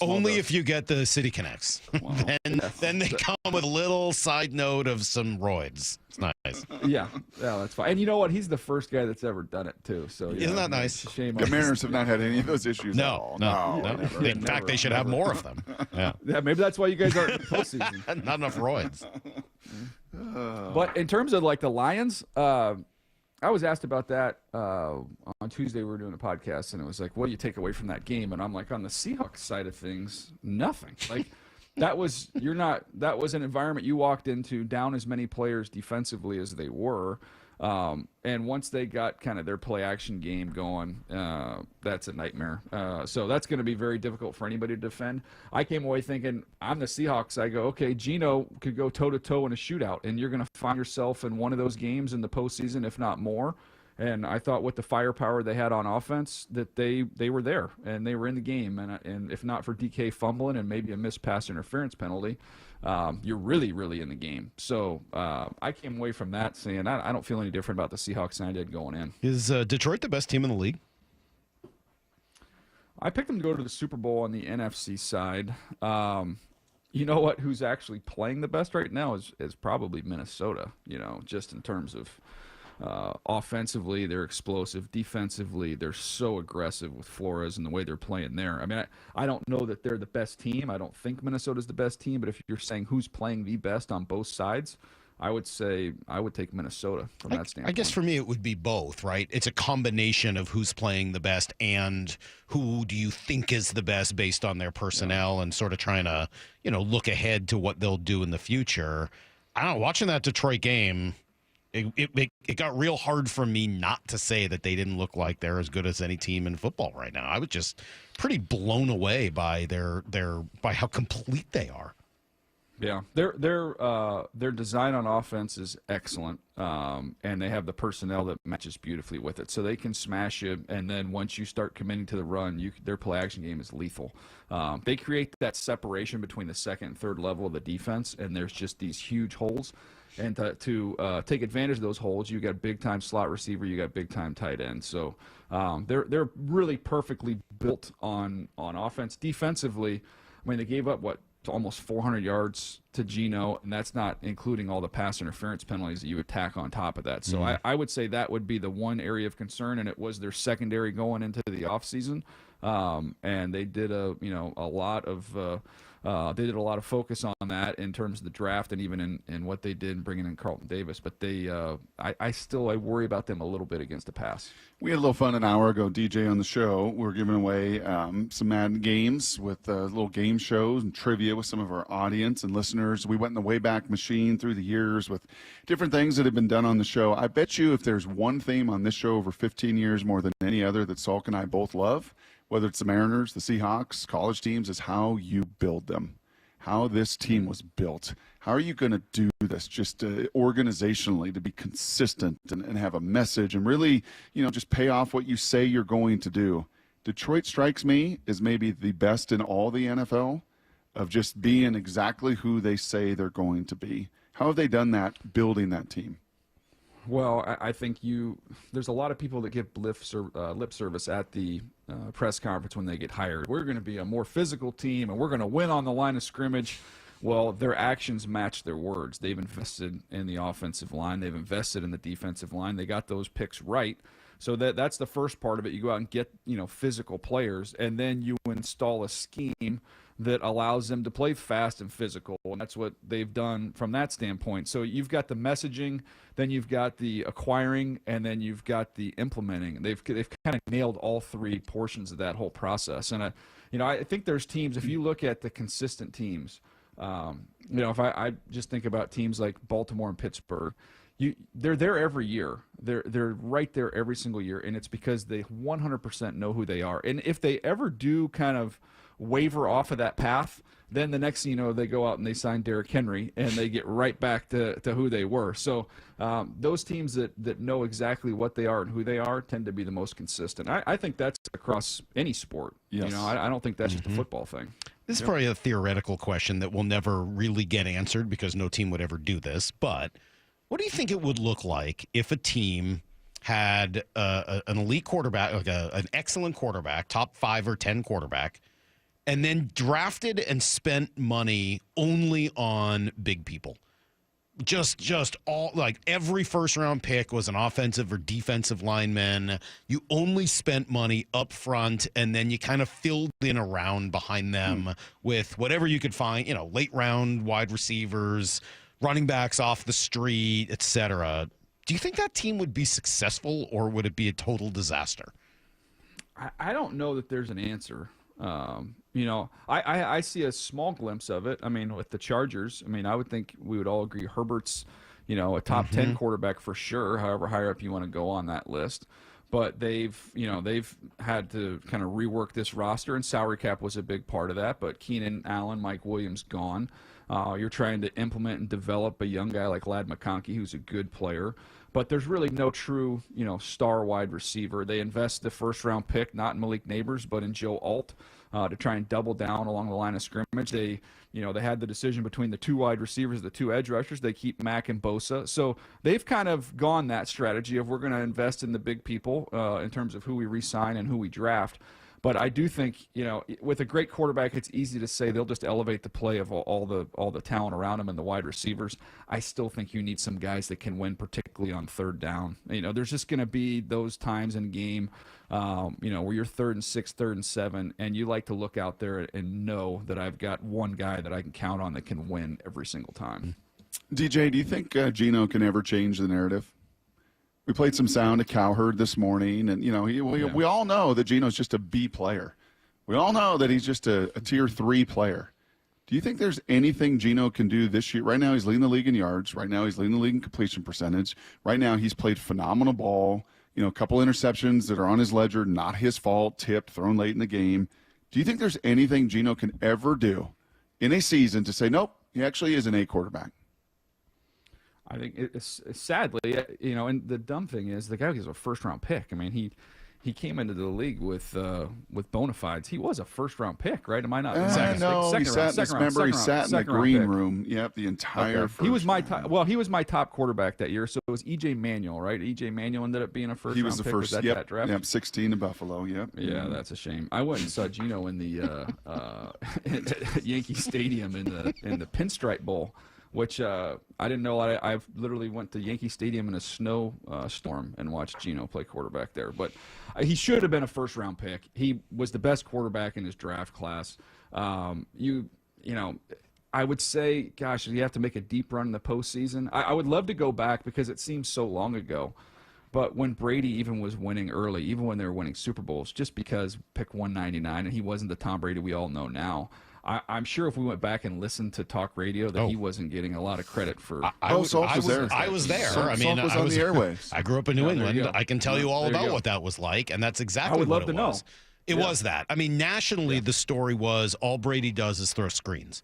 Only if you get the City Connects. Then they come with a little side note of some roids. It's nice.
Yeah, that's fine. And you know what? He's the first guy that's ever done it too. So
isn't that nice?
Shame.
The Mariners have not had any of those issues.
No. In fact, they should have more of them. Yeah.
Maybe that's why you guys aren't in the postseason.
Not enough roids.
But in terms of the Lions, I was asked about that on Tuesday. We were doing a podcast, and it was like, what do you take away from that game? And I'm like, on the Seahawks side of things, nothing. That was an environment you walked into, down as many players defensively as they were. And once they got kind of their play action game going, that's a nightmare. So that's going to be very difficult for anybody to defend. I came away thinking, I'm the Seahawks. I go, okay, Geno could go toe to toe in a shootout, and you're going to find yourself in one of those games in the postseason, if not more. And I thought with the firepower they had on offense that they were there and they were in the game. And if not for DK fumbling and maybe a missed pass interference penalty, you're really, really in the game. So I came away from that saying I don't feel any different about the Seahawks than I did going in.
Is Detroit the best team in the league?
I picked them to go to the Super Bowl on the NFC side. You know what? Who's actually playing the best right now is probably Minnesota, just in terms of offensively, they're explosive. Defensively, they're so aggressive with Flores and the way they're playing there. I mean, I don't know that they're the best team. I don't think Minnesota's the best team. But if you're saying who's playing the best on both sides, I would say I would take Minnesota from that standpoint.
I guess for me it would be both, right? It's a combination of who's playing the best and who do you think is the best based on their personnel and sort of trying to, look ahead to what they'll do in the future. I don't know, watching that Detroit game, it got real hard for me not to say that they didn't look like they're as good as any team in football right now. I was just pretty blown away by by how complete they are.
Yeah, their design on offense is excellent, and they have the personnel that matches beautifully with it. So they can smash you, and then once you start committing to the run, their play action game is lethal. They create that separation between the second and third level of the defense, and there's just these huge holes. And to take advantage of those holes, you got big time slot receiver, you got big time tight end. So they're really perfectly built on offense. Defensively, I mean, they gave up almost 400 yards to Geno, and that's not including all the pass interference penalties that you would tack on top of that. So I would say that would be the one area of concern, and it was their secondary going into the offseason. And they did a lot of focus on that in terms of the draft and even in what they did bringing in Carlton Davis. But I worry about them a little bit against the pass.
We had a little fun an hour ago, DJ, on the show. We're giving away some Madden games with little game shows and trivia with some of our audience and listeners. We went in the Wayback Machine through the years with different things that have been done on the show. I bet you if there's one theme on this show over 15 years more than any other that Salk and I both love, whether it's the Mariners, the Seahawks, college teams, is how you build them, how this team was built. How are you going to do this just organizationally to be consistent and have a message and really, just pay off what you say you're going to do? Detroit strikes me as maybe the best in all the NFL of just being exactly who they say they're going to be. How have they done that, building that team?
Well, I think there's a lot of people that give lip service at the press conference when they get hired. We're going to be a more physical team, and we're going to win on the line of scrimmage. Well, their actions match their words. They've invested in the offensive line. They've invested in the defensive line. They got those picks right. So that's the first part of it. You go out and get, physical players, and then you install a scheme that allows them to play fast and physical, and that's what they've done from that standpoint. So you've got the messaging, then you've got the acquiring, and then you've got the implementing. They've kind of nailed all three portions of that whole process. And I think there's teams, if you look at the consistent teams, if I just think about teams like Baltimore and Pittsburgh, they're there every year. They're right there every single year, and it's because they 100% know who they are. And if they ever do kind of waver off of that path, then the next thing you know, they go out and they sign Derrick Henry, and they get right back to who they were. So those teams that know exactly what they are and who they are tend to be the most consistent. I think that's across any sport.
Yes.
I don't think that's just a football thing.
This is probably a theoretical question that will never really get answered because no team would ever do this, but what do you think it would look like if a team had an elite quarterback, like an excellent quarterback, top 5 or 10 quarterback, and then drafted and spent money only on big people? Just all, like every first round pick was an offensive or defensive lineman. You only spent money up front, and then you kind of filled in around behind them with whatever you could find, late round wide receivers, running backs off the street, etc. Do you think that team would be successful, or would it be a total disaster?
I don't know that there's an answer. I see a small glimpse of it. I mean, with the Chargers, I would think we would all agree Herbert's, a top 10 quarterback for sure, however higher up you want to go on that list. But they've had to kind of rework this roster, and salary cap was a big part of that. But Keenan Allen, Mike Williams gone. You're trying to implement and develop a young guy like Ladd McConkey, who's a good player. But there's really no true, star wide receiver. They invest the first-round pick, not in Malik Neighbors, but in Joe Alt, to try and double down along the line of scrimmage. They had the decision between the 2 wide receivers, the 2 edge rushers. They keep Mack and Bosa. So they've kind of gone that strategy of we're going to invest in the big people in terms of who we re-sign and who we draft. But I do think, with a great quarterback, it's easy to say they'll just elevate the play of all the talent around them and the wide receivers. I still think you need some guys that can win, particularly on third down. There's just going to be those times in game, where you're 3rd and 6, 3rd and 7, and you like to look out there and know that I've got one guy that I can count on that can win every single time.
DJ, do you think Geno can ever change the narrative? We played some sound of Cowherd this morning, and we all know that Geno's just a B player. We all know that he's just a tier 3 player. Do you think there's anything Geno can do this year? Right now, he's leading the league in yards. Right now, he's leading the league in completion percentage. Right now, he's played phenomenal ball. A couple interceptions that are on his ledger, not his fault, tipped, thrown late in the game. Do you think there's anything Geno can ever do in a season to say, nope, he actually is an A quarterback?
I think it's sadly, and the dumb thing is the guy was a first-round pick. He came into the league with bona fides. He was a first-round pick, right? Am I not?
No, he sat in the green room. Yep, the entire.
He was my top. Well, he was my top quarterback that year. So it was E.J. Manuel, right? E.J. Manuel ended up being a first.
He was the first.
That draft.
Yep, 16 to Buffalo. Yep.
Yeah, that's a shame. I went and saw Geno in the Yankee Stadium in the Pinstripe Bowl, which I didn't know. I literally went to Yankee Stadium in a snow storm and watched Geno play quarterback there. But he should have been a first-round pick. He was the best quarterback in his draft class. I would say, gosh, you have to make a deep run in the postseason. I would love to go back because it seems so long ago. But when Brady even was winning early, even when they were winning Super Bowls, just because pick 199 and he wasn't the Tom Brady we all know now, I'm sure if we went back and listened to talk radio that he wasn't getting a lot of credit for.
I was there.
Salk was on the airwaves.
I grew up in New England. I can tell you all about what that was like, and that's exactly
I would
what
love
it
to know.
was. It was that. I mean, nationally, the story was all Brady does is throw screens,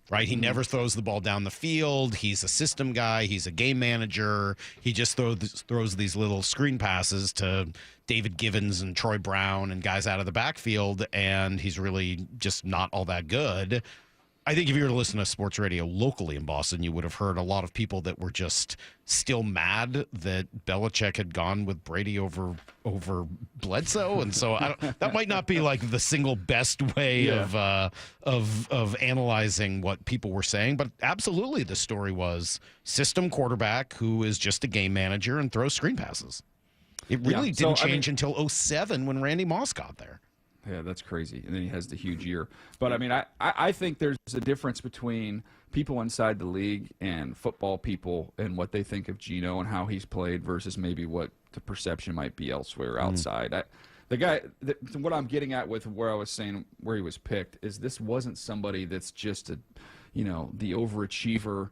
right? He never throws the ball down the field. He's a system guy. He's a game manager. He just throws these little screen passes to David Givens and Troy Brown and guys out of the backfield, and he's really just not all that good. I think if you were to listen to sports radio locally in Boston, you would have heard a lot of people that were just still mad that Belichick had gone with Brady over Bledsoe, and so that might not be like the single best way of analyzing what people were saying. But absolutely, the story was system quarterback who is just a game manager and throws screen passes. It really didn't change until 2007 when Randy Moss got there.
Yeah, that's crazy. And then he has the huge year. But, I mean, I think there's a difference between people inside the league and football people and what they think of Geno and how he's played versus maybe what the perception might be elsewhere outside. What I'm getting at with where I was saying where he was picked is this wasn't somebody that's just the overachiever,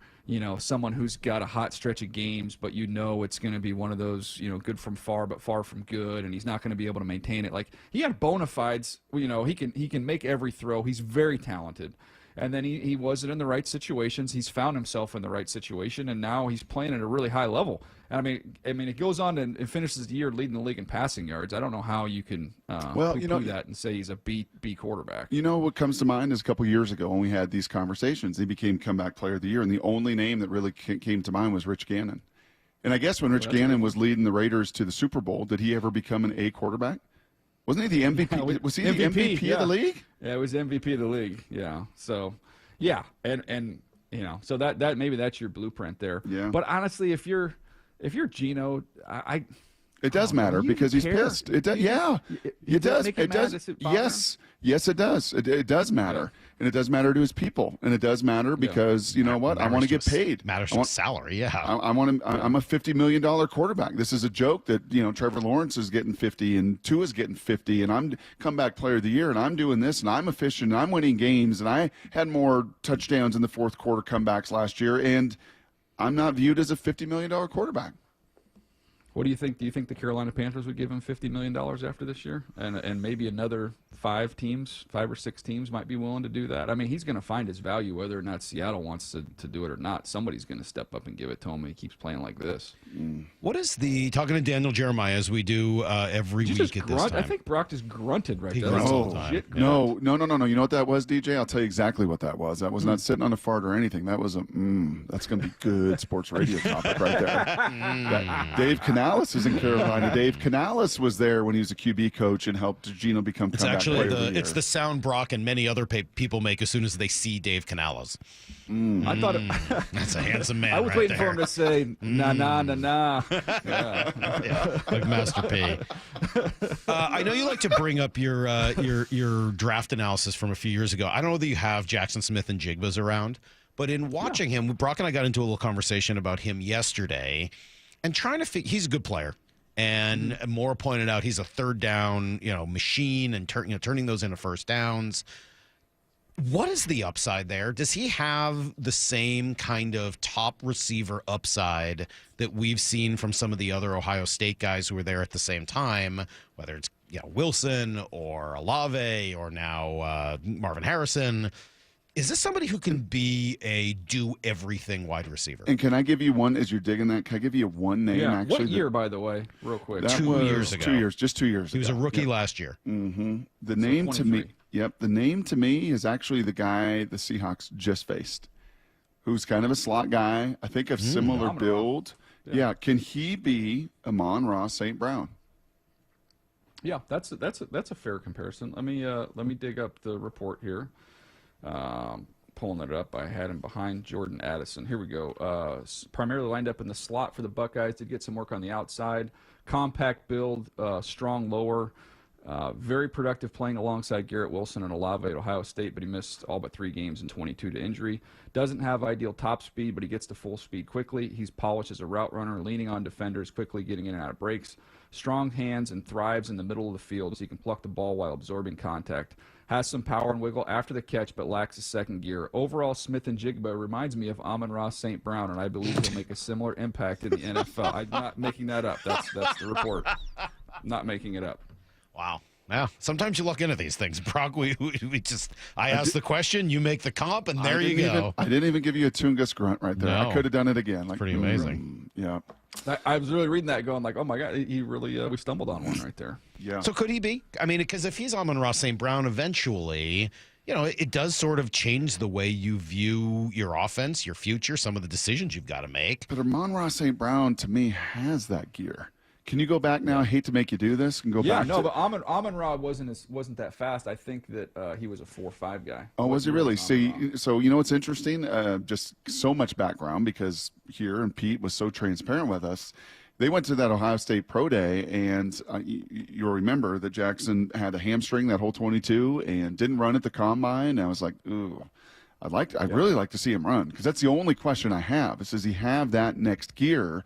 someone who's got a hot stretch of games, but it's going to be one of those, good from far but far from good, and he's not going to be able to maintain it. Like, he had bona fides, he can make every throw. He's very talented. And then he wasn't in the right situations. He's found himself in the right situation, and now he's playing at a really high level. And I mean, it goes on and finishes the year leading the league in passing yards. I don't know how you can poo-poo that and say he's a B quarterback.
What comes to mind is a couple years ago when we had these conversations, he became comeback player of the year, and the only name that really came to mind was Rich Gannon. And I guess when Rich Gannon was leading the Raiders to the Super Bowl, did he ever become an A quarterback? Wasn't he the MVP? Was he the MVP of the league?
Yeah, it was MVP of the league. Yeah. So, yeah, and so that maybe that's your blueprint there.
Yeah.
But honestly, if you're Geno,
it does matter because he's pissed. It does. Yeah, it does. It does. Yes, it does. It does matter, and it does matter to his people, and it does matter because I want to get paid.
Matters to salary. Yeah,
I'm a $50 million quarterback. This is a joke that Trevor Lawrence is getting 50 and Tua's getting 50, and I'm comeback player of the year, and I'm doing this, and I'm efficient, and I'm winning games, and I had more touchdowns in the fourth quarter comebacks last year, and I'm not viewed as a $50 million quarterback.
What do you think? Do you think the Carolina Panthers would give him $50 million after this year? And maybe another 5 or 6 teams might be willing to do that? I mean, he's going to find his value whether or not Seattle wants to do it or not. Somebody's going to step up and give it to him when he keeps playing like this.
What is talking to Daniel Jeremiah as we do every week at this time?
I think Brock just grunted right there.
No. You know what that was, DJ? I'll tell you exactly what that was. That was not sitting on a fart or anything. That was that's going to be good sports radio topic right there. Dave Canales is in Carolina. Dave Canales was there when he was a QB coach and helped Geno become comeback player of the year.
It's the sound Brock and many other people make as soon as they see Dave Canales.
I thought
that's a handsome man.
I was waiting for him to say na na na na.
Like Master P. I know you like to bring up your draft analysis from a few years ago. I don't know that you have Jackson Smith and Jigba's around, but in watching him, Brock and I got into a little conversation about him yesterday, and trying to he's a good player. And Moore pointed out he's a third down, machine, and turning those into first downs. What is the upside there? Does he have the same kind of top receiver upside that we've seen from some of the other Ohio State guys who were there at the same time, whether it's Wilson or Olave or now Marvin Harrison? Is this somebody who can be a do-everything wide receiver?
And can I give you one, as you're digging that, can I give you one name?
Yeah.
Actually,
what year, by the way, real quick?
2 years ago.
2 years, just 2 years ago.
He was a rookie last year.
Mm-hmm. The name to me, the name to me is actually the guy the Seahawks just faced, who's kind of a slot guy, I think of similar build. Yeah. Can he be Amon-Ra St. Brown?
Yeah, that's a fair comparison. Let me dig up the report here. Pulling it up, I had him behind Jordan Addison. Here we go. Primarily lined up in the slot for the Buckeyes to get some work on the outside. Compact build, strong lower. Very productive playing alongside Garrett Wilson and Olave at Ohio State, but he missed all but 3 games in 22 to injury. Doesn't have ideal top speed, but he gets to full speed quickly. He's polished as a route runner, leaning on defenders, quickly getting in and out of breaks. Strong hands and thrives in the middle of the field, so he can pluck the ball while absorbing contact. Has some power and wiggle after the catch, but lacks a second gear. Overall, Smith and Jigba reminds me of Amon-Ra St. Brown, and I believe he'll make a similar impact in the NFL. I'm not making that up. That's the report. Not making it up.
Wow. Yeah, sometimes you look into these things, Brock. We just I ask the question, you make the comp, and there you go.
I didn't even give you a Tungus grunt right there.
No.
I could have done it again. Like
Pretty amazing.
Yeah.
I was really reading that, going like, "Oh my God, he really we stumbled on one right there."
Yeah.
So could he be? I mean, because if he's Amon-Ra St. Brown eventually, it does sort of change the way you view your offense, your future, some of the decisions you've got to make.
But Amon-Ra St. Brown, to me, has that gear. Can you go back now? I hate to make you do this. And go back.
Yeah, no, but Amon-Ra wasn't that fast. I think that he was a 4.5 guy.
Oh, was he really? See, so what's interesting? Just so much background, because here, and Pete was so transparent with us. They went to that Ohio State Pro Day, and you'll remember that Jackson had a hamstring that whole 22 and didn't run at the combine. And I was like, ooh, I'd really like to see him run, because that's the only question I have. Is, does he have that next gear?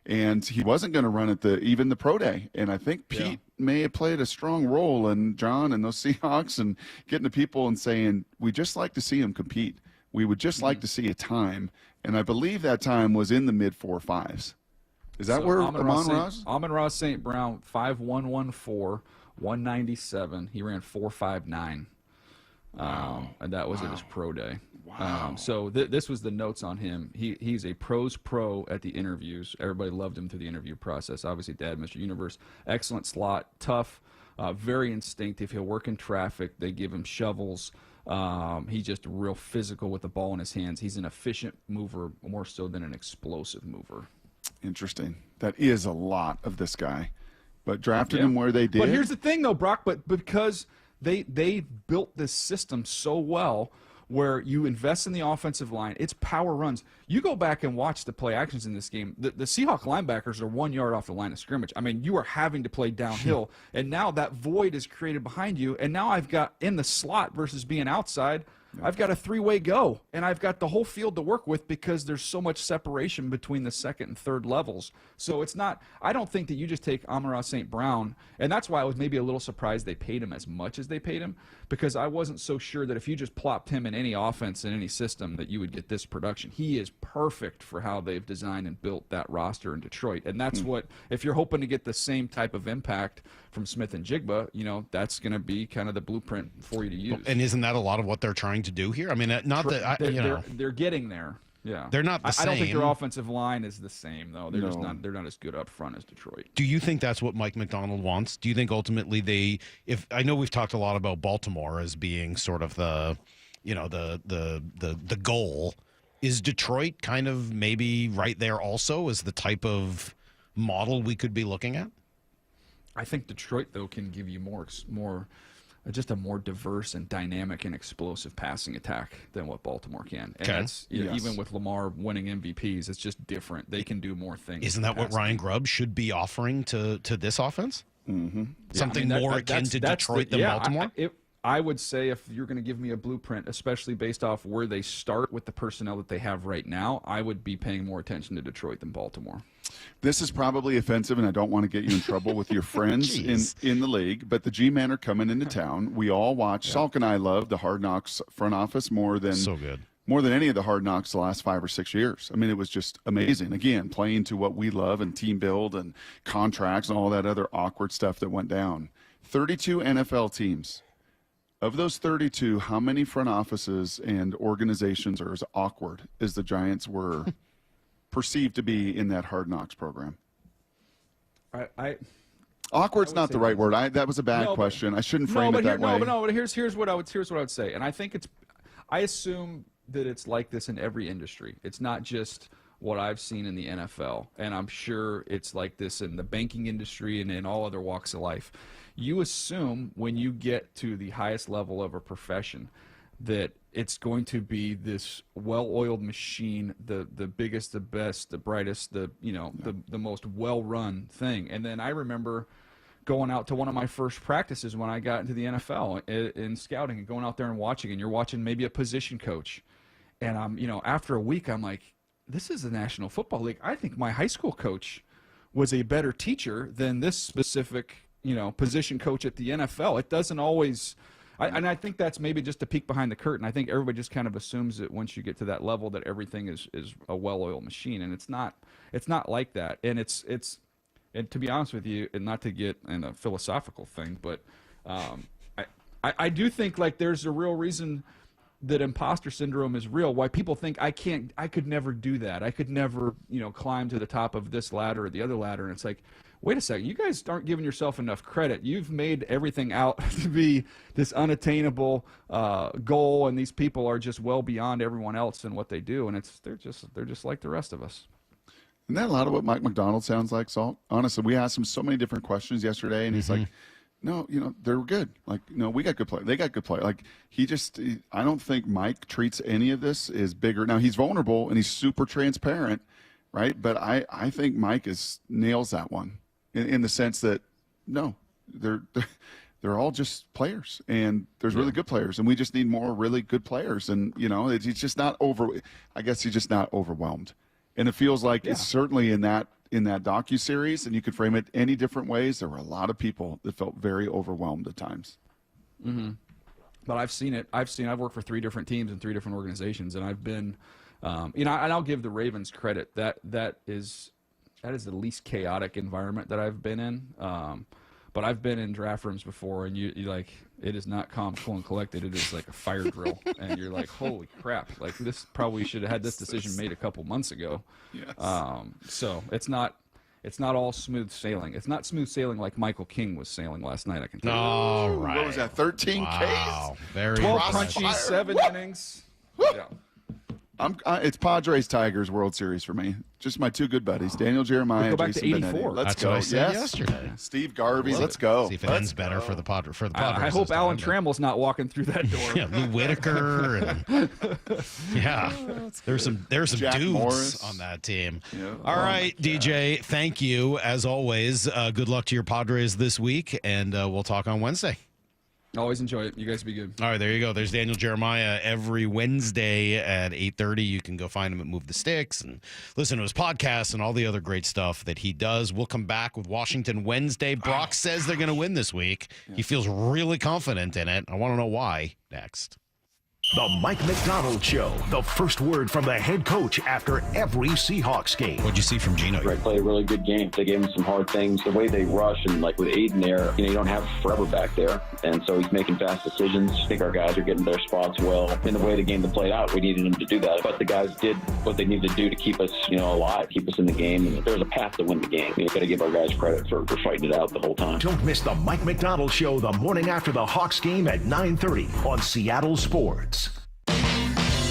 And he wasn't going to run at even the Pro Day. And I think Pete may have played a strong role in John and those Seahawks and getting to people and saying, we just like to see him compete. We would just like to see a time. And I believe that time was in the mid 4.5s. Is that where Amon-Ra's?
Amon-Ra St. Brown, 5.114, 197. He ran 4.59. And that was at his Pro Day. Wow. So this was the notes on him. He's a pros pro at the interviews. Everybody loved him through the interview process. Obviously, Dad, Mr. Universe, excellent slot, tough, very instinctive. He'll work in traffic. They give him shovels. He's just real physical with the ball in his hands. He's an efficient mover more so than an explosive mover.
Interesting. That is a lot of this guy. But drafted him where they did.
But here's the thing, though, Brock, but because they built this system so well, where you invest in the offensive line, it's power runs. You go back and watch the play actions in this game. The Seahawk linebackers are 1 yard off the line of scrimmage. I mean, you are having to play downhill, and now that void is created behind you, and now I've got in the slot versus being outside, I've got a three-way go, and I've got the whole field to work with because there's so much separation between the second and third levels. So it's not – I don't think that you just take Amon-Ra St. Brown, and that's why I was maybe a little surprised they paid him as much as they paid him, because I wasn't so sure that if you just plopped him in any offense, in any system, that you would get this production. He is perfect for how they've designed and built that roster in Detroit, and that's what – if you're hoping to get the same type of impact from Smith and Jigba, that's going to be kind of the blueprint for you to use.
And isn't that a lot of what they're trying to do here? I mean,
they're getting there. Yeah,
they're not the same.
I don't think their offensive line is the same, though. They're just not. They're not as good up front as Detroit.
Do you think that's what Mike McDonald wants? Do you think ultimately I know we've talked a lot about Baltimore as being sort of the goal. Is Detroit kind of maybe right there also as the type of model we could be looking at?
I think Detroit, though, can give you just a more diverse and dynamic and explosive passing attack than what Baltimore can. And that's, even with Lamar winning MVPs, it's just different. They can do more things.
Isn't that what Ryan Grubb should be offering to this offense? Mm-hmm. Something more akin to Detroit than Baltimore?
I would say if you're going to give me a blueprint, especially based off where they start with the personnel that they have right now, I would be paying more attention to Detroit than Baltimore.
This is probably offensive, and I don't want to get you in trouble with your friends in the league, but the G-Men are coming into town. We all watch. Salk and I love the Hard Knocks front office more than any of the Hard Knocks the last 5 or 6 years. I mean, it was just amazing. Again, playing to what we love and team build and contracts and all that other awkward stuff that went down. 32 NFL teams. Of those 32, how many front offices and organizations are as awkward as the Giants were perceived to be in that Hard Knocks program? Awkward's not the right word. That was a bad question. I shouldn't frame it that way.
But here's what I would say, and I think I assume that it's like this in every industry. It's not just what I've seen in the NFL, and I'm sure it's like this in the banking industry and in all other walks of life. You assume when you get to the highest level of a profession that it's going to be this well-oiled machine, the biggest, the best, the brightest, the most well-run thing. And then I remember going out to one of my first practices when I got into the NFL in scouting and going out there and watching, and you're watching maybe a position coach. And after a week, I'm like, this is the National Football League. I think my high school coach was a better teacher than this specific position coach at the NFL. It doesn't always, and I think that's maybe just a peek behind the curtain. I think everybody just kind of assumes that once you get to that level that everything is a well-oiled machine, and it's not like that. And and to be honest with you, and not to get in a philosophical thing, but I do think like there's a real reason that imposter syndrome is real. Why people think I could never do that. I could never, climb to the top of this ladder or the other ladder. And it's like, wait a second, you guys aren't giving yourself enough credit. You've made everything out to be this unattainable goal, and these people are just well beyond everyone else in what they do, and they're just like the rest of us.
Isn't that a lot of what Mike McDonald sounds like, Salt? Honestly, we asked him so many different questions yesterday, and he's like, no, they're good. Like, we got good play. They got good play. Like, I don't think Mike treats any of this as bigger. Now, he's vulnerable, and he's super transparent, right? But I think Mike nails that one in the sense that, no, they're all just players, and there's really good players, and we just need more really good players. And, he's just not I guess he's just not overwhelmed. And it feels like it's certainly in that docuseries, and you could frame it any different ways. There were a lot of people that felt very overwhelmed at times.
Mm-hmm. But I've seen it. I've worked for 3 different teams in 3 different organizations, and I've been, and I'll give the Ravens credit. That is the least chaotic environment that I've been in. But I've been in draft rooms before, and you like, it is not calm, cool, and collected. It is like a fire drill, and you're like, holy crap! Like, this probably should have had this decision made a couple months ago.
Yes.
So it's not all smooth sailing. It's not smooth sailing like Michael King was sailing last night, I can tell you.
All right.
What was that, 13
Wow.
Ks?
Very
12
impressive.
punchies, 7 innings. Yeah.
It's Padres Tigers World Series for me. Just my 2 good buddies, Daniel Jeremiah.
Go back
Jason
to 84.
Benetti. Let's
That's
go.
what I said yesterday.
Steve Garvey. Let's go.
See if it ends better for the Padres.
I hope Alan Trammell's not walking through that door.
Yeah, Lou Whitaker. And, yeah, there's some
Jack
dudes
Morris
on that team.
Yeah.
All right, DJ, thank you as always. Good luck to your Padres this week, and we'll talk on Wednesday.
Always enjoy it. You guys be good.
All right, there you go. There's Daniel Jeremiah every Wednesday at 8:30. You can go find him at Move the Sticks and listen to his podcast and all the other great stuff that he does. We'll come back with Washington Wednesday. Brock says they're going to win this week. He feels really confident in it. I want to know why next.
The Mike McDonald Show, the first word from the head coach after every Seahawks game.
What'd you see from Gino?
They play a really good game. They gave him some hard things. The way they rush, and like with Aiden there, you don't have forever back there. And so he's making fast decisions. I think our guys are getting their spots well. In the way the game played out, we needed them to do that. But the guys did what they needed to do to keep us, alive, keep us in the game. And there's a path to win the game. You've got to give our guys credit for fighting it out the whole time.
Don't miss the Mike McDonald Show the morning after the Hawks game at 9:30 on Seattle Sports.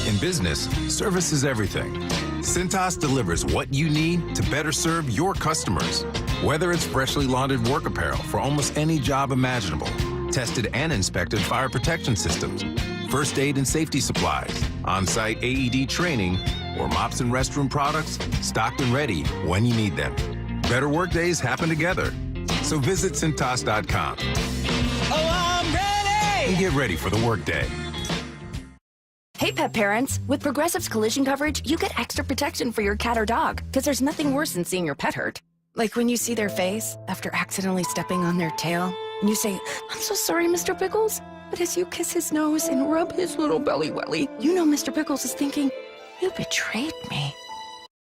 In business, service is everything. Cintas delivers what you need to better serve your customers. Whether it's freshly laundered work apparel for almost any job imaginable, tested and inspected fire protection systems, first aid and safety supplies, on-site AED training, or mops and restroom products, stocked and ready when you need them. Better work days happen together. So visit Cintas.com.
Oh, I'm ready!
And get ready for the workday.
Hey, pet parents. With Progressive's collision coverage, you get extra protection for your cat or dog, because there's nothing worse than seeing your pet hurt. Like when you see their face after accidentally stepping on their tail, and you say, "I'm so sorry, Mr. Pickles." But as you kiss his nose and rub his little belly welly, you know Mr. Pickles is thinking, "You betrayed me."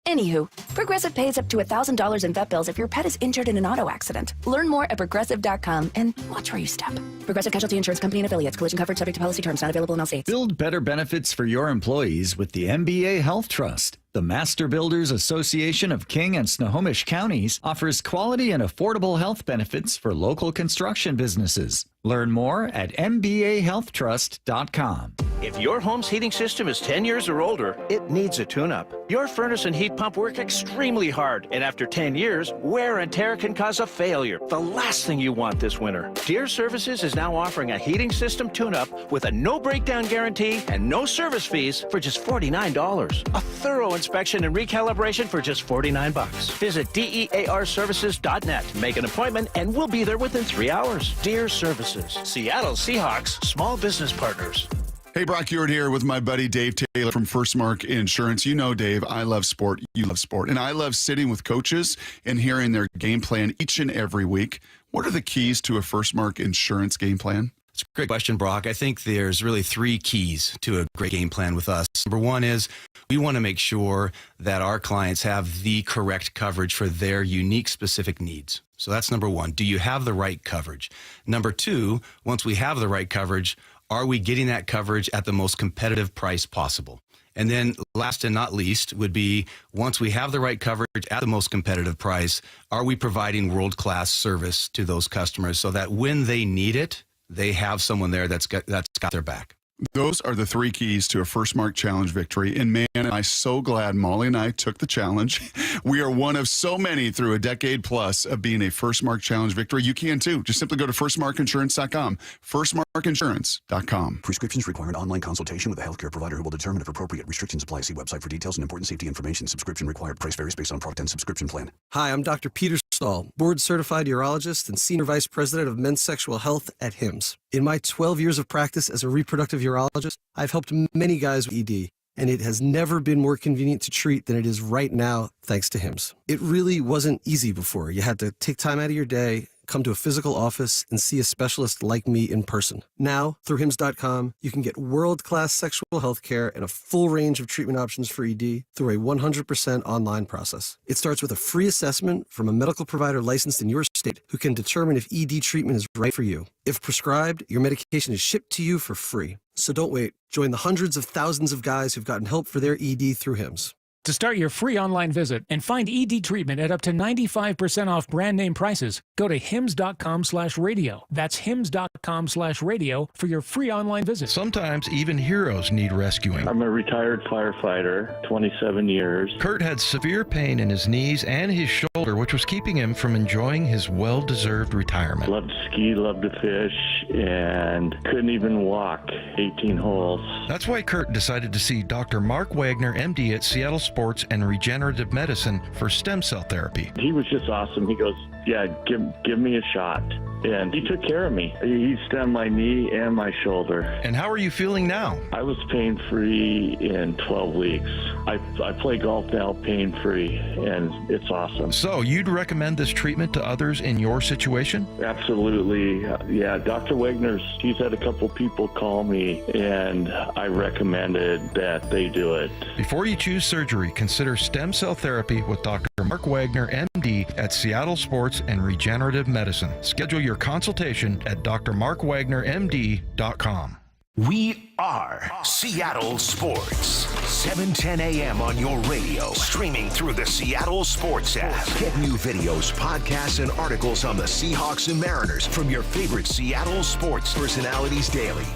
Anywho, Progressive pays up to $1,000 in vet bills if your pet is injured in an auto accident. Learn more at Progressive.com and watch where you step. Progressive Casualty Insurance Company and Affiliates. Collision coverage subject to policy terms. Not available in all states.
Build better benefits for your employees with the MBA Health Trust. The Master Builders Association of King and Snohomish Counties offers quality and affordable health benefits for local construction businesses. Learn more at mbahealthtrust.com.
If your home's heating system is 10 years or older, it needs a tune-up. Your furnace and heat pump work extremely hard, and after 10 years, wear and tear can cause a failure. The last thing you want this winter. Deere Services is now offering a heating system tune-up with a no breakdown guarantee and no service fees for just $49. A thorough inspection and recalibration for just $49. Visit DEARservices.net. Make an appointment and we'll be there within 3 hours. Deere Services, Seattle Seahawks small business partners.
Hey, Brock Ewart here with my buddy Dave Taylor from First Mark Insurance. You know, Dave, I love sport. You love sport. And I love sitting with coaches and hearing their game plan each and every week. What are the keys to a First Mark Insurance game plan?
It's a great question, Brock. I think there's really 3 keys to a great game plan with us. Number 1 is we want to make sure that our clients have the correct coverage for their unique specific needs. So that's number 1. Do you have the right coverage? Number 2, once we have the right coverage, are we getting that coverage at the most competitive price possible? And then last and not least would be, once we have the right coverage at the most competitive price, are we providing world-class service to those customers so that when they need it, they have someone there that's got their back?
Those are the 3 keys to a First Mark Challenge victory. And man, am I so glad Molly and I took the challenge. We are one of so many through a decade plus of being a First Mark Challenge victory. You can too. Just simply go to firstmarkinsurance.com. Firstmarkinsurance.com.
Prescriptions require an online consultation with a healthcare provider who will determine if appropriate. Restrictions apply. See website for details and important safety information. Subscription required. Price varies based on product and subscription plan.
Hi, I'm Dr. Peter Stahl, board-certified urologist and senior vice president of men's sexual health at HIMSS. In my 12 years of practice as a reproductive urologist, I've helped many guys with ED, and it has never been more convenient to treat than it is right now, thanks to HIMSS. It really wasn't easy before. You had to take time out of your day, come to a physical office, and see a specialist like me in person. Now, through HIMSS.com, you can get world-class sexual health care and a full range of treatment options for ED through a 100% online process. It starts with a free assessment from a medical provider licensed in your state who can determine if ED treatment is right for you. If prescribed, your medication is shipped to you for free. So don't wait. Join the hundreds of thousands of guys who've gotten help for their ED through HIMSS.
To start your free online visit and find ED treatment at up to 95% off brand name prices, go to hims.com/radio. That's hims.com/radio for your free online visit.
Sometimes even heroes need rescuing.
I'm a retired firefighter, 27 years.
Kurt had severe pain in his knees and his shoulder, which was keeping him from enjoying his well-deserved retirement.
Loved to ski, loved to fish, and couldn't even walk 18 holes.
That's why Kurt decided to see Dr. Mark Wagner, MD at Seattle Sports and Regenerative Medicine for stem cell therapy.
He was just awesome. He goes, yeah, give me a shot. And he took care of me. He stemmed my knee and my shoulder.
And how are you feeling now?
I was pain-free in 12 weeks. I play golf now pain-free, and it's awesome.
So you'd recommend this treatment to others in your situation?
Absolutely. Yeah, Dr. Wagner's, he's had a couple people call me, and I recommended that they do it.
Before you choose surgery, consider stem cell therapy with Dr. Mark Wagner, MD at Seattle Sports and Regenerative Medicine. Schedule your consultation at drmarkwagnermd.com.
We are Seattle Sports. 7:10 a.m. on your radio. Streaming through the Seattle Sports app. Get new videos, podcasts, and articles on the Seahawks and Mariners from your favorite Seattle sports personalities daily.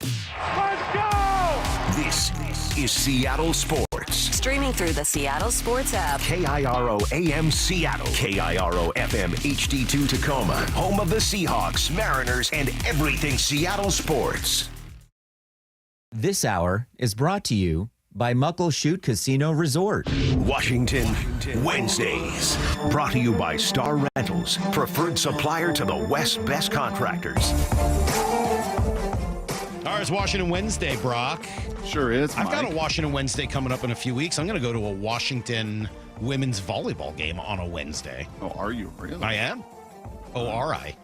Let's go!
This is Seattle Sports.
Streaming through the Seattle Sports app.
KIRO AM Seattle. KIRO FM HD2 Tacoma. Home of the Seahawks, Mariners, and everything Seattle sports.
This hour is brought to you by Muckleshoot Casino Resort.
Washington Wednesdays. Brought to you by Star Rentals, preferred supplier to the West's best contractors.
All right, it's Washington Wednesday, Brock.
Sure is,
I've got
Mike.
a Washington Wednesday coming up in a few weeks. I'm going to go to a Washington women's volleyball game on a Wednesday.
Oh, are you really?
I am. Oh, are I?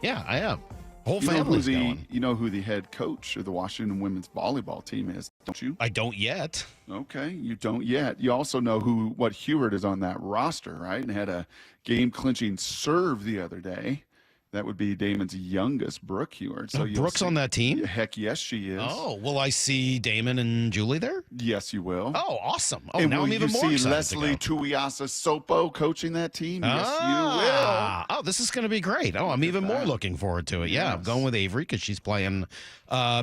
Yeah, I am. Whole
You know
family's going.
You know who the head coach of the Washington women's volleyball team is, don't you?
I don't yet.
Okay, you don't yet. You also know what Heward is on that roster, right? And had a game-clinching serve the other day. That would be Damon's youngest, Brooke Heward. So
Brooke's on that team?
Heck yes, she is.
Oh, will I see Damon and Julie there?
Yes, you will.
Oh, awesome. Oh,
and
now
will
I'm even
you
more
see
excited
Leslie
to go.
Tuiasa Sopo coaching that team? Yes, you will.
Oh, this is going to be great. Oh, I'm even more looking forward to it. Yeah, I'm going with Avery because she's playing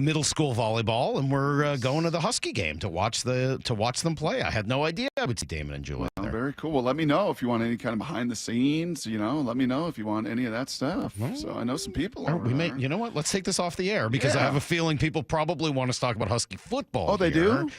middle school volleyball, and we're going to the Husky game to watch them play. I had no idea I would see Damon and Julie there.
Very cool. Well, let me know if you want any kind of behind the scenes. Let me know if you want any of that stuff. So I know some people.
We may. You know what? Let's take this off the air because I have a feeling people probably want us to talk about Husky football.
Oh, they do?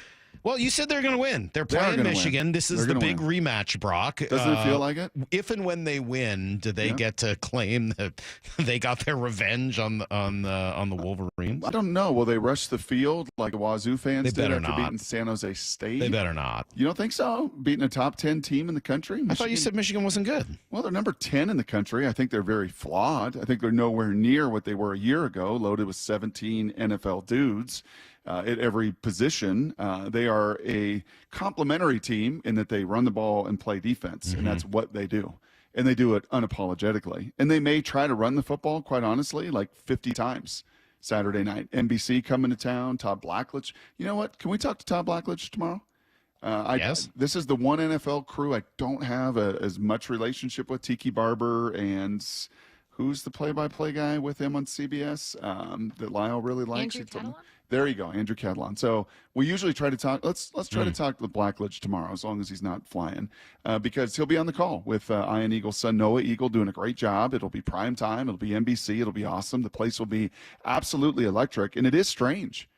Well, you said they're going to win. They're
They are
playing
gonna
Michigan.
win.
This is
They're
the
gonna
big
win.
rematch, Brock.
Doesn't it feel like it?
If and when they win, do they get to claim that they got their revenge on the Wolverines?
I don't know. Will they rush the field like the Wazoo fans
They
did
better
after
not.
beating San Jose State?
They better not.
You don't think so? Beating a top 10 team in the country?
I thought you said Michigan wasn't good.
Well, they're number 10 in the country. I think they're very flawed. I think they're nowhere near what they were a year ago, loaded with 17 NFL dudes at every position. They are a complementary team in that they run the ball and play defense, and that's what they do. And they do it unapologetically. And they may try to run the football, quite honestly, like 50 times Saturday night. NBC coming to town, Todd Blackledge. You know what? Can we talk to Todd Blackledge tomorrow?
Yes.
This is the one NFL crew I don't have as much relationship with. Tiki Barber and who's the play-by-play guy with him on CBS that Lyle really likes?
Andrew Catalan?
There you go, Andrew Catalan. So we usually try to talk. Let's try to talk with Blackledge tomorrow, as long as he's not flying, because he'll be on the call with Ian Eagle's son Noah Eagle, doing a great job. It'll be prime time. It'll be NBC. It'll be awesome. The place will be absolutely electric, and it is strange.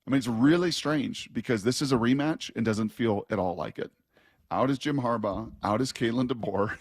I mean, it's really strange because this is a rematch and doesn't feel at all like it. Out is Jim Harbaugh. Out is Kalen DeBoer.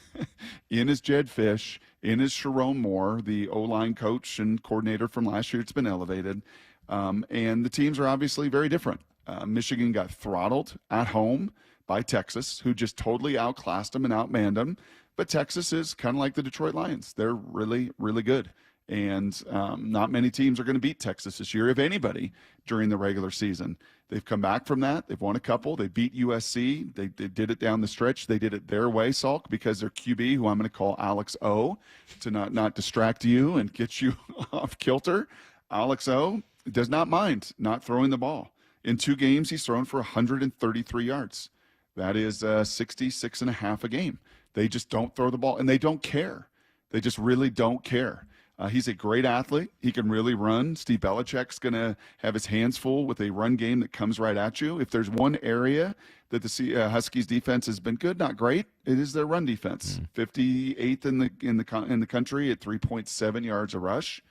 In is Jed Fish. In is Sharon Moore, the O-line coach and coordinator from last year. It's been elevated. And the teams are obviously very different. Michigan got throttled at home by Texas, who just totally outclassed them and outmanned them. But Texas is kind of like the Detroit Lions. They're really, really good. And not many teams are going to beat Texas this year, if anybody, during the regular season. They've come back from that. They've won a couple. They beat USC. They did it down the stretch. They did it their way, Salk, because their QB, who I'm going to call Alex O, to not distract you and get you off kilter. Alex O does not mind not throwing the ball. In 2 games, he's thrown for 133 yards. That is 66 and a half a game. They just don't throw the ball, and they don't care. They just really don't care. He's a great athlete. He can really run. Steve Belichick's going to have his hands full with a run game that comes right at you. If there's one area that the Huskies defense has been good, not great, it is their run defense. 58th in the country at 3.7 yards a rush.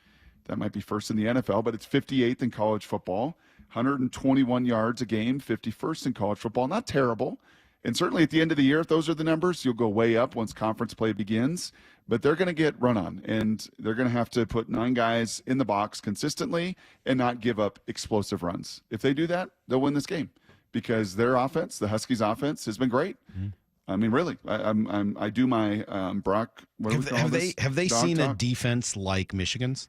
That might be first in the NFL, but it's 58th in college football. 121 yards a game, 51st in college football. Not terrible. And certainly at the end of the year, if those are the numbers, you'll go way up once conference play begins. But they're going to get run on, and they're going to have to put 9 guys in the box consistently and not give up explosive runs. If they do that, they'll win this game because their offense, the Huskies' offense, has been great. I mean, really, I do my Brock. What do we call this?
Have they
Dog
seen a
talk?
defense like Michigan's?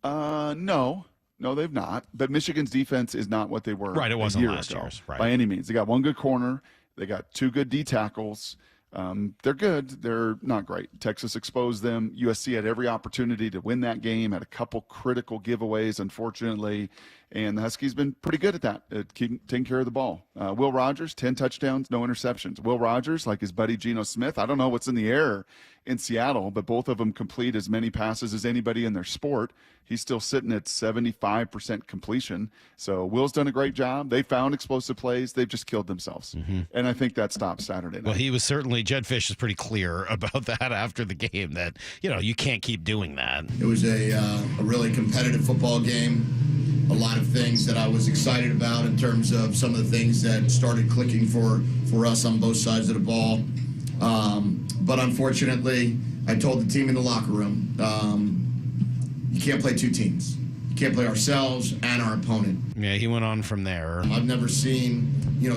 No, they've not. But Michigan's defense is not what they were.
Right, it wasn't
a year
last
ago,
year's, right.
by any means. They got 1 good corner. They got 2 good D tackles. They're good. They're not great. Texas exposed them. USC had every opportunity to win that game, had a couple critical giveaways, unfortunately. And the Huskies been pretty good at that, at taking care of the ball. Will Rogers, 10 touchdowns, no interceptions. Will Rogers, like his buddy Geno Smith, I don't know what's in the air in Seattle, but both of them complete as many passes as anybody in their sport. He's still sitting at 75% completion. So Will's done a great job. They found explosive plays. They've just killed themselves. And I think that stops Saturday night.
Well, he was certainly, Jed Fish is pretty clear about that after the game that, you can't keep doing that.
It was a really competitive football game. A lot of things that I was excited about in terms of some of the things that started clicking for us on both sides of the ball. But unfortunately, I told the team in the locker room, you can't play 2 teams. You can't play ourselves and our opponent.
Yeah, he went on from there.
I've never seen,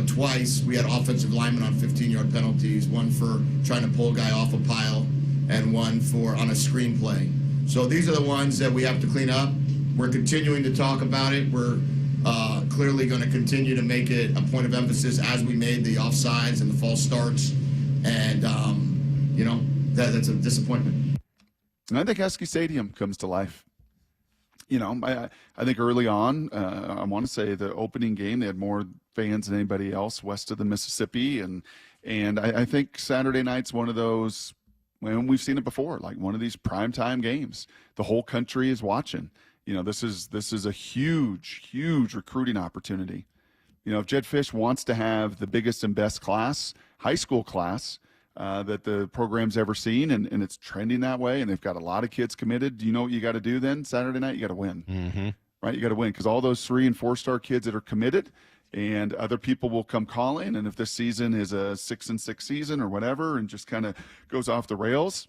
twice we had offensive linemen on 15-yard penalties, one for trying to pull a guy off a pile and one on a screenplay. So these are the ones that we have to clean up. We're continuing to talk about it. We're clearly going to continue to make it a point of emphasis as we made the offsides and the false starts. And, that's a disappointment.
And I think Husky Stadium comes to life. I think early on, I want to say the opening game, they had more fans than anybody else west of the Mississippi. And I think Saturday night's one of those, when we've seen it before, like one of these primetime games. The whole country is watching. This is a huge, huge recruiting opportunity. If Jed Fish wants to have the biggest and best class, high school class, that the program's ever seen, and it's trending that way, and they've got a lot of kids committed, do you know what you got to do then Saturday night? You got to win. Right? You got to win because all those 3- and 4-star kids that are committed, and other people will come calling. And if this season is a 6-6 season or whatever, and just kind of goes off the rails,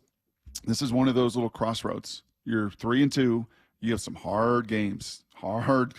this is one of those little crossroads. You're 3-2. You have some hard games, hard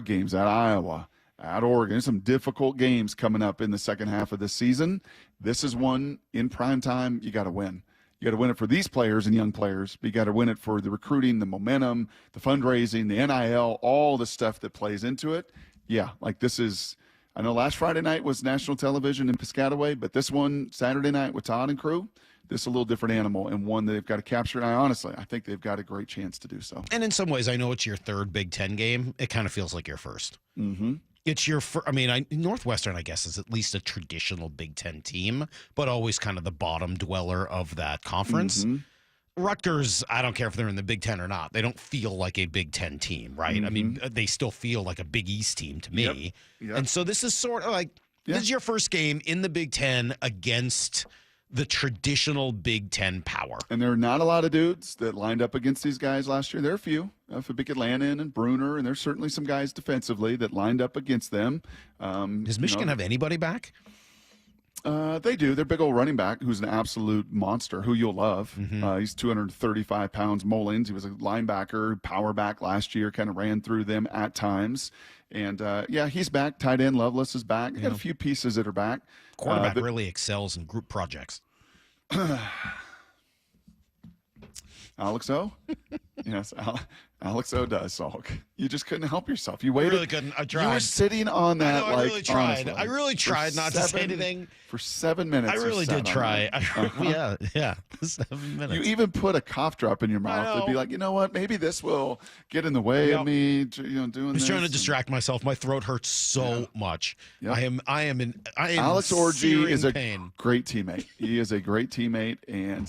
games at Iowa, at Oregon. There's some difficult games coming up in the second half of this season. This is one in prime time. You got to win. You got to win it for these players and young players, but you got to win it for the recruiting, the momentum, the fundraising, the NIL, all the stuff that plays into it. Yeah, like this is, I know last Friday night was national television in Piscataway, but this one Saturday night with Todd and crew, this is a little different animal, and one that they've got to capture. And I think they've got a great chance to do so.
And in some ways, I know it's your third Big Ten game. It kind of feels like your first. Mm-hmm. It's your first. I mean, Northwestern, I guess, is at least a traditional Big Ten team, but always kind of the bottom dweller of that conference. Mm-hmm. Rutgers, I don't care if they're in the Big Ten or not. They don't feel like a Big Ten team, right? Mm-hmm. I mean, they still feel like a Big East team to me. Yep. And so this is sort of like, this is your first game in the Big Ten against the traditional Big Ten power.
And there are not a lot of dudes that lined up against these guys last year. There are a few. Fabika Lannon and Bruner, and there's certainly some guys defensively that lined up against them.
Does Michigan have anybody back?
They do. Their big old running back, who's an absolute monster, who you'll love. Mm-hmm. He's 235 pounds. Mullins, he was a linebacker, power back last year, kind of ran through them at times. And, he's back. Tight end Lovelace is back. Got a few pieces that are back.
Quarterback really excels in group projects.
Alex O? Yes, Alex O does, Salk. You just couldn't help yourself. You waited.
I really couldn't. I tried.
You were sitting on that.
I really tried.
Honestly,
I really tried not to say anything.
For 7 minutes.
I really did try. Yeah. 7 minutes.
You even put a cough drop in your mouth to be like, you know what? Maybe this will get in the way of me, doing this.
I was trying to distract myself. My throat hurts so much. Yep. I am
Alex Orji is a
pain.
Great teammate. He is a great teammate, and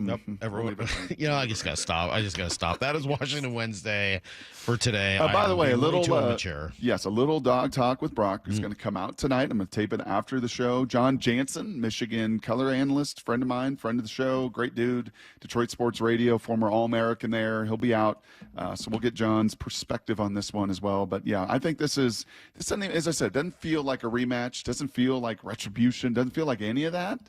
Nope. Everyone, I just got to stop. That is Washington Wednesday for today.
By the way, a little
a
little dog talk with Brock is going to come out tonight. I'm going to tape it after the show. John Jansen, Michigan color analyst, friend of mine, friend of the show, great dude. Detroit Sports Radio, former All-American there. He'll be out, so we'll get John's perspective on this one as well. But yeah, I think this something, as I said, doesn't feel like a rematch, doesn't feel like retribution, doesn't feel like any of that.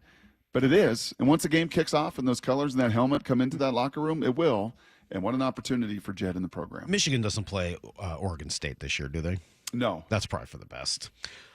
But it is. And once the game kicks off and those colors and that helmet come into that locker room, it will. And what an opportunity for Jed in the program.
Michigan doesn't play Oregon State this year, do they?
No.
That's probably for the best.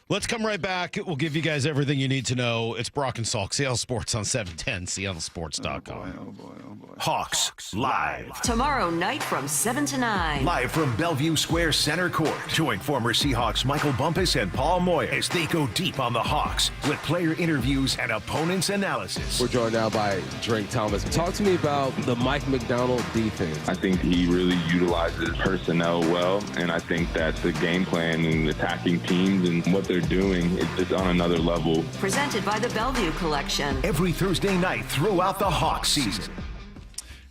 Let's come right back. We'll give you guys everything you need to know. It's Brock and Salk, Seattle Sports on 710, seattlesports.com.
Oh, boy.
Hawks Live.
Tomorrow night from 7 to 9.
Live from Bellevue Square Center Court. Join former Seahawks Michael Bumpus and Paul Moyer as they go deep on the Hawks with player interviews and opponents' analysis.
We're joined now by Drake Thomas. Talk to me about the Mike McDonald defense.
I think he really utilizes personnel well, and I think that the game plan and attacking teams and what they're doing is just on another level.
Presented by the Bellevue Collection.
Every Thursday night throughout the Hawks season.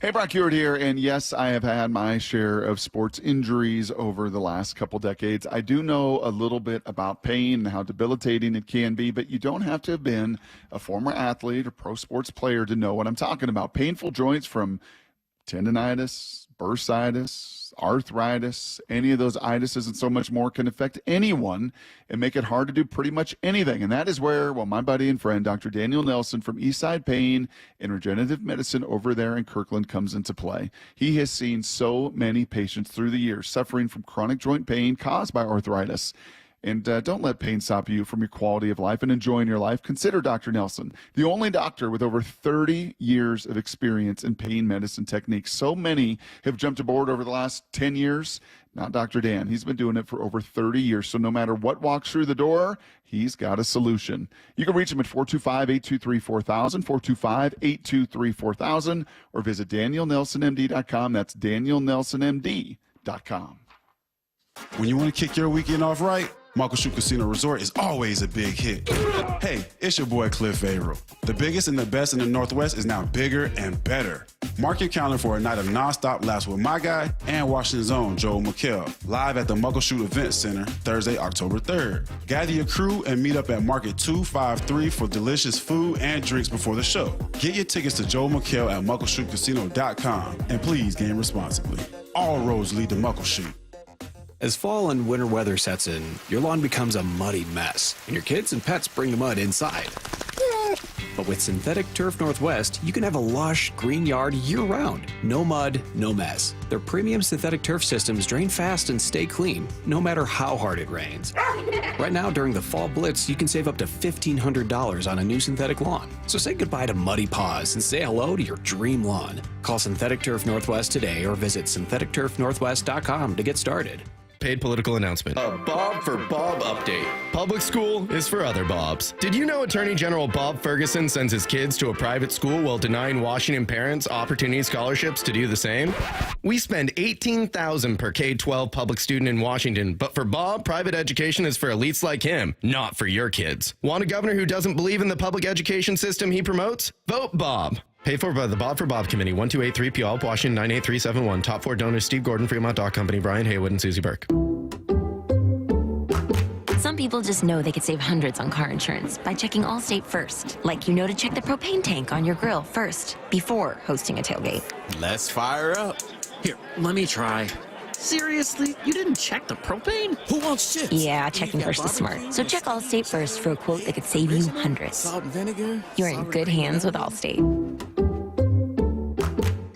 Hey, Brock Hewitt here, and yes, I have had my share of sports injuries over the last couple decades. I do know a little bit about pain and how debilitating it can be, but you don't have to have been a former athlete or pro sports player to know what I'm talking about. Painful joints from tendonitis, bursitis, arthritis, any of those itises and so much more can affect anyone and make it hard to do pretty much anything. And that is where, my buddy and friend, Dr. Daniel Nelson from Eastside Pain and Regenerative Medicine over there in Kirkland comes into play. He has seen so many patients through the years suffering from chronic joint pain caused by arthritis. And don't let pain stop you from your quality of life and enjoying your life. Consider Dr. Nelson, the only doctor with over 30 years of experience in pain medicine techniques. So many have jumped aboard over the last 10 years. Not Dr. Dan. He's been doing it for over 30 years. So no matter what walks through the door, he's got a solution. You can reach him at 425-823-4000, 425-823-4000, or visit DanielNelsonMD.com. That's DanielNelsonMD.com.
When you want to kick your weekend off right, Michael Shoot Casino Resort is always a big hit. Hey, it's your boy Cliff Averill. The biggest and the best in the Northwest is now bigger and better. Mark your calendar for a night of nonstop laughs with my guy and Washington's own Joel McHale, live at the Muckleshoot Event Center, Thursday, October 3rd. Gather your crew and meet up at Market 253 for delicious food and drinks before the show. Get your tickets to Joel McHale at muckleshootcasino.com, and please game responsibly. All roads lead to Muckleshoot.
As fall and winter weather sets in, your lawn becomes a muddy mess, and your kids and pets bring the mud inside. But with Synthetic Turf Northwest, you can have a lush, green yard year-round. No mud, no mess. Their premium synthetic turf systems drain fast and stay clean, no matter how hard it rains. Right now, during the Fall Blitz, you can save up to $1,500 on a new synthetic lawn. So say goodbye to muddy paws and say hello to your dream lawn. Call Synthetic Turf Northwest today or visit syntheticturfnorthwest.com to get started.
Paid political announcement. A Bob for Bob update. Public school is for other Bobs. Did you know Attorney General Bob Ferguson sends his kids to a private school while denying Washington parents opportunity scholarships to do the same? We spend $18,000 per K-12 public student in Washington, but for Bob, private education is for elites like him, not for your kids. Want a governor who doesn't believe in the public education system he promotes? Vote Bob. Paid for by the Bob for Bob Committee, 1283 Puyallup, Washington, 98371. Top 4 donors, Steve Gordon, Fremont Dock Company, Brian Haywood, and Susie Burke.
Some people just know they could save hundreds on car insurance by checking Allstate first. Like you know to check the propane tank on your grill first, before hosting a tailgate.
Let's fire up. Here, let me try. Seriously? You didn't check the propane? Who wants chips?
Yeah, checking first is smart. So check Allstate first for a quote that could save you hundreds.
Salt and vinegar?
You're in good hands with Allstate.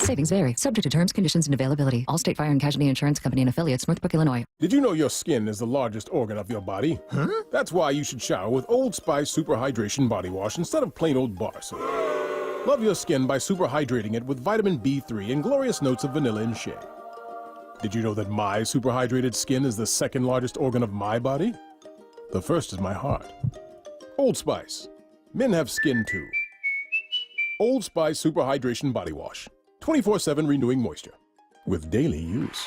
Savings vary, subject to terms, conditions, and availability. Allstate Fire and Casualty Insurance Company and affiliates, Northbrook, Illinois.
Did you know your skin is the largest organ of your body? Huh? That's why you should shower with Old Spice Super Hydration Body Wash instead of plain old bar soap. Love your skin by super hydrating it with vitamin B3 and glorious notes of vanilla and shea. Did you know that my super hydrated skin is the second largest organ of my body? The first is my heart. Old Spice. Men have skin too. Old Spice Super Hydration Body Wash. 24/7 renewing moisture with daily use.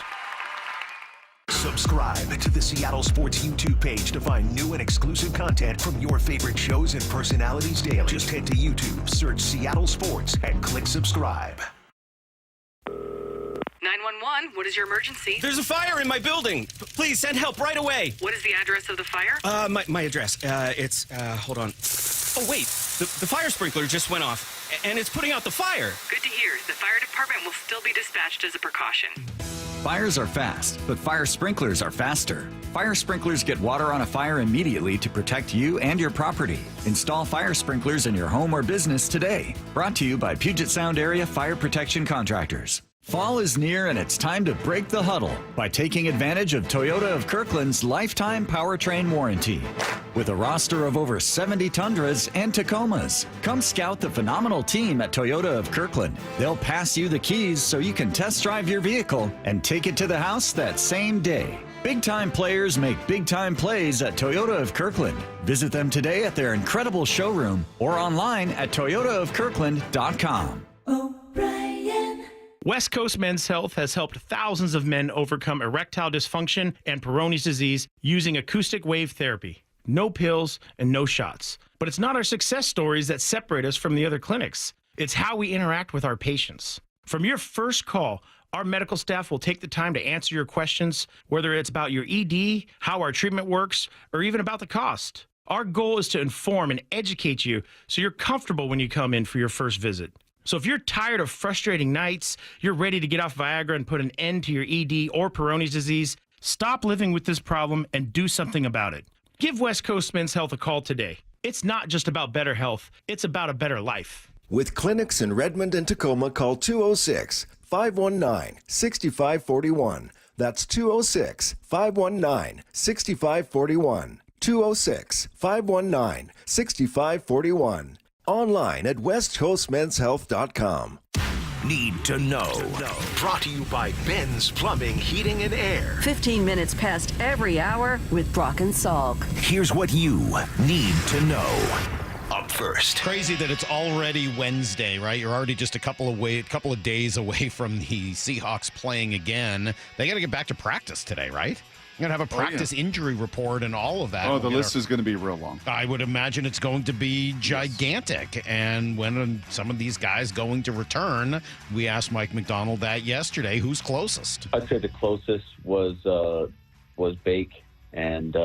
Subscribe to the Seattle Sports YouTube page to find new and exclusive content from your favorite shows and personalities daily. Just head to YouTube, search Seattle Sports, and click subscribe.
911, what is your emergency?
There's a fire in my building. Please send help right away.
What is the address of the fire?
My address. It's, hold on. Oh, wait. The fire sprinkler just went off, and it's putting out the fire.
Good to hear. The fire department will still be dispatched as a precaution.
Fires are fast, but fire sprinklers are faster. Fire sprinklers get water on a fire immediately to protect you and your property. Install fire sprinklers in your home or business today. Brought to you by Puget Sound Area Fire Protection Contractors. Fall is near and it's time to break the huddle by taking advantage of Toyota of Kirkland's lifetime powertrain warranty. With a roster of over 70 Tundras and Tacomas, come scout the phenomenal team at Toyota of Kirkland. They'll pass you the keys so you can test drive your vehicle and take it to the house that same day. Big-time players make big-time plays at Toyota of Kirkland. Visit them today at their incredible showroom or online at toyotaofkirkland.com.
West Coast Men's Health has helped thousands of men overcome erectile dysfunction and Peyronie's disease using acoustic wave therapy. No pills and no shots. But it's not our success stories that separate us from the other clinics. It's how we interact with our patients. From your first call, our medical staff will take the time to answer your questions, whether it's about your ED, how our treatment works, or even about the cost. Our goal is to inform and educate you so you're comfortable when you come in for your first visit. So if you're tired of frustrating nights, you're ready to get off Viagra and put an end to your ED or Peyronie's disease, stop living with this problem and do something about it. Give West Coast Men's Health a call today. It's not just about better health, it's about a better life.
With clinics in Redmond and Tacoma, call 206-519-6541. That's 206-519-6541. 206-519-6541. Online at westcoastmenshealth.com.
Need to know. Brought to you by Ben's Plumbing, Heating, and Air.
15 minutes past every hour with Brock and Salk.
Here's what you need to know. Up first.
Crazy that it's already Wednesday, right? You're already just a couple of days away from the Seahawks playing again. They got to get back to practice today, right? You're going to have a practice injury report and all of that.
Oh, the list is going to be real long.
I would imagine it's going to be gigantic. Yes. And when are some of these guys going to return? We asked Mike McDonald that yesterday. Who's closest?
I'd say the closest was Bake, and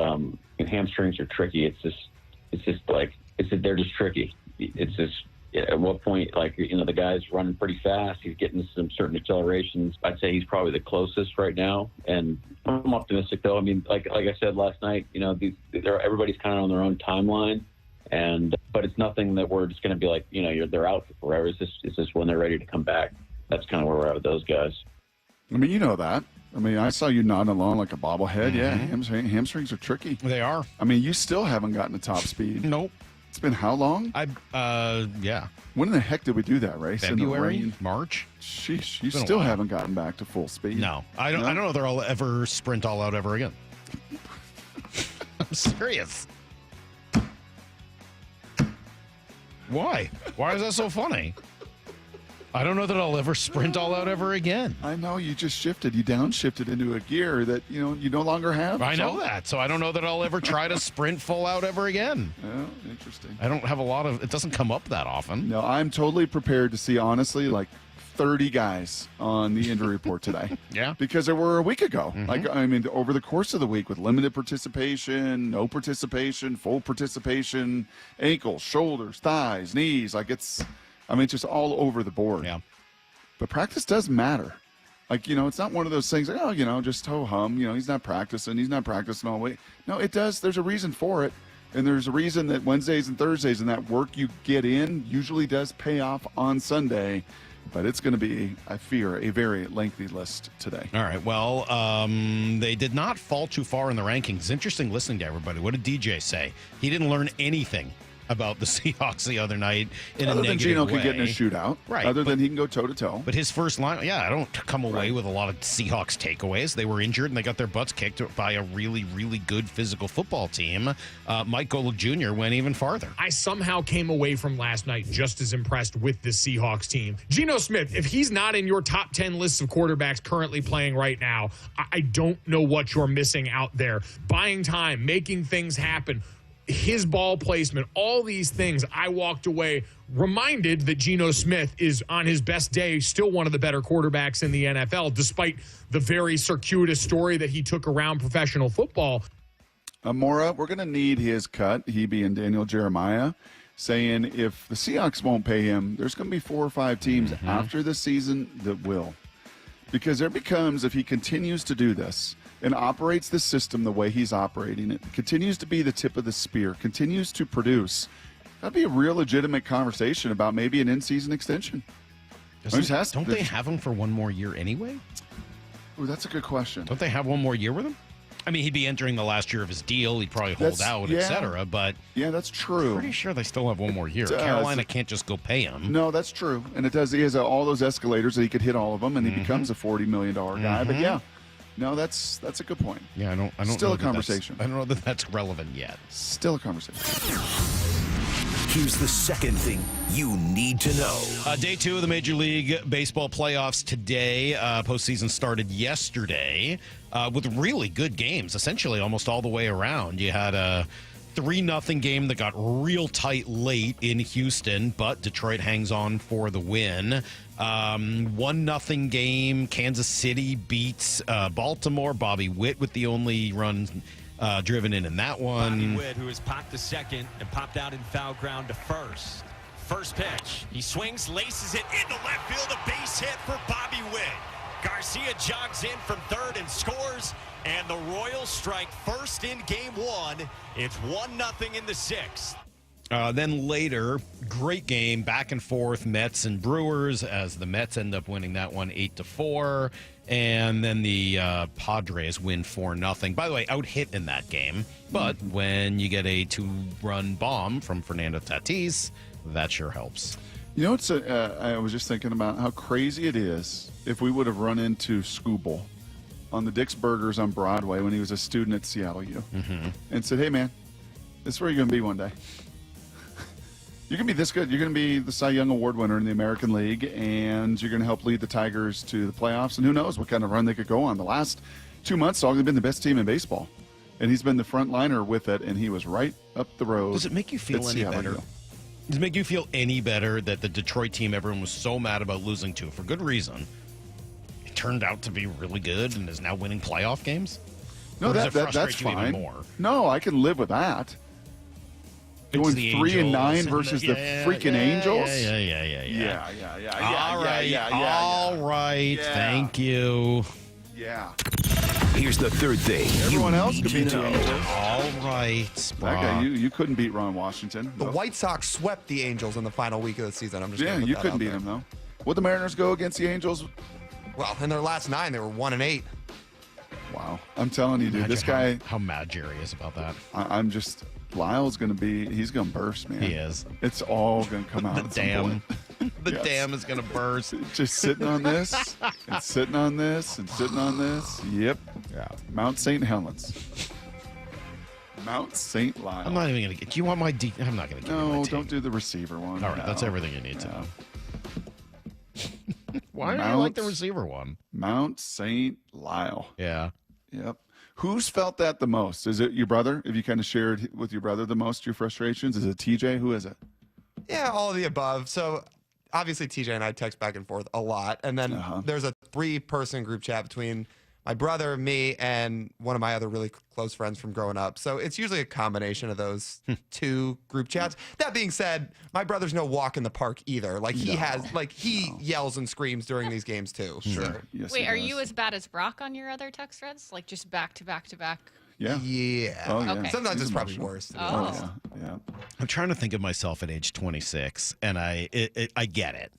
hamstrings are tricky. They're just tricky. at what point, the guy's running pretty fast. He's getting some certain accelerations. I'd say he's probably the closest right now. And I'm optimistic, though. I mean, like I said last night, everybody's kind of on their own timeline. But it's nothing that we're just going to be like, they're out for forever. It's just when they're ready to come back. That's kind of where we're at with those guys.
I mean, you know that. I mean, I saw you nodding along like a bobblehead. Yeah, hamstrings are tricky.
They are.
I mean, you still haven't gotten to top speed.
Nope.
It's been how long?
Yeah.
When in the heck did we do that race?
February,
In the rain?
March.
Sheesh, you still haven't gotten back to full speed.
No, I don't know if I'll ever sprint all out ever again. I'm serious. Why? Why is that so funny? I don't know that I'll ever sprint all out ever again.
I know, you just shifted. You downshifted into a gear that, you no longer have.
I know that. So I don't know that I'll ever try to sprint full out ever again.
Oh, interesting.
I don't have it doesn't come up that often.
No, I'm totally prepared to see, honestly, like 30 guys on the injury report today.
Yeah.
Because there were a week ago. Over the course of the week with limited participation, no participation, full participation, ankles, shoulders, thighs, knees. It's just all over the board.
Yeah.
But practice does matter. It's not one of those things, just ho-hum. He's not practicing all week. No, it does. There's a reason for it. And there's a reason that Wednesdays and Thursdays and that work you get in usually does pay off on Sunday. But it's going to be, I fear, a very lengthy list today.
All right. Well, they did not fall too far in the rankings. It's interesting listening to everybody. What did DJ say? He didn't learn anything about the Seahawks the other night in
other
a
than
negative
Geno
way.
can get in a shootout.
Right.
Other than he can go toe-to-toe.
But his first line, I don't come away with a lot of Seahawks takeaways. They were injured, and they got their butts kicked by a really, really good physical football team. Mike Golick Jr. went even farther.
I somehow came away from last night just as impressed with this Seahawks team. Geno Smith, if he's not in your top 10 lists of quarterbacks currently playing right now, I don't know what you're missing out there. Buying time, making things happen, his ball placement, all these things, I walked away reminded that Geno Smith is on his best day still one of the better quarterbacks in the NFL, despite the very circuitous story that he took around professional football.
Amora, we're going to need his cut, he being Daniel Jeremiah, saying if the Seahawks won't pay him, there's going to be 4 or 5 teams after the season that will. Because there becomes, if he continues to do this, and operates the system the way he's operating it, continues to be the tip of the spear, continues to produce, that'd be a real legitimate conversation about maybe an in-season extension.
Don't they have him for one more year anyway?
Ooh, that's a good question.
Don't they have one more year with him? I mean, he'd be entering the last year of his deal. He'd probably hold out, et cetera. But
yeah, that's true.
I'm pretty sure they still have one more year. Carolina can't just go pay him.
No, that's true. And it does. He has all those escalators that he could hit all of them, and he becomes a $40 million guy. But yeah. No, that's a good point.
Yeah, I don't.
Still
know
a conversation.
I don't know that that's relevant yet.
Still a conversation.
Here's the second thing you need to know.
Day 2 of the Major League Baseball playoffs today. Postseason started yesterday with really good games, essentially almost all the way around. You had a 3-0 game that got real tight late in Houston, but Detroit hangs on for the win. 1-0 game. Kansas City beats Baltimore. Bobby Witt with the only run driven in that one.
Bobby Witt, who has popped to second and popped out in foul ground to first. First pitch. He swings, laces it into left field. A base hit for Bobby Witt. Garcia jogs in from third and scores. And the Royals strike first in game 1. It's 1-0 in the 6th.
Then later, great game, back and forth, Mets and Brewers, as the Mets end up winning that one 8-4. And then the Padres win 4-0. By the way, out hit in that game. But when you get a 2-run bomb from Fernando Tatis, that sure helps.
You know, I was just thinking about how crazy it is if we would have run into Scooble on the Dick's Burgers on Broadway when he was a student at Seattle U and said, hey, man, this is where you're going to be one day. You're going to be this good. You're going to be the Cy Young Award winner in the American League, and you're going to help lead the Tigers to the playoffs. And who knows what kind of run they could go on. The last 2 months, they've been the best team in baseball. And he's been the front liner with it, and he was right up the road.
Does it make you feel any better? Does it make you feel any better that the Detroit team everyone was so mad about losing to, for good reason, it turned out to be really good and is now winning playoff games?
No,
or does it
that's
frustrate you
fine.
even more?
No, I can live with that. Going
the
3-9
Angels
versus the freaking Angels? Yeah.
All right.
Yeah.
Thank you.
Yeah.
Here's the third thing.
Everyone else could beat the
know.
Angels.
All right,
That guy, you couldn't beat Ron Washington.
The White Sox swept the Angels in the final week of the season. I'm just
Yeah,
gonna put
you
that
couldn't
out
beat
there.
them, though. Would the Mariners go against the Angels?
Well, in their last 9, they were 1-8.
Wow. I'm telling you, dude,
Imagine
this guy.
How mad Jerry is about that.
I'm just. Lyle's going to be. He's going to burst, man.
He is.
It's all going to come out.
The
at some
dam.
point.
The
Yes.
dam is going to burst.
Just sitting on this, and sitting on this, and sitting on this. Yep.
Yeah.
Mount St. Helens. Mount St. Lyle.
I'm not even going to get. Do you want my D? I'm not going to give you my
No,
team.
don't do the receiver one.
All right, that's
No.
everything you need to
No.
know. Why do you like the receiver one?
Mount St. Lyle.
Yeah.
Yep. Who's felt that the most? Is it your brother? Have you kind of shared with your brother the most your frustrations? Is it TJ? Who is it?
Yeah, all of the above. So obviously TJ and I text back and forth a lot. And then there's a 3-person group chat between my brother, me, and one of my other really close friends from growing up. So it's usually a combination of those 2 group chats. That being said, my brother's no walk in the park either. Like he yells and screams during these games too.
Sure. Yes,
Wait, are you as bad as Brock on your other text threads? Like just back to back to back?
Yeah.
Yeah.
Oh, yeah.
Okay.
Sometimes
He's
it's probably
emotional.
worse.
Oh.
Yeah.
I'm trying to think of myself at age 26, and I get it.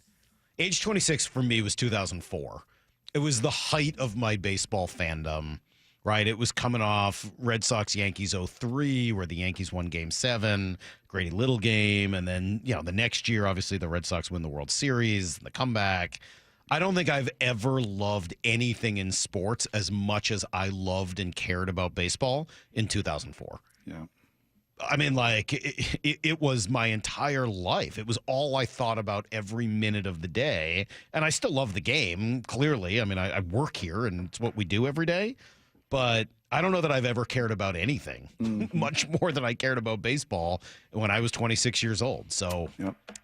Age 26 for me was 2004. It was the height of my baseball fandom, right? It was coming off Red Sox Yankees 03, where the Yankees won Game 7, Grady Little game, and then the next year, obviously, the Red Sox win the World Series, the comeback. I don't think I've ever loved anything in sports as much as I loved and cared about baseball in 2004.
Yeah.
I mean, like, it was my entire life. It was all I thought about every minute of the day. And I still love the game, clearly. I mean, I work here, and it's what we do every day. But I don't know that I've ever cared about anything much more than I cared about baseball when I was 26 years old. So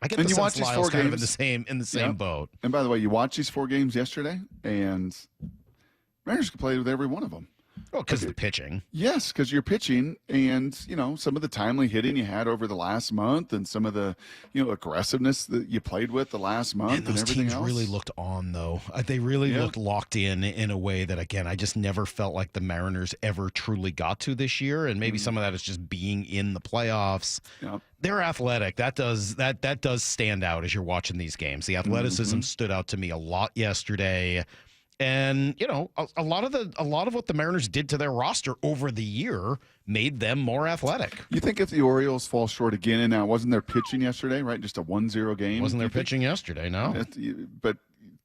I get
And
the
you
sense
watch these
Lyle's
4
kind
games
of in the same boat.
And by the way, you watched these 4 games yesterday, and Mariners could play with every one of them.
Well, because of the pitching.
Yes, because you're pitching, and some of the timely hitting you had over the last month, and some of the aggressiveness that you played with the last month,
And those
everything
teams
else.
really looked on, though. They really looked locked in a way that, again, I just never felt like the Mariners ever truly got to this year. And maybe some of that is just being in the playoffs.
Yep.
They're athletic. That does stand out as you're watching these games. The athleticism stood out to me a lot yesterday. And a lot of what the Mariners did to their roster over the year made them more athletic.
You think if the Orioles fall short again, and now wasn't their pitching yesterday, right? Just a 1-0 game.
Wasn't their pitching yesterday? No.
But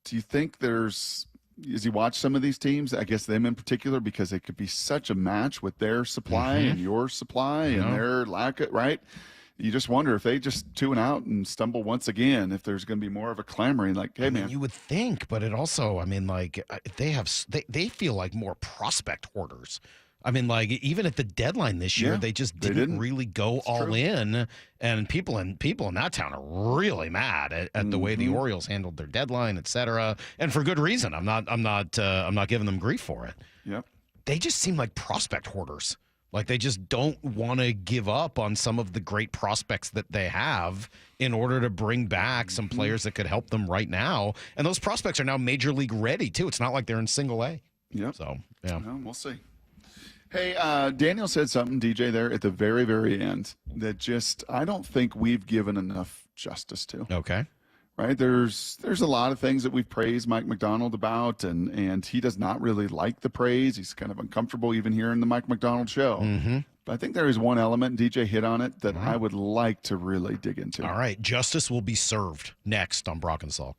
do you think as you watch some of these teams, I guess them in particular, because it could be such a match with their supply and your supply and their lack of, right? You just wonder if they just tune out and stumble once again, if there's going to be more of a clamoring, like, hey, man.
You would think, but it also, I mean, like, they feel like more prospect hoarders. I mean, like, even at the deadline this year, they just didn't really go all in, and people in that town are really mad at the way the Orioles handled their deadline, et cetera, and for good reason. I'm not giving them grief for it.
Yep.
They just seem like prospect hoarders. Like, they just don't want to give up on some of the great prospects that they have in order to bring back some players that could help them right now. And those prospects are now major league ready, too. It's not like they're in single A.
Yep.
So, yeah.
Well, we'll see. Hey, Daniel said something, DJ, there at the very, very end that I don't think we've given enough justice to.
Okay.
Right? There's a lot of things that we've praised Mike McDonald about, and he does not really like the praise. He's kind of uncomfortable even hearing the Mike McDonald show. But I think there is one element, DJ hit on it, that I would like to really dig into.
All right. Justice will be served next on Brock and Salk.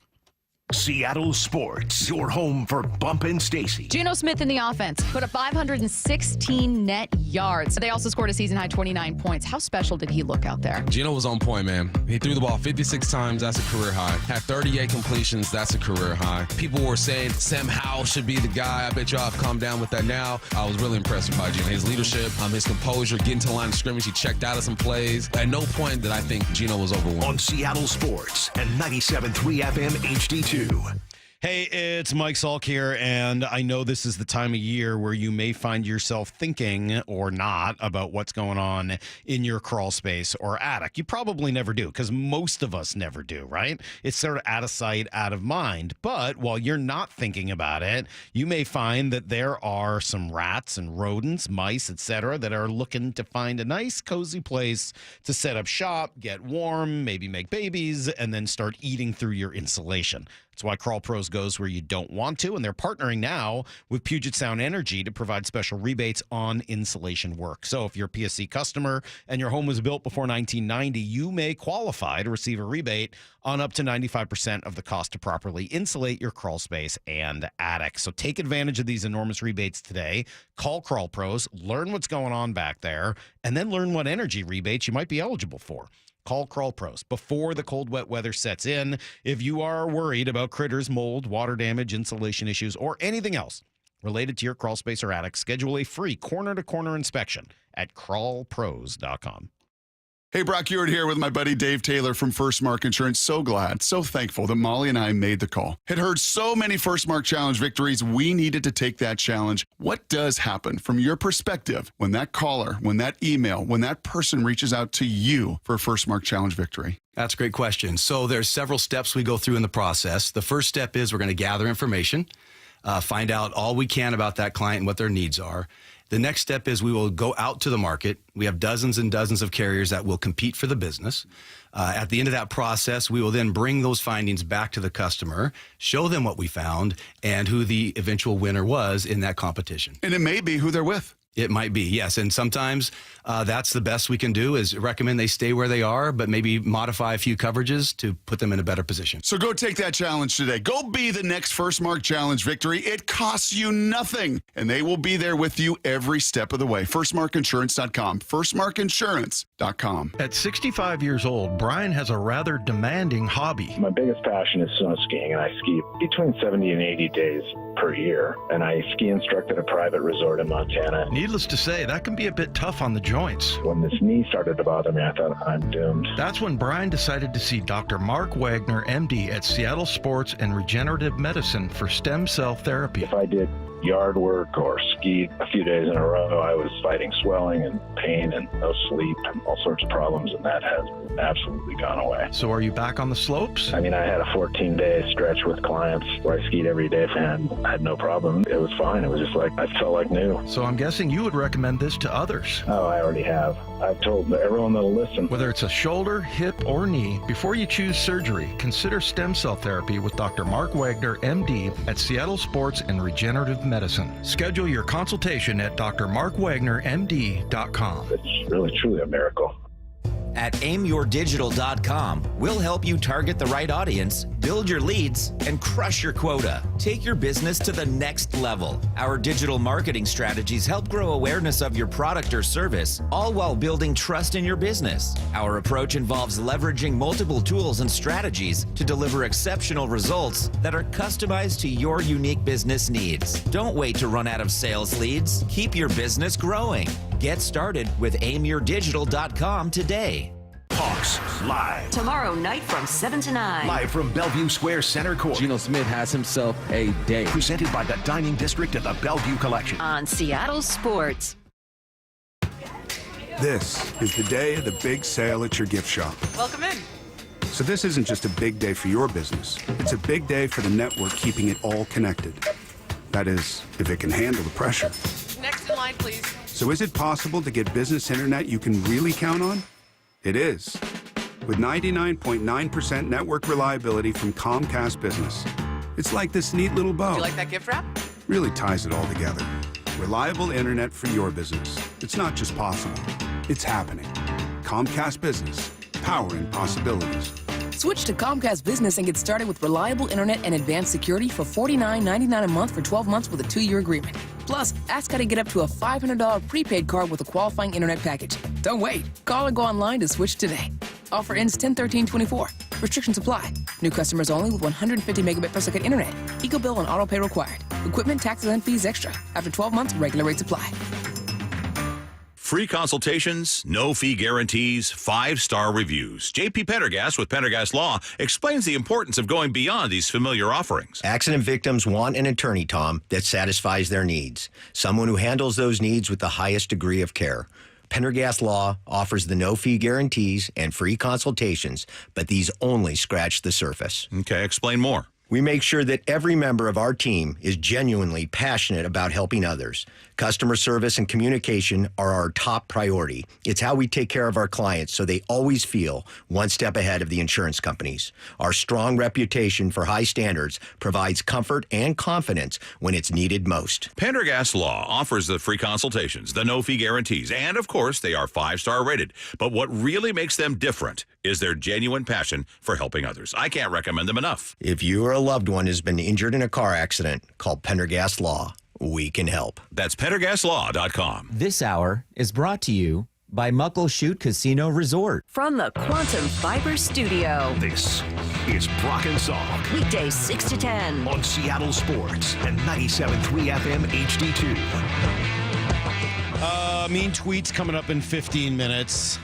Seattle Sports, your home for Bump and Stacy.
Geno Smith in the offense put up 516 net yards. They also scored a season-high 29 points. How special did he look out there?
Geno was on point, man. He threw the ball 56 times. That's a career high. Had 38 completions. That's a career high. People were saying Sam Howell should be the guy. I bet y'all have calmed down with that now. I was really impressed by Geno. His leadership, his composure, getting to the line of scrimmage. He checked out of some plays. At no point did I think Geno was overwhelmed.
On Seattle Sports and 97.3 FM HD2.
Hey, it's Mike Salk here, and I know this is the time of year where you may find yourself thinking or not about what's going on in your crawl space or attic. You probably never do, because most of us never do, right? It's sort of out of sight, out of mind. But while you're not thinking about it, you may find that there are some rats and rodents, mice, etc., that are looking to find a nice, cozy place to set up shop, get warm, maybe make babies, and then start eating through your insulation. That's why Crawl Pros goes where you don't want to, and they're partnering now with Puget Sound Energy to provide special rebates on insulation work. So if you're a PSC customer and your home was built before 1990, you may qualify to receive a rebate on up to 95% of the cost to properly insulate your crawl space and attic. So take advantage of these enormous rebates today. Call Crawl Pros, learn what's going on back there, and then learn what energy rebates you might be eligible for. Call Crawl Pros before the cold, wet weather sets in. If you are worried about critters, mold, water damage, insulation issues, or anything else related to your crawl space or attic, schedule a free corner-to-corner inspection at crawlpros.com.
Hey, Brock Ewart here with my buddy Dave Taylor from First Mark Insurance. So glad, so thankful that Molly and I made the call. Had heard so many First Mark Challenge victories, we needed to take that challenge. What does happen from your perspective when that caller, when that email, when that person reaches out to you for a First Mark Challenge victory?
That's a great question. So there's several steps we go through in the process. The first step is we're going to gather information, find out all we can about that client and what their needs are. The next step is we will go out to the market. We have dozens and dozens of carriers that will compete for the business. At the end of that process, we will then bring those findings back to the customer, show them what we found, and who the eventual winner was in that competition.
And it may be who they're with.
It might be, yes. And sometimes that's the best we can do is recommend they stay where they are, but maybe modify a few coverages to put them in a better position.
So go take that challenge today. Go be the next First Mark Challenge victory. It costs you nothing, and they will be there with you every step of the way. FirstMarkInsurance.com. FirstMarkInsurance.com.
At 65 years old, Brian has a rather demanding hobby.
My biggest passion is snow skiing, and I ski between 70 and 80 days per year. And I ski instruct at a private resort in Montana.
Needless to say, that can be a bit tough on the joints.
When this knee started to bother me, I thought I'm doomed.
That's when Brian decided to see Dr. Mark Wagner, MD, at Seattle Sports and Regenerative Medicine for stem cell therapy.
If I did yard work or skied a few days in a row, I was fighting swelling and pain and no sleep and all sorts of problems, and that has absolutely gone away.
So are you back on the slopes?
I mean, I had a 14-day stretch with clients where I skied every day and had no problem. It was fine. It was just like, I felt like new.
So I'm guessing you would recommend this to others.
Oh, I already have. I've told everyone that'll listen.
Whether it's a shoulder, hip, or knee, before you choose surgery, consider stem cell therapy with Dr. Mark Wagner, MD, at Seattle Sports and Regenerative Medicine. Schedule your consultation at drmarkwagnermd.com.
It's really, truly a miracle.
At aimyourdigital.com, we'll help you target the right audience, build your leads, and crush your quota. Take your business to the next level. Our digital marketing strategies help grow awareness of your product or service, all while building trust in your business. Our approach involves leveraging multiple tools and strategies to deliver exceptional results that are customized to your unique business needs. Don't wait to run out of sales leads. Keep your business growing. Get started with aimyourdigital.com today.
Hawks Live.
Tomorrow night from 7 to 9.
Live from Bellevue Square Center Court.
Geno Smith has himself a day.
Presented by the Dining District at the Bellevue Collection.
On Seattle Sports.
This is the day of the big sale at your gift shop.
Welcome in.
So this isn't just a big day for your business. It's a big day for the network keeping it all connected. That is, if it can handle the pressure.
Next in line, please.
So is it possible to get business internet you can really count on? It is. With 99.9% network reliability from Comcast Business. It's like this neat little bow.
Do you like that gift wrap?
Really ties it all together. Reliable internet for your business. It's not just possible. It's happening. Comcast Business. Powering possibilities.
Switch to Comcast Business and get started with reliable internet and advanced security for $49.99 a month for 12 months with a 2-year agreement. Plus, ask how to get up to a $500 prepaid card with a qualifying internet package. Don't wait. Call or go online to switch today. Offer ends 10/13/24. Restrictions apply. New customers only with 150 megabit per second internet. Eco bill and auto pay required. Equipment, taxes, and fees extra. After 12 months, regular rates apply.
Free consultations, no fee guarantees, 5-star reviews. JP Pendergast with Pendergast Law explains the importance of going beyond these familiar offerings.
Accident victims want an attorney, Tom, that satisfies their needs. Someone who handles those needs with the highest degree of care. Pendergast Law offers the no-fee guarantees and free consultations, but these only scratch the surface.
Okay, explain more.
We make sure that every member of our team is genuinely passionate about helping others. Customer service and communication are our top priority. It's how we take care of our clients so they always feel one step ahead of the insurance companies. Our strong reputation for high standards provides comfort and confidence when it's needed most.
Pendergast Law offers the free consultations, the no-fee guarantees, and, of course, they are 5-star rated. But what really makes them different is their genuine passion for helping others. I can't recommend them enough.
If you or a loved one has been injured in a car accident, call Pendergast Law. We can help.
That's PendergastLaw.com.
This hour is brought to you by Muckleshoot Casino Resort.
From the Quantum Fiber Studio.
This is Brock and Salk.
Weekdays 6 to 10.
On Seattle Sports and 97.3 FM HD2.
Mean tweets coming up in 15 minutes.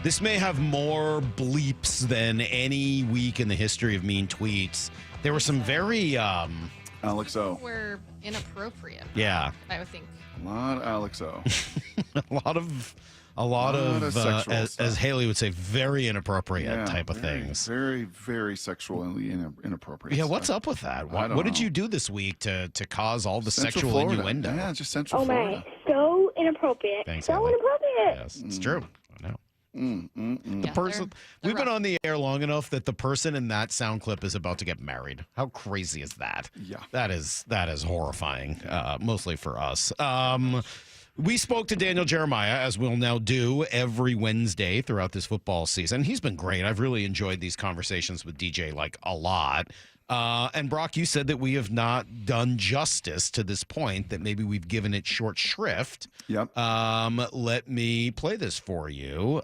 This may have more bleeps than any week in the history of mean tweets. There were some very...
Alex O.
Were inappropriate.
Yeah.
I would think.
A lot of Alex O.
a lot of
sexual
as
stuff.
Haley would say, very inappropriate type of things.
Very, very sexually inappropriate.
Yeah,
stuff.
what's up with that?
I don't
What did
know.
you do this week to cause all the
Central
sexual
Florida.
innuendo?
Yeah, just Central
Oh
Florida.
my, so inappropriate.
Thanks,
so
Haley.
inappropriate.
Yes, it's true. I know.
The
person we've been on the air long enough that the person in that sound clip is about to get married. How crazy is that?
Yeah,
that is horrifying. Mostly for us. We spoke to Daniel Jeremiah, as we'll now do every Wednesday throughout this football season. He's been great. I've really enjoyed these conversations with DJ a lot. And Brock, you said that we have not done justice to this point, that maybe we've given it short shrift.
Yep.
Let me play this for you.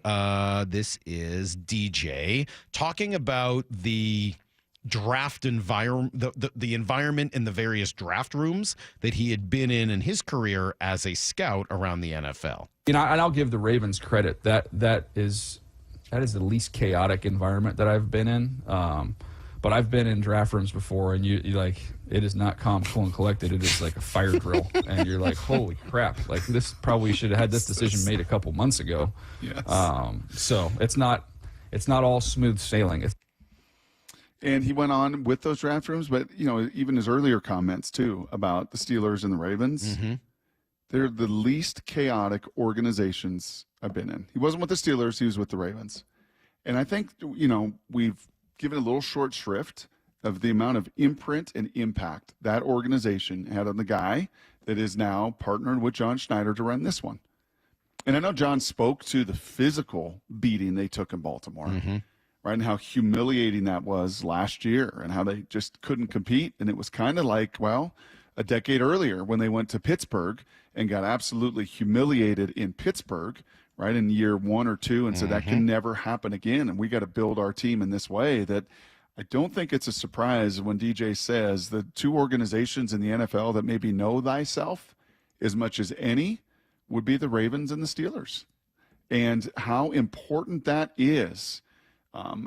This is DJ talking about the draft environment, the environment in the various draft rooms that he had been in his career as a scout around the NFL.
And I'll give the Ravens credit. That is the least chaotic environment that I've been in. But I've been in draft rooms before, and you like, it is not calm, cool, and collected. It is like a fire drill, and you're like, holy crap! Like, this probably should have had this decision made a couple months ago.
Yes.
So it's not all smooth sailing.
And he went on with those draft rooms, but even his earlier comments too about the Steelers and the Ravens.
Mm-hmm.
They're the least chaotic organizations I've been in. He wasn't with the Steelers; he was with the Ravens. And I think we've given a little short shrift of the amount of imprint and impact that organization had on the guy that is now partnered with John Schneider to run this one. And I know John spoke to the physical beating they took in Baltimore, right, and how humiliating that was last year and how they just couldn't compete. And it was kind of like, well, a decade earlier when they went to Pittsburgh and got absolutely humiliated in Pittsburgh, right, in year 1 or 2, and so that can never happen again. And we got to build our team in this way. That I don't think it's a surprise when DJ says the two organizations in the NFL that maybe know thyself as much as any would be the Ravens and the Steelers, and how important that is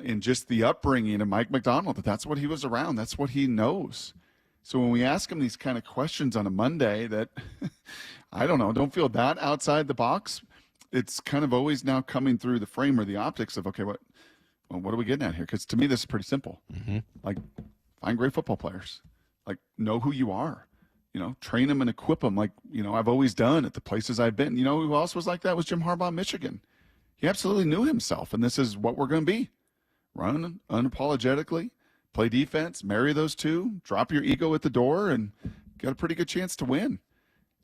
in just the upbringing of Mike McDonald, that's what he was around. That's what he knows. So when we ask him these kind of questions on a Monday that, I don't know, don't feel that outside the box, it's kind of always now coming through the frame or the optics of, okay, what are we getting at here? Because to me, this is pretty simple. Like, find great football players. Like, know who you are. Train them and equip them like, I've always done at the places I've been. Who else was like that was Jim Harbaugh in Michigan. He absolutely knew himself, and this is what we're going to be. Run unapologetically, play defense, marry those two, drop your ego at the door, and got a pretty good chance to win.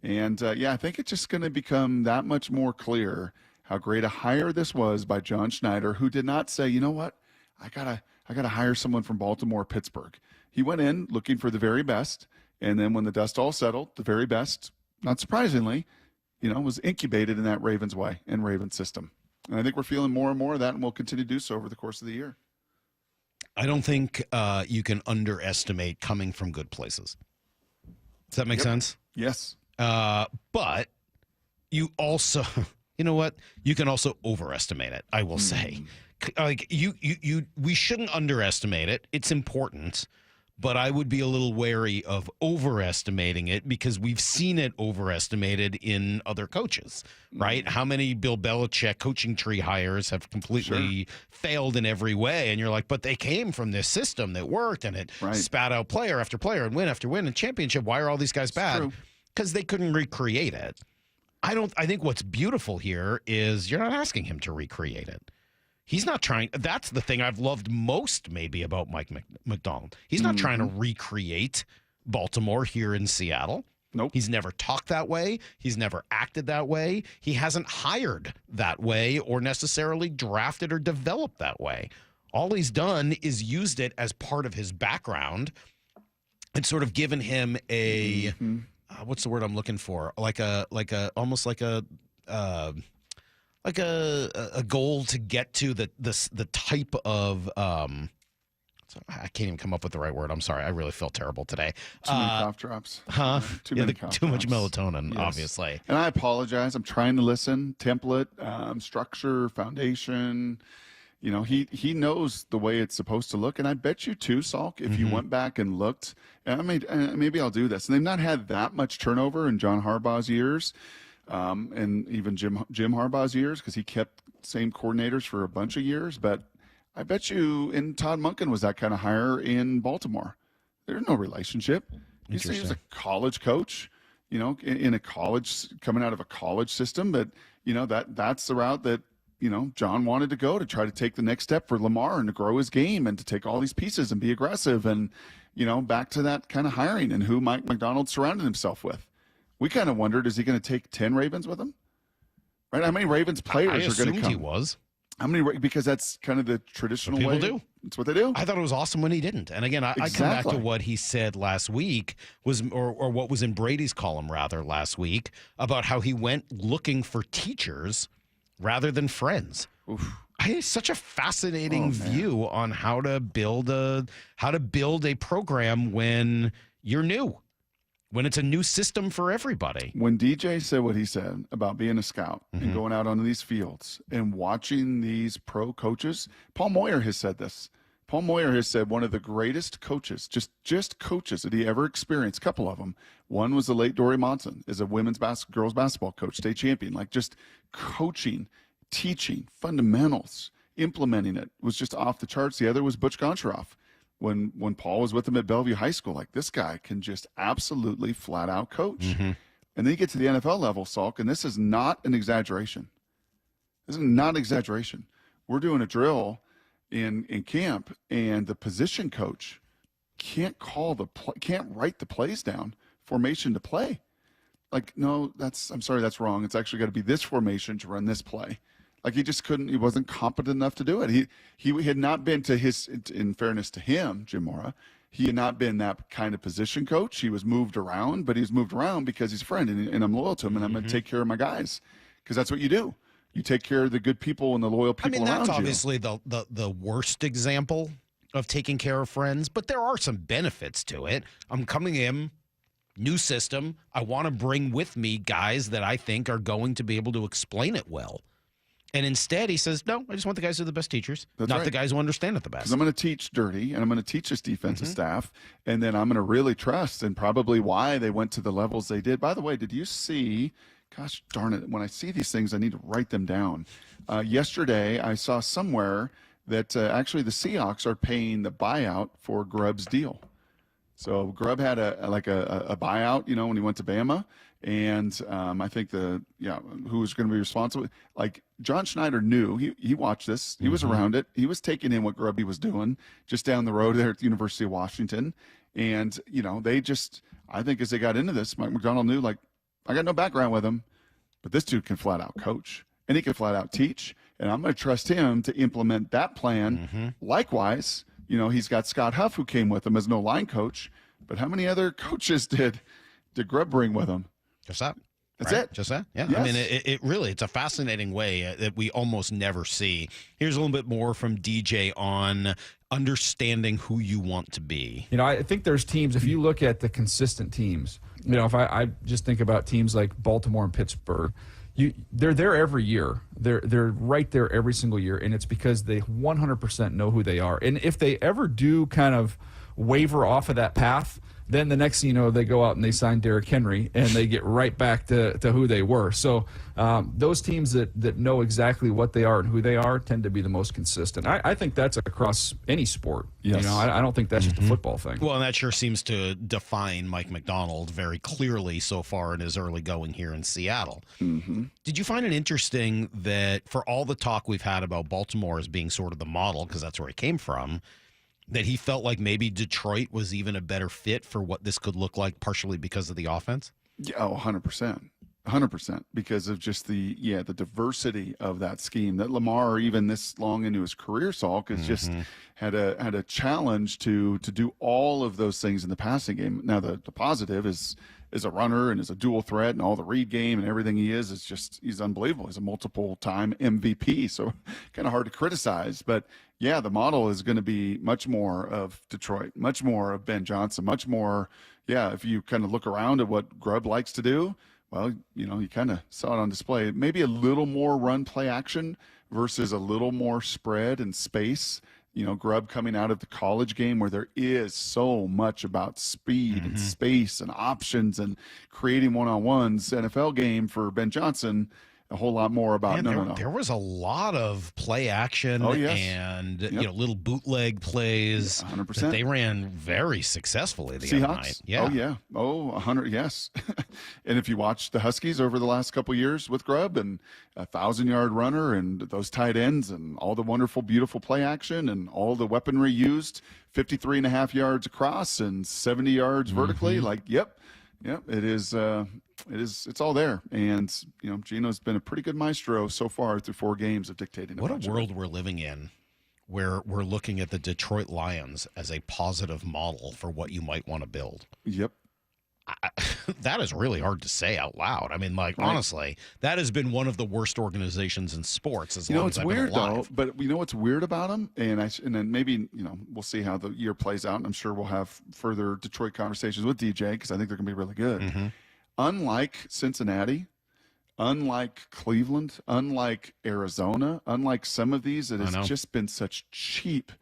And, I think it's just going to become that much more clear how great a hire this was by John Schneider, who did not say, you know what, I gotta hire someone from Baltimore or Pittsburgh. He went in looking for the very best, and then when the dust all settled, the very best, not surprisingly, was incubated in that Ravens way and Ravens system. And I think we're feeling more and more of that, and we'll continue to do so over the course of the year.
I don't think you can underestimate coming from good places. Does that make sense?
Yes.
But you also, you know what? You can also overestimate it, I will say. Like we shouldn't underestimate it. It's important, but I would be a little wary of overestimating it because we've seen it overestimated in other coaches, right? How many Bill Belichick coaching tree hires have completely failed in every way? And you're like, but they came from this system that worked and it spat out player after player and win after win and championship. Why are all these guys bad? Because they couldn't recreate it. I think what's beautiful here is you're not asking him to recreate it. He's not trying. That's the thing I've loved most maybe about Mike Macdonald. He's not trying to recreate Baltimore here in Seattle.
Nope.
He's never talked that way. He's never acted that way. He hasn't hired that way or necessarily drafted or developed that way. All he's done is used it as part of his background and sort of given him a what's the word I'm looking for? Almost like a goal to get to the type of I can't even come up with the right word. I'm sorry. I really feel terrible today.
Too many cough drops.
Huh?
Too many cough
Too much
drops.
melatonin,
Yes.
obviously.
And I apologize. I'm trying to listen. Template, structure, foundation. You know, he knows the way it's supposed to look. And I bet you too, Salk, if you went back and looked, and maybe I'll do this. And they've not had that much turnover in John Harbaugh's years. And even Jim Harbaugh's years, because he kept same coordinators for a bunch of years. But I bet you, and Todd Monken was that kind of hire in Baltimore. There's no relationship. He was a college coach, you know, in a college, coming out of a college system. But, you know, that's the route that, you know, John wanted to go to try to take the next step for Lamar and to grow his game and to take all these pieces and be aggressive. And, you know, back to that kind of hiring and who Mike Macdonald surrounded himself with. We kind of wondered, is he going to take 10 Ravens with him? Right? How many Ravens players are going to come?
He was.
How many? Because that's kind of the traditional way.
People do.
That's what they do.
I thought it was awesome when he didn't. And again, I come back to what he said last week or what was in Brady's column rather last week about how he went looking for teachers rather than friends. It's such a fascinating view on how to build a program when you're new. When it's a new system for everybody.
When DJ said what he said about being a scout and going out on these fields and watching these pro coaches, Paul Moyer has said this. Paul Moyer has said one of the greatest coaches, just coaches that he ever experienced, a couple of them. One was the late Dory Monson, as a girls basketball coach, state champion, like just coaching, teaching, fundamentals, implementing it was just off the charts. The other was Butch Goncharoff. When Paul was with him at Bellevue High School, like this guy can just absolutely flat out coach. And then you get to the NFL level, Salk, and this is not an exaggeration. This is not an exaggeration. We're doing a drill in camp, and the position coach can't write the plays down, formation to play. Like, no, I'm sorry, that's wrong. It's actually got to be this formation to run this play. Like he wasn't competent enough to do it. He had not been in fairness to him, Jim Mora, he had not been that kind of position coach. He was moved around, but he was moved around because he's a friend and I'm loyal to him and I'm going to take care of my guys because that's what you do. You take care of the good people and the loyal people around you.
That's obviously the worst example of taking care of friends, but there are some benefits to it. I'm coming in, new system. I want to bring with me guys that I think are going to be able to explain it well. And instead, he says, no, I just want the guys who are the best teachers, not the guys who understand it the best.
Because I'm going to teach dirty, and I'm going to teach this defensive staff, and then I'm going to really trust, and probably why they went to the levels they did. By the way, did you see, gosh darn it, when I see these things, I need to write them down. Yesterday, I saw somewhere that actually the Seahawks are paying the buyout for Grubb's deal. So Grubb had a buyout, you know, when he went to Bama. And I think who was going to be responsible? Like John Schneider knew, he watched this. He was around it. He was taking in what Grubby was doing just down the road there at the University of Washington. And, you know, I think as they got into this, Mike Macdonald knew, like, I got no background with him, but this dude can flat out coach and he can flat out teach. And I'm going to trust him to implement that plan. Likewise, you know, he's got Scott Huff who came with him as no line coach. But how many other coaches did Grubb bring with him?
Just that.
That's it.
Just that. Yeah.
Yes.
I mean, it really, it's a fascinating way that we almost never see. Here's a little bit more from DJ on understanding who you want to be.
You know, I think there's teams, if you look at the consistent teams, you know, if I just think about teams like Baltimore and Pittsburgh, they're there every year. They're right there every single year, and it's because they 100% know who they are. And if they ever do kind of waver off of that path, then the next thing you know, they go out and they sign Derrick Henry, and they get right back to who they were. So those teams that know exactly what they are and who they are tend to be the most consistent. I think that's across any sport.
Yes.
I don't think that's just a football thing.
Well, and that sure seems to define Mike McDonald very clearly so far in his early going here in Seattle. Did you find it interesting that for all the talk we've had about Baltimore as being sort of the model, because that's where he came from, that he felt like maybe Detroit was even a better fit for what this could look like, partially because of the offense?
Yeah, 100%. 100%, because of just the diversity of that scheme that Lamar, even this long into his career, Salk, has just had a challenge to do all of those things in the passing game. Now the positive is a runner and is a dual threat, and all the read game and everything he's unbelievable. He's a multiple time MVP, so kind of hard to criticize. But yeah, the model is going to be much more of Detroit, much more of Ben Johnson, much more. Yeah, if you kind of look around at what Grubb likes to do, well, you kind of saw it on display. Maybe a little more run play action versus a little more spread and space. Grubb coming out of the college game where there is so much about speed and space and options and creating one-on-ones. NFL game for Ben Johnson, a whole lot more about no.
There was a lot of play action and little bootleg plays
100%.
that they ran very successfully the other night. Yeah.
Oh, yeah. 100, yes. And if you watch the Huskies over the last couple of years with Grubb and 1,000-yard runner and those tight ends and all the wonderful, beautiful play action and all the weaponry used, 53.5 yards across and 70 yards vertically, it is. It's all there, and Gino's been a pretty good maestro so far through 4 games of dictating.
What a world we're living in, where we're looking at the Detroit Lions as a positive model for what you might want to build.
Yep.
That is really hard to say out loud. I mean, honestly, that has been one of the worst organizations in sports as long as I've been alive.
It's weird, though, but you know what's weird about them? And then maybe, we'll see how the year plays out, and I'm sure we'll have further Detroit conversations with DJ because I think they're going to be really good. Unlike Cincinnati, unlike Cleveland, unlike Arizona, unlike some of these, it has just been such cheap,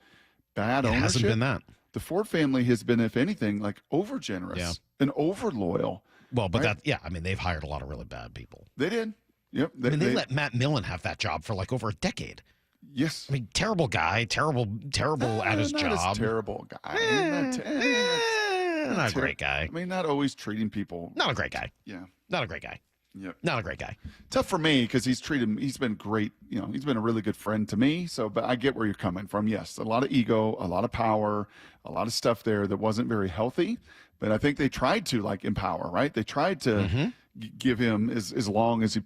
bad ownership.
It hasn't been that.
The Ford family has been, if anything, like over generous and over loyal.
Well, but they've hired a lot of really bad people.
They did. Yep.
They let Matt Millen have that job for like over a decade.
Yes.
I mean, terrible guy, terrible at his job.
Not a terrible guy.
Not a great guy.
I mean, not always treating people.
Not a great guy.
Yeah.
Not a great guy.
Yep.
Not a great guy.
Tough for me because he's been great. He's been a really good friend to me. So, but I get where you're coming from. Yes, a lot of ego, a lot of power, a lot of stuff there that wasn't very healthy. But I think they tried to empower, right? They tried to give him as long as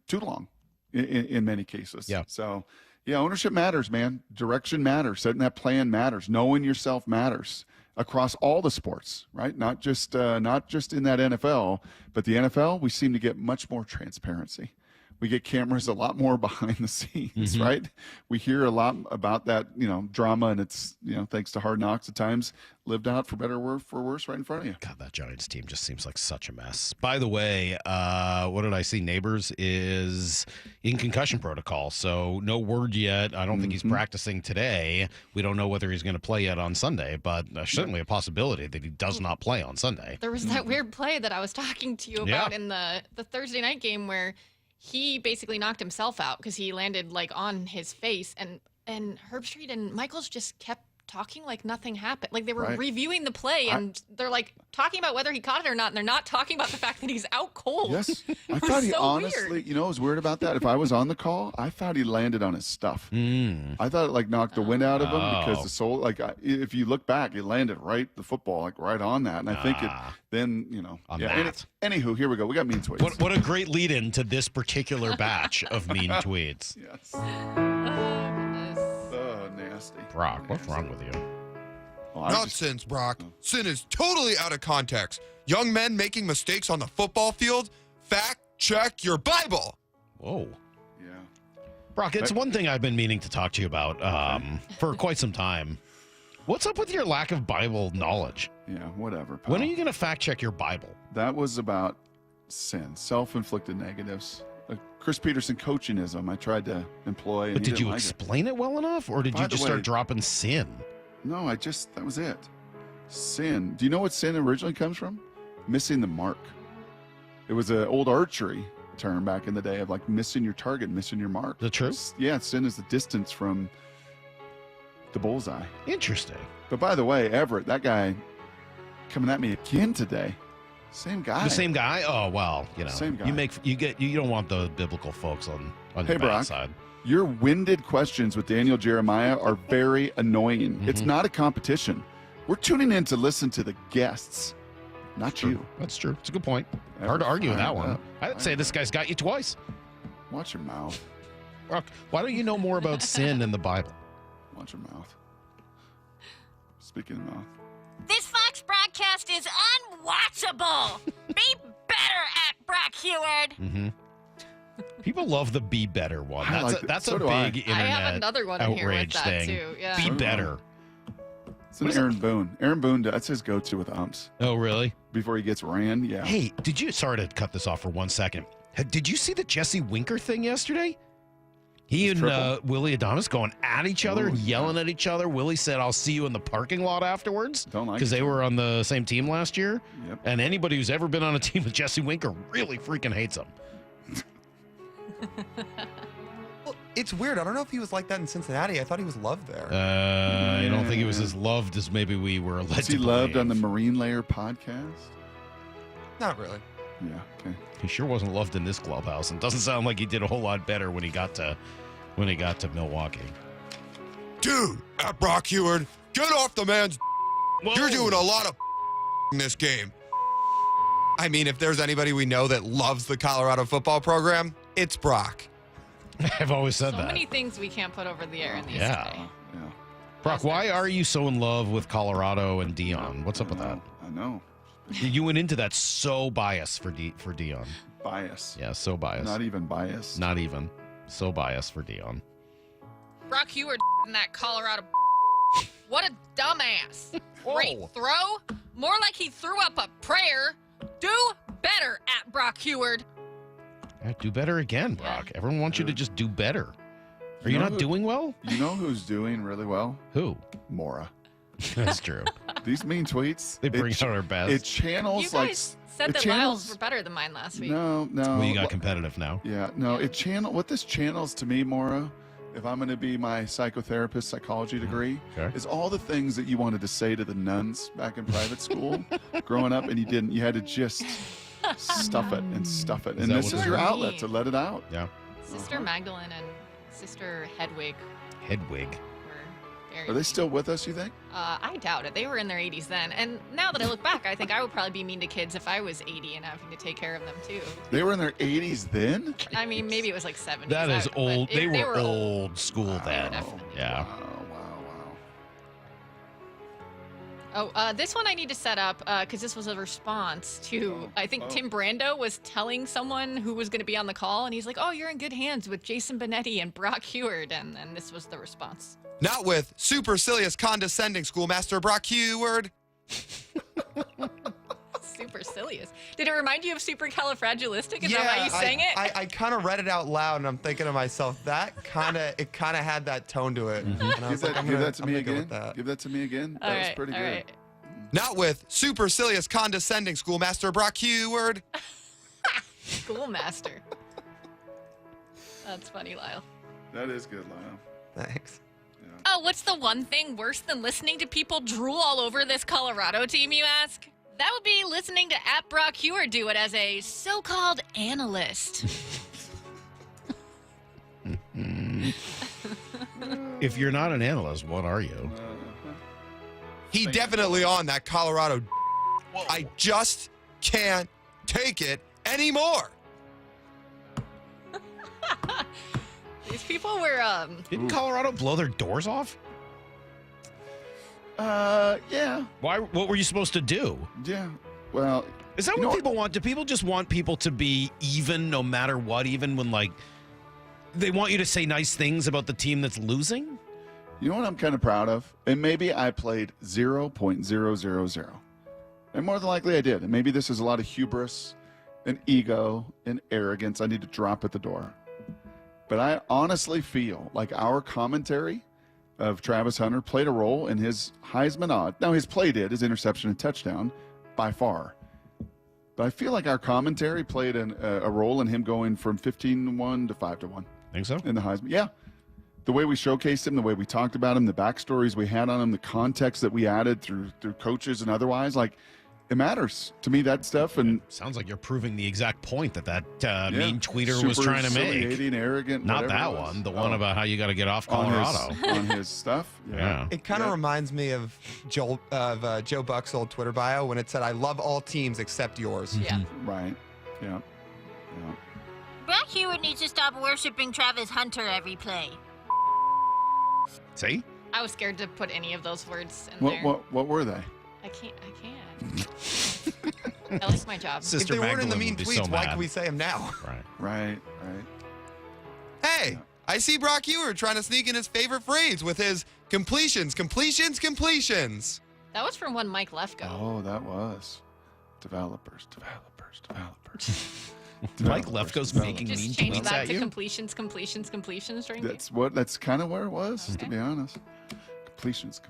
too long in many cases.
Yeah.
So, yeah, ownership matters, man. Direction matters. Setting that plan matters. Knowing yourself matters. Across all the sports, right? Not just in that NFL, but the NFL, we seem to get much more transparency. We get cameras a lot more behind the scenes, right? We hear a lot about that, drama, and it's, thanks to Hard Knocks at times, lived out for better or for worse right in front of you.
God, that Giants team just seems like such a mess. By the way, what did I see? Neighbors is in concussion protocol, so no word yet. I don't think he's practicing today. We don't know whether he's going to play yet on Sunday, but certainly a possibility that he does not play on Sunday.
There was that weird play that I was talking to you about in the Thursday night game where he basically knocked himself out because he landed on his face, and Herbstreit and Michaels just kept talking like nothing happened. Like they were reviewing the play, and they're talking about whether he caught it or not, and they're not talking about the fact that he's out cold.
Yes. I thought he honestly, what was weird about that? If I was on the call, I thought he landed on his stuff. I thought it knocked the wind out of him because the soul, if you look back, it landed the football right on that. And I think anywho, here we go. We got mean tweets.
What a great lead in to this particular batch of mean tweets.
Yes. Nasty.
Brock, what's wrong with you?
Nonsense, Brock. Sin is totally out of context. Young men making mistakes on the football field? Fact check your Bible.
Whoa.
Yeah.
Brock, it's one thing I've been meaning to talk to you about for quite some time. What's up with your lack of Bible knowledge?
Yeah, whatever, pal.
When are you going to fact check your Bible?
That was about sin, self-inflicted negatives. Chris Peterson coachingism I tried to employ. And
But
he
did
didn't
you
like it.
explain it well enough, or did
By
you
the
just
way-
start dropping sin?
No, that was it. Sin. Do you know what sin originally comes from? Missing the mark. It was an old archery term back in the day of like missing your target, missing your mark.
The true?
Yeah, sin is the distance from the bullseye.
Interesting.
But by the way, Everett, that guy coming at me again today. Same guy.
The same guy? Oh well,
Same guy.
You don't want the biblical folks on
Hey,
your bad
Brock.
side.
Your winded questions with Daniel Jeremiah are very annoying.
Mm-hmm.
It's not a competition. We're tuning in to listen to the guests, not you.
That's true. It's a good point. Hard to argue with that one. I'd say this guy's got you twice.
Watch your mouth.
Brock, why don't you know more about sin in the Bible?
Watch your mouth. Speaking of mouth.
This Fox broadcast is unwatchable. Be better at Brock Heward.
Mm-hmm. People love the "be better" one.
I like it.
That's
So
a
do I.
big
I
internet
have another one in here with
outrage
that
thing.
too. Yeah.
Be better.
It's an Aaron Boone. Aaron Boone, that's his go-to with umps.
Oh, really?
Before he gets ran, yeah.
Hey, sorry to cut this off for 1 second. Did you see the Jesse Winker thing yesterday? He
His
and Willie Adonis going at each other and
Ooh,
yelling at each other. Willie said, "I'll see you in the parking lot afterwards."
Don't like
because they
each
were on the same team last year.
Yep.
And anybody who's ever been on a team with Jesse Winker really freaking hates him.
Well, it's weird. I don't know if he was like that in Cincinnati. I thought he was loved there.
I don't think he was as loved as maybe we were led
Is
to
he loved on the
believe.
Marine Layer podcast?
Not really.
Yeah, okay.
He sure wasn't loved in this clubhouse, and doesn't sound like he did a whole lot better when he got to Milwaukee.
Dude, at Brock Heward, get off the man's. You're doing a lot of in this game. I mean, if there's anybody we know that loves the Colorado football program, it's Brock.
I've always said
So
that.
many things we can't put over the air in these
Yeah.
today.
Brock, why are you so in love with Colorado and Dion? What's up with that?
I know.
You went into that so biased for Dion.
Bias.
Yeah, so biased.
Not even biased.
Not even. So biased for Dion.
Brock Heward in that Colorado. What a dumbass. Great throw. More like he threw up a prayer. Do better at Brock Heward.
Yeah, do better again, Brock. Everyone wants you to just do better. Are you not doing well?
You know who's doing really well?
Who?
Mora.
That's true.
These mean tweets.
They bring out our best.
It channels
You guys said
it
that
channels,
Lyles were better than mine last week.
No.
Well, you got competitive now.
Yeah, no. What this channels to me, Mora, if I'm going to be my psychotherapist psychology degree,
Okay.
is all the things that you wanted to say to the nuns back in private school growing up, and you didn't. You had to just stuff it and stuff it,
Is
and
that
this
what
is
it
your
is?
outlet to let it out.
Yeah.
Sister Magdalene and Sister Hedwig
Hedwig.
were very.
Are they still with us, you think?
I doubt it. They were in their 80s then. And now that I look back, I think I would probably be mean to kids if I was 80 and having to take care of them too.
They were in their 80s then?
I mean, maybe it was like 70s.
That is
but
old.
they
were old school then.
Definitely.
Yeah.
Oh, this one I need to set up because this was a response to, I think Tim Brando was telling someone who was going to be on the call, and he's like, "Oh, you're in good hands with Jason Benetti and Brock Heward," and this was the response.
Not with supercilious condescending schoolmaster Brock Heward.
Supercilious. Did it remind you of Supercalifragilistic? Is that why you sang it?
I kind of read it out loud, and I'm thinking to myself, it kind of had that tone to it. And I was
Give
like, I'm
that
gonna
to me
go with
again.
that.
Give that to me again.
All
That was
right,
pretty
all
good.
right.
Not with supercilious condescending schoolmaster Brock Heward.
Schoolmaster. That's funny, Lyle.
That is good, Lyle.
Thanks.
Oh, what's the one thing worse than listening to people drool all over this Colorado team, you ask? That would be listening to Brock Heward do it as a so-called analyst.
If you're not an analyst, what are you?
He definitely on that Colorado. I just can't take it anymore.
These people were
Didn't Colorado blow their doors off?
Yeah.
Why? What were you supposed to do?
Yeah. Well,
is that what people want? Do people just want people to be even, no matter what? Even when they want you to say nice things about the team that's losing?
You know what I'm kind of proud of? And maybe I played 0.000. And more than likely I did. And maybe this is a lot of hubris and ego and arrogance I need to drop at the door. But I honestly feel like our commentary of Travis Hunter played a role in his Heisman odds. Now, his play did, his interception and touchdown, by far. But I feel like our commentary played a role in him going from 15-1 to 5-1.
Think so?
In the Heisman. Yeah. The way we showcased him, the way we talked about him, the backstories we had on him, the context that we added through coaches and otherwise, like, it matters to me, that stuff. And
sounds like you're proving the exact point that mean tweeter was
super
trying to make.
Arrogant,
not that one. The one about how you got to get off Colorado
on his stuff.
Yeah.
It kind of reminds me of Joe Buck's old Twitter bio when it said, "I love all teams except yours."
Yeah.
Right. Yeah.
Brock Heward needs to stop worshiping Travis Hunter every play.
See?
I was scared to put any of those words in there.
What were they?
I can't. I like my job.
If they weren't in the mean tweets, why can we say them now?
Right.
Hey, I see Brock Heward trying to sneak in his favorite phrase with his completions.
That was from when Mike left go.
Oh, that was. Developers.
Mike Lefko's making
Just
mean
change
tweets
that
at
to
you?
completions during
That's kind of where it was, to be honest. Completions.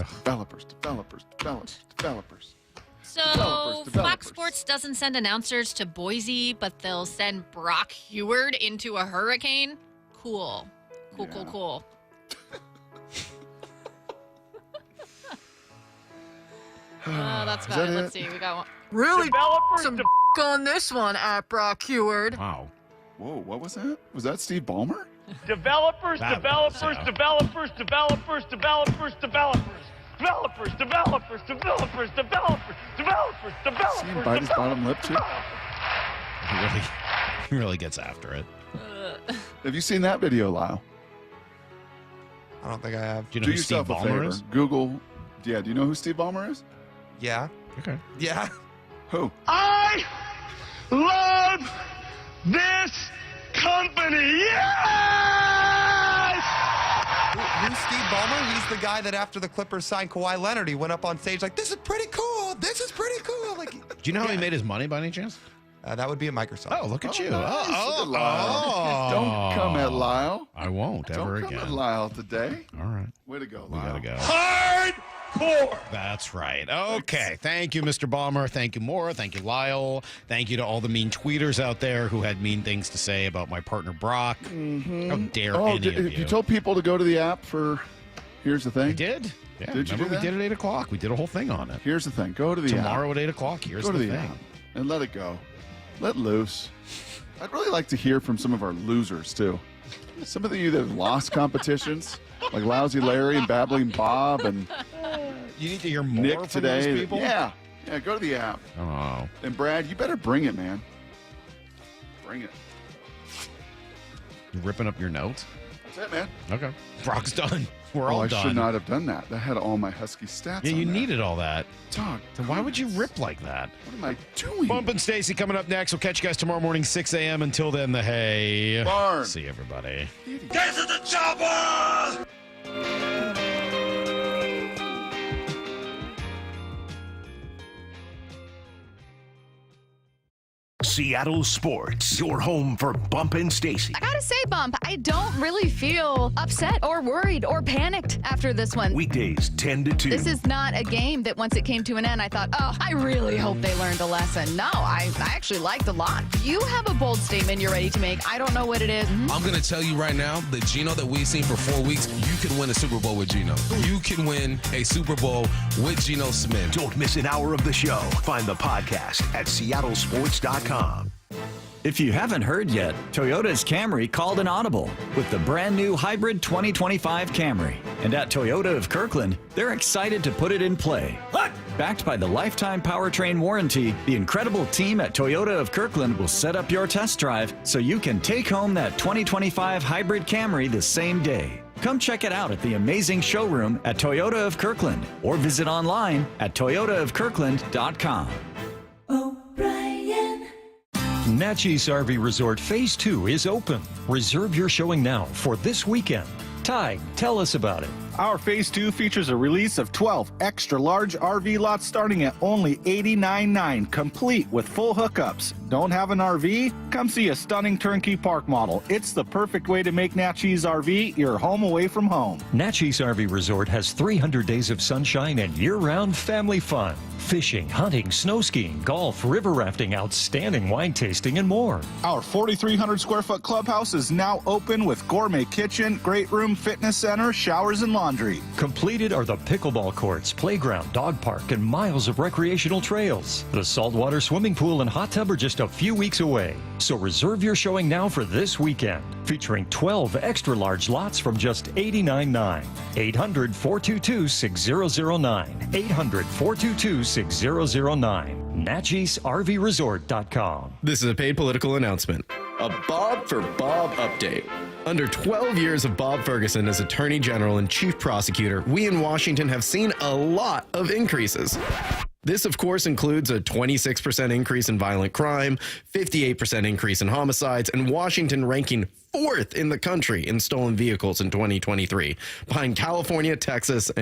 Developers.
So Fox Sports doesn't send announcers to Boise, but they'll send Brock Heward into a hurricane? Cool. Cool. That's about it. Let's see. We got one. Really some on this one at Brock Heward.
Wow.
Whoa, what was that? Was that Steve Ballmer?
Developers.
See him bite his bottom lip cheek?
He really gets after it.
Have you seen that video, Lyle?
I don't think I have.
Do you know who Steve
yourself a
Ballmer
favor.
is?
Google. Yeah, do you know who Steve Ballmer is?
Yeah.
Okay.
Yeah.
Who?
I love this company. Yes!
Who's Steve Ballmer? He's the guy that after the Clippers signed Kawhi Leonard, he went up on stage like, "This is pretty cool. This is pretty cool." Like,
Do you know how he made his money by any chance?
that would be at Microsoft.
Oh, look at you.
Nice. Look at Lyle. Don't come at Lyle.
I won't ever
Don't come
again.
at Lyle today.
All right.
Way to go,
We
Lyle.
gotta go.
Hardcore.
That's right. Okay. Thank you, Mr. Ballmer. Thank you, Maura. Thank you, Lyle. Thank you to all the mean tweeters out there who had mean things to say about my partner, Brock. How dare any of you.
You told people to go to the app for... Here's the thing.
I did. Yeah,
Did you
remember
do that?
we did it at 8 o'clock. We did a whole thing on it.
Here's the thing. Go to the app.
Tomorrow at 8 o'clock. Here's
Go to
the
the
thing.
app and let it go. Let loose. I'd really like to hear from some of our losers, too. Some of you that have lost competitions, like Lousy Larry and Babbling Bob and
You need to hear more
Nick
from
today.
those people?
Yeah, go to the app.
Oh.
And Brad, you better bring it, man. Bring it.
You ripping up your notes?
That's it, man.
Okay. Brock's done. We're all
I
done.
should not have done that. That had all my Husky stats
Yeah,
on
you
there.
needed all that.
Dog.
Then why would you rip like that?
What am I doing?
Bump and Stacy coming up next. We'll catch you guys tomorrow morning, 6 a.m. Until then, the hay.
Barn.
See everybody.
Get to the chopper!
Seattle Sports, your home for Bump and Stacy.
I gotta say, Bump, I don't really feel upset or worried or panicked after this one.
Weekdays 10 to 2.
This is not a game that once it came to an end, I thought, oh, I really hope they learned a lesson. No, I actually liked a lot. You have a bold statement you're ready to make. I don't know what it is.
I'm going to tell you right now, the Gino that we've seen for 4 weeks, you can win a Super Bowl with Gino. You can win a Super Bowl with Geno Smith.
Don't miss an hour of the show. Find the podcast at seattlesports.com.
If you haven't heard yet, Toyota's Camry called an audible with the brand new hybrid 2025 Camry. And at Toyota of Kirkland, they're excited to put it in play. Backed by the lifetime powertrain warranty, the incredible team at Toyota of Kirkland will set up your test drive so you can take home that 2025 hybrid Camry the same day. Come check it out at the amazing showroom at Toyota of Kirkland or visit online at toyotaofkirkland.com.
Natchez RV Resort Phase 2 is open. Reserve your showing now for this weekend. Ty, tell us about it.
Our Phase 2 features a release of 12 extra-large RV lots starting at only $89.9, complete with full hookups. Don't have an RV? Come see a stunning turnkey park model. It's the perfect way to make Natchez RV your home away from home.
Natchez RV Resort has 300 days of sunshine and year-round family fun. Fishing, hunting, snow skiing, golf, river rafting, outstanding wine tasting, and more.
Our 4,300 square foot clubhouse is now open with gourmet kitchen, great room, fitness center, showers, and laundry.
Completed are the pickleball courts, playground, dog park, and miles of recreational trails. The saltwater swimming pool and hot tub are just a few weeks away. So reserve your showing now for this weekend, featuring 12 extra large lots from just $89.9. 800-422-6009. 800-422-6009. NatchezRVResort.com.
This is a paid political announcement. A Bob for Bob update. Under 12 years of Bob Ferguson as Attorney General and Chief Prosecutor, we in Washington have seen a lot of increases. This, of course, includes a 26% increase in violent crime, 58% increase in homicides, and Washington ranking 4th in the country in stolen vehicles in 2023, behind California, Texas, and